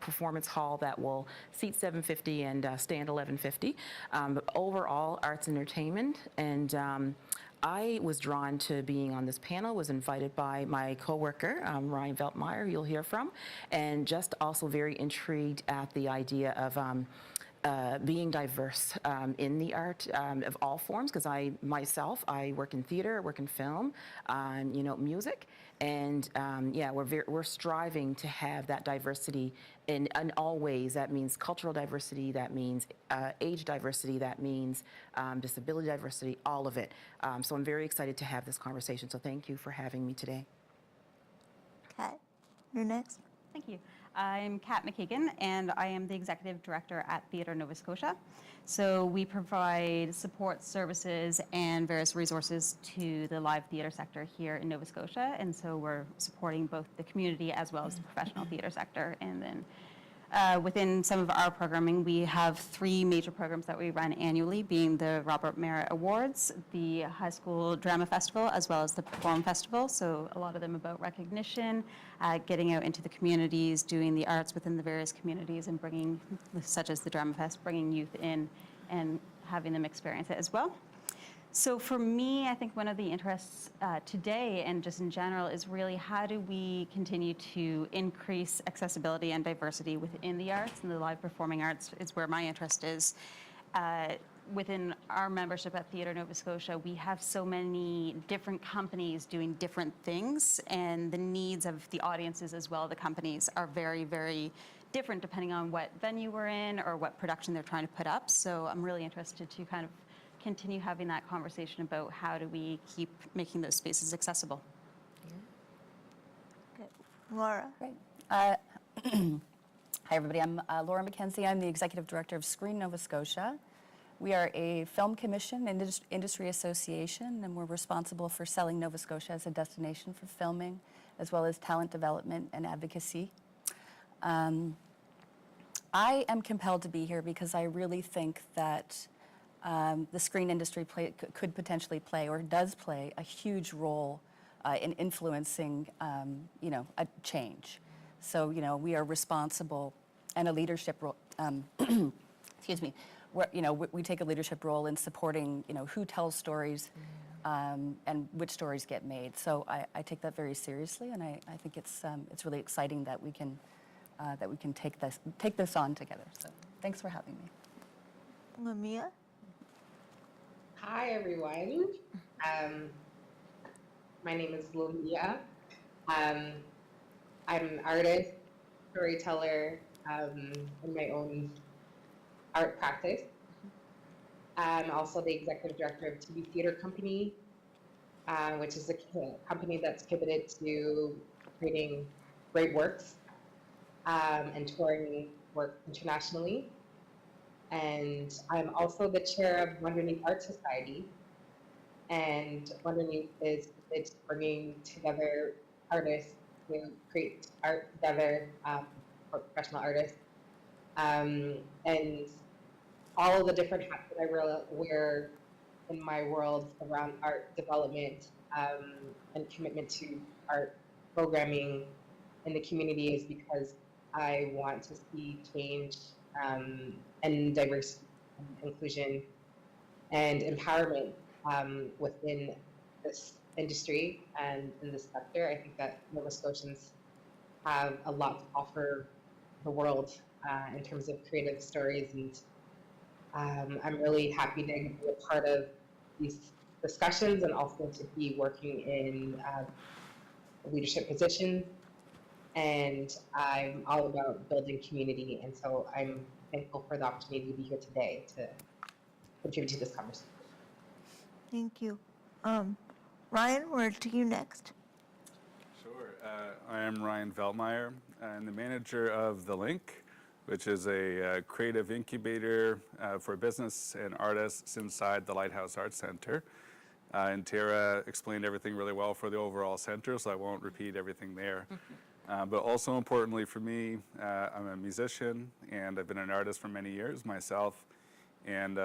performance hall that will seat 750 and stand 1150. But overall, arts and entertainment. And I was drawn to being on this panel, was invited by my coworker, Ryan Veltmeyer, you'll hear from, and just also very intrigued at the idea of being diverse in the art of all forms, because I work in theater, I work in film, music, and yeah, we're striving to have that diversity in all ways. That means cultural diversity, that means age diversity, that means disability diversity, all of it. So I'm very excited to have this conversation. So thank you for having me today. Kat, you're next. Thank you. I'm Kat McKagan, and I am the Executive Director at Theatre Nova Scotia. So we provide support services and various resources to the live theatre sector here in Nova Scotia, and so we're supporting both the community as well as the professional theatre sector. And then within some of our programming, we have 3 major programs that we run annually, being the Robert Merritt Awards, the High School Drama Festival, as well as the Perform Festival. So a lot of them about recognition, getting out into the communities, doing the arts within the various communities, and bringing, such as the Drama Fest, bringing youth in and having them experience it as well. So for me, I think one of the interests today and just in general is really how do we continue to increase accessibility and diversity within the arts, and the live performing arts is where my interest is. Within our membership at Theatre Nova Scotia, we have so many different companies doing different things, and the needs of the audiences as well, the companies, are very, very different depending on what venue we're in or what production they're trying to put up. So I'm really interested to kind of continue having that conversation about how do we keep making those spaces accessible. Okay. Laura. Great. Hi, everybody. I'm Laura McKenzie. I'm the Executive Director of Screen Nova Scotia. We are a film commission and industry association, and we're responsible for selling Nova Scotia as a destination for filming, as well as talent development and advocacy. I am compelled to be here because I really think that the screen industry could potentially play, or does play, a huge role in influencing, a change. So, we are responsible and a leadership role. Excuse me. We take a leadership role in supporting, who tells stories, and which stories get made. So I take that very seriously, and I think it's really exciting that we can take this on together. So thanks for having me. Lamia. Hi, everyone. My name is Lamia. I'm an artist, storyteller, in my own art practice. I'm also the executive director of TV Theatre Company, which is a company that's pivoted to creating great works and touring work internationally. And I'm also the chair of Wonderneath Art Society. And Wonderneath it's bringing together artists to create art together for professional artists. And all of the different hats that I wear in my world around art development and commitment to art programming in the community is because I want to see change and diversity and inclusion and empowerment within this industry and in this sector. I think that Nova Scotians have a lot to offer the world in terms of creative stories, and I'm really happy to be a part of these discussions and also to be working in leadership positions. And I'm all about building community, and so I'm thankful for the opportunity to be here today to contribute to this conversation. Thank you. Ryan, we're to you next. Sure. I am Ryan Veltmeyer. I'm the manager of The Link, which is a creative incubator for business and artists inside the Lighthouse Arts Center. And Tara explained everything really well for the overall center, so I won't repeat everything there. But also importantly for me, I'm a musician, and I've been an artist for many years myself, and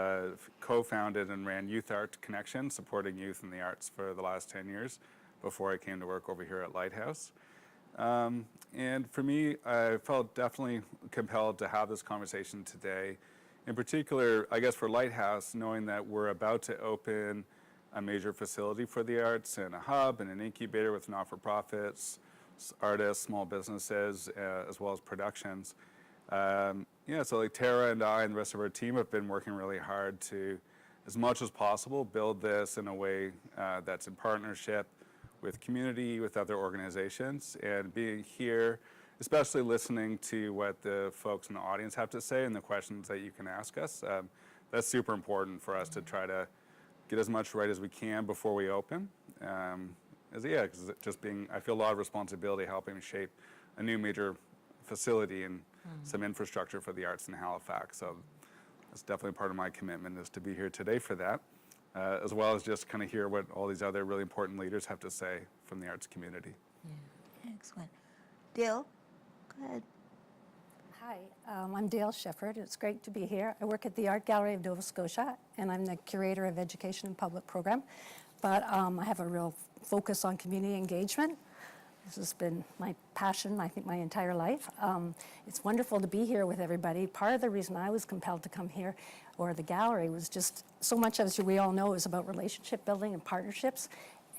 co-founded and ran Youth Art Connection, supporting youth in the arts for the last 10 years before I came to work over here at Lighthouse. And for me, I felt definitely compelled to have this conversation today. In particular, I guess for Lighthouse, knowing that we're about to open a major facility for the arts and a hub and an incubator with not-for-profits, artists, small businesses, as well as productions. Yeah, so like Tara and I and the rest of our team have been working really hard to, as much as possible, build this in a way that's in partnership with community, with other organizations, and being here, especially listening to what the folks in the audience have to say and the questions that you can ask us. That's super important for us to try to get as much right as we can before we open. Because just being, I feel a lot of responsibility helping shape a new major facility and some infrastructure for the arts in Halifax. So that's definitely part of my commitment, is to be here today for that, as well as just kind of hear what all these other really important leaders have to say from the arts community. Excellent. Dale, go ahead. Hi, I'm Dale Shepard. It's great to be here. I work at the Art Gallery of Nova Scotia, and I'm the curator of education and public program. But I have a real focus on community engagement. This has been my passion, I think, my entire life. It's wonderful to be here with everybody. Part of the reason I was compelled to come here, or the gallery, was just so much, as we all know, is about relationship building and partnerships.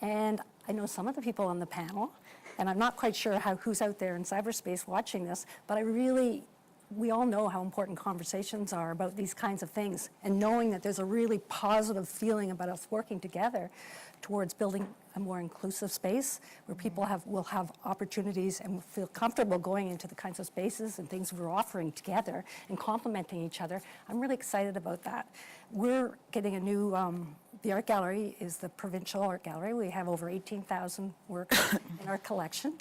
And I know some of the people on the panel, and I'm not quite sure who's out there in cyberspace watching this, but we all know how important conversations are about these kinds of things, and knowing that there's a really positive feeling about us working together towards building a more inclusive space where people will have opportunities and will feel comfortable going into the kinds of spaces and things we're offering together and complementing each other. I'm really excited about that. We're getting a new, the art gallery is the provincial art gallery. We have over 18,000 works in our collection.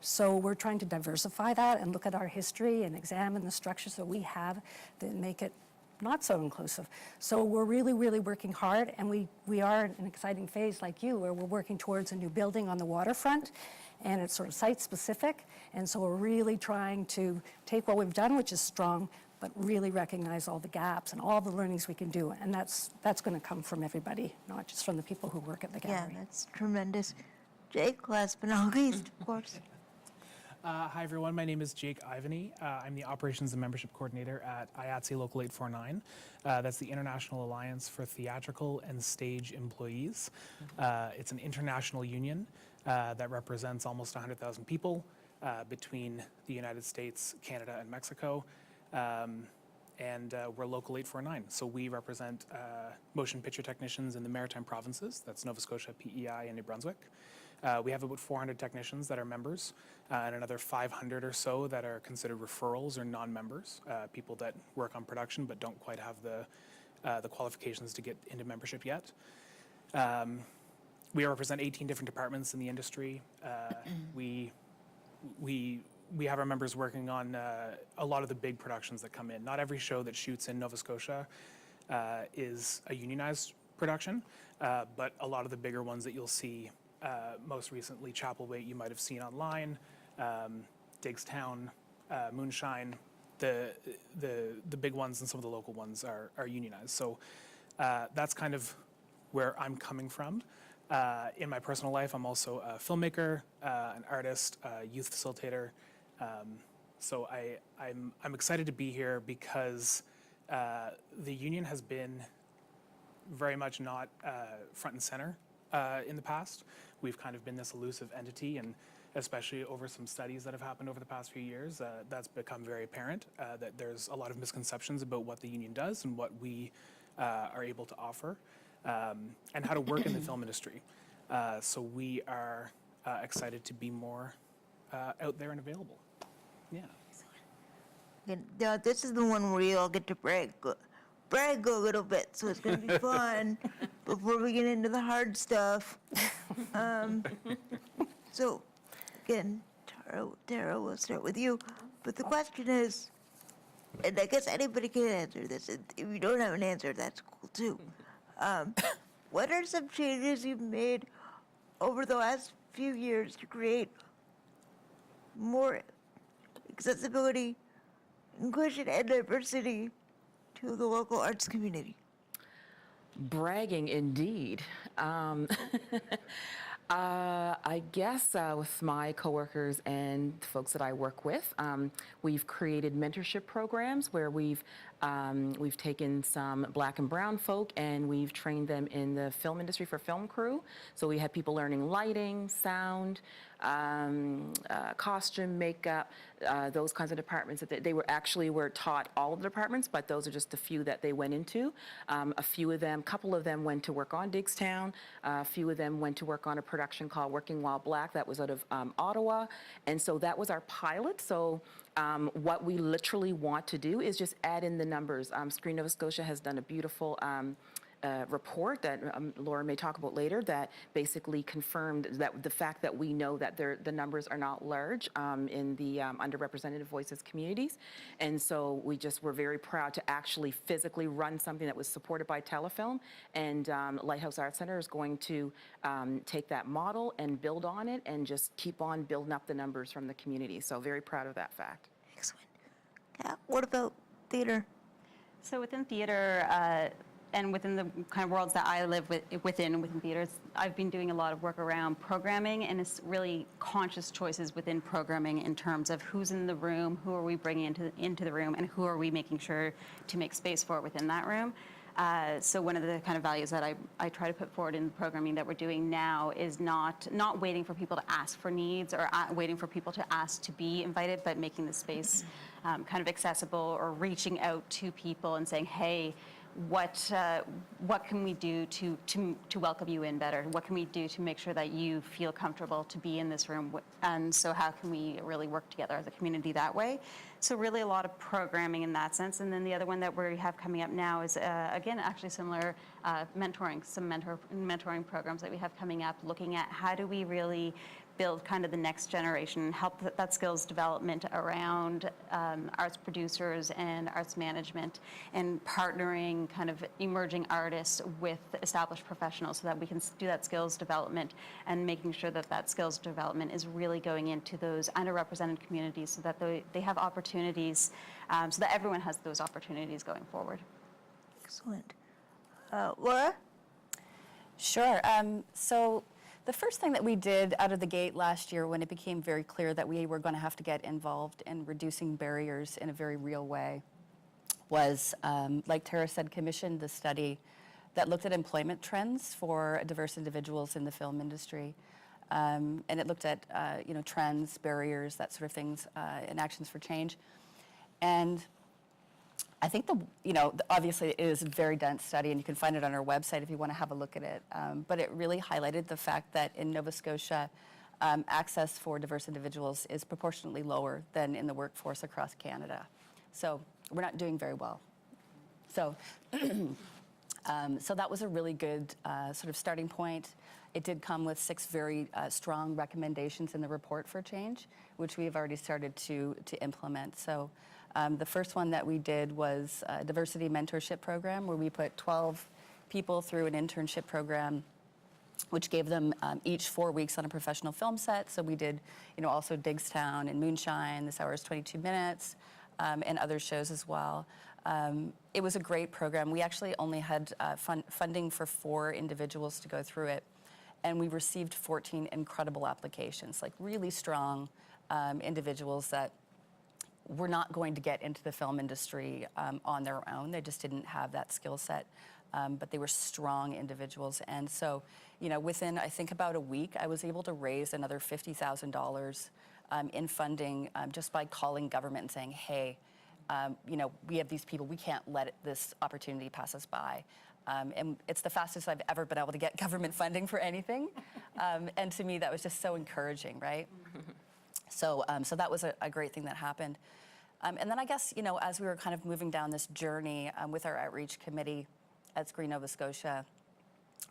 So we're trying to diversify that and look at our history and examine the structures that we have that make it not so inclusive. So we're really, really working hard, and we are in an exciting phase like you, where we're working towards a new building on the waterfront, and it's sort of site-specific. And so we're really trying to take what we've done, which is strong, but really recognize all the gaps and all the learnings we can do. And that's going to come from everybody, not just from the people who work at the gallery. Yeah, that's tremendous. Jake, last but not least, of course. Hi, everyone. My name is Jake Ivany. I'm the Operations and Membership Coordinator at IATSE Local 849. That's the International Alliance for Theatrical and Stage Employees. It's an international union that represents almost 100,000 people between the United States, Canada, and Mexico. And we're Local 849. So we represent motion picture technicians in the Maritime Provinces. That's Nova Scotia, PEI, and New Brunswick. We have about 400 technicians that are members, and another 500 or so that are considered referrals or non-members, people that work on production but don't quite have the qualifications to get into membership yet. We represent 18 different departments in the industry. We we have our members working on a lot of the big productions that come in. Not every show that shoots in Nova Scotia is a unionized production, but a lot of the bigger ones that you'll see, most recently Chapelwaite, you might have seen online, Digstown, Moonshine, the big ones and some of the local ones are unionized. So that's kind of where I'm coming from. In my personal life, I'm also a filmmaker, an artist, a youth facilitator. So I'm excited to be here because the union has been very much not front and center in the past. We've kind of been this elusive entity, and especially over some studies that have happened over the past few years, that's become very apparent that there's a lot of misconceptions about what the union does and what we are able to offer. And how to work in the film industry. So we are excited to be more out there and available. Yeah. Now, this is the one where you all get to brag a little bit, so it's going to be fun before we get into the hard stuff. So, again, Tara, we'll start with you. But the question is, and I guess anybody can answer this. If you don't have an answer, that's cool too. What are some changes you've made over the last few years to create more accessibility, inclusion, and diversity to the local arts community? Bragging indeed. I guess with my coworkers and folks that I work with, we've created mentorship programs where we've taken some Black and brown folk and we've trained them in the film industry for film crew. So we had people learning lighting, sound, costume, makeup, those kinds of departments. That they were taught all of the departments, but those are just a few that they went into. A couple of them went to work on Digstown. A few of them went to work on a production called Working While Black that was out of Ottawa. And so that was our pilot. So what we literally want to do is just add in the numbers. Screen Nova Scotia has done a beautiful report that Laura may talk about later that basically confirmed that the fact that we know that the numbers are not large in the underrepresented voices communities. And so we're very proud to actually physically run something that was supported by Telefilm, and Lighthouse Arts Centre is going to take that model and build on it and just keep on building up the numbers from the community. So very proud of that fact. Excellent. Yeah, what about theater? So within theater, and within the kind of worlds that I live within theaters, I've been doing a lot of work around programming, and it's really conscious choices within programming in terms of who's in the room, who are we bringing into the room, and who are we making sure to make space for within that room. So one of the kind of values that I try to put forward in the programming that we're doing now is not waiting for people to ask for needs or waiting for people to ask to be invited, but making the space kind of accessible, or reaching out to people and saying, hey, what can we do to welcome you in better? What can we do to make sure that you feel comfortable to be in this room? And so how can we really work together as a community that way? So really a lot of programming in that sense. And then the other one that we have coming up now is, again, actually similar mentoring, some mentoring programs that we have coming up, looking at how do we really build kind of the next generation, help that skills development around arts producers and arts management, and partnering kind of emerging artists with established professionals so that we can do that skills development, and making sure that that skills development is really going into those underrepresented communities so that they have opportunities, so that everyone has those opportunities going forward. Excellent. Laura? Sure. So the first thing that we did out of the gate last year, when it became very clear that we were going to have to get involved in reducing barriers in a very real way, was, like Tara said, commissioned the study that looked at employment trends for diverse individuals in the film industry. And it looked at trends, barriers, that sort of things, and actions for change. And I think obviously it is a very dense study, and you can find it on our website if you want to have a look at it. But it really highlighted the fact that in Nova Scotia, access for diverse individuals is proportionately lower than in the workforce across Canada. So we're not doing very well. So, so that was a really good sort of starting point. It did come with 6 very strong recommendations in the report for change, which we have already started to implement. So the first one that we did was a diversity mentorship program, where we put 12 people through an internship program, which gave them each 4 weeks on a professional film set. So we did, also Digstown and Moonshine, This Hour is 22 Minutes, and other shows as well. It was a great program. We actually only had funding for 4 individuals to go through it, and we received 14 incredible applications, like really strong individuals that were not going to get into the film industry on their own. They just didn't have that skill set. But they were strong individuals. And so, within, I think, about a week, I was able to raise another $50,000 in funding just by calling government and saying, hey, we have these people, we can't let this opportunity pass us by. And it's the fastest I've ever been able to get government funding for anything. And to me, that was just so encouraging, right? So that was a great thing that happened. And then I guess, as we were kind of moving down this journey with our outreach committee at Screen Nova Scotia,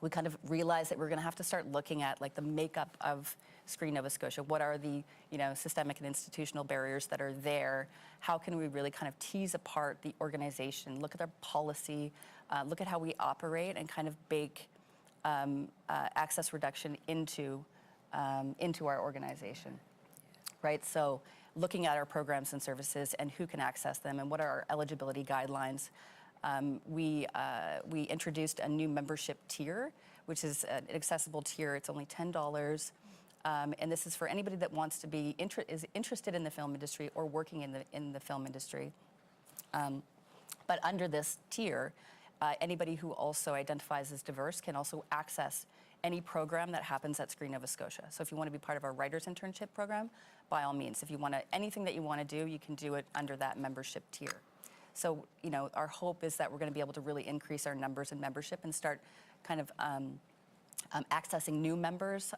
we kind of realized that we're going to have to start looking at like the makeup of Screen Nova Scotia. What are the systemic and institutional barriers that are there? How can we really kind of tease apart the organization, look at our policy, look at how we operate, and kind of bake access reduction into our organization, right? So looking at our programs and services and who can access them and what are our eligibility guidelines. We introduced a new membership tier, which is an accessible tier. It's only $10, and this is for anybody that wants to be is interested in the film industry or working in the film industry. But under this tier, anybody who also identifies as diverse can also access any program that happens at Screen Nova Scotia. So if you want to be part of our writers internship program, by all means, if you want anything that you want to do, you can do it under that membership tier. So, our hope is that we're going to be able to really increase our numbers in membership and start kind of accessing new members,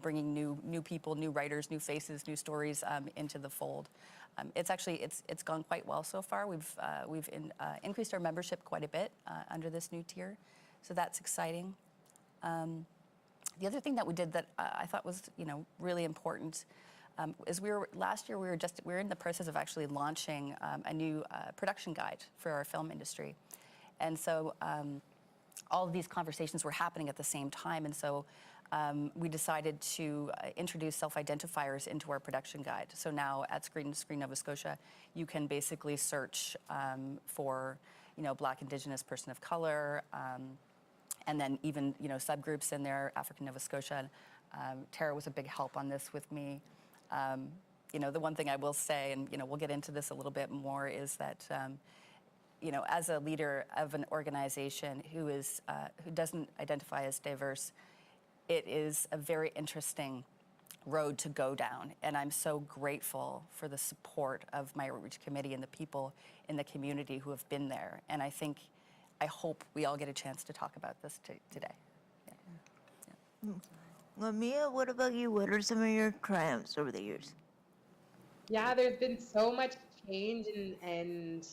bringing new people, new writers, new faces, new stories into the fold. It's gone quite well so far. We've increased our membership quite a bit under this new tier, so that's exciting. The other thing that we did that I thought was really important. Is last year we were in the process of actually launching a new production guide for our film industry, and so all of these conversations were happening at the same time, and so we decided to introduce self-identifiers into our production guide. So now at Screen Nova Scotia, you can basically search for Black, Indigenous, person of color, and then even subgroups in there, African Nova Scotia. Tara was a big help on this with me. The one thing I will say, and we'll get into this a little bit more, is that as a leader of an organization who doesn't identify as diverse, it is a very interesting road to go down, and I'm so grateful for the support of my outreach committee and the people in the community who have been there. And I hope we all get a chance to talk about this today. Yeah. Lamia, what about you? What are some of your triumphs over the years? Yeah, there's been so much change and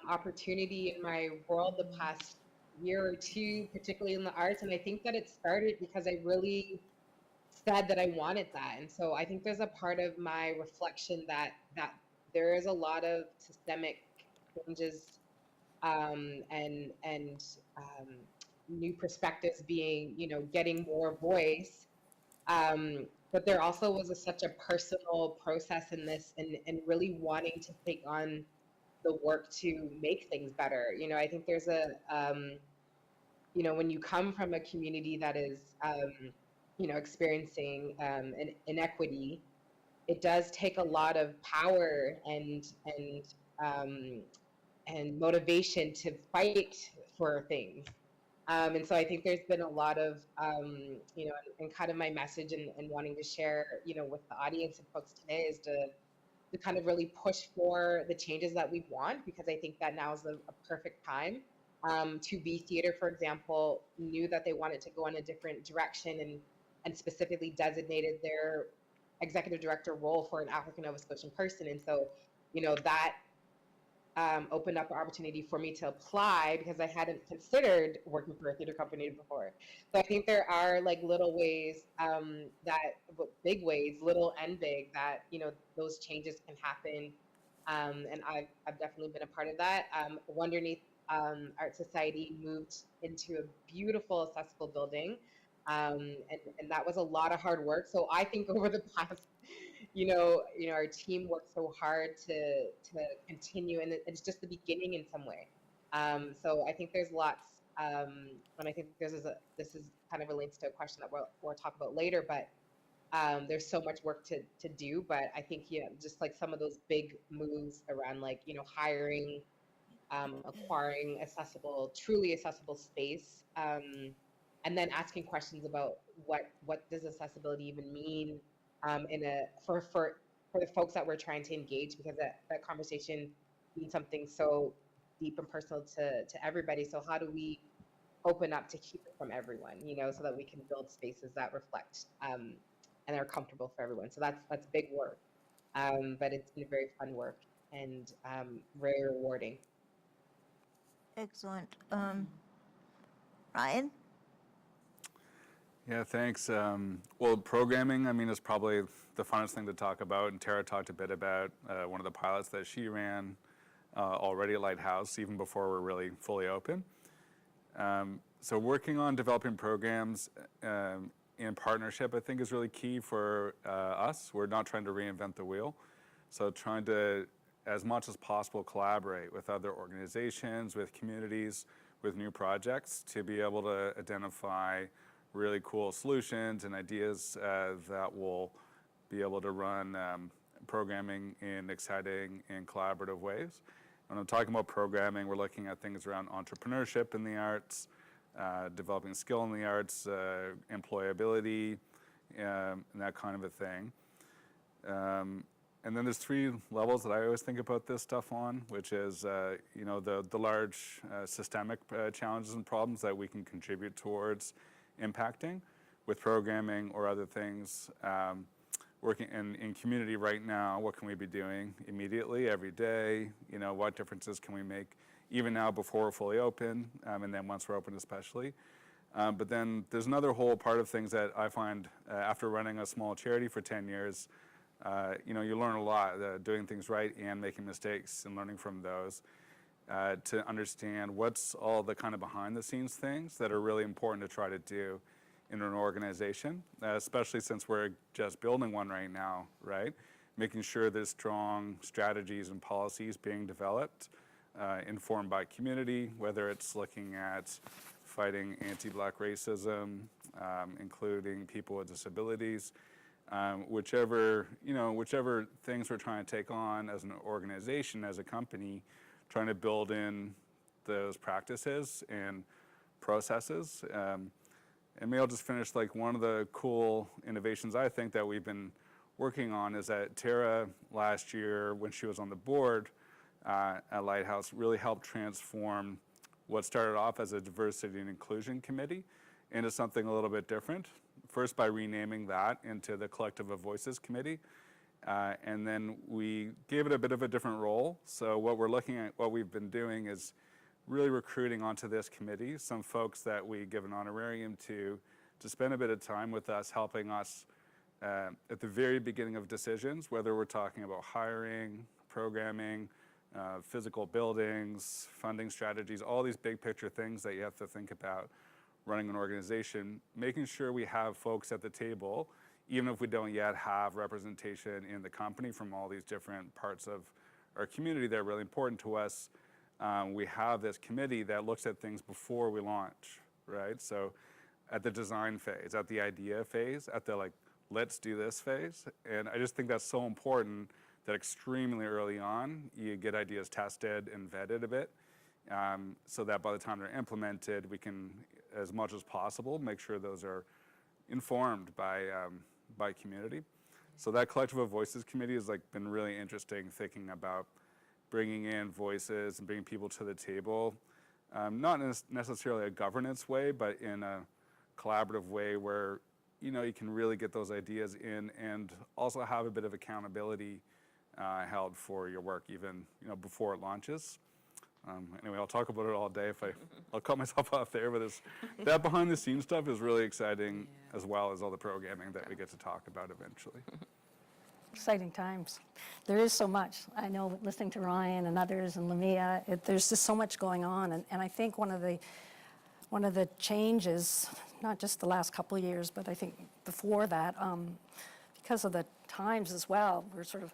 opportunity in my world the past year or two, particularly in the arts. And I think that it started because I really said that I wanted that. And so I think there's a part of my reflection that there is a lot of systemic changes and new perspectives being, getting more voice. But there also was such a personal process in this and really wanting to take on the work to make things better. I think there's when you come from a community that is, experiencing an inequity, it does take a lot of power and motivation to fight for things. And so I think there's been a lot of, and kind of my message and wanting to share, with the audience and folks today is to kind of really push for the changes that we want, because I think that now is a perfect time. To be Theatre, for example, knew that they wanted to go in a different direction and specifically designated their executive director role for an African Nova Scotian person. And so, that opened up an opportunity for me to apply because I hadn't considered working for a theater company before. So I think there are like little ways big ways, little and big, that those changes can happen. And I've definitely been a part of that. Wonderneath Art Society moved into a beautiful, accessible building, and that was a lot of hard work. So I think over the past our team worked so hard to continue, and it's just the beginning in some way. So I think there's lots, and I think this is kind of relates to a question that we'll talk about later. But there's so much work to do. But I think just like some of those big moves around, like hiring, acquiring truly accessible space, and then asking questions about what does accessibility even mean, for the folks that we're trying to engage, because that conversation means something so deep and personal to everybody. So how do we open up to keep it from everyone, so that we can build spaces that reflect, and are comfortable for everyone. So that's big work, but it's been very fun work, and very rewarding. Excellent. Ryan? Yeah, thanks. Well, programming, I mean, is probably the funnest thing to talk about. And Tara talked a bit about one of the pilots that she ran already at Lighthouse, even before we're really fully open. So working on developing programs in partnership, I think, is really key for us. We're not trying to reinvent the wheel. So trying to, as much as possible, collaborate with other organizations, with communities, with new projects, to be able to identify really cool solutions and ideas that will be able to run programming in exciting and collaborative ways. When I'm talking about programming, we're looking at things around entrepreneurship in the arts, developing skill in the arts, employability, and that kind of a thing. And then there's 3 levels that I always think about this stuff on, which is the large systemic challenges and problems that we can contribute towards impacting with programming or other things. Working in community right now, what can we be doing immediately, every day? What differences can we make even now before we're fully open, and then once we're open especially? But then there's another whole part of things that I find after running a small charity for 10 years, you learn a lot, doing things right and making mistakes and learning from those, to understand what's all the kind of behind the scenes things that are really important to try to do in an organization, especially since we're just building one right now, right? Making sure there's strong strategies and policies being developed, informed by community, whether it's looking at fighting anti-Black racism, including people with disabilities, whichever things we're trying to take on as an organization, as a company, trying to build in those practices and processes. And maybe I'll just finish, like, one of the cool innovations I think that we've been working on is that Tara last year, when she was on the board at Lighthouse, really helped transform what started off as a diversity and inclusion committee into something a little bit different. First by renaming that into the Collective of Voices Committee. And then we gave it a bit of a different role. So what we've been doing is really recruiting onto this committee some folks that we give an honorarium to spend a bit of time with us, helping us at the very beginning of decisions, whether we're talking about hiring, programming, physical buildings, funding strategies, all these big picture things that you have to think about running an organization, making sure we have folks at the table, even if we don't yet have representation in the company from all these different parts of our community that are really important to us. We have this committee that looks at things before we launch, right? So at the design phase, at the idea phase, at the let's do this phase. And I just think that's so important that extremely early on, you get ideas tested and vetted a bit, so that by the time they're implemented, we can, as much as possible, make sure those are informed by community. So that Collective of Voices Committee has been really interesting, thinking about bringing in voices and bringing people to the table, not necessarily a governance way, but in a collaborative way where you can really get those ideas in and also have a bit of accountability held for your work, even before it launches. Anyway, I'll talk about it all day if I'll cut myself off there, but that behind the scenes stuff is really exciting, as well as all the programming that we get to talk about eventually. Exciting times. There is so much. I know listening to Ryan and others and Lamia, there's just so much going on. And I think one of the changes, not just the last couple of years, but I think before that, because of the times as well, we're sort of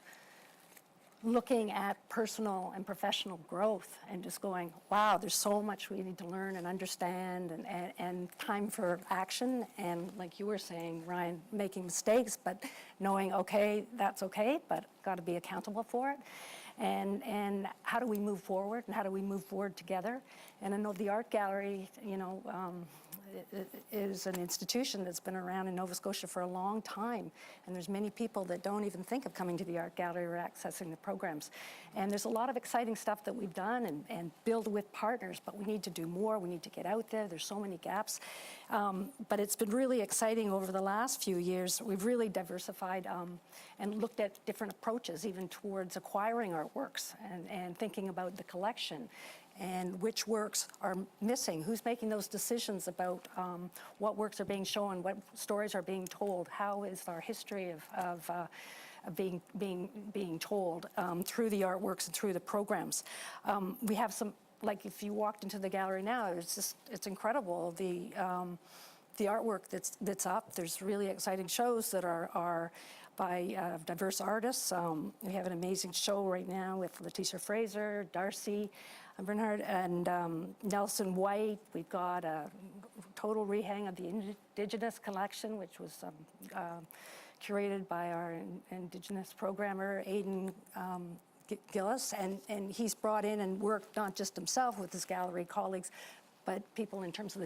looking at personal and professional growth and just going, wow, there's so much we need to learn and understand, and time for action. And like you were saying, Ryan, making mistakes, but knowing, okay, that's okay, but got to be accountable for it. And how do we move forward, and how do we move forward together? And I know the Art Gallery, is an institution that's been around in Nova Scotia for a long time, and there's many people that don't even think of coming to the Art Gallery or accessing the programs. And there's a lot of exciting stuff that we've done and build with partners, but we need to do more. We need to get out there. There's so many gaps. But it's been really exciting over the last few years. We've really diversified and looked at different approaches, even towards acquiring artworks and thinking about the collection and which works are missing, who's making those decisions about what works are being shown, what stories are being told, how is our history of being told through the artworks and through the programs. We have some, like if you walked into the gallery now, it's incredible, the artwork that's up. There's really exciting shows that are by diverse artists. We have an amazing show right now with Letitia Fraser, Darcy Bernhard, and Nelson White. We've got a total rehang of the Indigenous collection, which was curated by our Indigenous programmer, Aidan Gillis, and he's brought in and worked not just himself with his gallery colleagues, but people in terms of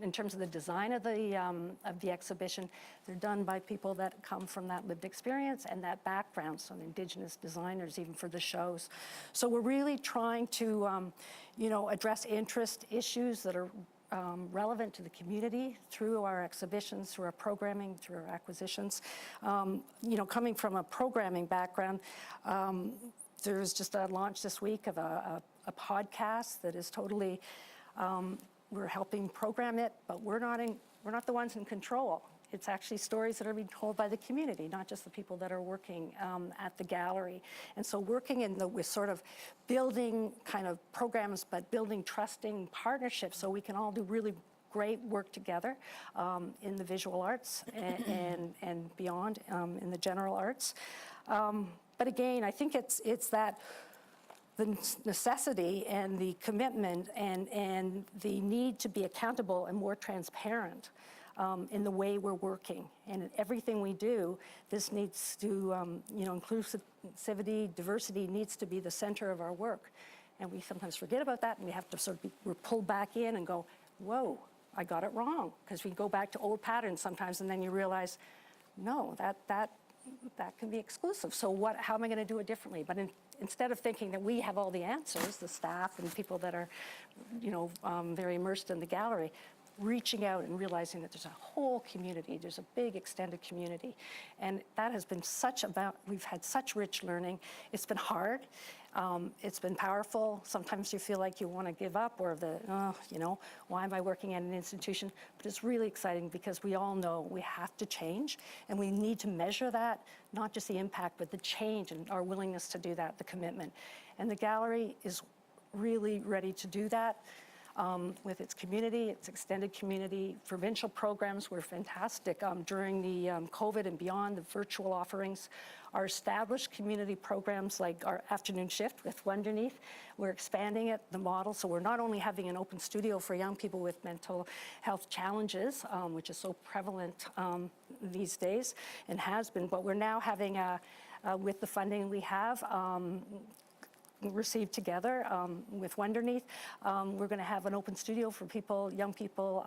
in terms of the design of the exhibition. They're done by people that come from that lived experience and that background, so Indigenous designers even for the shows. So we're really trying to, address interest issues that are relevant to the community through our exhibitions, through our programming, through our acquisitions. Coming from a programming background, there's just a launch this week of a podcast that is totally, we're helping program it, but we're not the ones in control. It's actually stories that are being told by the community, not just the people that are working at the gallery. And so working with sort of building kind of programs, but building trusting partnerships so we can all do really great work together in the visual arts and beyond, in the general arts. But again, I think it's that the necessity and the commitment and the need to be accountable and more transparent in the way we're working. And in everything we do, this needs to, inclusivity, diversity needs to be the center of our work. And we sometimes forget about that, and we have to we're pulled back in and go, whoa, I got it wrong. Because we go back to old patterns sometimes, and then you realize, no, that can be exclusive. So how am I going to do it differently? But instead of thinking that we have all the answers, the staff and people that are, very immersed in the gallery, reaching out and realizing that there's a whole community, there's a big extended community. And that has been we've had such rich learning. It's been hard. It's been powerful. Sometimes you feel like you want to give up or why am I working at an institution? But it's really exciting because we all know we have to change, and we need to measure that, not just the impact, but the change and our willingness to do that, the commitment. And the gallery is really ready to do that. With its community, its extended community. Provincial programs were fantastic during the COVID and beyond, the virtual offerings. Our established community programs like our afternoon shift with Wonderneath, we're expanding it, the model, so we're not only having an open studio for young people with mental health challenges, which is so prevalent these days and has been, but we're now having, with the funding we have, received together with Wonderneath. We're going to have an open studio for young people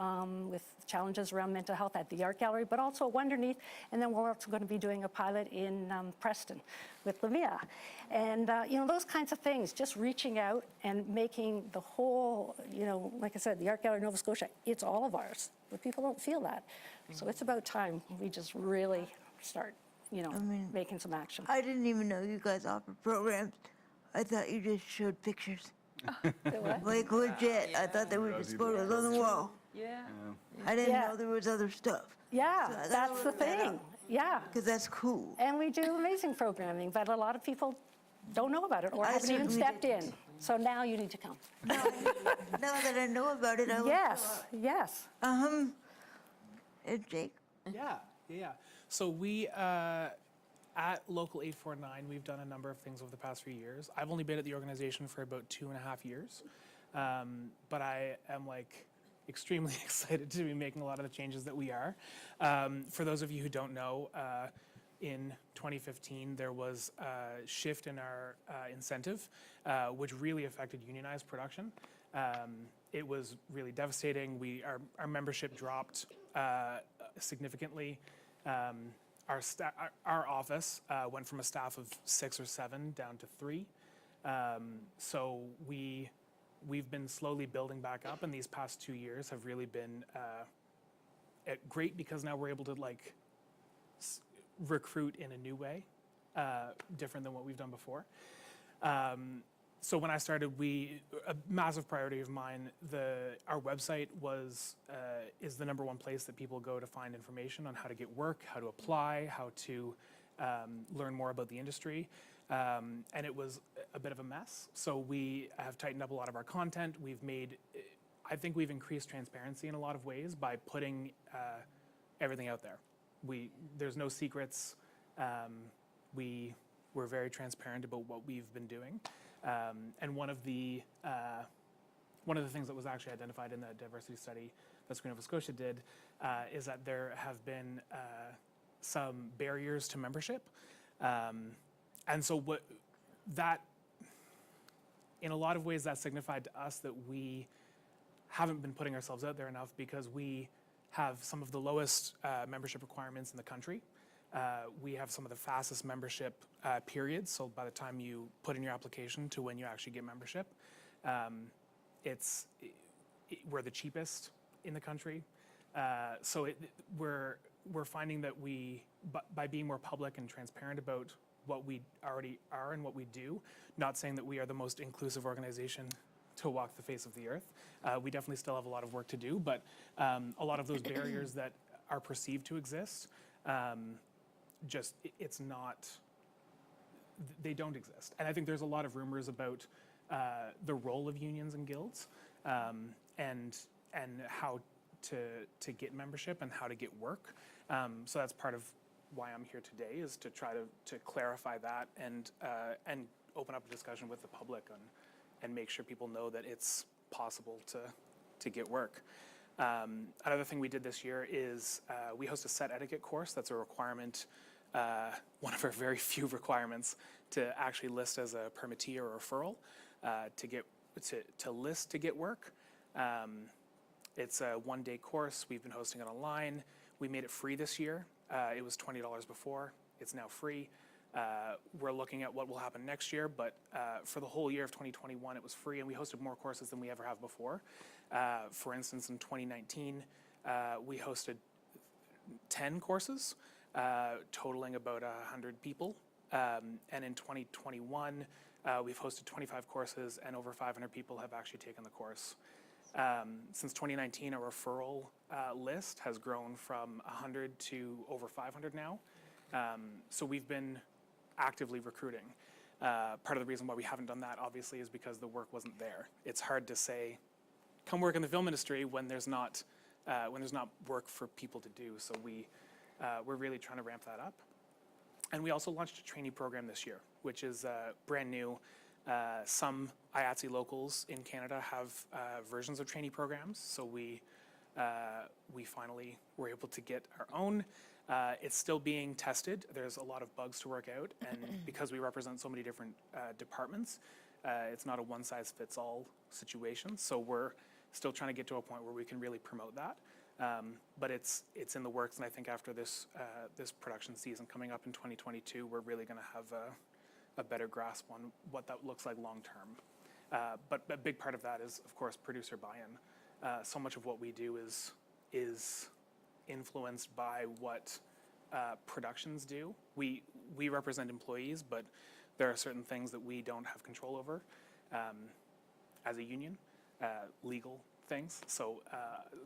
with challenges around mental health at the Art Gallery, but also at Wonderneath. And then we're also going to be doing a pilot in Preston with Lamia. And, those kinds of things, just reaching out and making the whole, like I said, the Art Gallery of Nova Scotia, it's all of ours, but people don't feel that. So it's about time we just really start you know, I mean, making some action. I didn't even know you guys offered programs. I thought you just showed pictures. Like legit. I thought they were just photos on the wall. Yeah. I didn't know there was other stuff. Yeah, So I thought that's I the looked that thing. up. Yeah. Because that's cool. And we do amazing programming, but a lot of people don't know about it or I haven't even certainly stepped didn't. in. So now you need to come. Now that I know about it, I will. Yes, yes. Jake. Yeah. So we, at Local 849, we've done a number of things over the past few years. I've only been at the organization for about 2.5 years, but I am like extremely excited to be making a lot of the changes that we are. For those of you who don't know, in 2015, there was a shift in our incentive, which really affected unionized production. It was really devastating. Our membership dropped significantly. Our office went from a staff of 6 or 7 down to 3. So we've been slowly building back up, and these past 2 years have really been great because now we're able to like recruit in a new way, different than what we've done before. So when I started, a massive priority of mine, our website is the #1 place that people go to find information on how to get work, how to apply, how to learn more about the industry. And it was a bit of a mess. So we have tightened up a lot of our content. I think we've increased transparency in a lot of ways by putting everything out there. There's no secrets. We're very transparent about what we've been doing. And one of the things that was actually identified in the diversity study that Screen Nova Scotia did is that there have been some barriers to membership. And so in a lot of ways, that signified to us that we haven't been putting ourselves out there enough because we have some of the lowest membership requirements in the country. We have some of the fastest membership periods. So by the time you put in your application to when you actually get membership, we're the cheapest in the country. So we're finding that by being more public and transparent about what we already are and what we do, not saying that we are the most inclusive organization to walk the face of the earth. We definitely still have a lot of work to do, but a lot of those barriers that are perceived to exist, they don't exist. And I think there's a lot of rumors about the role of unions and guilds and how to get membership and how to get work. So that's part of why I'm here today, is to try to clarify that and open up a discussion with the public and make sure people know that it's possible to get work. Another thing we did this year is we host a set etiquette course. That's a requirement, one of our very few requirements to actually list as a permittee or referral to list to get work. It's a one-day course. We've been hosting it online. We made it free this year. It was $20 before. It's now free. We're looking at what will happen next year, but for the whole year of 2021, it was free, and we hosted more courses than we ever have before. For instance, in 2019, we hosted 10 courses, totaling about 100 people. And in 2021, we've hosted 25 courses, and over 500 people have actually taken the course. Since 2019, our referral list has grown from 100 to over 500 now. So we've been actively recruiting. Part of the reason why we haven't done that, obviously, is because the work wasn't there. It's hard to say, come work in the film industry when there's not work for people to do. So we're really trying to ramp that up. And we also launched a trainee program this year, which is brand new. Some IATSE locals in Canada have versions of trainee programs, so we finally were able to get our own. It's still being tested. There's a lot of bugs to work out, and because we represent so many different departments, it's not a one-size-fits-all situation. So we're still trying to get to a point where we can really promote that. But it's in the works, and I think after this production season coming up in 2022, we're really going to have a better grasp on what that looks like long term. But a big part of that is, of course, producer buy-in. So much of what we do is influenced by what productions do. We represent employees, but there are certain things that we don't have control over as a union, legal things. So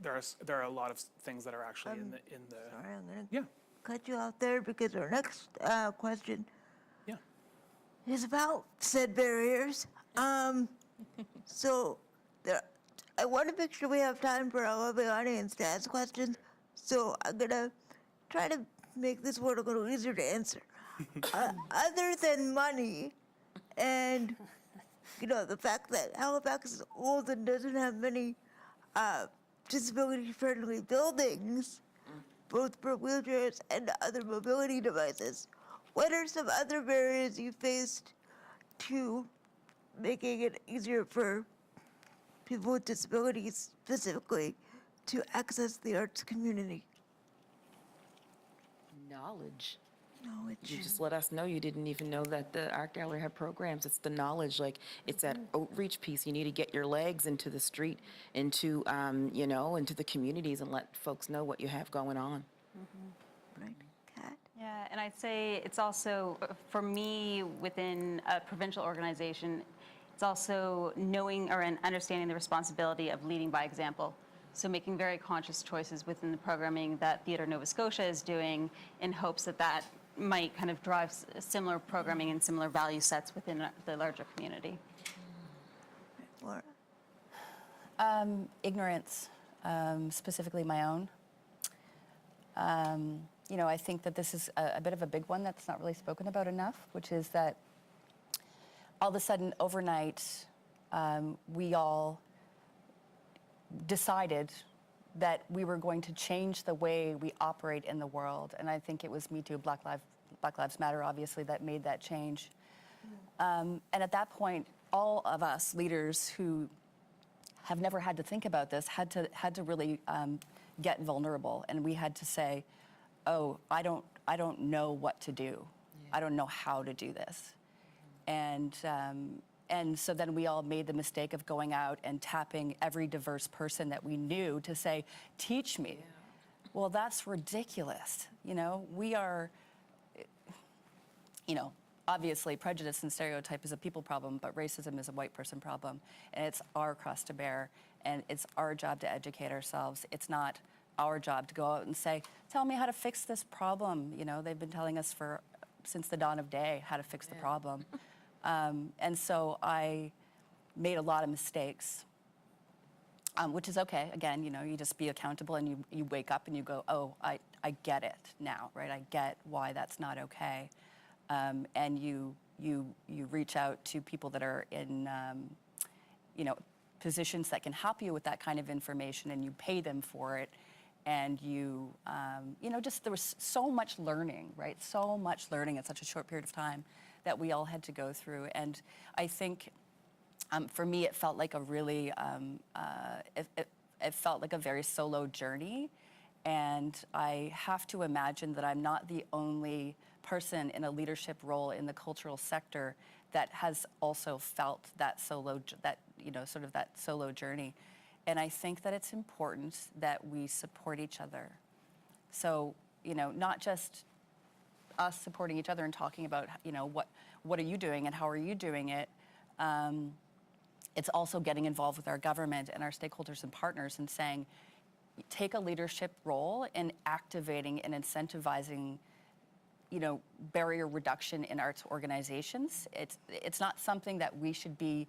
there are a lot of things that are actually in the. Sorry, I'm gonna Yeah. cut you off there because our next question Yeah. is about said barriers. So there, I want to make sure we have time for all of the audience to ask questions. So I'm gonna try to make this one a little easier to answer. Other than money, and the fact that Halifax is old and doesn't have many disability-friendly buildings, both for wheelchairs and other mobility devices. What are some other barriers you faced to making it easier for people with disabilities specifically to access the arts community? Knowledge. Knowledge. You just let us know you didn't even know that the art gallery had programs. It's the knowledge, like it's that outreach piece. You need to get your legs into the street, into into the communities, and let folks know what you have going on. Right, Kat? Yeah, and I'd say it's also, for me, within a provincial organization, it's also knowing or understanding the responsibility of leading by example. So making very conscious choices within the programming that Theatre Nova Scotia is doing in hopes that that might kind of drive similar programming and similar value sets within the larger community. Laura? Ignorance, specifically my own. I think that this is a bit of a big one that's not really spoken about enough, which is that all of a sudden, overnight, we all decided that we were going to change the way we operate in the world. And I think it was Me Too, Black Lives Matter, obviously, that made that change. And at that point, all of us leaders who have never had to think about this had to really get vulnerable. And we had to say, oh, I don't know what to do. Yeah. I don't know how to do this. And so then we all made the mistake of going out and tapping every diverse person that we knew to say, teach me. Yeah. Well, that's ridiculous. We are, obviously prejudice and stereotype is a people problem, but racism is a white person problem. And it's our cross to bear. And it's our job to educate ourselves. It's not our job to go out and say, tell me how to fix this problem. They've been telling us since the dawn of day how to fix the problem. And so I made a lot of mistakes, which is okay. Again, you just be accountable and you wake up and you go, oh, I get it now, right? I get why that's not okay. And you reach out to people that are in, positions that can help you with that kind of information, and you pay them for it. And there was so much learning, right? So much learning in such a short period of time that we all had to go through. And I think for me, it felt like a really, it felt like a very solo journey. And I have to imagine that I'm not the only person in a leadership role in the cultural sector that has also felt that solo journey. And I think that it's important that we support each other. So, not just us supporting each other and talking about, what are you doing and how are you doing it? It's also getting involved with our government and our stakeholders and partners and saying, take a leadership role in activating and incentivizing, barrier reduction in arts organizations. It's not something that we should be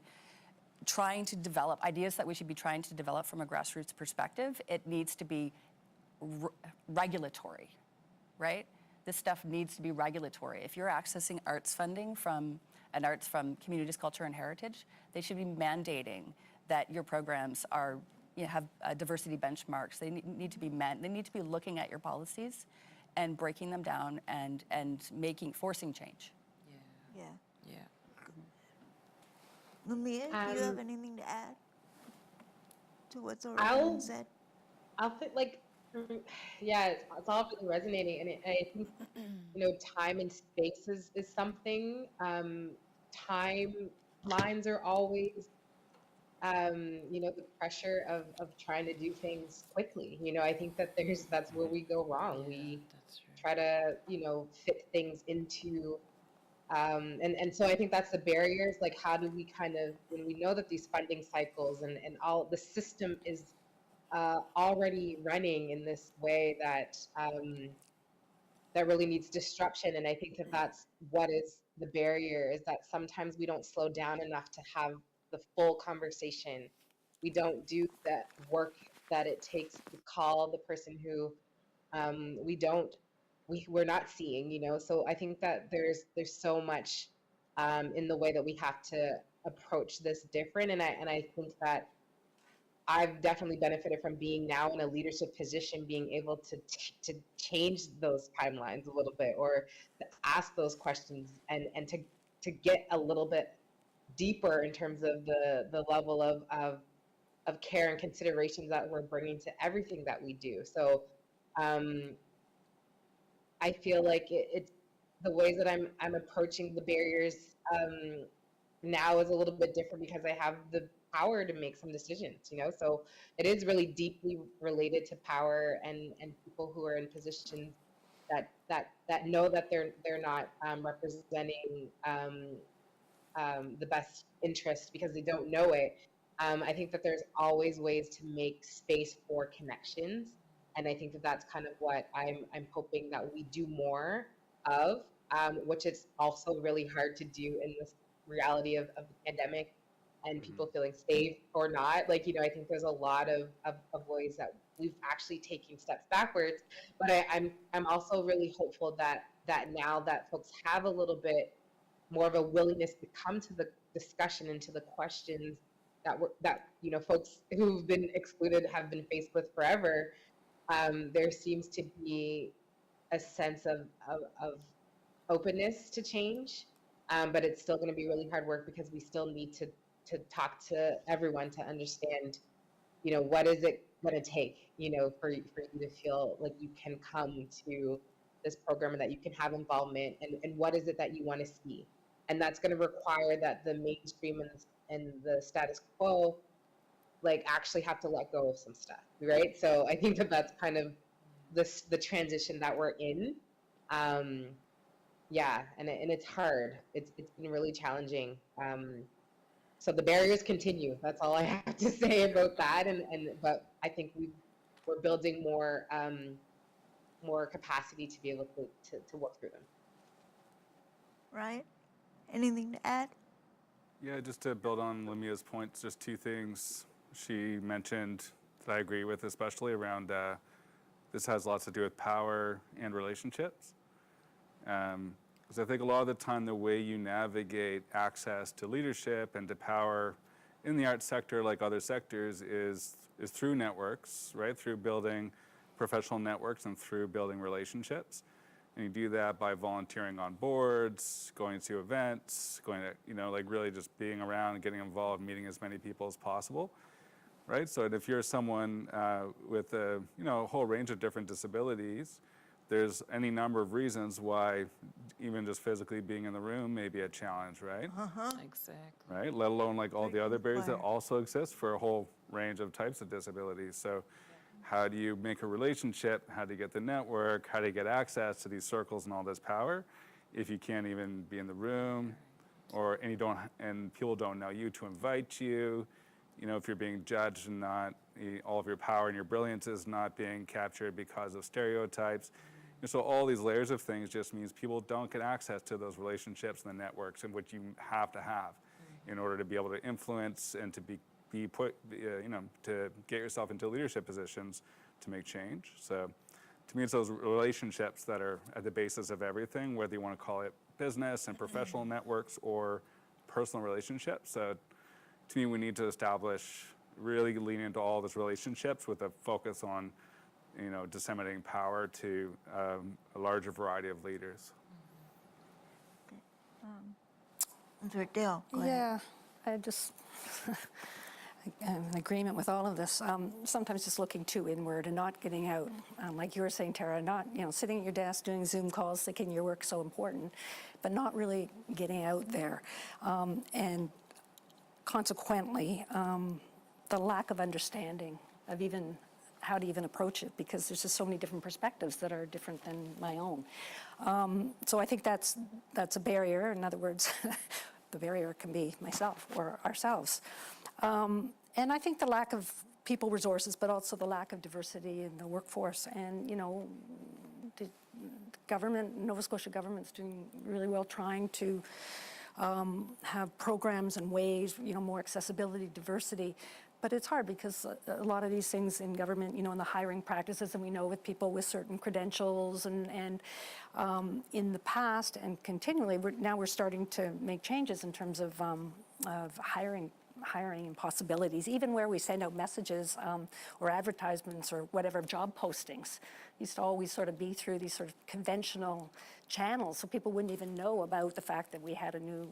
trying to develop, ideas that we should be trying to develop from a grassroots perspective. It needs to be regulatory, right? This stuff needs to be regulatory. If you're accessing arts funding from communities, culture, and heritage, they should be mandating that your programs are, have diversity benchmarks. They need to be they need to be looking at your policies and breaking them down and forcing change. Yeah. Yeah. Lamia, do you have anything to add to what's already been said? I'll think it's all really resonating, and I think time and space is something. Timelines are always the pressure of trying to do things quickly. I think that that's where we go wrong. Yeah, that's true. try to, fit things into, and so I think that's the barriers. Like, how do we kind of, when we know that these funding cycles and all the system is already running in this way that really needs disruption. And I think that that's what is the barrier, is that sometimes we don't slow down enough to have the full conversation. We don't do that work that it takes to call the person who we're not seeing, So I think that there's so much in the way that we have to approach this different. And I think that I've definitely benefited from being now in a leadership position, being able to change those timelines a little bit, or to ask those questions, and to get a little bit deeper in terms of the level of care and considerations that we're bringing to everything that we do. So I feel like it's the ways that I'm approaching the barriers now is a little bit different because I have the power to make some decisions, So it is really deeply related to power and people who are in positions that know that they're not representing the best interest because they don't know it. I think that there's always ways to make space for connections, and I think that that's kind of what I'm hoping that we do more of, which is also really hard to do in this reality of the pandemic and people feeling safe or not. Like, I think there's a lot of ways that we've actually taken steps backwards, but I'm also really hopeful that now that folks have a little bit more of a willingness to come to the discussion and to the questions that folks who've been excluded have been faced with forever, there seems to be a sense of openness to change, but it's still going to be really hard work because we still need to talk to everyone to understand, what is it going to take, for you to feel like you can come to this program and that you can have involvement, and what is it that you want to see. And that's going to require that the mainstream and the status quo, like, actually have to let go of some stuff, right? So I think that that's kind of the transition that we're in. Yeah, and it's hard. It's been really challenging. So the barriers continue. That's all I have to say about that. But I think we're building more capacity to be able to work through them. Right? Anything to add? Yeah, just to build on Lemia's points, just two things she mentioned that I agree with, especially around this has lots to do with power and relationships. Because I think a lot of the time the way you navigate access to leadership and to power in the arts sector, like other sectors, is through networks, right? Through building professional networks and through building relationships. And you do that by volunteering on boards, going to events, going to, like really just being around and getting involved, meeting as many people as possible, right? So if you're someone with a, whole range of different disabilities, there's any number of reasons why even just physically being in the room may be a challenge, right? Exactly. Right, let alone like all the other barriers that also exist for a whole range of types of disabilities. So how do you make a relationship? How do you get the network? How do you get access to these circles and all this power if you can't even be in the room, and people don't know you to invite you? If you're being judged and not all of your power and your brilliance is not being captured because of stereotypes. And so all these layers of things just means people don't get access to those relationships and the networks in which you have to have in order to be able to influence and to be put, to get yourself into leadership positions to make change. So to me, it's those relationships that are at the basis of everything, whether you want to call it business and professional networks or personal relationships. So to me, we need to really lean into all those relationships with a focus on, disseminating power to a larger variety of leaders. Dale, go ahead. Yeah, I just, I'm in agreement with all of this. Sometimes just looking too inward and not getting out. Like you were saying, Tara, not, sitting at your desk doing Zoom calls, thinking your work's so important, but not really getting out there. And consequently, the lack of understanding of even how to even approach it, because there's just so many different perspectives that are different than my own. So I think that's a barrier. In other words, the barrier can be myself or ourselves. And I think the lack of people resources, but also the lack of diversity in the workforce. And, the government, Nova Scotia government's doing really well trying to have programs and ways, more accessibility, diversity. But it's hard because a lot of these things in government, in the hiring practices, and we know with people with certain credentials and in the past and continually, we're starting to make changes in terms of hiring and possibilities, even where we send out messages or advertisements or whatever, job postings. Used to always sort of be through these sort of conventional channels, so people wouldn't even know about the fact that we had a new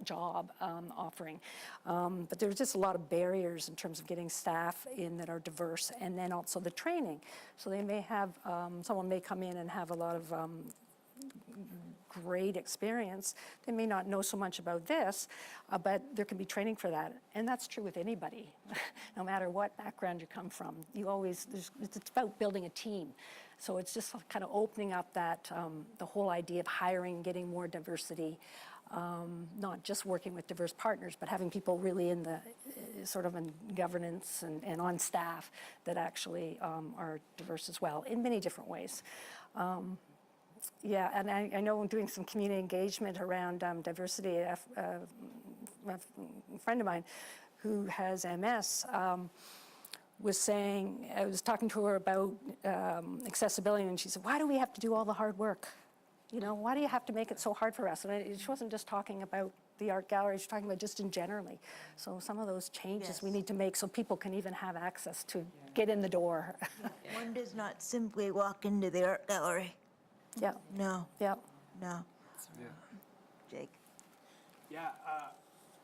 job offering. But there's just a lot of barriers in terms of getting staff in that are diverse, and then also the training. So they may have, someone may come in and have a lot of great experience. They may not know so much about this, but there can be training for that. And that's true with anybody, no matter what background you come from. It's about building a team. So it's just kind of opening up that, the whole idea of hiring, getting more diversity, not just working with diverse partners, but having people really in the sort of in governance and on staff that actually are diverse as well in many different ways. Yeah, and I know I'm doing some community engagement around diversity. A friend of mine who has MS was saying, I was talking to her about accessibility, and she said, why do we have to do all the hard work? Why do you have to make it so hard for us? And she wasn't just talking about the art gallery, she's talking about just in generally. So some of those changes we need to make so people can even have access to get in the door. One does not simply walk into the art gallery. Yeah. No. Yeah. No. Yeah. Jake? Yeah,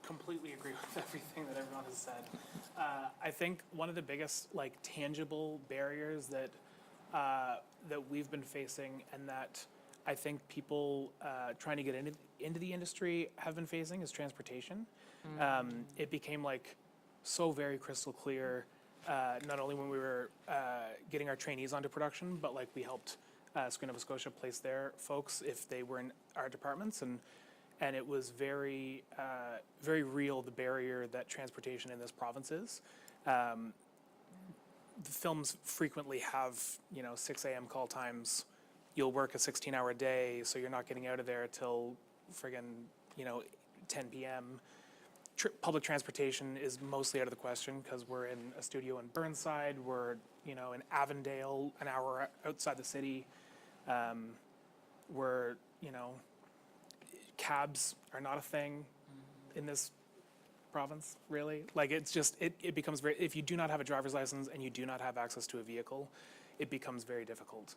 completely agree with everything that everyone has said. I think one of the biggest, tangible barriers that we've been facing, and that I think people trying to get into the industry have been facing, is transportation. It became so very crystal clear, not only when we were getting our trainees onto production, but we helped Screen Nova Scotia place their folks if they were in our departments, and it was very, very real, the barrier that transportation in this province is. The films frequently have 6 a.m. call times. You'll work a 16-hour day, so you're not getting out of there till friggin' 10 p.m. Public transportation is mostly out of the question because we're in a studio in Burnside. We're in Avondale, an hour outside the city. We're cabs are not a thing in this province, really. It's just it becomes very, if you do not have a driver's license and you do not have access to a vehicle, it becomes very difficult.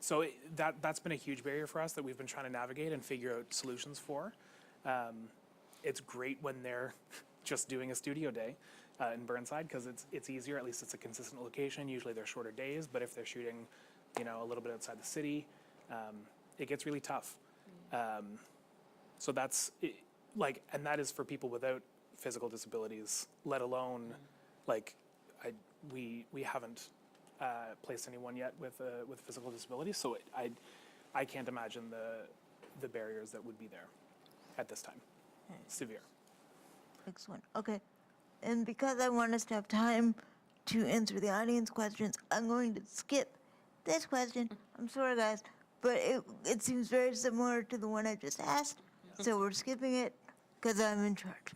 So that's been a huge barrier for us that we've been trying to navigate and figure out solutions for. It's great when they're just doing a studio day in Burnside because it's easier, at least it's a consistent location. Usually they're shorter days, but if they're shooting, a little bit outside the city, it gets really tough. So that's and that is for people without physical disabilities, let alone we haven't placed anyone yet with physical disabilities. So I can't imagine the barriers that would be there at this time. Severe. Excellent. Okay. And because I want us to have time to answer the audience questions, I'm going to skip this question. I'm sorry, guys, but it seems very similar to the one I just asked, so we're skipping it because I'm in charge.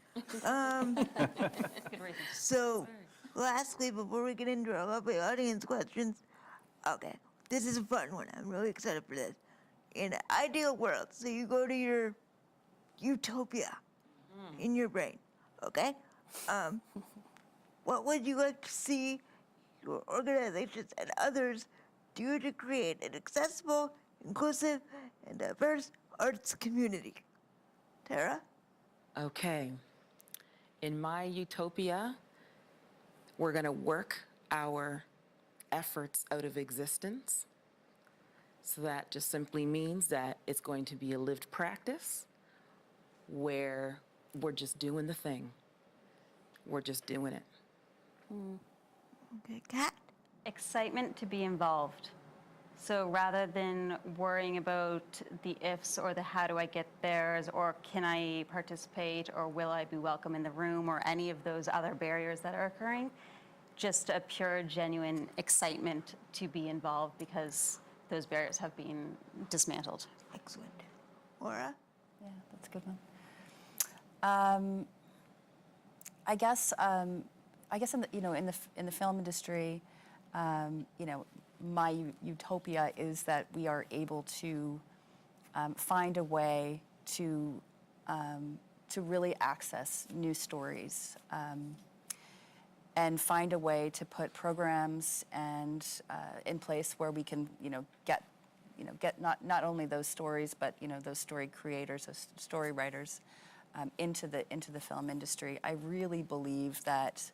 So, lastly, before we get into our lovely audience questions, okay, this is a fun one. I'm really excited for this. In an ideal world, so you go to your utopia in your brain, okay? What would you like to see your organizations and others do to create an accessible, inclusive, and diverse arts community? Tara? Okay. In my utopia, we're going to work our efforts out of existence. So that just simply means that it's going to be a lived practice where we're just doing the thing. We're just doing it. Okay, Kat? Excitement to be involved. So rather than worrying about the ifs or the how do I get theirs or can I participate or will I be welcome in the room or any of those other barriers that are occurring, just a pure, genuine excitement to be involved because those barriers have been dismantled. Excellent. Laura? Yeah, that's a good one. I guess in the in the film industry, my utopia is that we are able to find a way to really access new stories and find a way to put programs and in place where we can get not only those stories but those story creators, those story writers into the film industry. I really believe that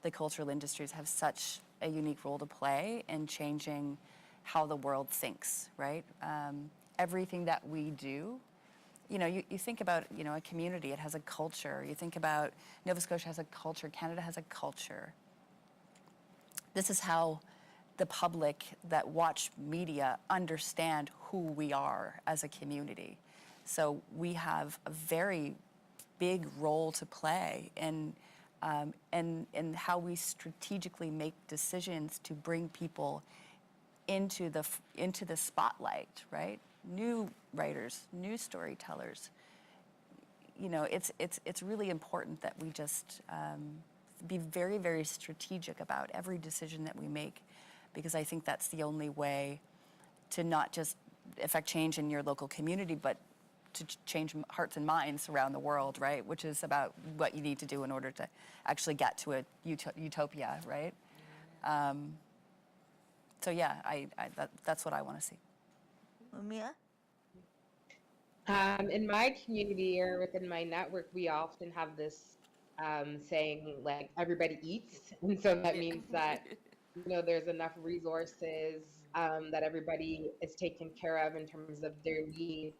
the cultural industries have such a unique role to play in changing how the world thinks, right? Everything that we do, you think about, a community, it has a culture. You think about Nova Scotia has a culture, Canada has a culture. This is how the public that watch media understand who we are as a community. So we have a very big role to play in how we strategically make decisions to bring people into the spotlight, right? New writers, new storytellers. It's really important that we just be very, very strategic about every decision that we make, because I think that's the only way to not just affect change in your local community, but to change hearts and minds around the world, right? Which is about what you need to do in order to actually get to a utopia, right? So yeah, that's what I want to see. Mia? In my community or within my network, we often have this saying like everybody eats, and so that means that there's enough resources, that everybody is taken care of in terms of their needs.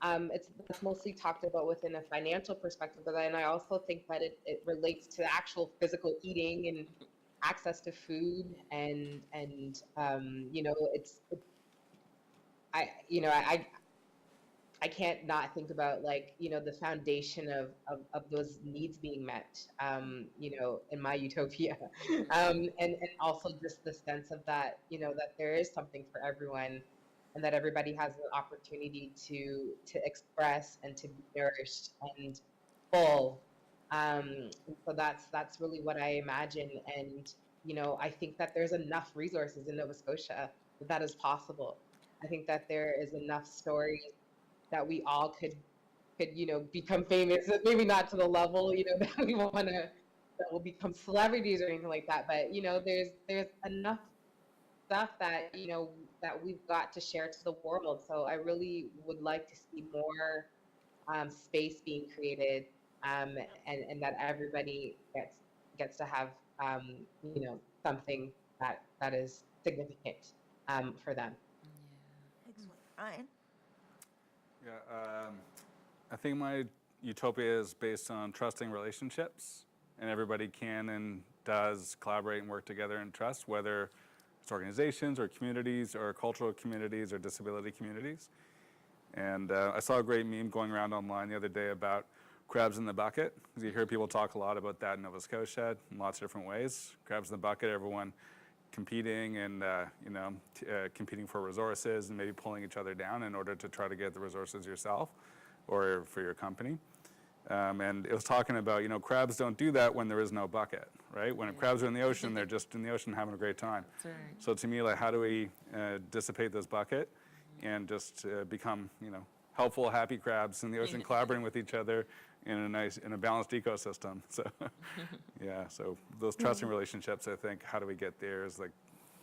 That's mostly talked about within a financial perspective, but then I also think that it relates to actual physical eating and access to food and I can't not think about the foundation of those needs being met, in my utopia, and also just the sense of that, that there is something for everyone, and that everybody has the opportunity to express and to be nourished and full. So that's really what I imagine, and I think that there's enough resources in Nova Scotia that is possible. I think that there is enough stories that we all could become famous, maybe not to the level that we want to, that will become celebrities or anything like that, but there's enough stuff that that we've got to share to the world. So I really would like to see more space being created, and that everybody gets to have something that is significant for them. Excellent. Ryan? Yeah, I think my utopia is based on trusting relationships, and everybody can and does collaborate and work together and trust, whether it's organizations or communities or cultural communities or disability communities. And I saw a great meme going around online the other day about crabs in the bucket, because you hear people talk a lot about that in Nova Scotia in lots of different ways. Crabs in the bucket, everyone competing and competing for resources and maybe pulling each other down in order to try to get the resources yourself or for your company. And it was talking about, crabs don't do that when there is no bucket, right? When crabs are in the ocean, they're just in the ocean having a great time. That's right. So to me, how do we dissipate this bucket and just become, helpful, happy crabs in the ocean, collaborating with each other in a balanced ecosystem. So, yeah, so those trusting relationships, I think, how do we get there is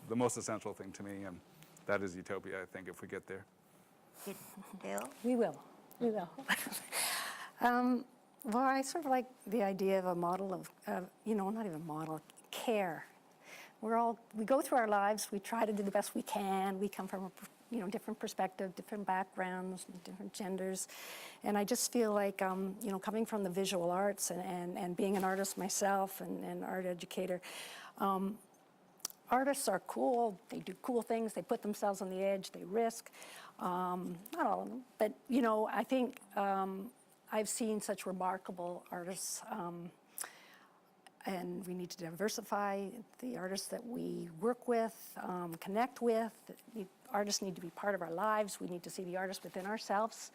the most essential thing to me, and that is utopia, I think, if we get there. Dale? We will. We will. Well, I sort of like the idea of a model of not even model, care. We go through our lives, we try to do the best we can. We come from a different perspective, different backgrounds, different genders. And I just feel like, coming from the visual arts and being an artist myself and art educator, artists are cool, they do cool things, they put themselves on the edge, they risk. Not all of them, but I think I've seen such remarkable artists, and we need to diversify the artists that we work with, connect with. Artists need to be part of our lives. We need to see the artists within ourselves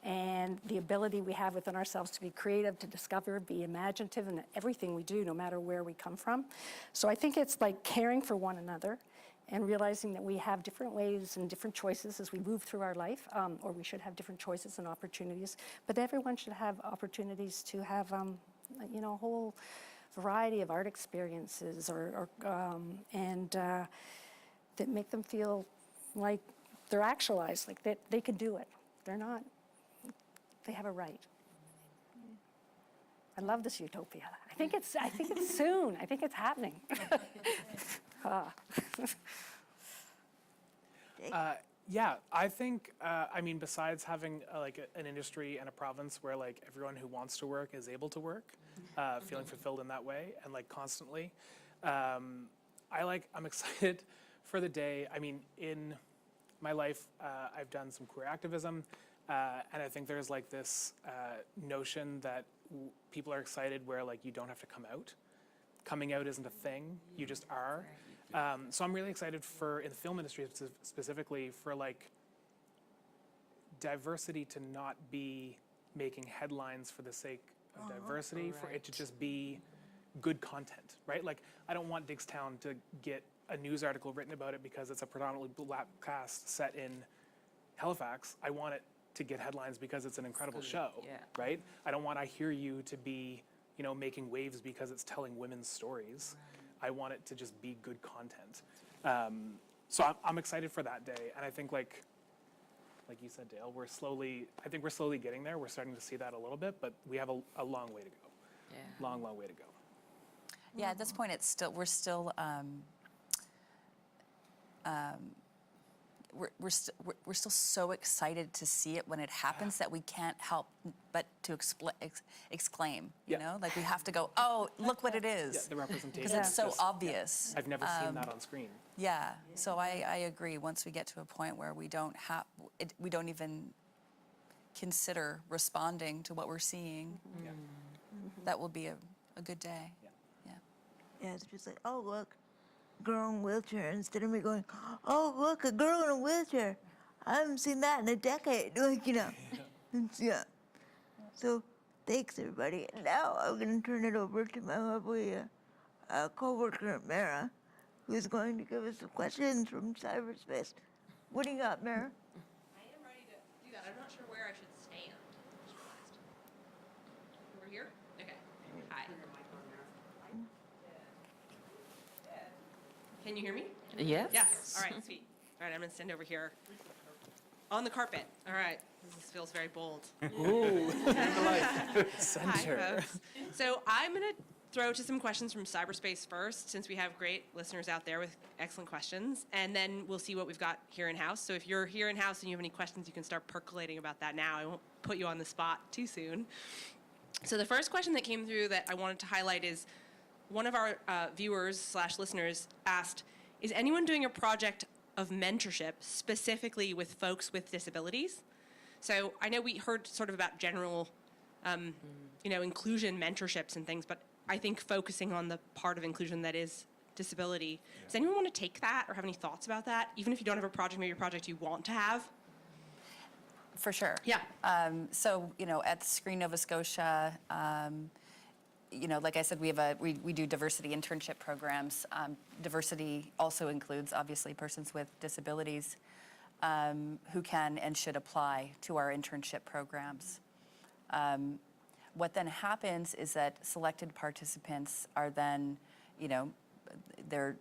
and the ability we have within ourselves to be creative, to discover, be imaginative in everything we do, no matter where we come from. So I think it's like caring for one another and realizing that we have different ways and different choices as we move through our life, or we should have different choices and opportunities. But everyone should have opportunities to have, a whole variety of art experiences that make them feel like they're actualized, like that they can do it. They're not. They have a right. I love this utopia. I think it's soon. I think it's happening. Yeah, I think, besides having an industry and a province where everyone who wants to work is able to work, feeling fulfilled in that way and constantly, I'm excited for the day. In my life, I've done some queer activism, and I think there's this notion that people are excited where you don't have to come out. Coming out isn't a thing, you just are. So I'm really excited in the film industry specifically for diversity to not be making headlines for the sake of diversity, for it to just be good content, right? I don't want Diggstown to get a news article written about it because it's a predominantly black cast set in Halifax. I want it to get headlines because it's an incredible show, right? I don't want I Hear You to be, making waves because it's telling women's stories. Right. I want it to just be good content. So I'm excited for that day, and I think like you said, Dale, we're slowly getting there. We're starting to see that a little bit, but we have a long way to go. Yeah. Long way to go. Yeah, at this point, we're still so excited to see it when it happens that we can't help but to exclaim. You know, we have to go, oh, look what it is. Yeah, the representation. Because it's so obvious. I've never seen that on screen. Yeah, so I agree. Once we get to a point where we don't even consider responding to what we're seeing, that will be a good day. Yeah, it's just like, oh, look, girl in a wheelchair, instead of me going, oh, look, a girl in a wheelchair. I haven't seen that in a decade, Yeah. So, thanks, everybody. Now I'm going to turn it over to my lovely co-worker, Mara, who's going to give us some questions from cyberspace. What do you got, Mara? I am ready to do that. I'm not sure where I should stand. Over here? Okay. Hi. Can you hear me? Yes. Yes. All right, sweet. All right, I'm going to stand over here. On the carpet. All right. This feels very bold. Ooh. Center. Hi, folks. So I'm going to throw to some questions from cyberspace first, since we have great listeners out there with excellent questions, and then we'll see what we've got here in-house. So if you're here in-house and you have any questions, you can start percolating about that now. I won't put you on the spot too soon. So the first question that came through that I wanted to highlight is one of our viewers/listeners asked, is anyone doing a project of mentorship specifically with folks with disabilities? So I know we heard sort of about general, inclusion mentorships and things, but I think focusing on the part of inclusion that is disability. Yeah. Does anyone want to take that or have any thoughts about that? Even if you don't have a project, maybe a project you want to have? For sure. Yeah. So, at Screen Nova Scotia, like I said, we do diversity internship programs. Diversity also includes, obviously, persons with disabilities who can and should apply to our internship programs. What then happens is that selected participants are then, they're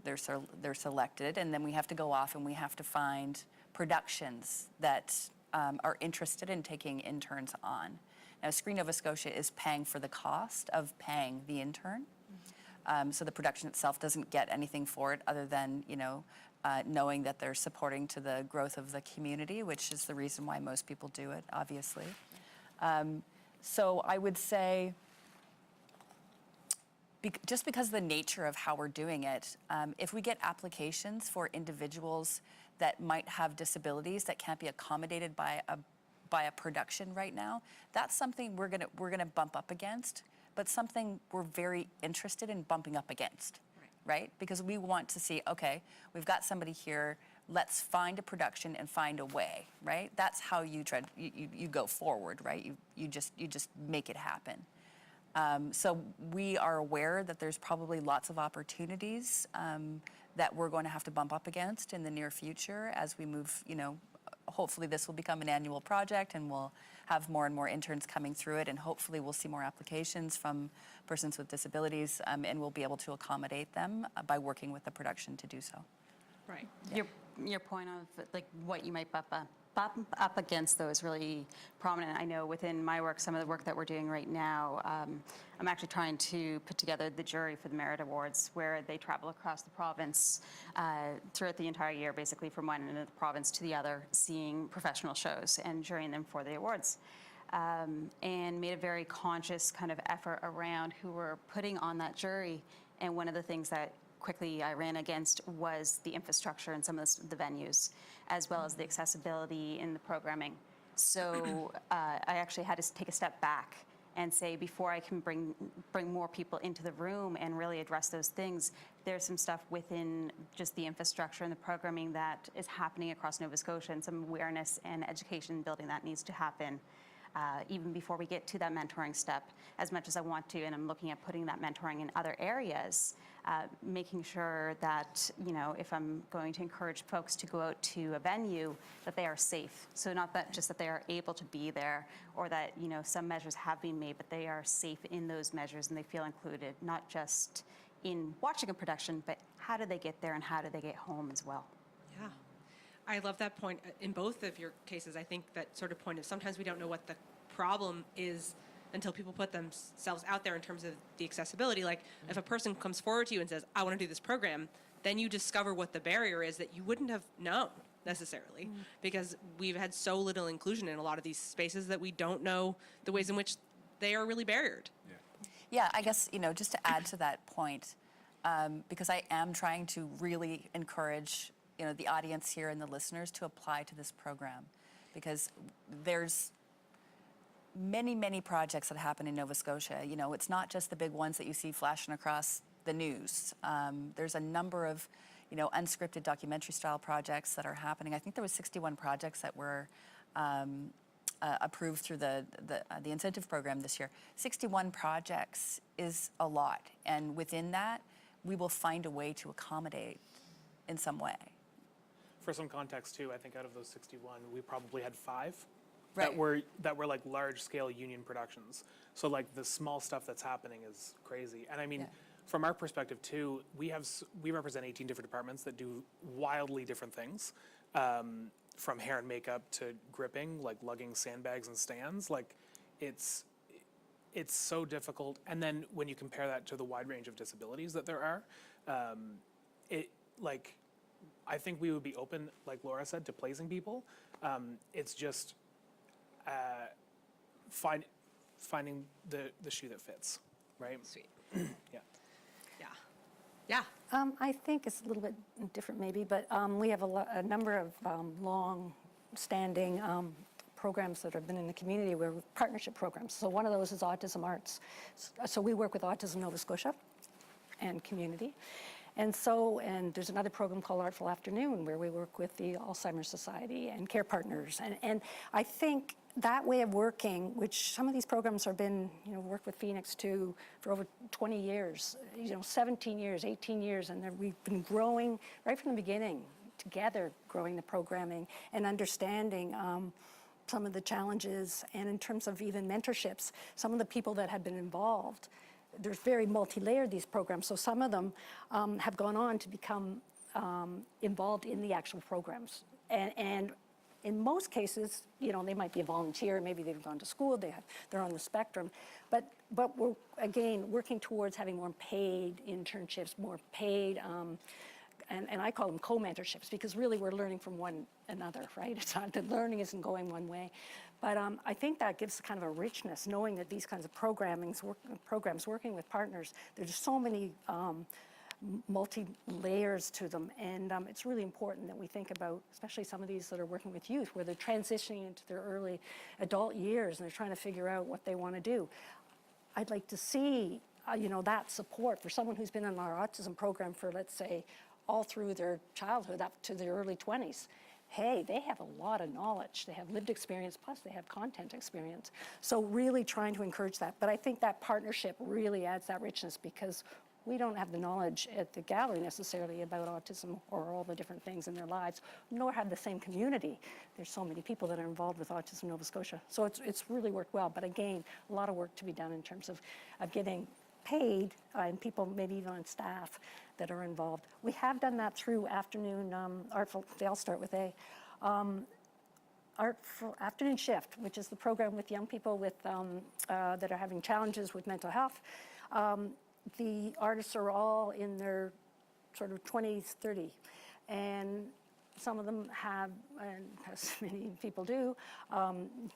selected, and then we have to go off and we have to find productions that are interested in taking interns on. Now, Screen Nova Scotia is paying for the cost of paying the intern. So the production itself doesn't get anything for it other than, knowing that they're supporting to the growth of the community, which is the reason why most people do it, obviously. So I would say just because of the nature of how we're doing it, if we get applications for individuals that might have disabilities that can't be accommodated by a production right now, that's something we're gonna bump up against, but something we're very interested in bumping up against, right? Because we want to see, okay, we've got somebody here, let's find a production and find a way, right? That's how you go forward, right? You just make it happen. So we are aware that there's probably lots of opportunities that we're going to have to bump up against in the near future as we move, hopefully this will become an annual project and we'll have more and more interns coming through it, and hopefully we'll see more applications from persons with disabilities, and we'll be able to accommodate them by working with the production to do so. Right. Your point of like what you might bump up against, though, is really prominent. I know within my work, some of the work that we're doing right now, I'm actually trying to put together the jury for the Merit Awards, where they travel across the province throughout the entire year, basically from one end of the province to the other, seeing professional shows and jurying them for the awards. And made a very conscious kind of effort around who we're putting on that jury. And one of the things that quickly I ran against was the infrastructure and some of the venues, as well as the accessibility in the programming. So I actually had to take a step back and say, before I can bring more people into the room and really address those things, there's some stuff within just the infrastructure and the programming that is happening across Nova Scotia, and some awareness and education building that needs to happen. Even before we get to that mentoring step, as much as I want to, and I'm looking at putting that mentoring in other areas, making sure that, if I'm going to encourage folks to go out to a venue, that they are safe. So not that just that they are able to be there, or that, some measures have been made, but they are safe in those measures and they feel included, not just in watching a production, but how do they get there and how do they get home as well. Yeah. I love that point in both of your cases. I think that sort of point of sometimes we don't know what the problem is until people put themselves out there in terms of the accessibility. Like if a person comes forward to you and says, I want to do this program, then you discover what the barrier is that you wouldn't have known necessarily, because we've had so little inclusion in a lot of these spaces that we don't know the ways in which they are really barriered. Yeah, I guess, just to add to that point, because I am trying to really encourage the audience here and the listeners to apply to this program, because there's many, many projects that happen in Nova Scotia. It's not just the big ones that you see flashing across the news. There's a number of, unscripted documentary style projects that are happening. I think there was 61 projects that were approved through the incentive program this year. 61 projects is a lot, and within that, we will find a way to accommodate in some way. For some context too, I think out of those 61, we probably had 5 Right. that were like large scale union productions. So like the small stuff that's happening is crazy. And I mean, from our perspective too, we represent 18 different departments that do wildly different things, from hair and makeup to gripping, like lugging sandbags and stands. Like it's so difficult. And then when you compare that to the wide range of disabilities that there are, I think we would be open, like Laura said, to placing people. It's just finding the shoe that fits, right? Sweet. Yeah. Yeah. I think it's a little bit different maybe, but we have a number of long-standing programs that have been in the community. We're partnership programs. So one of those is Autism Arts. So we work with Autism Nova Scotia and community. And there's another program called Artful Afternoon, where we work with the Alzheimer's Society and care partners. And I think that way of working, which some of these programs have been, worked with Phoenix too for over 20 years, 17 years, 18 years, and we've been growing right from the beginning together, growing the programming and understanding some of the challenges. And in terms of even mentorships, some of the people that have been involved, they're very multi-layered, these programs. So some of them have gone on to become involved in the actual programs. And in most cases, they might be a volunteer, maybe they've gone to school, they're on the spectrum. But we're, again, working towards having more paid internships, more paid and I call them co-mentorships, because really we're learning from one another, right? It's not, the learning isn't going one way. But I think that gives kind of a richness, knowing that these kinds of programs working with partners, there's so many multi-layers to them, and it's really important that we think about, especially some of these that are working with youth, where they're transitioning into their early adult years and they're trying to figure out what they want to do. I'd like to see, that support for someone who's been in our autism program for, let's say, all through their childhood up to their early 20s. Hey, they have a lot of knowledge. They have lived experience, plus they have content experience. So really trying to encourage that. But I think that partnership really adds that richness, because we don't have the knowledge at the gallery necessarily about autism or all the different things in their lives, nor have the same community. There's so many people that are involved with Autism Nova Scotia. So it's really worked well. But again, a lot of work to be done in terms of getting paid, and people maybe even on staff that are involved. We have done that through afternoon artful, they all start with A. Artful Afternoon Shift, which is the program with young people with that are having challenges with mental health. The artists are all in their sort of 20s, 30, and some of them have, and as many people do,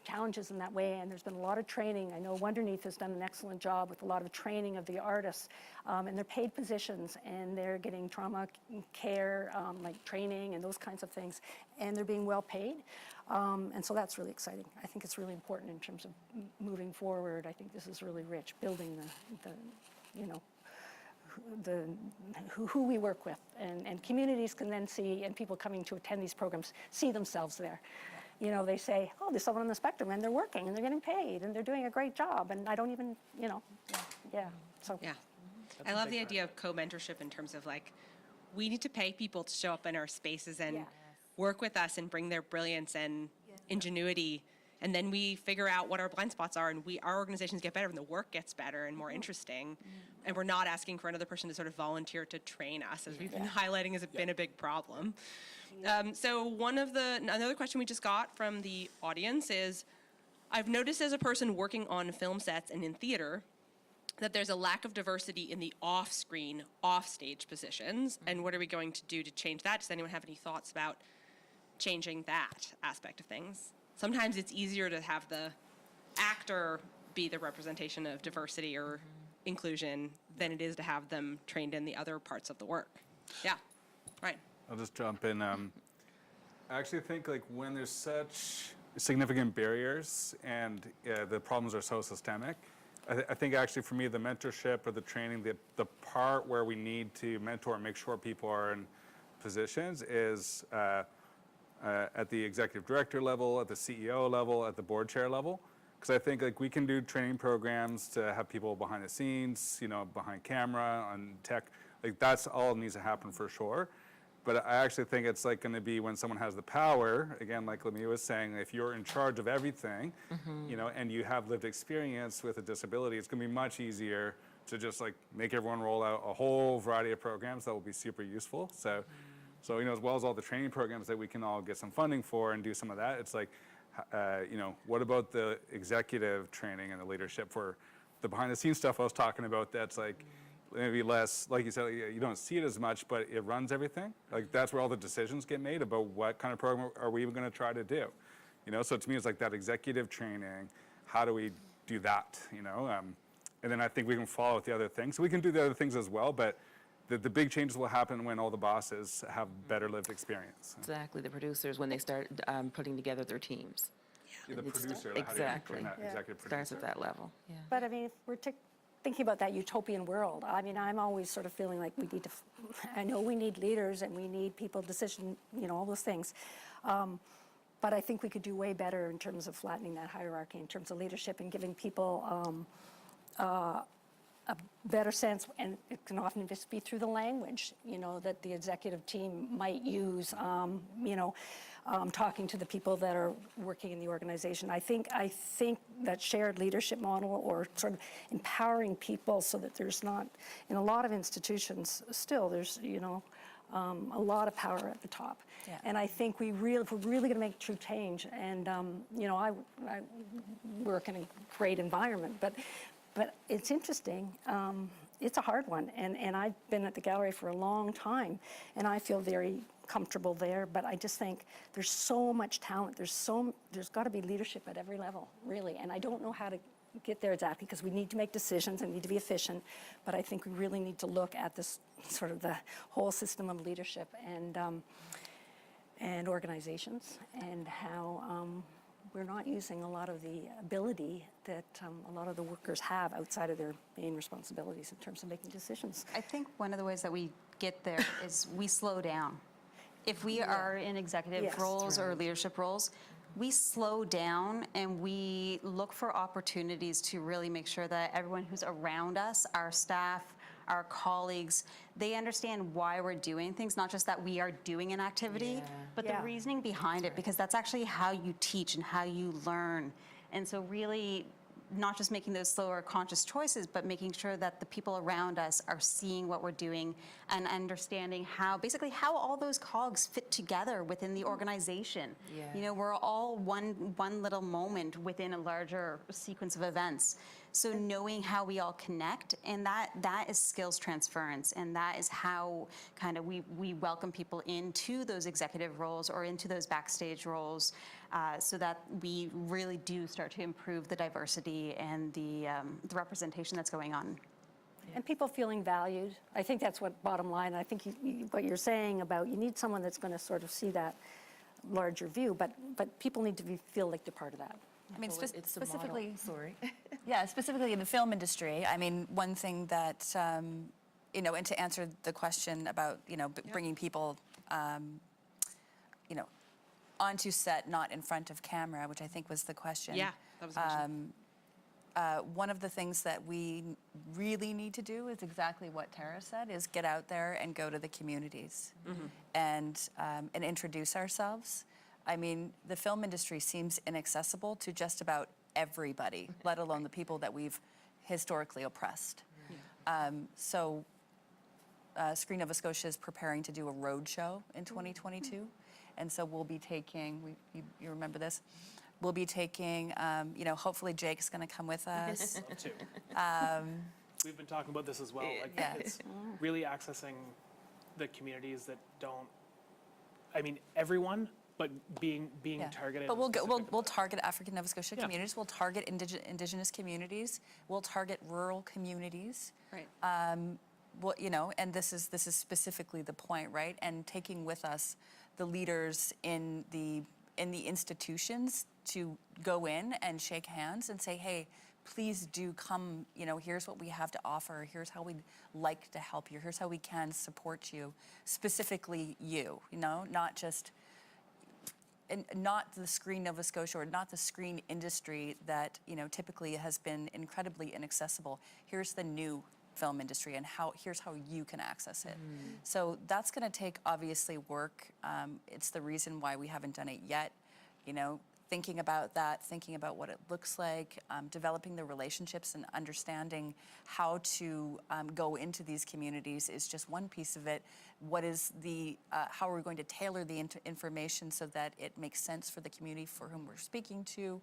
challenges in that way, and there's been a lot of training. I know Wonderneath has done an excellent job with a lot of training of the artists, and they're paid positions, and they're getting trauma care, like training and those kinds of things, and they're being well paid, and so that's really exciting. I think it's really important in terms of moving forward. I think this is really rich, building who we work with, and communities can then see, and people coming to attend these programs see themselves there. They say, oh, there's someone on the spectrum and they're working and they're getting paid and they're doing a great job, and I don't even, so. Yeah. I love the idea of co-mentorship in terms of we need to pay people to show up in our spaces and work with us and bring their brilliance and ingenuity. And then we figure out what our blind spots are, and our organizations get better, and the work gets better and more interesting. And we're not asking for another person to sort of volunteer to train us, as we've been highlighting has been a big problem. So another question we just got from the audience is, I've noticed as a person working on film sets and in theater that there's a lack of diversity in the off-screen, off-stage positions. And what are we going to do to change that? Does anyone have any thoughts about changing that aspect of things? Sometimes it's easier to have the actor be the representation of diversity or inclusion than it is to have them trained in the other parts of the work. Yeah, right. I'll just jump in. I actually think when there's such significant barriers and the problems are so systemic, I think actually for me the mentorship or the training, the part where we need to mentor and make sure people are in positions is at the executive director level, at the CEO level, at the board chair level. Because I think we can do training programs to have people behind the scenes, behind camera, on tech. That's all needs to happen for sure. But I actually think it's going to be when someone has the power, again, like Lamia was saying, if you're in charge of everything, and you have lived experience with a disability, it's going to be much easier to just make everyone roll out a whole variety of programs that will be super useful. So as well as all the training programs that we can all get some funding for and do some of that, it's what about the executive training and the leadership for the behind the scenes stuff I was talking about that's maybe less, like you said, you don't see it as much, but it runs everything. That's where all the decisions get made about what kind of program are we even going to try to do. So to me it's that executive training, how do we do that, and then I think we can follow with the other things. So we can do the other things as well, but the big changes will happen when all the bosses have better lived experience. Exactly, the producers, when they start putting together their teams. Yeah, the producer, exactly. how do you train that executive producer? Starts at that level. Yeah. But I mean, if we're thinking about that utopian world, I mean, I'm always sort of feeling like we need to, I know we need leaders and we need people, decision, all those things. But I think we could do way better in terms of flattening that hierarchy, in terms of leadership and giving people a better sense, and it can often just be through the language, that the executive team might use, talking to the people that are working in the organization. I think that shared leadership model, or sort of empowering people so that there's not, in a lot of institutions, still there's, a lot of power at the top. Yeah. And I think if we're really going to make true change, and I work in a great environment, but But it's interesting. It's a hard one, and I've been at the gallery for a long time, and I feel very comfortable there. But I just think there's so much talent. There's got to be leadership at every level, really. And I don't know how to get there exactly because we need to make decisions and need to be efficient. But I think we really need to look at this sort of the whole system of leadership and organizations, and how we're not using a lot of the ability that a lot of the workers have outside of their main responsibilities in terms of making decisions. I think one of the ways that we get there is we slow down. If we are in executive Yes. roles or leadership roles, we slow down and we look for opportunities to really make sure that everyone who's around us, our staff, our colleagues, they understand why we're doing things, not just that we are doing an activity, but the reasoning behind it, because that's actually how you teach and how you learn. And so really, not just making those slower conscious choices, but making sure that the people around us are seeing what we're doing and understanding basically how all those cogs fit together within the organization. Yeah. You know, we're all one little moment within a larger sequence of events. So knowing how we all connect, and that is skills transference, and that is how kind of we welcome people into those executive roles or into those backstage roles, so that we really do start to improve the diversity and the representation that's going on. And people feeling valued. I think that's what bottom line. I think what you're saying about you need someone that's going to sort of see that larger view, but people need to feel like they're part of that. I mean, It's the model. specifically, Sorry. yeah, specifically in the film industry, I mean, one thing that, you know, and to answer the question about, you know, bringing people, you know, onto set, not in front of camera, which I think was the question. Yeah, that was the question. One of the things that we really need to do is exactly what Tara said, is get out there and go to the communities and introduce ourselves. I mean, the film industry seems inaccessible to just about everybody, let alone the people that we've historically oppressed. So Screen Nova Scotia is preparing to do a road show in 2022. And so we'll be taking, you remember this? We'll be taking, you know, hopefully Jake's going to come with us. Love to. We've been talking about this as well. Like, Yeah. it's really accessing the communities that don't, I mean, everyone, but being targeted. But and we'll target African Nova Scotia communities. We'll target Indigenous communities. We'll target rural communities. Right. Well, you know, and this is specifically the point, right? And taking with us the leaders in the institutions to go in and shake hands and say, hey, please do come, you know, here's what we have to offer, here's how we'd like to help you, here's how we can support you, specifically you know, not just, and not the Screen Nova Scotia or not the screen industry that, you know, typically has been incredibly inaccessible. Here's the new film industry and here's how you can access it. So that's going to take obviously work. It's the reason why we haven't done it yet. You know, thinking about that, thinking about what it looks like, developing the relationships and understanding how to go into these communities is just one piece of it. What is how are we going to tailor the information so that it makes sense for the community for whom we're speaking to?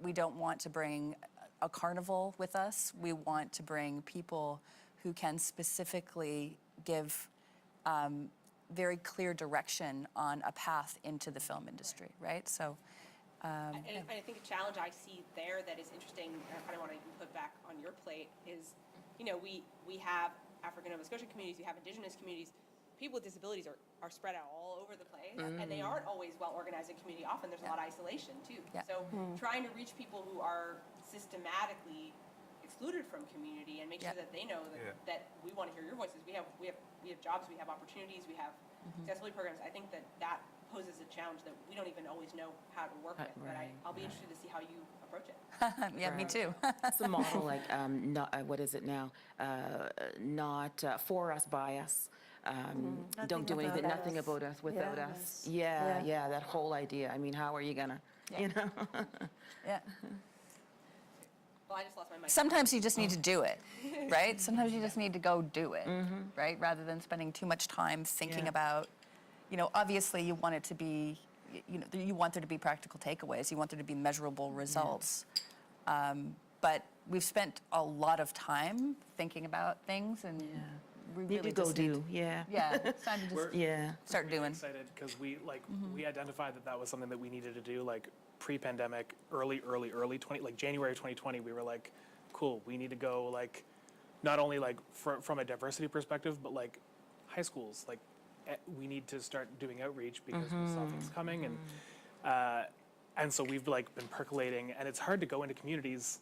We don't want to bring a carnival with us. We want to bring people who can specifically give very clear direction on a path into the film industry, right? So, And I think a challenge I see there that is interesting, and I kind of want to even put back on your plate, is, you know, we have African Nova Scotian communities, we have Indigenous communities. People with disabilities are spread out all over the place, and they aren't always well organized in community. Often there's a lot of isolation too. So trying to reach people who are systematically excluded from community and make sure that they know that we want to hear your voices. We have jobs, we have opportunities, we have accessibility programs. I think that poses a challenge that we don't even always know how to work with. But I'll be interested to see how you approach it. Yeah, me too. It's a model like, not, what is it now? Not for us, by us. Don't do anything, nothing about us without us. Yeah, that whole idea. I mean, how are you gonna, you know? Yeah. Well, I just lost my mic. Sometimes you just need to do it, right? Sometimes you just need to go do it, right? Rather than spending too much time thinking about, you know, obviously you want it to be, you know, you want there to be practical takeaways. You want there to be measurable results. But but we've spent a lot of time thinking about things, and we Need really to go just need do, yeah. Yeah, it's time to just start Really doing. excited because we identified that was something that we needed to do like pre-pandemic, early 20, like January 2020. We were like, cool, we need to go like not only like from a diversity perspective, but like high schools, like we need to start doing outreach because we saw things coming, and so we've like been percolating, and it's hard to go into communities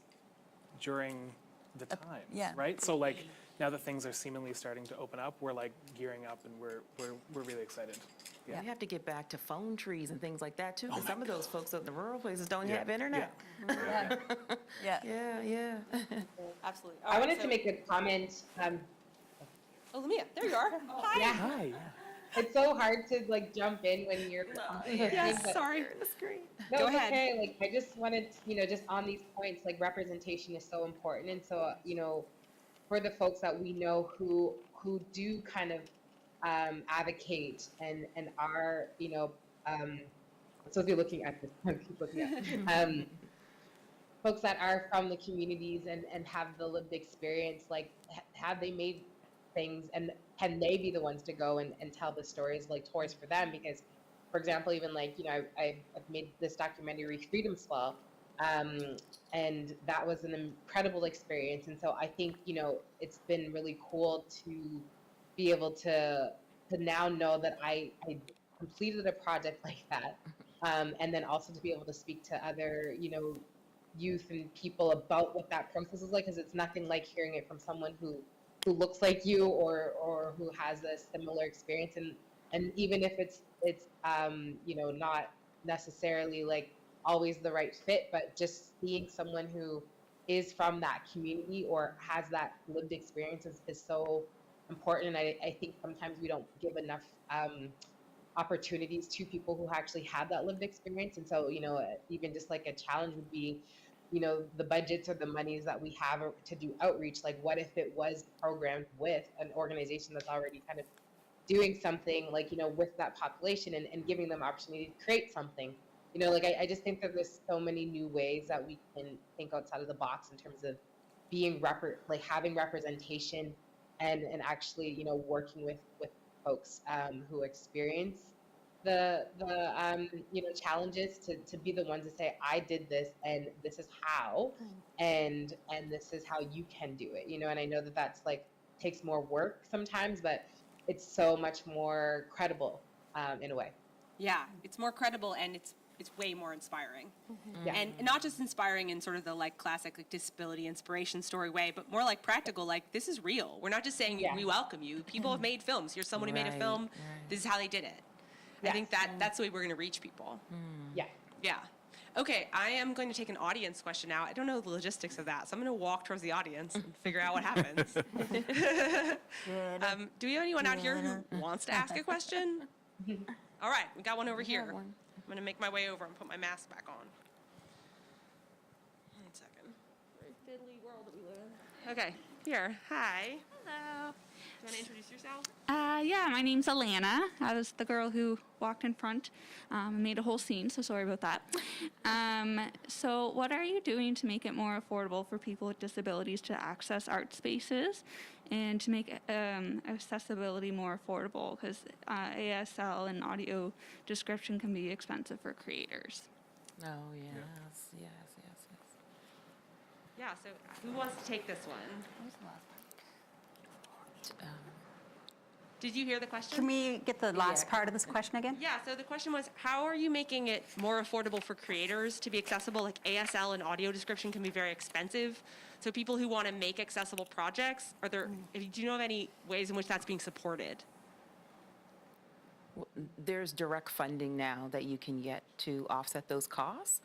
during the times, right? So like now that things are seemingly starting to open up, we're like gearing up, and we're really excited. Yeah. We have to get back to phone trees and things like that too, because some of those folks out in the rural places don't have internet. Yeah. Absolutely. I wanted to make a comment. Oh, Lamia, there you are. Hi. Yeah. Hi. It's so hard to like jump in when you're. Yes, sorry. The screen. No, Go it's ahead. okay. Like I just wanted, just on these points, like representation is so important, and so for the folks that we know who do kind of advocate and are so if you're looking at this, keep looking at folks that are from the communities and have the lived experience, like have they made things, and can they be the ones to go and tell the stories like tours for them? Because, for example, even like I've made this documentary Freedom Swell, and that was an incredible experience. And so I think it's been really cool to be able to now know that I completed a project like that, and then also to be able to speak to other youth and people about what that process is like, because it's nothing like hearing it from someone who looks like you or who has a similar experience, and even if it's not necessarily like always the right fit, but just seeing someone who is from that community or has that lived experience is so important. And I think sometimes we don't give enough opportunities to people who actually have that lived experience. And so even just like a challenge would be the budgets or the monies that we have to do outreach, like what if it was programmed with an organization that's already kind of doing something like with that population, and giving them opportunity to create something. Like I just think that there's so many new ways that we can think outside of the box in terms of being like having representation and actually working with folks who experience the challenges to be the ones to say, I did this and this is how, and this is how you can do it, and I know that that's like takes more work sometimes, but it's so much more credible in a way. Yeah, it's more credible, and it's way more inspiring. Yeah. And not just inspiring in sort of the like classic like disability inspiration story way, but more like practical, like this is real. We're not just saying we welcome you. People have made films. Here's someone who made a film. This is how they did it. I think that's the way we're going to reach people. Yeah. Yeah. Okay, I am going to take an audience question now. I don't know the logistics of that, so I'm going to walk towards the audience and figure out what happens. Do we have anyone out here who wants to ask a question? All right, we got one over here. I'm going to make my way over and put my mask back on. 1 second. Very fiddly world that we live in. Okay, here. Hi. Hello. Do you want to introduce yourself? Yeah, my name's Alana. I was the girl who walked in front and made a whole scene, so sorry about that. So what are you doing to make it more affordable for people with disabilities to access art spaces and to make accessibility more affordable? Because ASL and audio description can be expensive for creators. Oh, yes. Yeah, so who wants to take this one? Did you hear the question? Can we get the last part of this question again? Yeah, so the question was, how are you making it more affordable for creators to be accessible? Like ASL and audio description can be very expensive. So people who want to make accessible projects, do you know of any ways in which that's being supported? There's direct funding now that you can get to offset those costs.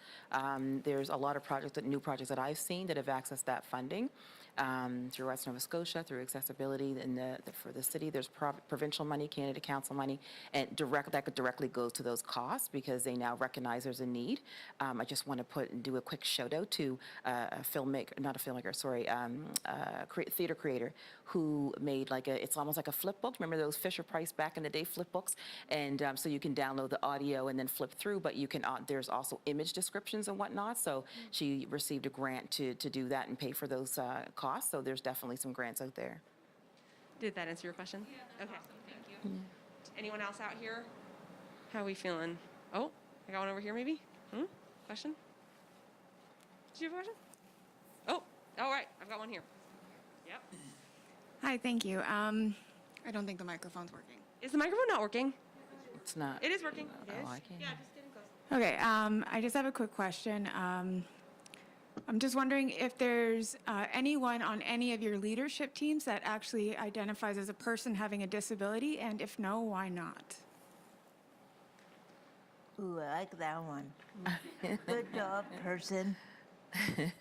There's a lot of new projects that I've seen that have accessed that funding. Through West Nova Scotia, through accessibility for the city. There's provincial money, Canada Council money, and that directly goes to those costs because they now recognize there's a need. I just want to do a quick shout out to a theater creator who made it's almost like a flip book. Remember those Fisher Price back in the day flip books? And so you can download the audio and then flip through, but you can, there's also image descriptions and whatnot. So she received a grant to do that and pay for those costs. So there's definitely some grants out there. Did that answer your question? Yeah, okay. Awesome. Thank you. Anyone else out here? How are we feeling? Oh, I got one over here maybe? Question? Did you have a question? Oh, all right. I've got one here. Yep. Hi, thank you. I don't think the microphone's working. Is the microphone not working? It's not. It is working. It is. Oh, I can't. Yeah, just getting close. Okay, I just have a quick question. I'm just wondering if there's anyone on any of your leadership teams that actually identifies as a person having a disability, and if no, why not? Ooh, I like that one. Good job, person. So, anyone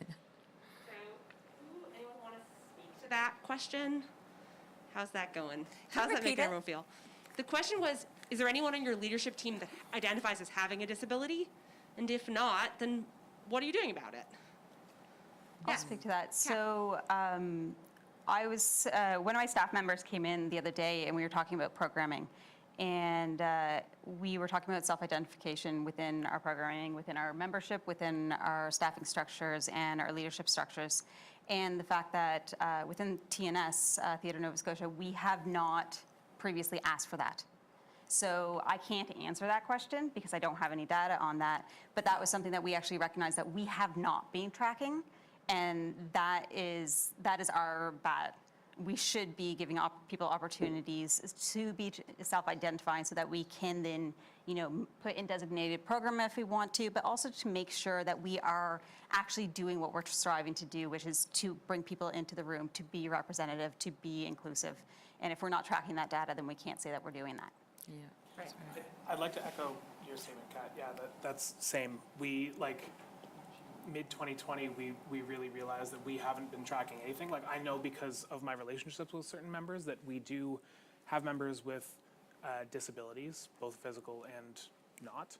want to speak to that question? How's that going? How's that make everyone feel? The question was, is there anyone on your leadership team that identifies as having a disability? And if not, then what are you doing about it? I'll speak to that. So I was, one of my staff members came in the other day and we were talking about programming. And we were talking about self-identification within our programming, within our membership, within our staffing structures and our leadership structures. And the fact that within TNS, Theatre Nova Scotia, we have not previously asked for that. So I can't answer that question because I don't have any data on that. But that was something that we actually recognized that we have not been tracking. And that is our bad. We should be giving people opportunities to be self-identifying so that we can then, put in designated program if we want to, but also to make sure that we are actually doing what we're striving to do, which is to bring people into the room, to be representative, to be inclusive. And if we're not tracking that data, then we can't say that we're doing that. Yeah. Right. I'd like to echo your statement, Kat. Yeah, that's same. We, mid-2020, we really realized that we haven't been tracking anything. Like, I know because of my relationships with certain members that we do have members with disabilities, both physical and not.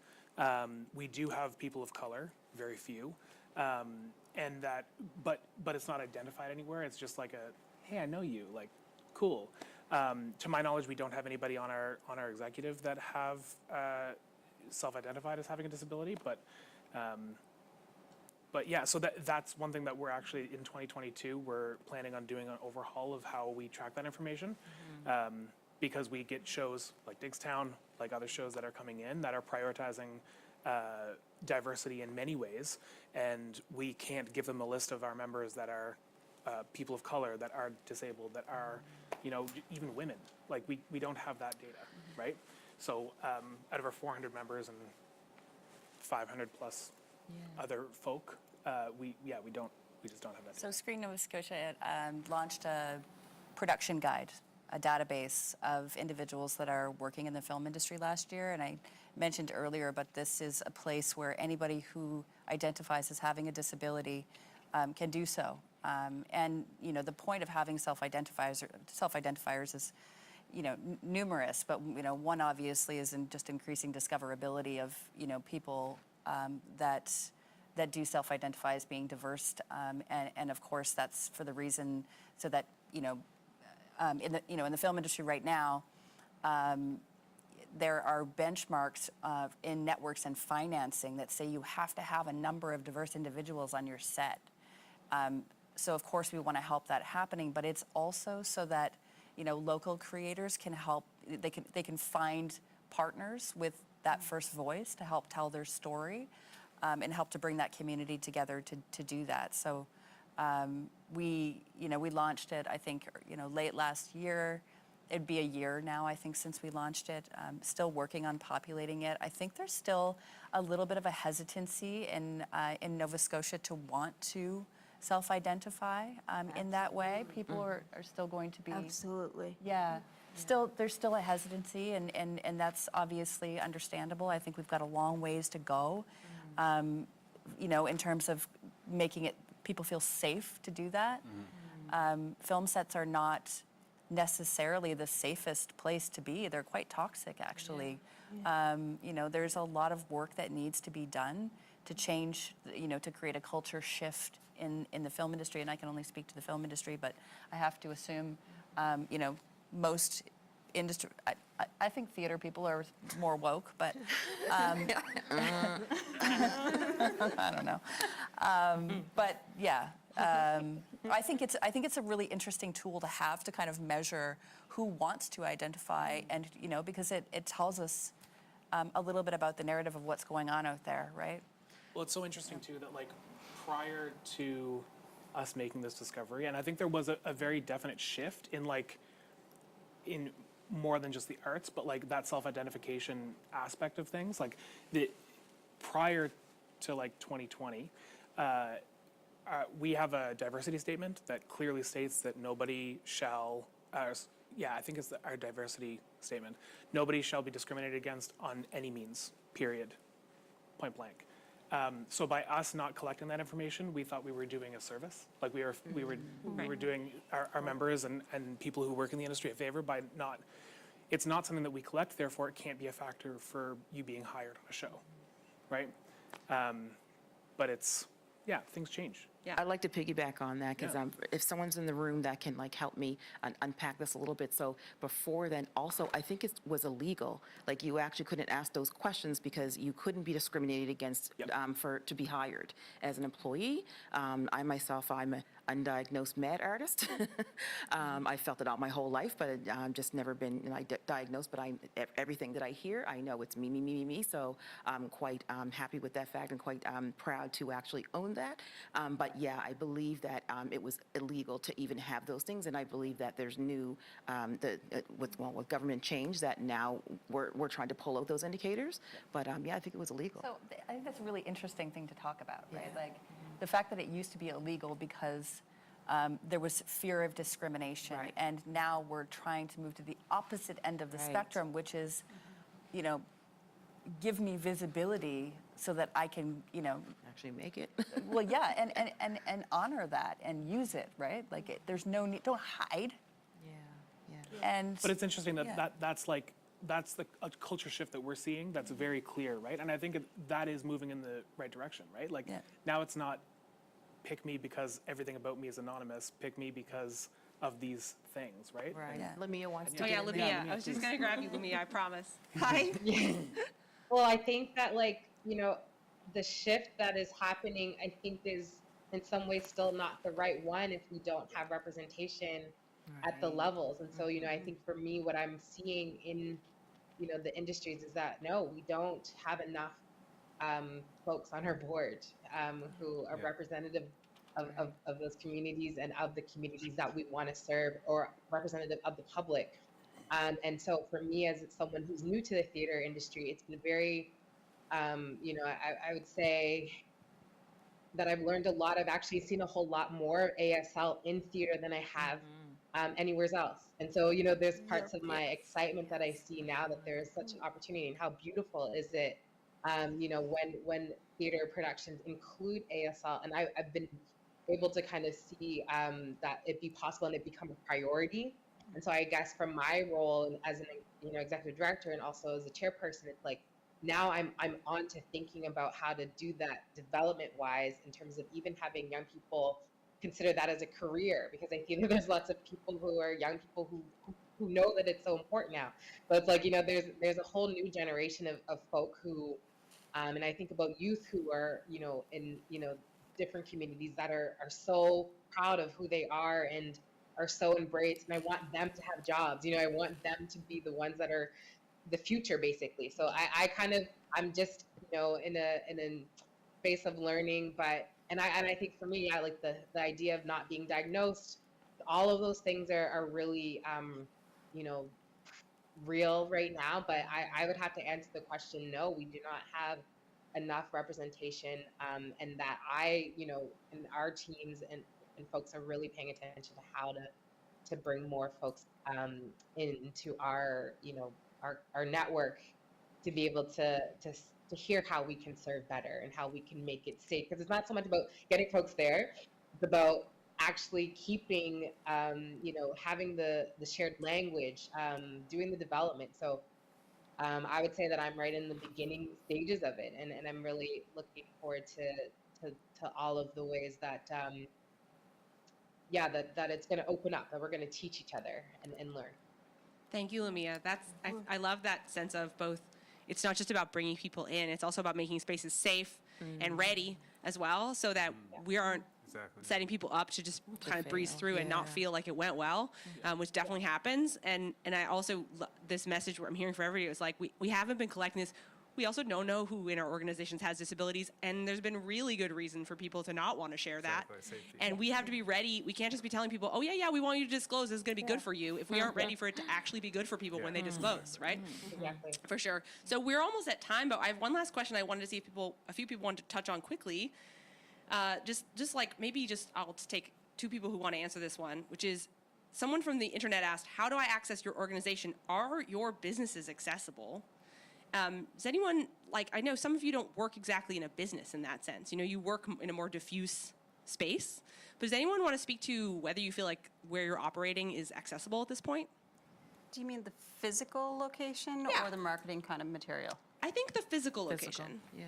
We do have people of color, very few, and that, but it's not identified anywhere. It's just like hey, I know you, like, cool. To my knowledge, we don't have anybody on our executive that have self-identified as having a disability, but yeah, so that's one thing that we're actually in 2022, we're planning on doing an overhaul of how we track that information. Because we get shows like Digstown, like other shows that are coming in that are prioritizing diversity in many ways, and we can't give them a list of our members that are people of color, that are disabled, that are, even women. Like, we don't have that data, right? So out of our 400 members and 500 plus other folk, we just don't have that data. So Screen Nova Scotia launched a production guide, a database of individuals that are working in the film industry last year. And I mentioned earlier, but this is a place where anybody who identifies as having a disability can do so. And, the point of having self-identifiers is, numerous, but, one obviously is in just increasing discoverability of, people that do self-identify as being diverse. And of course, that's for the reason so that, in the film industry right now, there are benchmarks in networks and financing that say you have to have a number of diverse individuals on your set. So of course we want to help that happening, but it's also so that local creators can help. They can find partners with that first voice to help tell their story, and help to bring that community together to do that. So. We launched it, I think, late last year. It'd be a year now, I think, since we launched it. Still working on populating it. I think there's still a little bit of a hesitancy in Nova Scotia to want to self-identify in that way. People are still going to be... Absolutely. Yeah. There's still a hesitancy, and that's obviously understandable. I think we've got a long ways to go, in terms of making it people feel safe to do that. Film sets are not necessarily the safest place to be. They're quite toxic, actually. There's a lot of work that needs to be done to change, to create a culture shift in the film industry. And I can only speak to the film industry, but I have to assume, most industry. I think theater people are more woke, but I don't know. But yeah, I think it's a really interesting tool to have to kind of measure who wants to identify, and because it tells us a little bit about the narrative of what's going on out there, right? Well, it's so interesting too that like prior to us making this discovery, and I think there was a very definite shift in more than just the arts, but like that self-identification aspect of things. Like prior to like 2020, we have a diversity statement that clearly states that nobody shall, I think it's our diversity statement. Nobody shall be discriminated against on any means, period, point blank. So by us not collecting that information, we thought we were doing a service. Like we were doing our members and people who work in the industry a favor by not. It's not something that we collect, therefore it can't be a factor for you being hired on a show, right? But things change. Yeah. I'd like to piggyback on that because if someone's in the room that can like help me unpack this a little bit. So before then, also I think it was illegal. Like you actually couldn't ask those questions because you couldn't be discriminated against to be hired as an employee. I'm an undiagnosed mad artist. I felt it out my whole life, but I've just never been diagnosed. But everything that I hear, I know it's me. So I'm quite happy with that fact and quite proud to actually own that. But yeah, I believe that it was illegal to even have those things, and I believe that there's new with government change that now we're trying to pull out those indicators. But I think it was illegal. So I think that's a really interesting thing to talk about, right? Like the fact that it used to be illegal because there was fear of discrimination, and now we're trying to move to the opposite end of the spectrum, which is, give me visibility so that I can, actually make it. Well, yeah, and honor that and use it, right? Like there's no need, don't hide. Yeah. But it's interesting that that's the culture shift that we're seeing. That's very clear, right? And I think that is moving in the right direction, right? Like now it's not pick me because everything about me is anonymous. Pick me because of these things, right? Right. Lamia wants to. Oh yeah, Lamia. I was just gonna grab you, Lamia. I promise. Hi. Well, I think that the shift that is happening, I think is in some ways still not the right one if we don't have representation at the levels. And so, I think for me, what I'm seeing in, the industries is that, no, we don't have enough folks on our board who are representative of those communities and of the communities that we want to serve, or representative of the public. And so for me, as someone who's new to the theater industry, it's been very, I would say that I've learned a lot. I've actually seen a whole lot more ASL in theater than I have anywhere else. And so, there's parts of my excitement that I see now that there is such an opportunity, and how beautiful is it, when theater productions include ASL. And I've been able to kind of see that it be possible and it become a priority. And so I guess from my role as an executive director and also as a chairperson, it's like now I'm on to thinking about how to do that development wise, in terms of even having young people consider that as a career, because I think there's lots of people who are young people who know that it's so important now. But it's like, there's a whole new generation of folk who, and I think about youth who are, in, different communities that are so proud of who they are and are so embraced. And I want them to have jobs, I want them to be the ones that are the future, basically. So I'm just, in a space of learning, and I think for me, I like the idea of not being diagnosed. All of those things are really, real right now, but I would have to answer the question, no, we do not have enough representation, and that and our teams and folks are really paying attention to how to bring more folks into our our network, to be able to hear how we can serve better and how we can make it safe, because it's not so much about getting folks there, it's about actually keeping having the shared language, doing the development. So I would say that I'm right in the beginning stages of it, and I'm really looking forward to all of the ways that that it's going to open up, that we're going to teach each other and learn. Thank you, Lamia. I love that sense of both. It's not just about bringing people in, it's also about making spaces safe and ready as well, so that we aren't setting people up to just kind of breeze through and not feel like it went well, which definitely happens. And I also, this message where I'm hearing from everybody is like, we haven't been collecting this. We also don't know who in our organizations has disabilities, and there's been really good reason for people to not want to share that. And we have to be ready. We can't just be telling people, oh yeah, we want you to disclose, this is going to be good for you, if we aren't ready for it to actually be good for people when they disclose, right? Exactly. For sure. So we're almost at time, but I have one last question I wanted to see if a few people wanted to touch on quickly. Just like maybe I'll just take two people who want to answer this one, which is someone from the internet asked, how do I access your organization? Are your businesses accessible? Does anyone, I know some of you don't work exactly in a business in that sense. You work in a more diffuse space. But does anyone want to speak to whether you feel like where you're operating is accessible at this point? Do you mean the physical location or the marketing kind of material? I think the physical location. Yeah.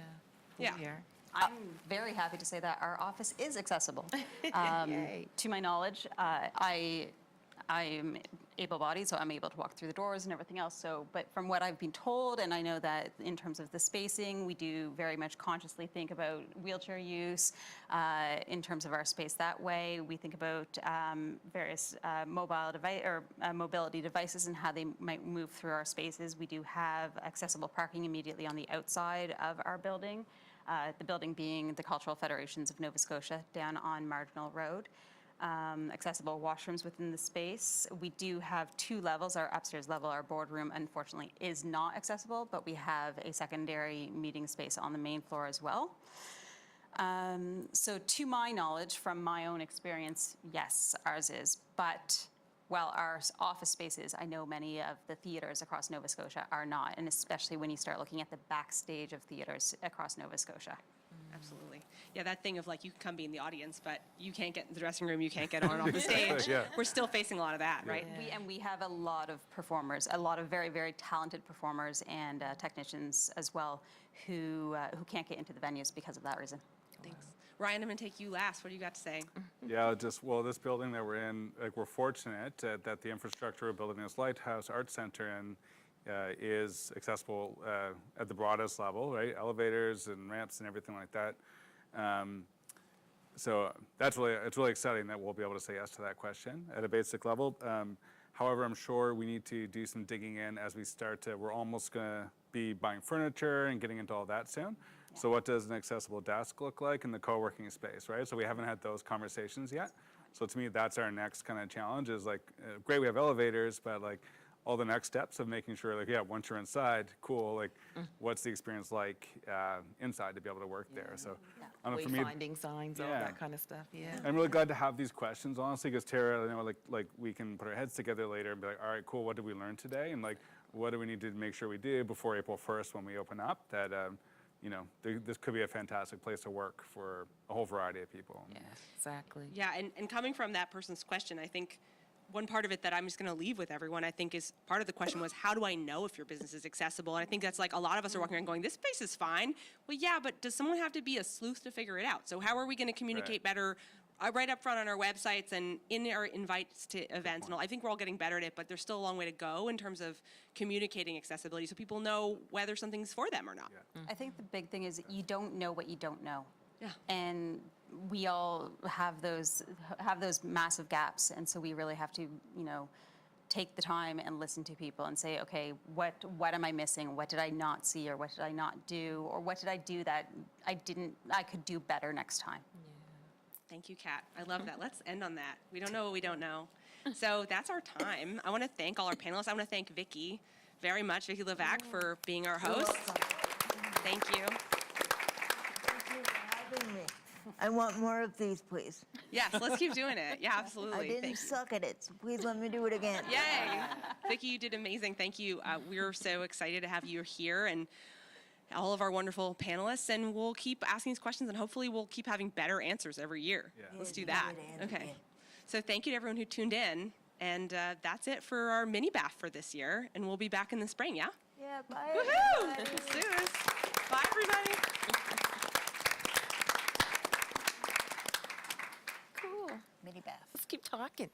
Yeah. I'm very happy to say that our office is accessible. To my knowledge, I'm able-bodied, so I'm able to walk through the doors and everything else. But from what I've been told, and I know that in terms of the spacing, we do very much consciously think about wheelchair use in terms of our space that way. We think about various mobility devices and how they might move through our spaces. We do have accessible parking immediately on the outside of our building. The building being the Cultural Federations of Nova Scotia down on Marginal Road. Accessible washrooms within the space. We do have 2 levels. Our upstairs level, our boardroom, unfortunately, is not accessible, but we have a secondary meeting space on the main floor as well. So to my knowledge, from my own experience, yes, ours is. But while our office spaces, I know many of the theaters across Nova Scotia are not, and especially when you start looking at the backstage of theaters across Nova Scotia. Absolutely. Yeah, that thing of you can come be in the audience, but you can't get in the dressing room, you can't get on and off the stage. We're still facing a lot of that, right? We have a lot of performers, a lot of very, very talented performers and technicians as well who can't get into the venues because of that reason. Thanks. Ryan, I'm going to take you last. What do you got to say? Yeah, this building that we're in, we're fortunate that the infrastructure we're building this Lighthouse Arts Center in is accessible at the broadest level, right? Elevators and ramps and everything like that. So it's really exciting that we'll be able to say yes to that question at a basic level. However, I'm sure we need to do some digging in as we start to, we're almost going to be buying furniture and getting into all that soon. So what does an accessible desk look like in the co-working space, right? So we haven't had those conversations yet. So to me, that's our next kind of challenge is great, we have elevators, but all the next steps of making sure, once you're inside, cool, what's the experience like inside to be able to work there? So, for me, wayfinding signs, all that kind of stuff. Yeah. I'm really glad to have these questions, honestly, because Tara, we can put our heads together later and be like, all right, cool, what did we learn today? And what do we need to make sure we do before April 1st when we open up? That this could be a fantastic place to work for a whole variety of people. Yeah, exactly. Yeah, and coming from that person's question, I think one part of it that I'm just going to leave with everyone, I think, is part of the question was, how do I know if your business is accessible? And I think that's a lot of us are walking around going, this space is fine. Well, yeah, but does someone have to be a sleuth to figure it out? So how are we going to communicate better right up front on our websites and in our invites to events and all? I think we're all getting better at it, but there's still a long way to go in terms of communicating accessibility so people know whether something's for them or not. Yeah. I think the big thing is you don't know what you don't know. Yeah. And we all have those massive gaps, and so we really have to, take the time and listen to people and say, okay, what am I missing? What did I not see, or what did I not do, or what did I do that I could do better next time? Yeah. Thank you, Kat. I love that. Let's end on that. We don't know what we don't know. So that's our time. I want to thank all our panelists. I want to thank Vicki very much, Vicki Levac, for being our host. Thank you. Thank you for having me. I want more of these, please. Yes, let's keep doing it. Yeah, absolutely. I didn't suck at it, so please let me do it again. Yay! Vicki, you did amazing. Thank you. We're so excited to have you here and all of our wonderful panelists, and we'll keep asking these questions, and hopefully we'll keep having better answers every year. Yeah. Let's do that. Okay. So thank you to everyone who tuned in, and that's it for our mini BAF for this year, and we'll be back in the spring, yeah? Yeah, bye. Woohoo! everybody. Let's do this. Bye, everybody. Cool. Mini bath. Let's keep talking.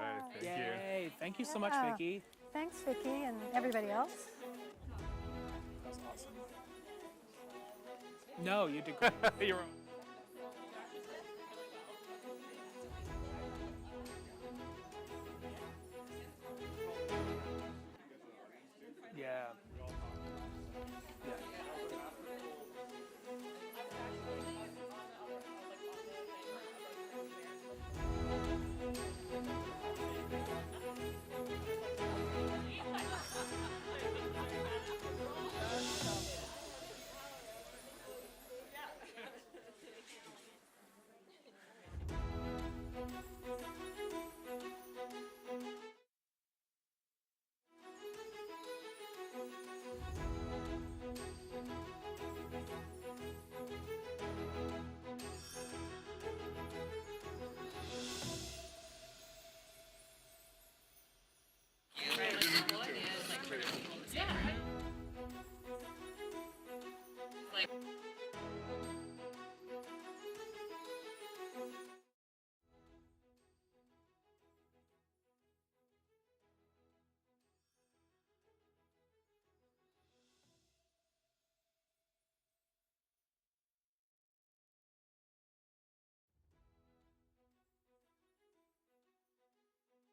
right, thank you. Yay. Thank you so much, Yeah. Vicki. Thanks, Vicki, and everybody else. That was awesome. No, you did great. You're welcome.